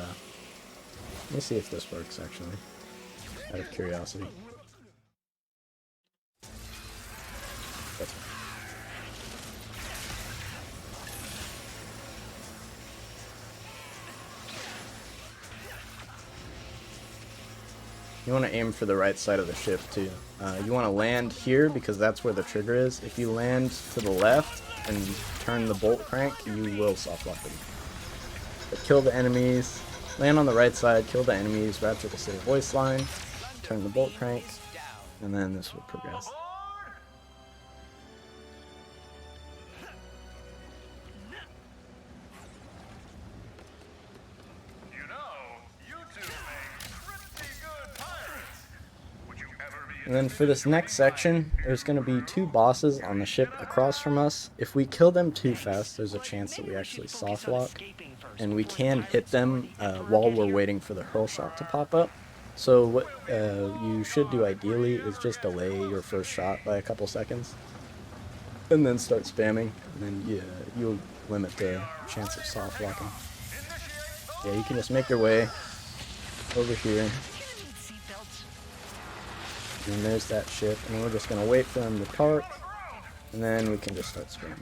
Speaker 1: me see if this works actually, out of curiosity. That's right. You want to aim for the right side of the ship too. You want to land here because that's where the trigger is. If you land to the left and turn the bolt crank, you will soft lock them. But kill the enemies, land on the right side, kill the enemies, rapture the save voice line, turn the bolt crank, and then this will progress. And then for this next section, there's going to be 2 bosses on the ship across from us. If we kill them too fast, there's a chance that we actually soft lock, and we can hit them while we're waiting for the hurl shot to pop up. So what you should do ideally is just delay your first shot by a couple seconds, and then start spamming, and then you'll limit the chance of soft locking. Yeah, you can just make your way over here. And there's that ship, and we're just going to wait for them to park, and then we can just start spamming.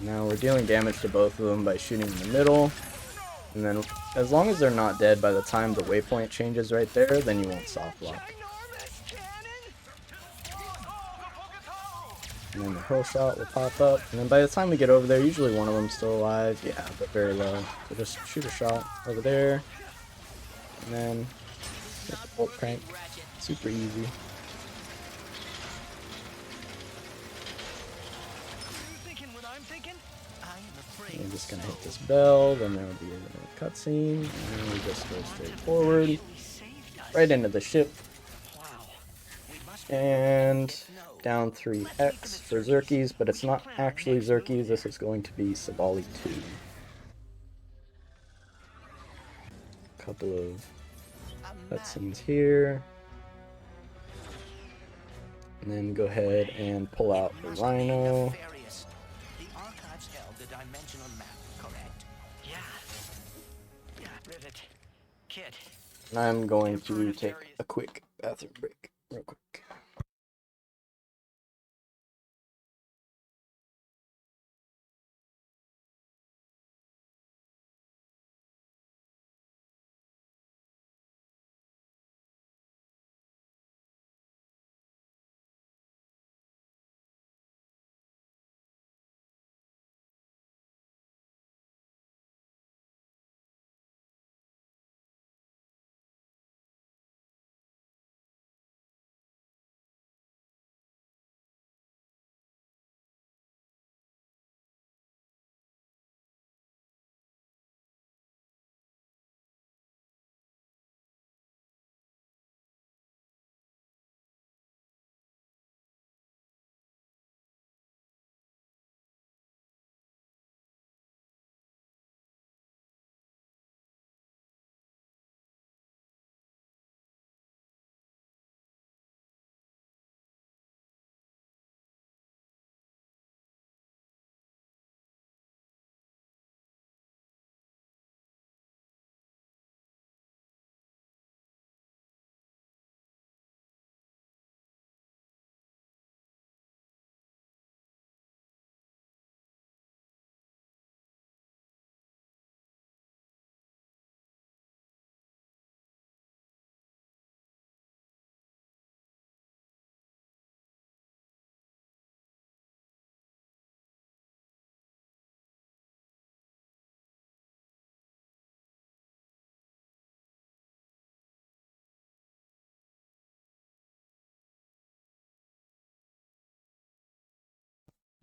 Speaker 1: Now we're dealing damage to both of them by shooting in the middle, and then as long as they're not dead by the time the waypoint changes right there, then you won't soft lock. And then the hurl shot will pop up, and then by the time we get over there, usually one of them's still alive, yeah, but very low. So just shoot a shot over there, and then get the bolt crank. Super easy. I'm just gonna hit this bell, then there'll be a cutscene, and we just go straight forward, right into the ship, and down 3x for Xerkes, but it's not actually Xerkes, this is going to be Sabali 2. Couple of cutscenes here, and then go ahead and pull out the Rhino. And I'm going to take a quick bathroom break, real quick.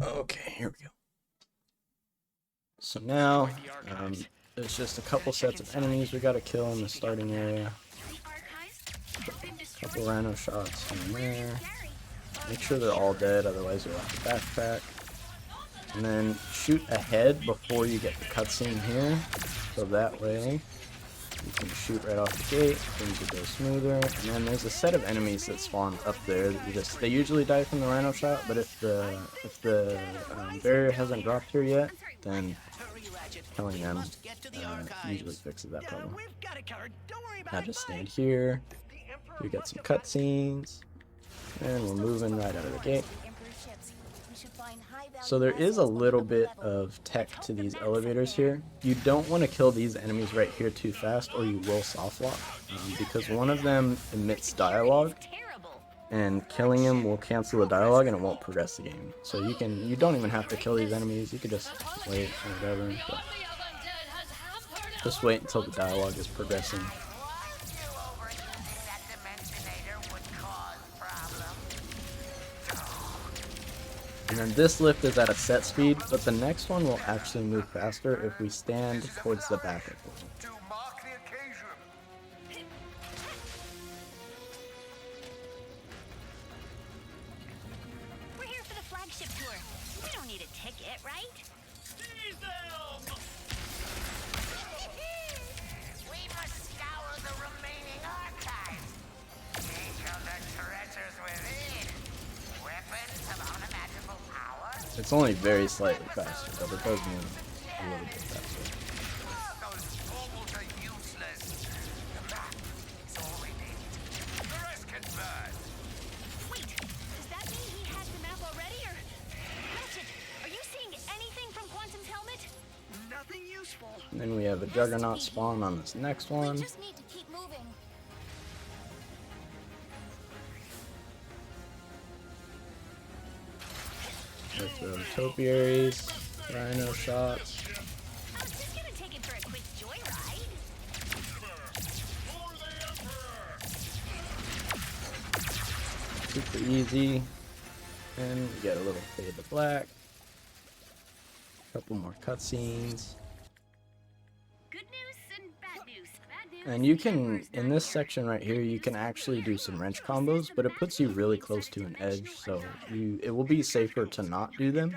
Speaker 1: Okay, here we go. So now, there's just a couple sets of enemies we gotta kill in the starting area. Couple rhino shots in there. Make sure they're all dead, otherwise you'll have to backtrack. And then shoot ahead before you get the cutscene here, so that way you can shoot right off the gate, things will go smoother. And then there's a set of enemies that spawn up there that they usually die from the rhino shot, but if the barrier hasn't dropped here yet, then killing them usually fixes that problem. Now just stand here, we got some cutscenes, and we're moving right out of the gate. So there is a little bit of tech to these elevators here. You don't want to kill these enemies right here too fast or you will soft lock, because one of them emits dialogue, and killing him will cancel the dialogue and it won't progress the game. So you don't even have to kill these enemies, you could just wait or whatever, but just wait until the dialogue is progressing. And then this lift is at a set speed, but the next one will actually move faster if we stand towards the back of it.
Speaker 3: We're here for the flagship tour. We don't need a ticket, right?
Speaker 2: We must scour the remaining archives. Think of the treasures within. Weapons of unimaginable power.
Speaker 1: It's only very slightly faster, but it does move a little bit faster.
Speaker 2: Those tools are useless. The map is all we need. The rest can burn.
Speaker 3: Wait, does that mean he has the map
Speaker 1: have a juggernaut spawn on this next
Speaker 5: We
Speaker 1: one.
Speaker 5: just need to keep moving.
Speaker 1: We'll throw topiaries, rhino shots.
Speaker 3: I was just gonna take it for a quick joyride.
Speaker 1: Super easy. And we get a little fade to black. Couple more cutscenes.
Speaker 6: Good news and bad news. Bad news.
Speaker 1: And you can, in this section right here, you can actually do some wrench combos, but it puts you really close to an edge, so it will be safer to not do them.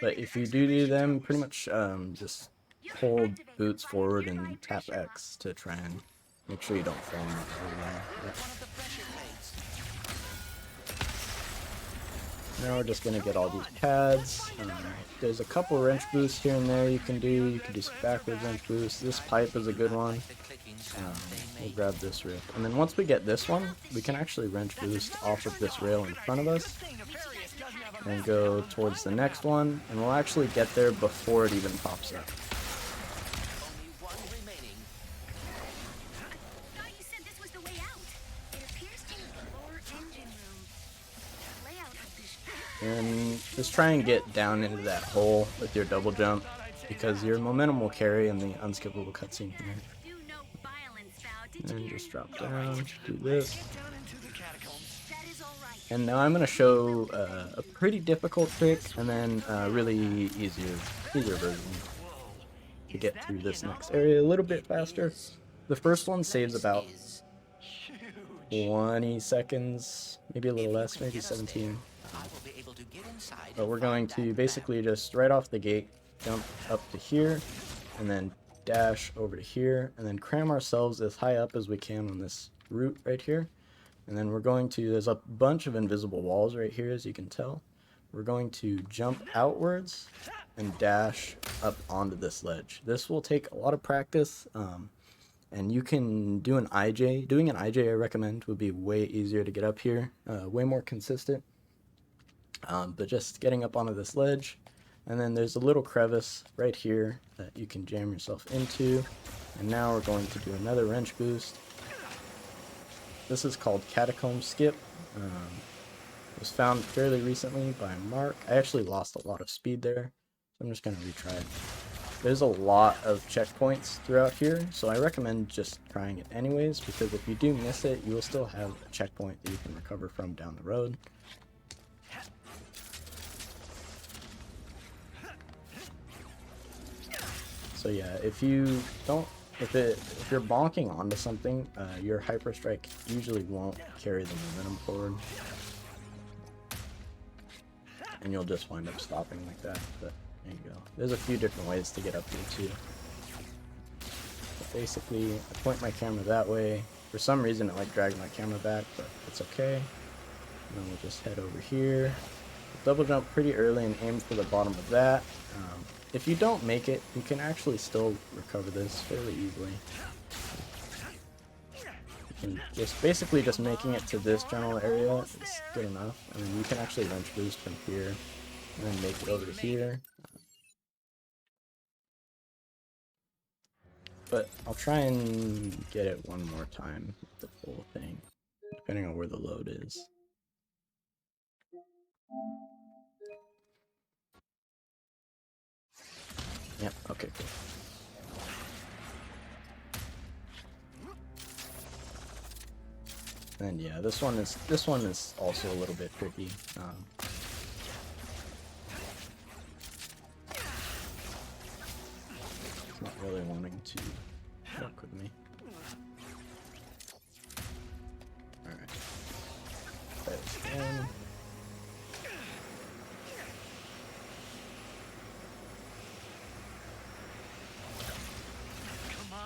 Speaker 1: But if you do them, pretty much just hold boots forward and tap X to try and make sure you don't fall in that really Now we're just gonna get all these pads. There's a couple wrench boosts here and there you can do. You can do some backwards wrench boosts. This pipe is a good one. We'll grab this rip. And then once we get this one, we can actually wrench boost off of this rail in front of us. And go towards the next one. And we'll actually get there before it even pops up.
Speaker 2: Only one remaining.
Speaker 6: Thought you said this was the way out. It appears to be the lower engine room. The layout of this.
Speaker 1: And just try and get down into that hole with your double jump, because your momentum will carry in the unskippable cutscene here.
Speaker 6: Do no violence, Val. Did you
Speaker 1: And
Speaker 6: hear
Speaker 1: just
Speaker 6: me?
Speaker 1: drop down, do this.
Speaker 6: That is all right.
Speaker 1: And now I'm going to show a pretty difficult trick, and then a really easier version to get through this next area a little bit faster. The first one saves about 20 seconds, maybe a little less, maybe 17.
Speaker 2: I will be able to get inside.
Speaker 1: But we're going to basically just right off the gate jump up to here, and then dash over to here, and then cram ourselves as high up as we can on this route right here. And then we're going to, there's a bunch of invisible walls right here, as you can tell. We're going to jump outwards and dash up onto this ledge. This will take a lot of practice, and you can do an IJ. Doing an IJ, I recommend, would be way easier to get up here, way more consistent. But just getting up onto this ledge, and then there's a little crevice right here that you can jam yourself into. And now we're going to do another wrench boost. This is called Catacomb Skip. It was found fairly recently by Mark. I actually lost a lot of speed there, so I'm just going to retry it. There's a lot of checkpoints throughout here, so I recommend just trying it anyways, because if you do miss it, you will still have a checkpoint that you can recover from down the road. So yeah, if you don't, if you're bonking onto something, your hyper strike usually won't carry the momentum forward, and you'll just wind up stopping like that. But there you go. There's a few different ways to get up here too. But basically, I point my camera that way. For some reason, it like dragged my camera back, but it's okay. And then we'll just head over here. Double jump pretty early and aim for the bottom of that. If you don't make it, you can actually still recover this fairly easily. You can basically just making it to this general area is good enough, and then you can actually wrench boost from here, and then make it over to here. But I'll try and get it one more time with the full thing, depending on where the load is. Yep, okay, cool. And yeah, this one is also a little bit tricky. It's not really wanting to work with me. Alright. Try this again.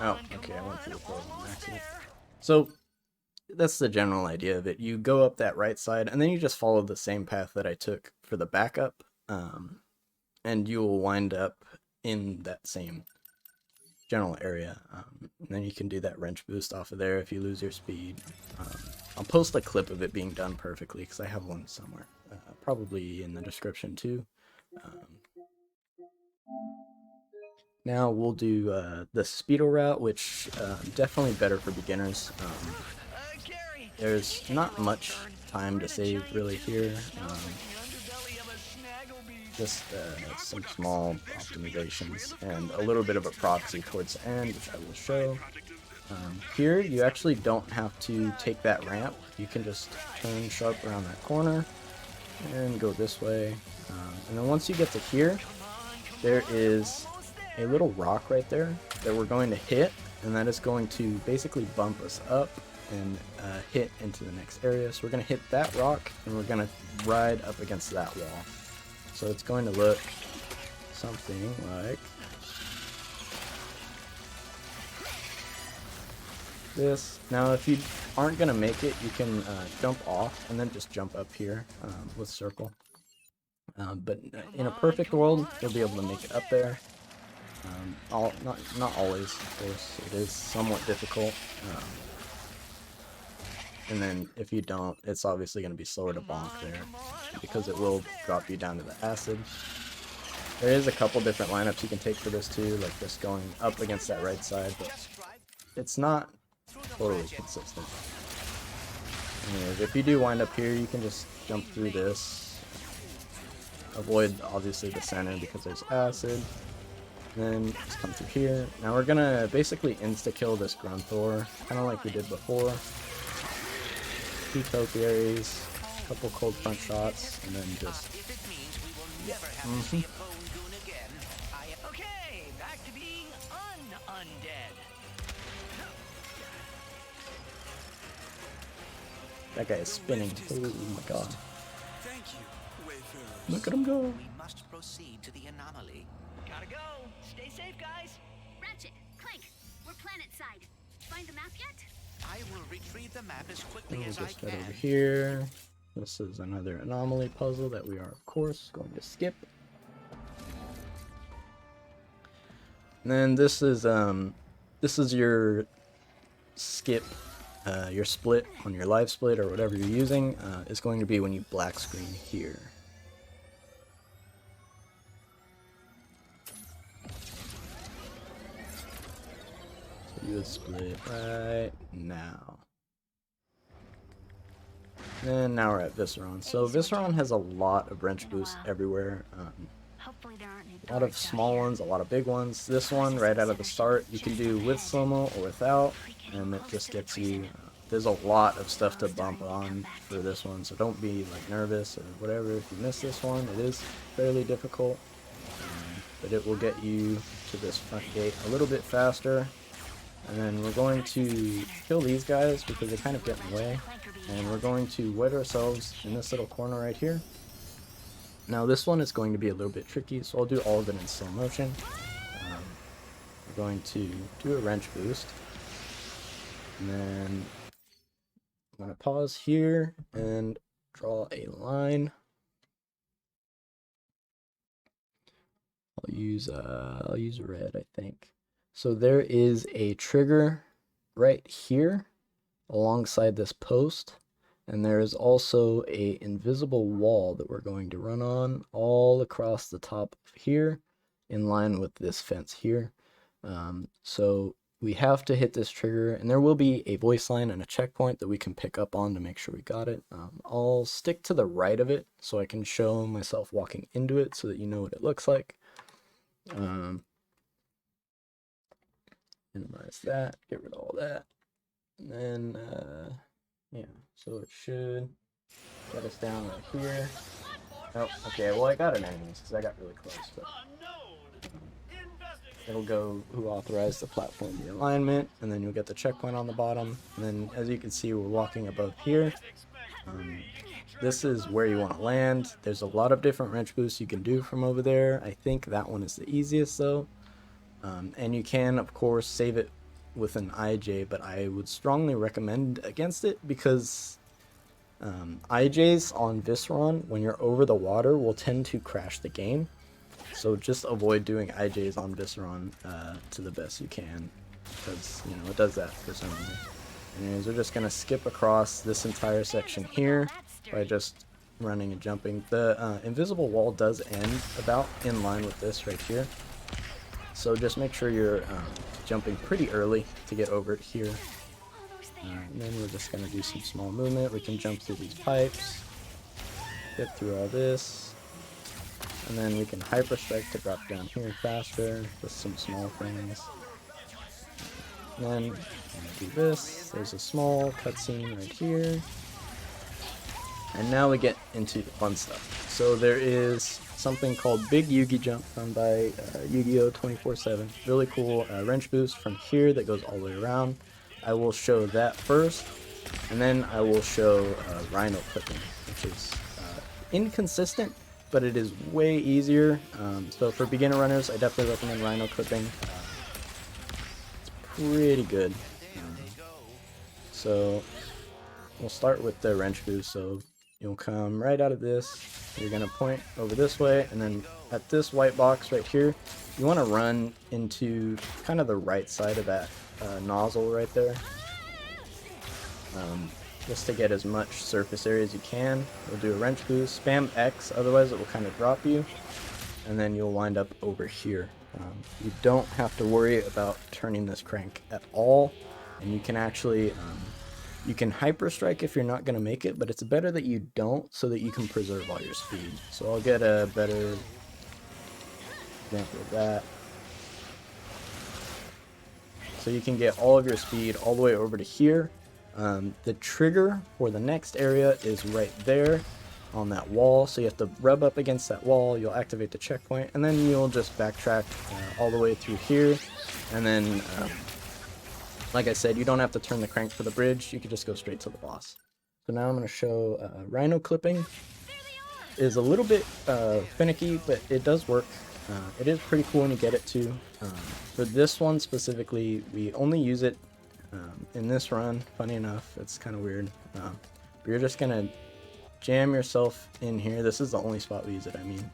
Speaker 1: Oh, okay, I went through the portal on accident. So, that's the general idea of it. You go up that right side, and then you just follow the same path that I took for the backup, and you will wind up in that same general area. And then you can do that wrench boost off of there if you lose your speed. I'll post a clip of it being done perfectly, because I have one somewhere. Probably in the description too. Now we'll do the speedo route, which definitely better for beginners.
Speaker 7: Gary,
Speaker 1: There's not much time to save really here. Just some small optimizations and a little bit of a proxy towards the end, which I will show. Here, you actually don't have to take that ramp. You can just turn sharp around that corner and go this way. And then once you get to here, there is a little rock right there that we're going to hit, and that is going to basically bump us up and hit into the next area. So we're going to hit that rock, and we're going to ride up against that wall. So it's going to look something like this. Now if you aren't going to make it, you can jump off and then just jump up here with circle. But in a perfect world, you'll be able to make it up there. Not always, of course. It is somewhat difficult. And then if you don't, it's obviously going to be slower to bonk there because it will drop you down to the acid. There is a couple different lineups you can take for this too, like just going up against that right side, but it's not totally consistent. Anyways, if you do wind up here, you can just jump through this. Avoid obviously the center because there's acid. Then just come through here. Now we're gonna basically insta-kill this Grunthor, kind of like we did before. 2 topiaries, a couple cold front shots, and then just...
Speaker 7: okay, back to being undead.
Speaker 1: That guy is spinning. Oh my god.
Speaker 8: Thank you, Wayfarers.
Speaker 1: Look at him go.
Speaker 2: We must proceed to the anomaly.
Speaker 7: Gotta go. Stay safe, guys.
Speaker 6: Ratchet, Clank, we're planet side. Find the map yet?
Speaker 2: I will retrieve the map as
Speaker 1: And
Speaker 2: quickly
Speaker 1: we'll
Speaker 2: as I
Speaker 1: just head
Speaker 2: can.
Speaker 1: over here. This is another anomaly puzzle that we are, of course, going to skip. And then this is your skip, your split on your live split or whatever you're using is going to be when you black screen here. So you would split right now. And now we're at Visceron. So Visceron has a lot of wrench boosts everywhere.
Speaker 3: Hopefully there aren't any
Speaker 1: A lot of small ones, a lot of big ones. This one, right out of the start, you can do with slow-mo or without, and it just gets you... there's a lot of stuff to bump on for this one, so don't be like nervous or whatever if you miss this one. It is fairly difficult, but it will get you to this front gate a little bit faster. And then we're going to kill these guys because they kind of get in the way. And we're going to wedge ourselves in this little corner right here. Now this one is going to be a little bit tricky, so I'll do all of it in slow motion. We're going to do a wrench boost. And then I'm going to pause here and draw a line. I'll use red, I think. So there is a trigger right here alongside this post, and there is also a invisible wall that we're going to run on all across the top of here in line with this fence here. So we have to hit this trigger, and there will be a voice line and a checkpoint that we can pick up on to make sure we got it. I'll stick to the right of it so I can show myself walking into it so that you know what it looks like. Minimize that, get rid of all that, and then yeah, so it should get us down right here. Oh, okay, well I got an enemies because I got really close, but it'll go who authorized the platform realignment, and then you'll get the checkpoint on the bottom, and then as you can see we're walking above here. This is where you want to land. There's a lot of different wrench boosts you can do from over there. I think that one is the easiest though. And you can, of course, save it with an IJ, but I would strongly recommend against it because IJs on Visceron, when you're over the water, will tend to crash the game. So just avoid doing IJs on Visceron to the best you can, because, you know, it does that for some reason. Anyways, we're just going to skip across this entire section here by just running and jumping. The invisible wall does end about in line with this right here. So just make sure you're jumping pretty early to get over it here. And then we're just going to do some small movement. We can jump through these pipes, get through all this, and then we can hyper strike to drop down here faster with some small things. And then do this. There's a small cutscene right here. And now we get into the fun stuff. So there is something called Big Yugi Jump done by Yu-Gi-Oh! 24/7. Really cool wrench boost from here that goes all the way around. I will show that first, and then I will show Rhino clipping, which is inconsistent, but it is way easier. So for beginner runners, I definitely recommend Rhino clipping. It's pretty good. So we'll start with the wrench boost. So you'll come right out of this, you're going to point over this way, and then at this white box right here, you want to run into kind of the right side of that nozzle right there, just to get as much surface area as you can. We'll do a wrench boost, spam X, otherwise it will kind of drop you, and then you'll wind up over here. You don't have to worry about turning this crank at all, and you can actually you can hyper strike if you're not going to make it, but it's better that you don't so that you can preserve all your speed. So I'll get a better example of that. So you can get all of your speed all the way over to here. The trigger for the next area is right there on that wall. So you have to rub up against that wall, you'll activate the checkpoint, and then you'll just backtrack all the way through here. And then like I said, you don't have to turn the crank for the bridge, you can just go straight to the boss. So now I'm going to show Rhino clipping. Is a little bit finicky, but it does work. It is pretty cool when you get it too. For this one specifically, we only use it in this run. Funny enough, it's kind of weird. But you're just going to jam yourself in here. This is the only spot we use it, I mean.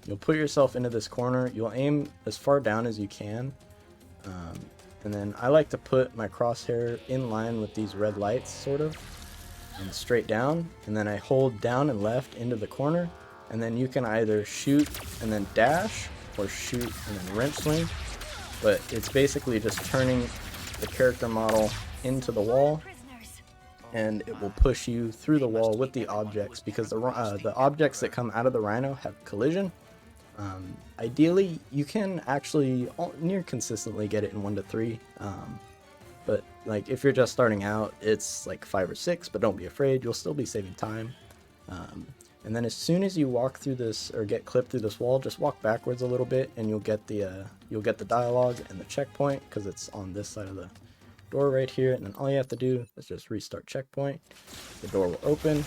Speaker 1: You'll put yourself into this corner. You'll aim as far down as you can. And then I like to put my crosshair in line with these red lights, sort of, and straight down. And then I hold down and left into the corner. And then you can either shoot and then dash, or shoot and then wrench swing. But it's basically just turning the character model into the wall, and it will push you through the wall with the objects, because the objects that come out of the Rhino have collision. Ideally, you can actually near consistently get it in 1 to 3, but like if you're just starting out, it's like 5 or 6, but don't be afraid, you'll still be saving time. And then as soon as you walk through this, or get clipped through this wall, just walk backwards a little bit, and you'll get the dialogue and the checkpoint, because it's on this side of the door right here. And then all you have to do is just restart checkpoint. The door will open,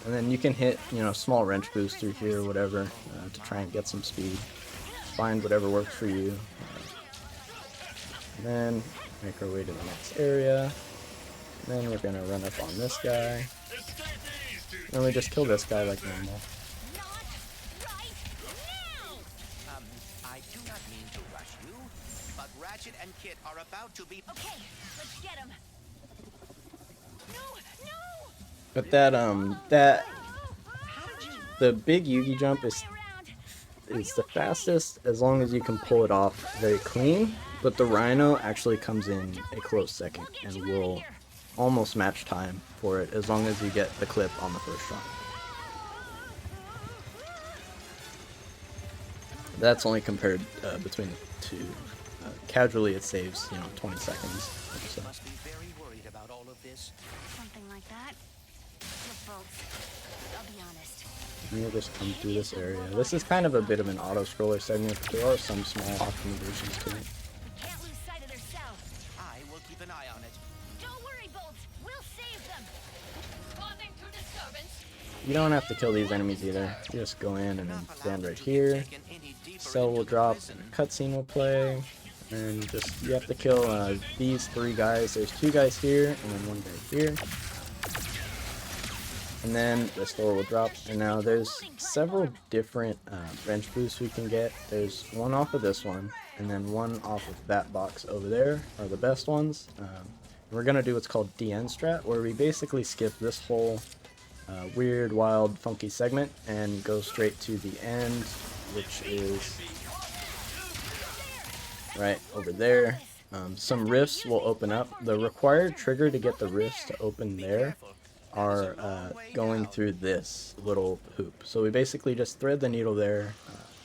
Speaker 1: and then you can hit, you know, small wrench boost through here or whatever to try and get some speed. Find whatever works for you. And then make our way to the next area. And then we're gonna run up on this guy. And we just kill this guy like normal.
Speaker 2: I do not mean to rush you, but Ratchet and Kit are about to be.
Speaker 3: Okay, let's get him. No, no!
Speaker 1: But the big Yugi jump is the fastest as long as you can pull it off very clean. But the Rhino actually comes in a close second and will almost match time for it as long as you get the clip on the first shot. That's only compared between the two. Casually, it saves 20 seconds. So.
Speaker 2: Must be very worried about all of this.
Speaker 3: Something like that. Look, folks, I'll be honest.
Speaker 1: And you'll just come through this area. This is kind of a bit of an auto-scroller segment, but there are some small optimizations to it.
Speaker 3: We can't lose sight of their cell.
Speaker 2: I will keep an eye on it.
Speaker 3: Don't worry, Bolts. We'll save them. Causing to disturbance.
Speaker 1: You don't have to kill these enemies either. You just go in and then stand right here. Cell will drop, and a cutscene will play. And just, you have to kill these 3 guys. There's 2 guys here, and then 1 guy here. And then the store will drop. And now there's several different wrench boosts we can get. There's one off of this one, and then one off of that box over there are the best ones. We're going to do what's called DN strat, where we basically skip this whole weird, wild, funky segment and go straight to the end, which is right over there. Some rifts will open up. The required trigger to get the rifts to open there are going through this little hoop. So we basically just thread the needle there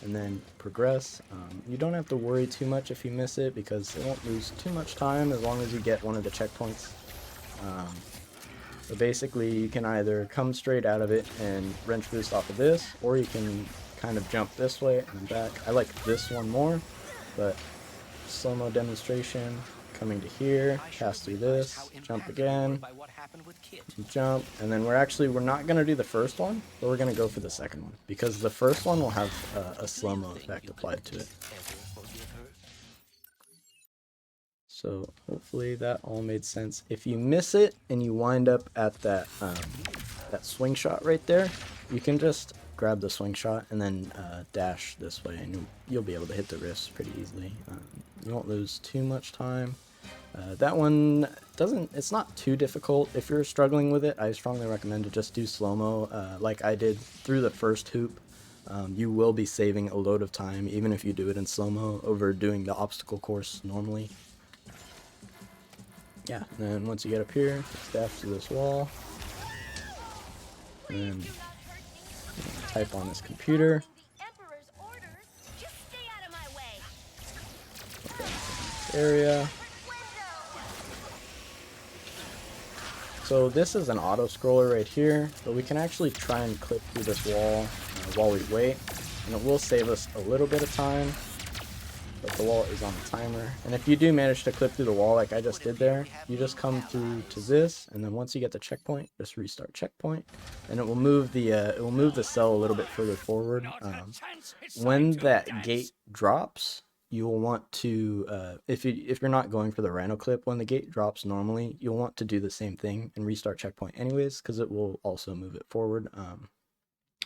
Speaker 1: and then progress. You don't have to worry too much if you miss it because it won't lose too much time as long as you get one of the checkpoints. But basically you can either come straight out of it and wrench boost off of this, or you can kind of jump this way and back. I like this one more, but slow-mo demonstration, coming to here, pass through this, jump again, jump, and then we're not going to do the first one, but we're going to go for the second one, because the first one will have a slow-mo effect applied to it. So hopefully that all made sense. If you miss it and you wind up at that swing shot right there, you can just grab the swing shot and then dash this way, and you'll be able to hit the rifts pretty easily. You won't lose too much time. That one it's not too difficult. If you're struggling with it, I strongly recommend to just do slow-mo like I did through the first hoop. You will be saving a load of time even if you do it in slow-mo over doing the obstacle course normally. Yeah, and then once you get up here, dash to this wall, and then type on this computer. Area. So this is an auto scroller right here, but we can actually try and clip through this wall while we wait, and it will save us a little bit of time. But the wall is on the timer, and if you do manage to clip through the wall like I just did there, you just come through to this, and then once you get the checkpoint, just restart checkpoint, and it will move the cell a little bit further forward. When that gate drops, you will want to if you're not going for the rhino clip, when the gate drops normally, you'll want to do the same thing and restart checkpoint anyways, because it will also move it forward.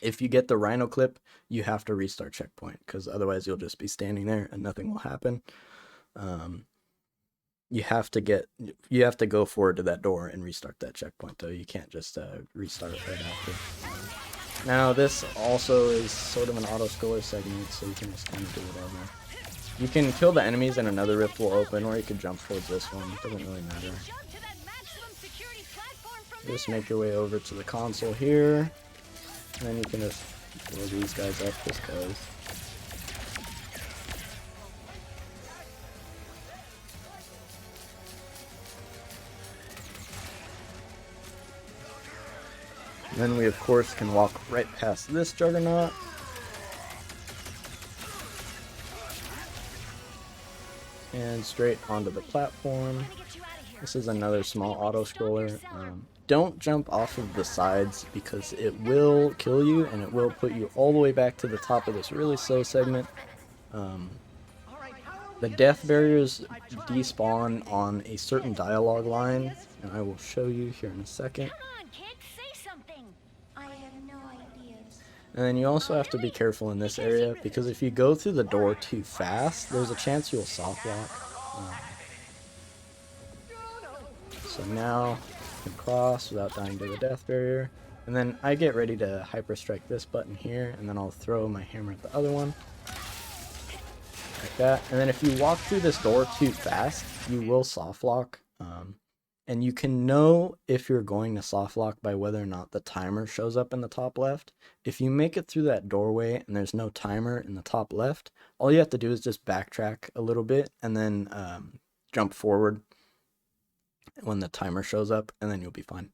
Speaker 1: If you get the rhino clip, you have to restart checkpoint, because otherwise you'll just be standing there and nothing will happen. You have to go forward to that door and restart that checkpoint though. You can't just restart it right after. Now this also is sort of an auto scroller segment, so you can just kind of do whatever. You can kill the enemies and another rift will open, or you could jump towards this one. It doesn't really matter. Just make your way over to the console here. And then you can just blow these guys up just because. And then we of course can walk right past this juggernaut. And straight onto the platform. This is another small auto scroller. Don't jump off of the sides because it will kill you and it will put you all the way back to the top of this really slow segment. The death barriers despawn on a certain dialogue line, and I will show you here in a second. And then you also have to be careful in this area, because if you go through the door too fast, there's a chance you'll soft lock. So now you can cross without dying to the death barrier. And then I get ready to hyper strike this button here, and then I'll throw my hammer at the other one. Like that. And then if you walk through this door too fast, you will soft lock. And you can know if you're going to soft lock by whether or not the timer shows up in the top left. If you make it through that doorway and there's no timer in the top left, all you have to do is just backtrack a little bit and then jump forward when the timer shows up, and then you'll be fine.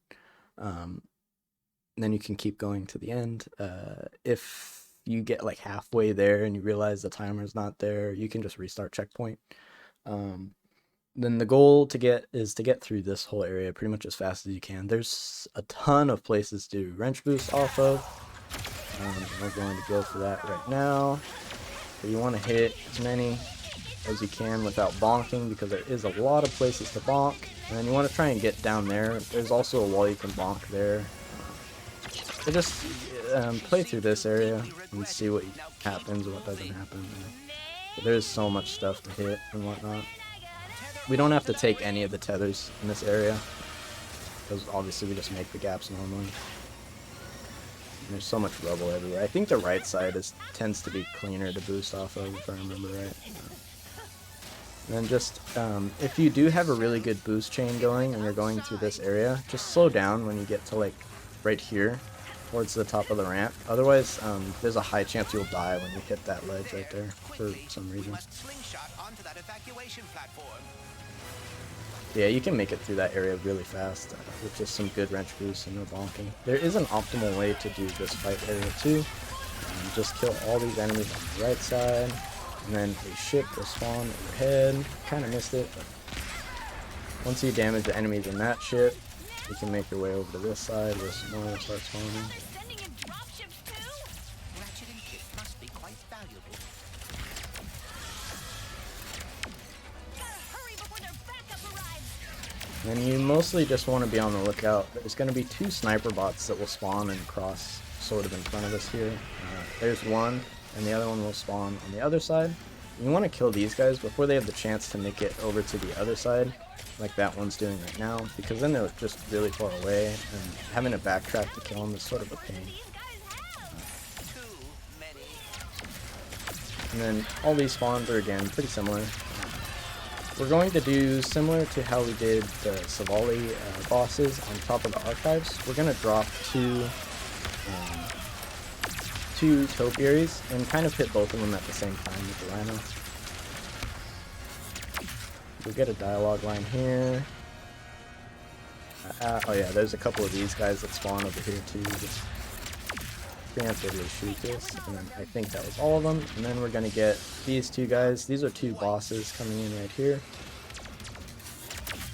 Speaker 1: Then you can keep going to the end. If you get like halfway there and you realize the timer's not there, you can just restart checkpoint. Then the goal is to get through this whole area pretty much as fast as you can. There's a ton of places to wrench boost off of. We're going to go for that right now. So you want to hit as many as you can without bonking, because there is a lot of places to bonk. And then you want to try and get down there. There's also a wall you can bonk there. So just play through this area and see what happens or what doesn't happen. But there's so much stuff to hit and whatnot. We don't have to take any of the tethers in this area, because obviously we just make the gaps normally. And there's so much rubble everywhere. I think the right side tends to be cleaner to boost off of, if I remember right. And then just, if you do have a really good boost chain going and you're going through this area, just slow down when you get to like right here towards the top of the ramp. Otherwise, there's a high chance you'll die when you hit that ledge right there for some reason. Yeah, you can make it through that area really fast with just some good wrench boosts and no bonking. There is an optimal way to do this fight area too. Just kill all these enemies on the right side, and then a ship will spawn overhead. Kind of missed it, but once you damage the enemies in that ship, you can make your way over to this side where some more will start spawning.
Speaker 3: Sending in dropships too?
Speaker 2: Ratchet and Kit must be quite valuable.
Speaker 3: Gotta hurry before their backup arrives.
Speaker 1: And you mostly just want to be on the lookout. There's going to be 2 sniper bots that will spawn and cross sort of in front of us here. There's one, and the other one will spawn on the other side. You want to kill these guys before they have the chance to make it over to the other side, like that one's doing right now, because then they're just really far away, and having to backtrack to kill them is sort of a pain. And then all these spawns are, again, pretty similar. We're going to do similar to how we did the Savali bosses on top of the archives. We're going to drop two topiaries and kind of hit both of them at the same time with the rhino. We'll get a dialogue line here. Oh yeah, there's a couple of these guys that spawn over here too. Just preemptively shoot this, and then I think that was all of them. And then we're gonna get these 2 guys. These are 2 bosses coming in right here.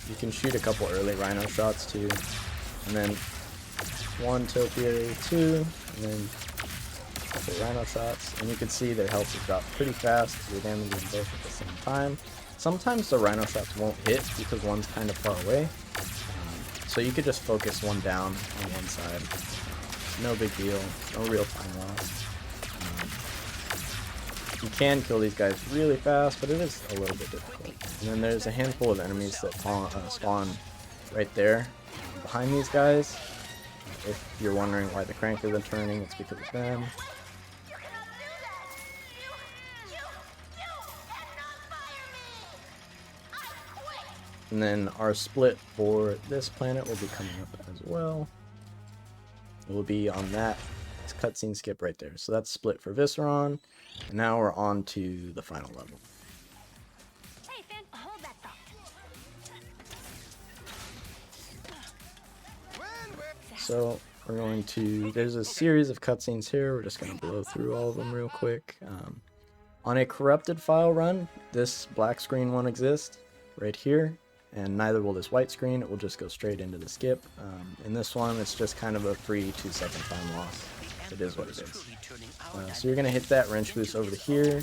Speaker 1: You can shoot a couple early rhino shots too, and then 1 topiary, 2, and then a couple rhino shots. And you can see their health is dropped pretty fast. You're damaging both at the same time. Sometimes the rhino shots won't hit because one's kind of far away. So you could just focus one down on one side. No big deal, no real time loss. You can kill these guys really fast, but it is a little bit difficult. And then there's a handful of enemies that spawn right there behind these guys. If you're wondering why the crank isn't turning, it's because of them. And then our split for this planet will be coming up as well. It will be on that cutscene skip right there. So that's split for Visceron. And now we're on to the final level.
Speaker 3: Hey, Finn, hold that thought.
Speaker 1: So we're going to, there's a series of cutscenes here. We're just going to blow through all of them real quick. On a corrupted file run, this black screen won't exist right here. And neither will this white screen. It will just go straight into the skip. In this one, it's just kind of a free 2-second time loss. It is what it is. So you're going to hit that wrench boost over to here,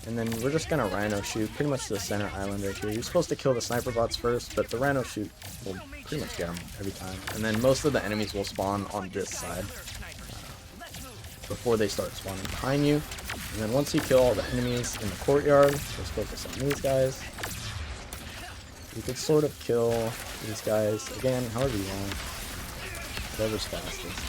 Speaker 1: and then we're just going to rhino shoot pretty much to the center island right here. You're supposed to kill the sniper bots first, but the rhino shoot will pretty much get them every time. And then most of the enemies will spawn on this side before they start spawning behind you. And then once you kill all the enemies in the courtyard, let's focus on these guys. You could sort of kill these guys, again, however you want, whatever's fastest.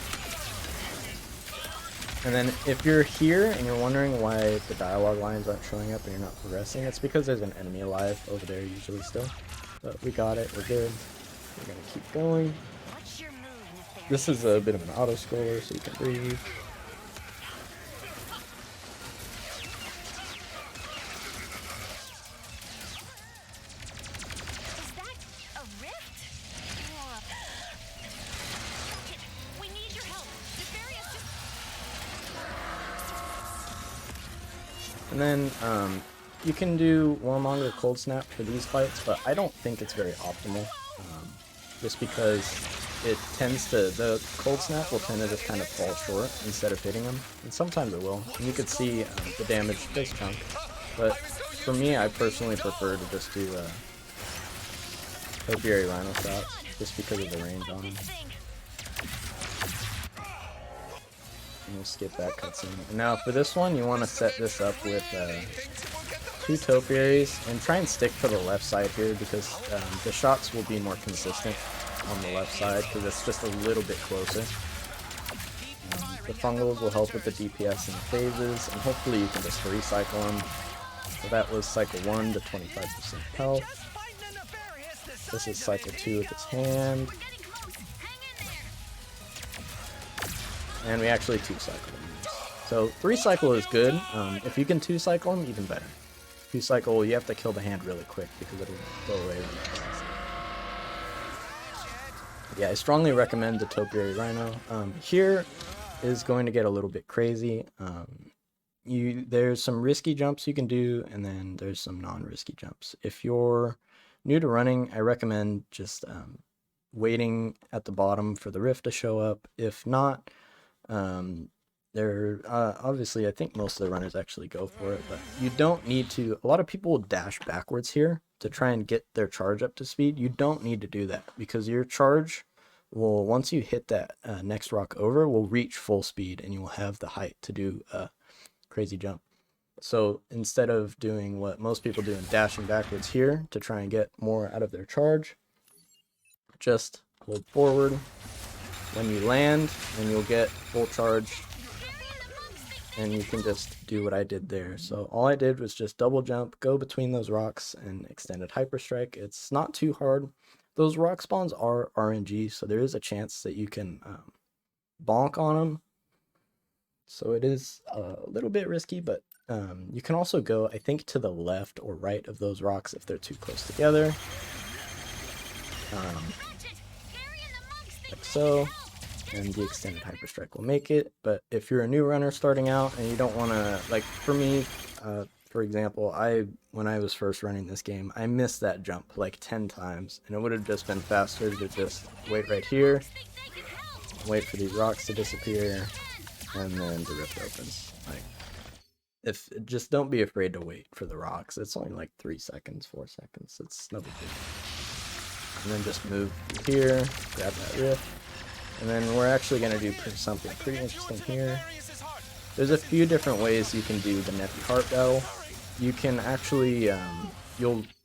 Speaker 1: And then if you're here and you're wondering why the dialogue lines aren't showing up and you're not progressing, it's because there's an enemy alive over there usually still. But we got it, we're good. We're gonna keep going.
Speaker 3: What's your move, Nefarious?
Speaker 1: This is a bit of an auto scroller, so you can breathe. And then you can do Warmonger Cold Snap for these fights, but I don't think it's very optimal. Just because it tends to, the Cold Snap will tend to just kind of fall short instead of hitting them. And sometimes it will. And you can see the damage does chunk. But for me, I personally prefer to just do Topiary Rhino shots, just because of the range on them. And we'll skip that cutscene. And now for this one, you want to set this up with 2 topiaries and try and stick to the left side here because the shots will be more consistent on the left side because it's just a little bit closer. The fungals will help with the DPS and the phases, and hopefully you can just recycle them So that was cycle 1 to 25% health.
Speaker 2: Just fighting a nefarious the
Speaker 1: This is
Speaker 2: size of
Speaker 1: cycle
Speaker 2: an
Speaker 1: 2 with its
Speaker 2: ego.
Speaker 1: hand.
Speaker 6: We're getting close. Hang in there.
Speaker 1: And we actually 2-cycle them. So 3-cycle is good. If you can 2-cycle them, even better. 2-cycle, you have to kill the hand really quick because it'll go away really fast. Yeah, I strongly recommend the Topiary Rhino. Here is going to get a little bit crazy. There's some risky jumps you can do, and then there's some non-risky jumps. If you're new to running, I recommend just waiting at the bottom for the rift to show up. If not, obviously I think most of the runners actually go for it, but you don't need to. A lot of people will dash backwards here to try and get their charge up to speed. You don't need to do that because your charge will, once you hit that next rock over, will reach full speed and you will have the height to do a crazy jump. So instead of doing what most people do and dashing backwards here to try and get more out of their charge, just hold forward when you land and you'll get full charge, and you can just do what I did there. So all I did was just double jump, go between those rocks, and extended hyper strike. It's not too hard. Those rock spawns are RNG, so there is a chance that you can bonk on them. So it is a little bit risky, but you can also go, I think, to the left or right of those rocks if they're too close together. Like so. And the extended hyper strike will make it. But if you're a new runner starting out and you don't want to, like for me, for example, when I was first running this game, I missed that jump like 10 times, and it would have just been faster to just wait right here, wait for these rocks to disappear, and then the rift opens. Like, just don't be afraid to wait for the rocks. It's only like 3 seconds, 4 seconds. It's no big deal. And then just move here, grab that rift. And then we're actually going to do something pretty interesting here. There's a few different ways you can do the Nephi Heart battle. You can actually,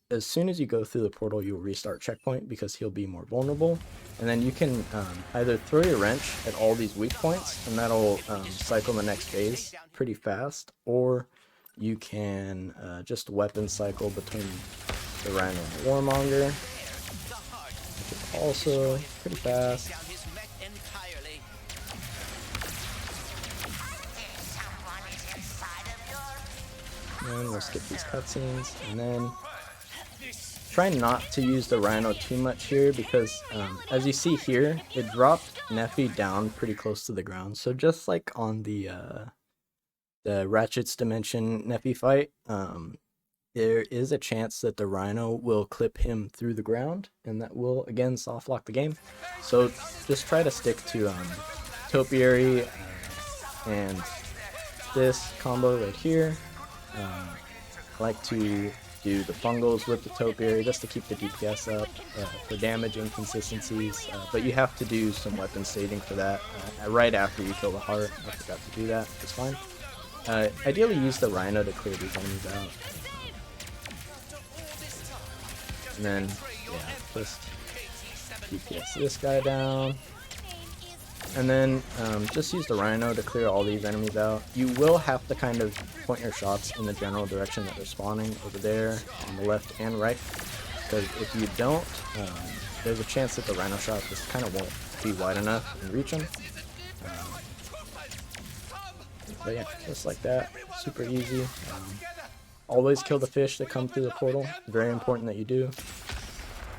Speaker 1: as soon as you go through the portal, you'll restart checkpoint because he'll be more vulnerable. And then you can either throw your wrench at all these weak points, and that'll cycle the next phase pretty fast. Or you can just weapon cycle between the Rhino and the Warmonger, which is also pretty fast. And we'll skip these cutscenes, and then try not to use the Rhino too much here because as you see here, it dropped Nephi down pretty close to the ground. So just like on the Ratchet's Dimension Nephi fight, there is a chance that the Rhino will clip him through the ground, and that will again soft lock the game. So just try to stick to Topiary and this combo right here. I like to do the fungals with the Topiary just to keep the DPS up for damage inconsistencies, but you have to do some weapon staging for that right after you kill the heart. I forgot to do that. It's fine. Ideally use the Rhino to clear these enemies out. And then, yeah, just DPS this guy down. And then just use the Rhino to clear all these enemies out. You will have to kind of point your shots in the general direction that they're spawning over there on the left and right. Because if you don't, there's a chance that the Rhino shot just kind of won't be wide enough and reach them. But yeah, just like that. Super easy. Always kill the fish that come through the portal. Very important that you do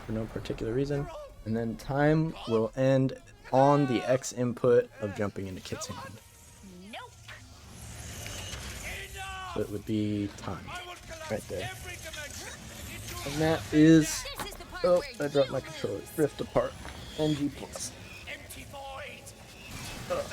Speaker 1: for no particular reason. And then time will end on the X input of jumping into Kit's hand.
Speaker 3: Nope.
Speaker 1: So it would be time right there. And that is, oh, I dropped my controller. Rift apart. NG+.
Speaker 4: Empty void.
Speaker 1: Ugh.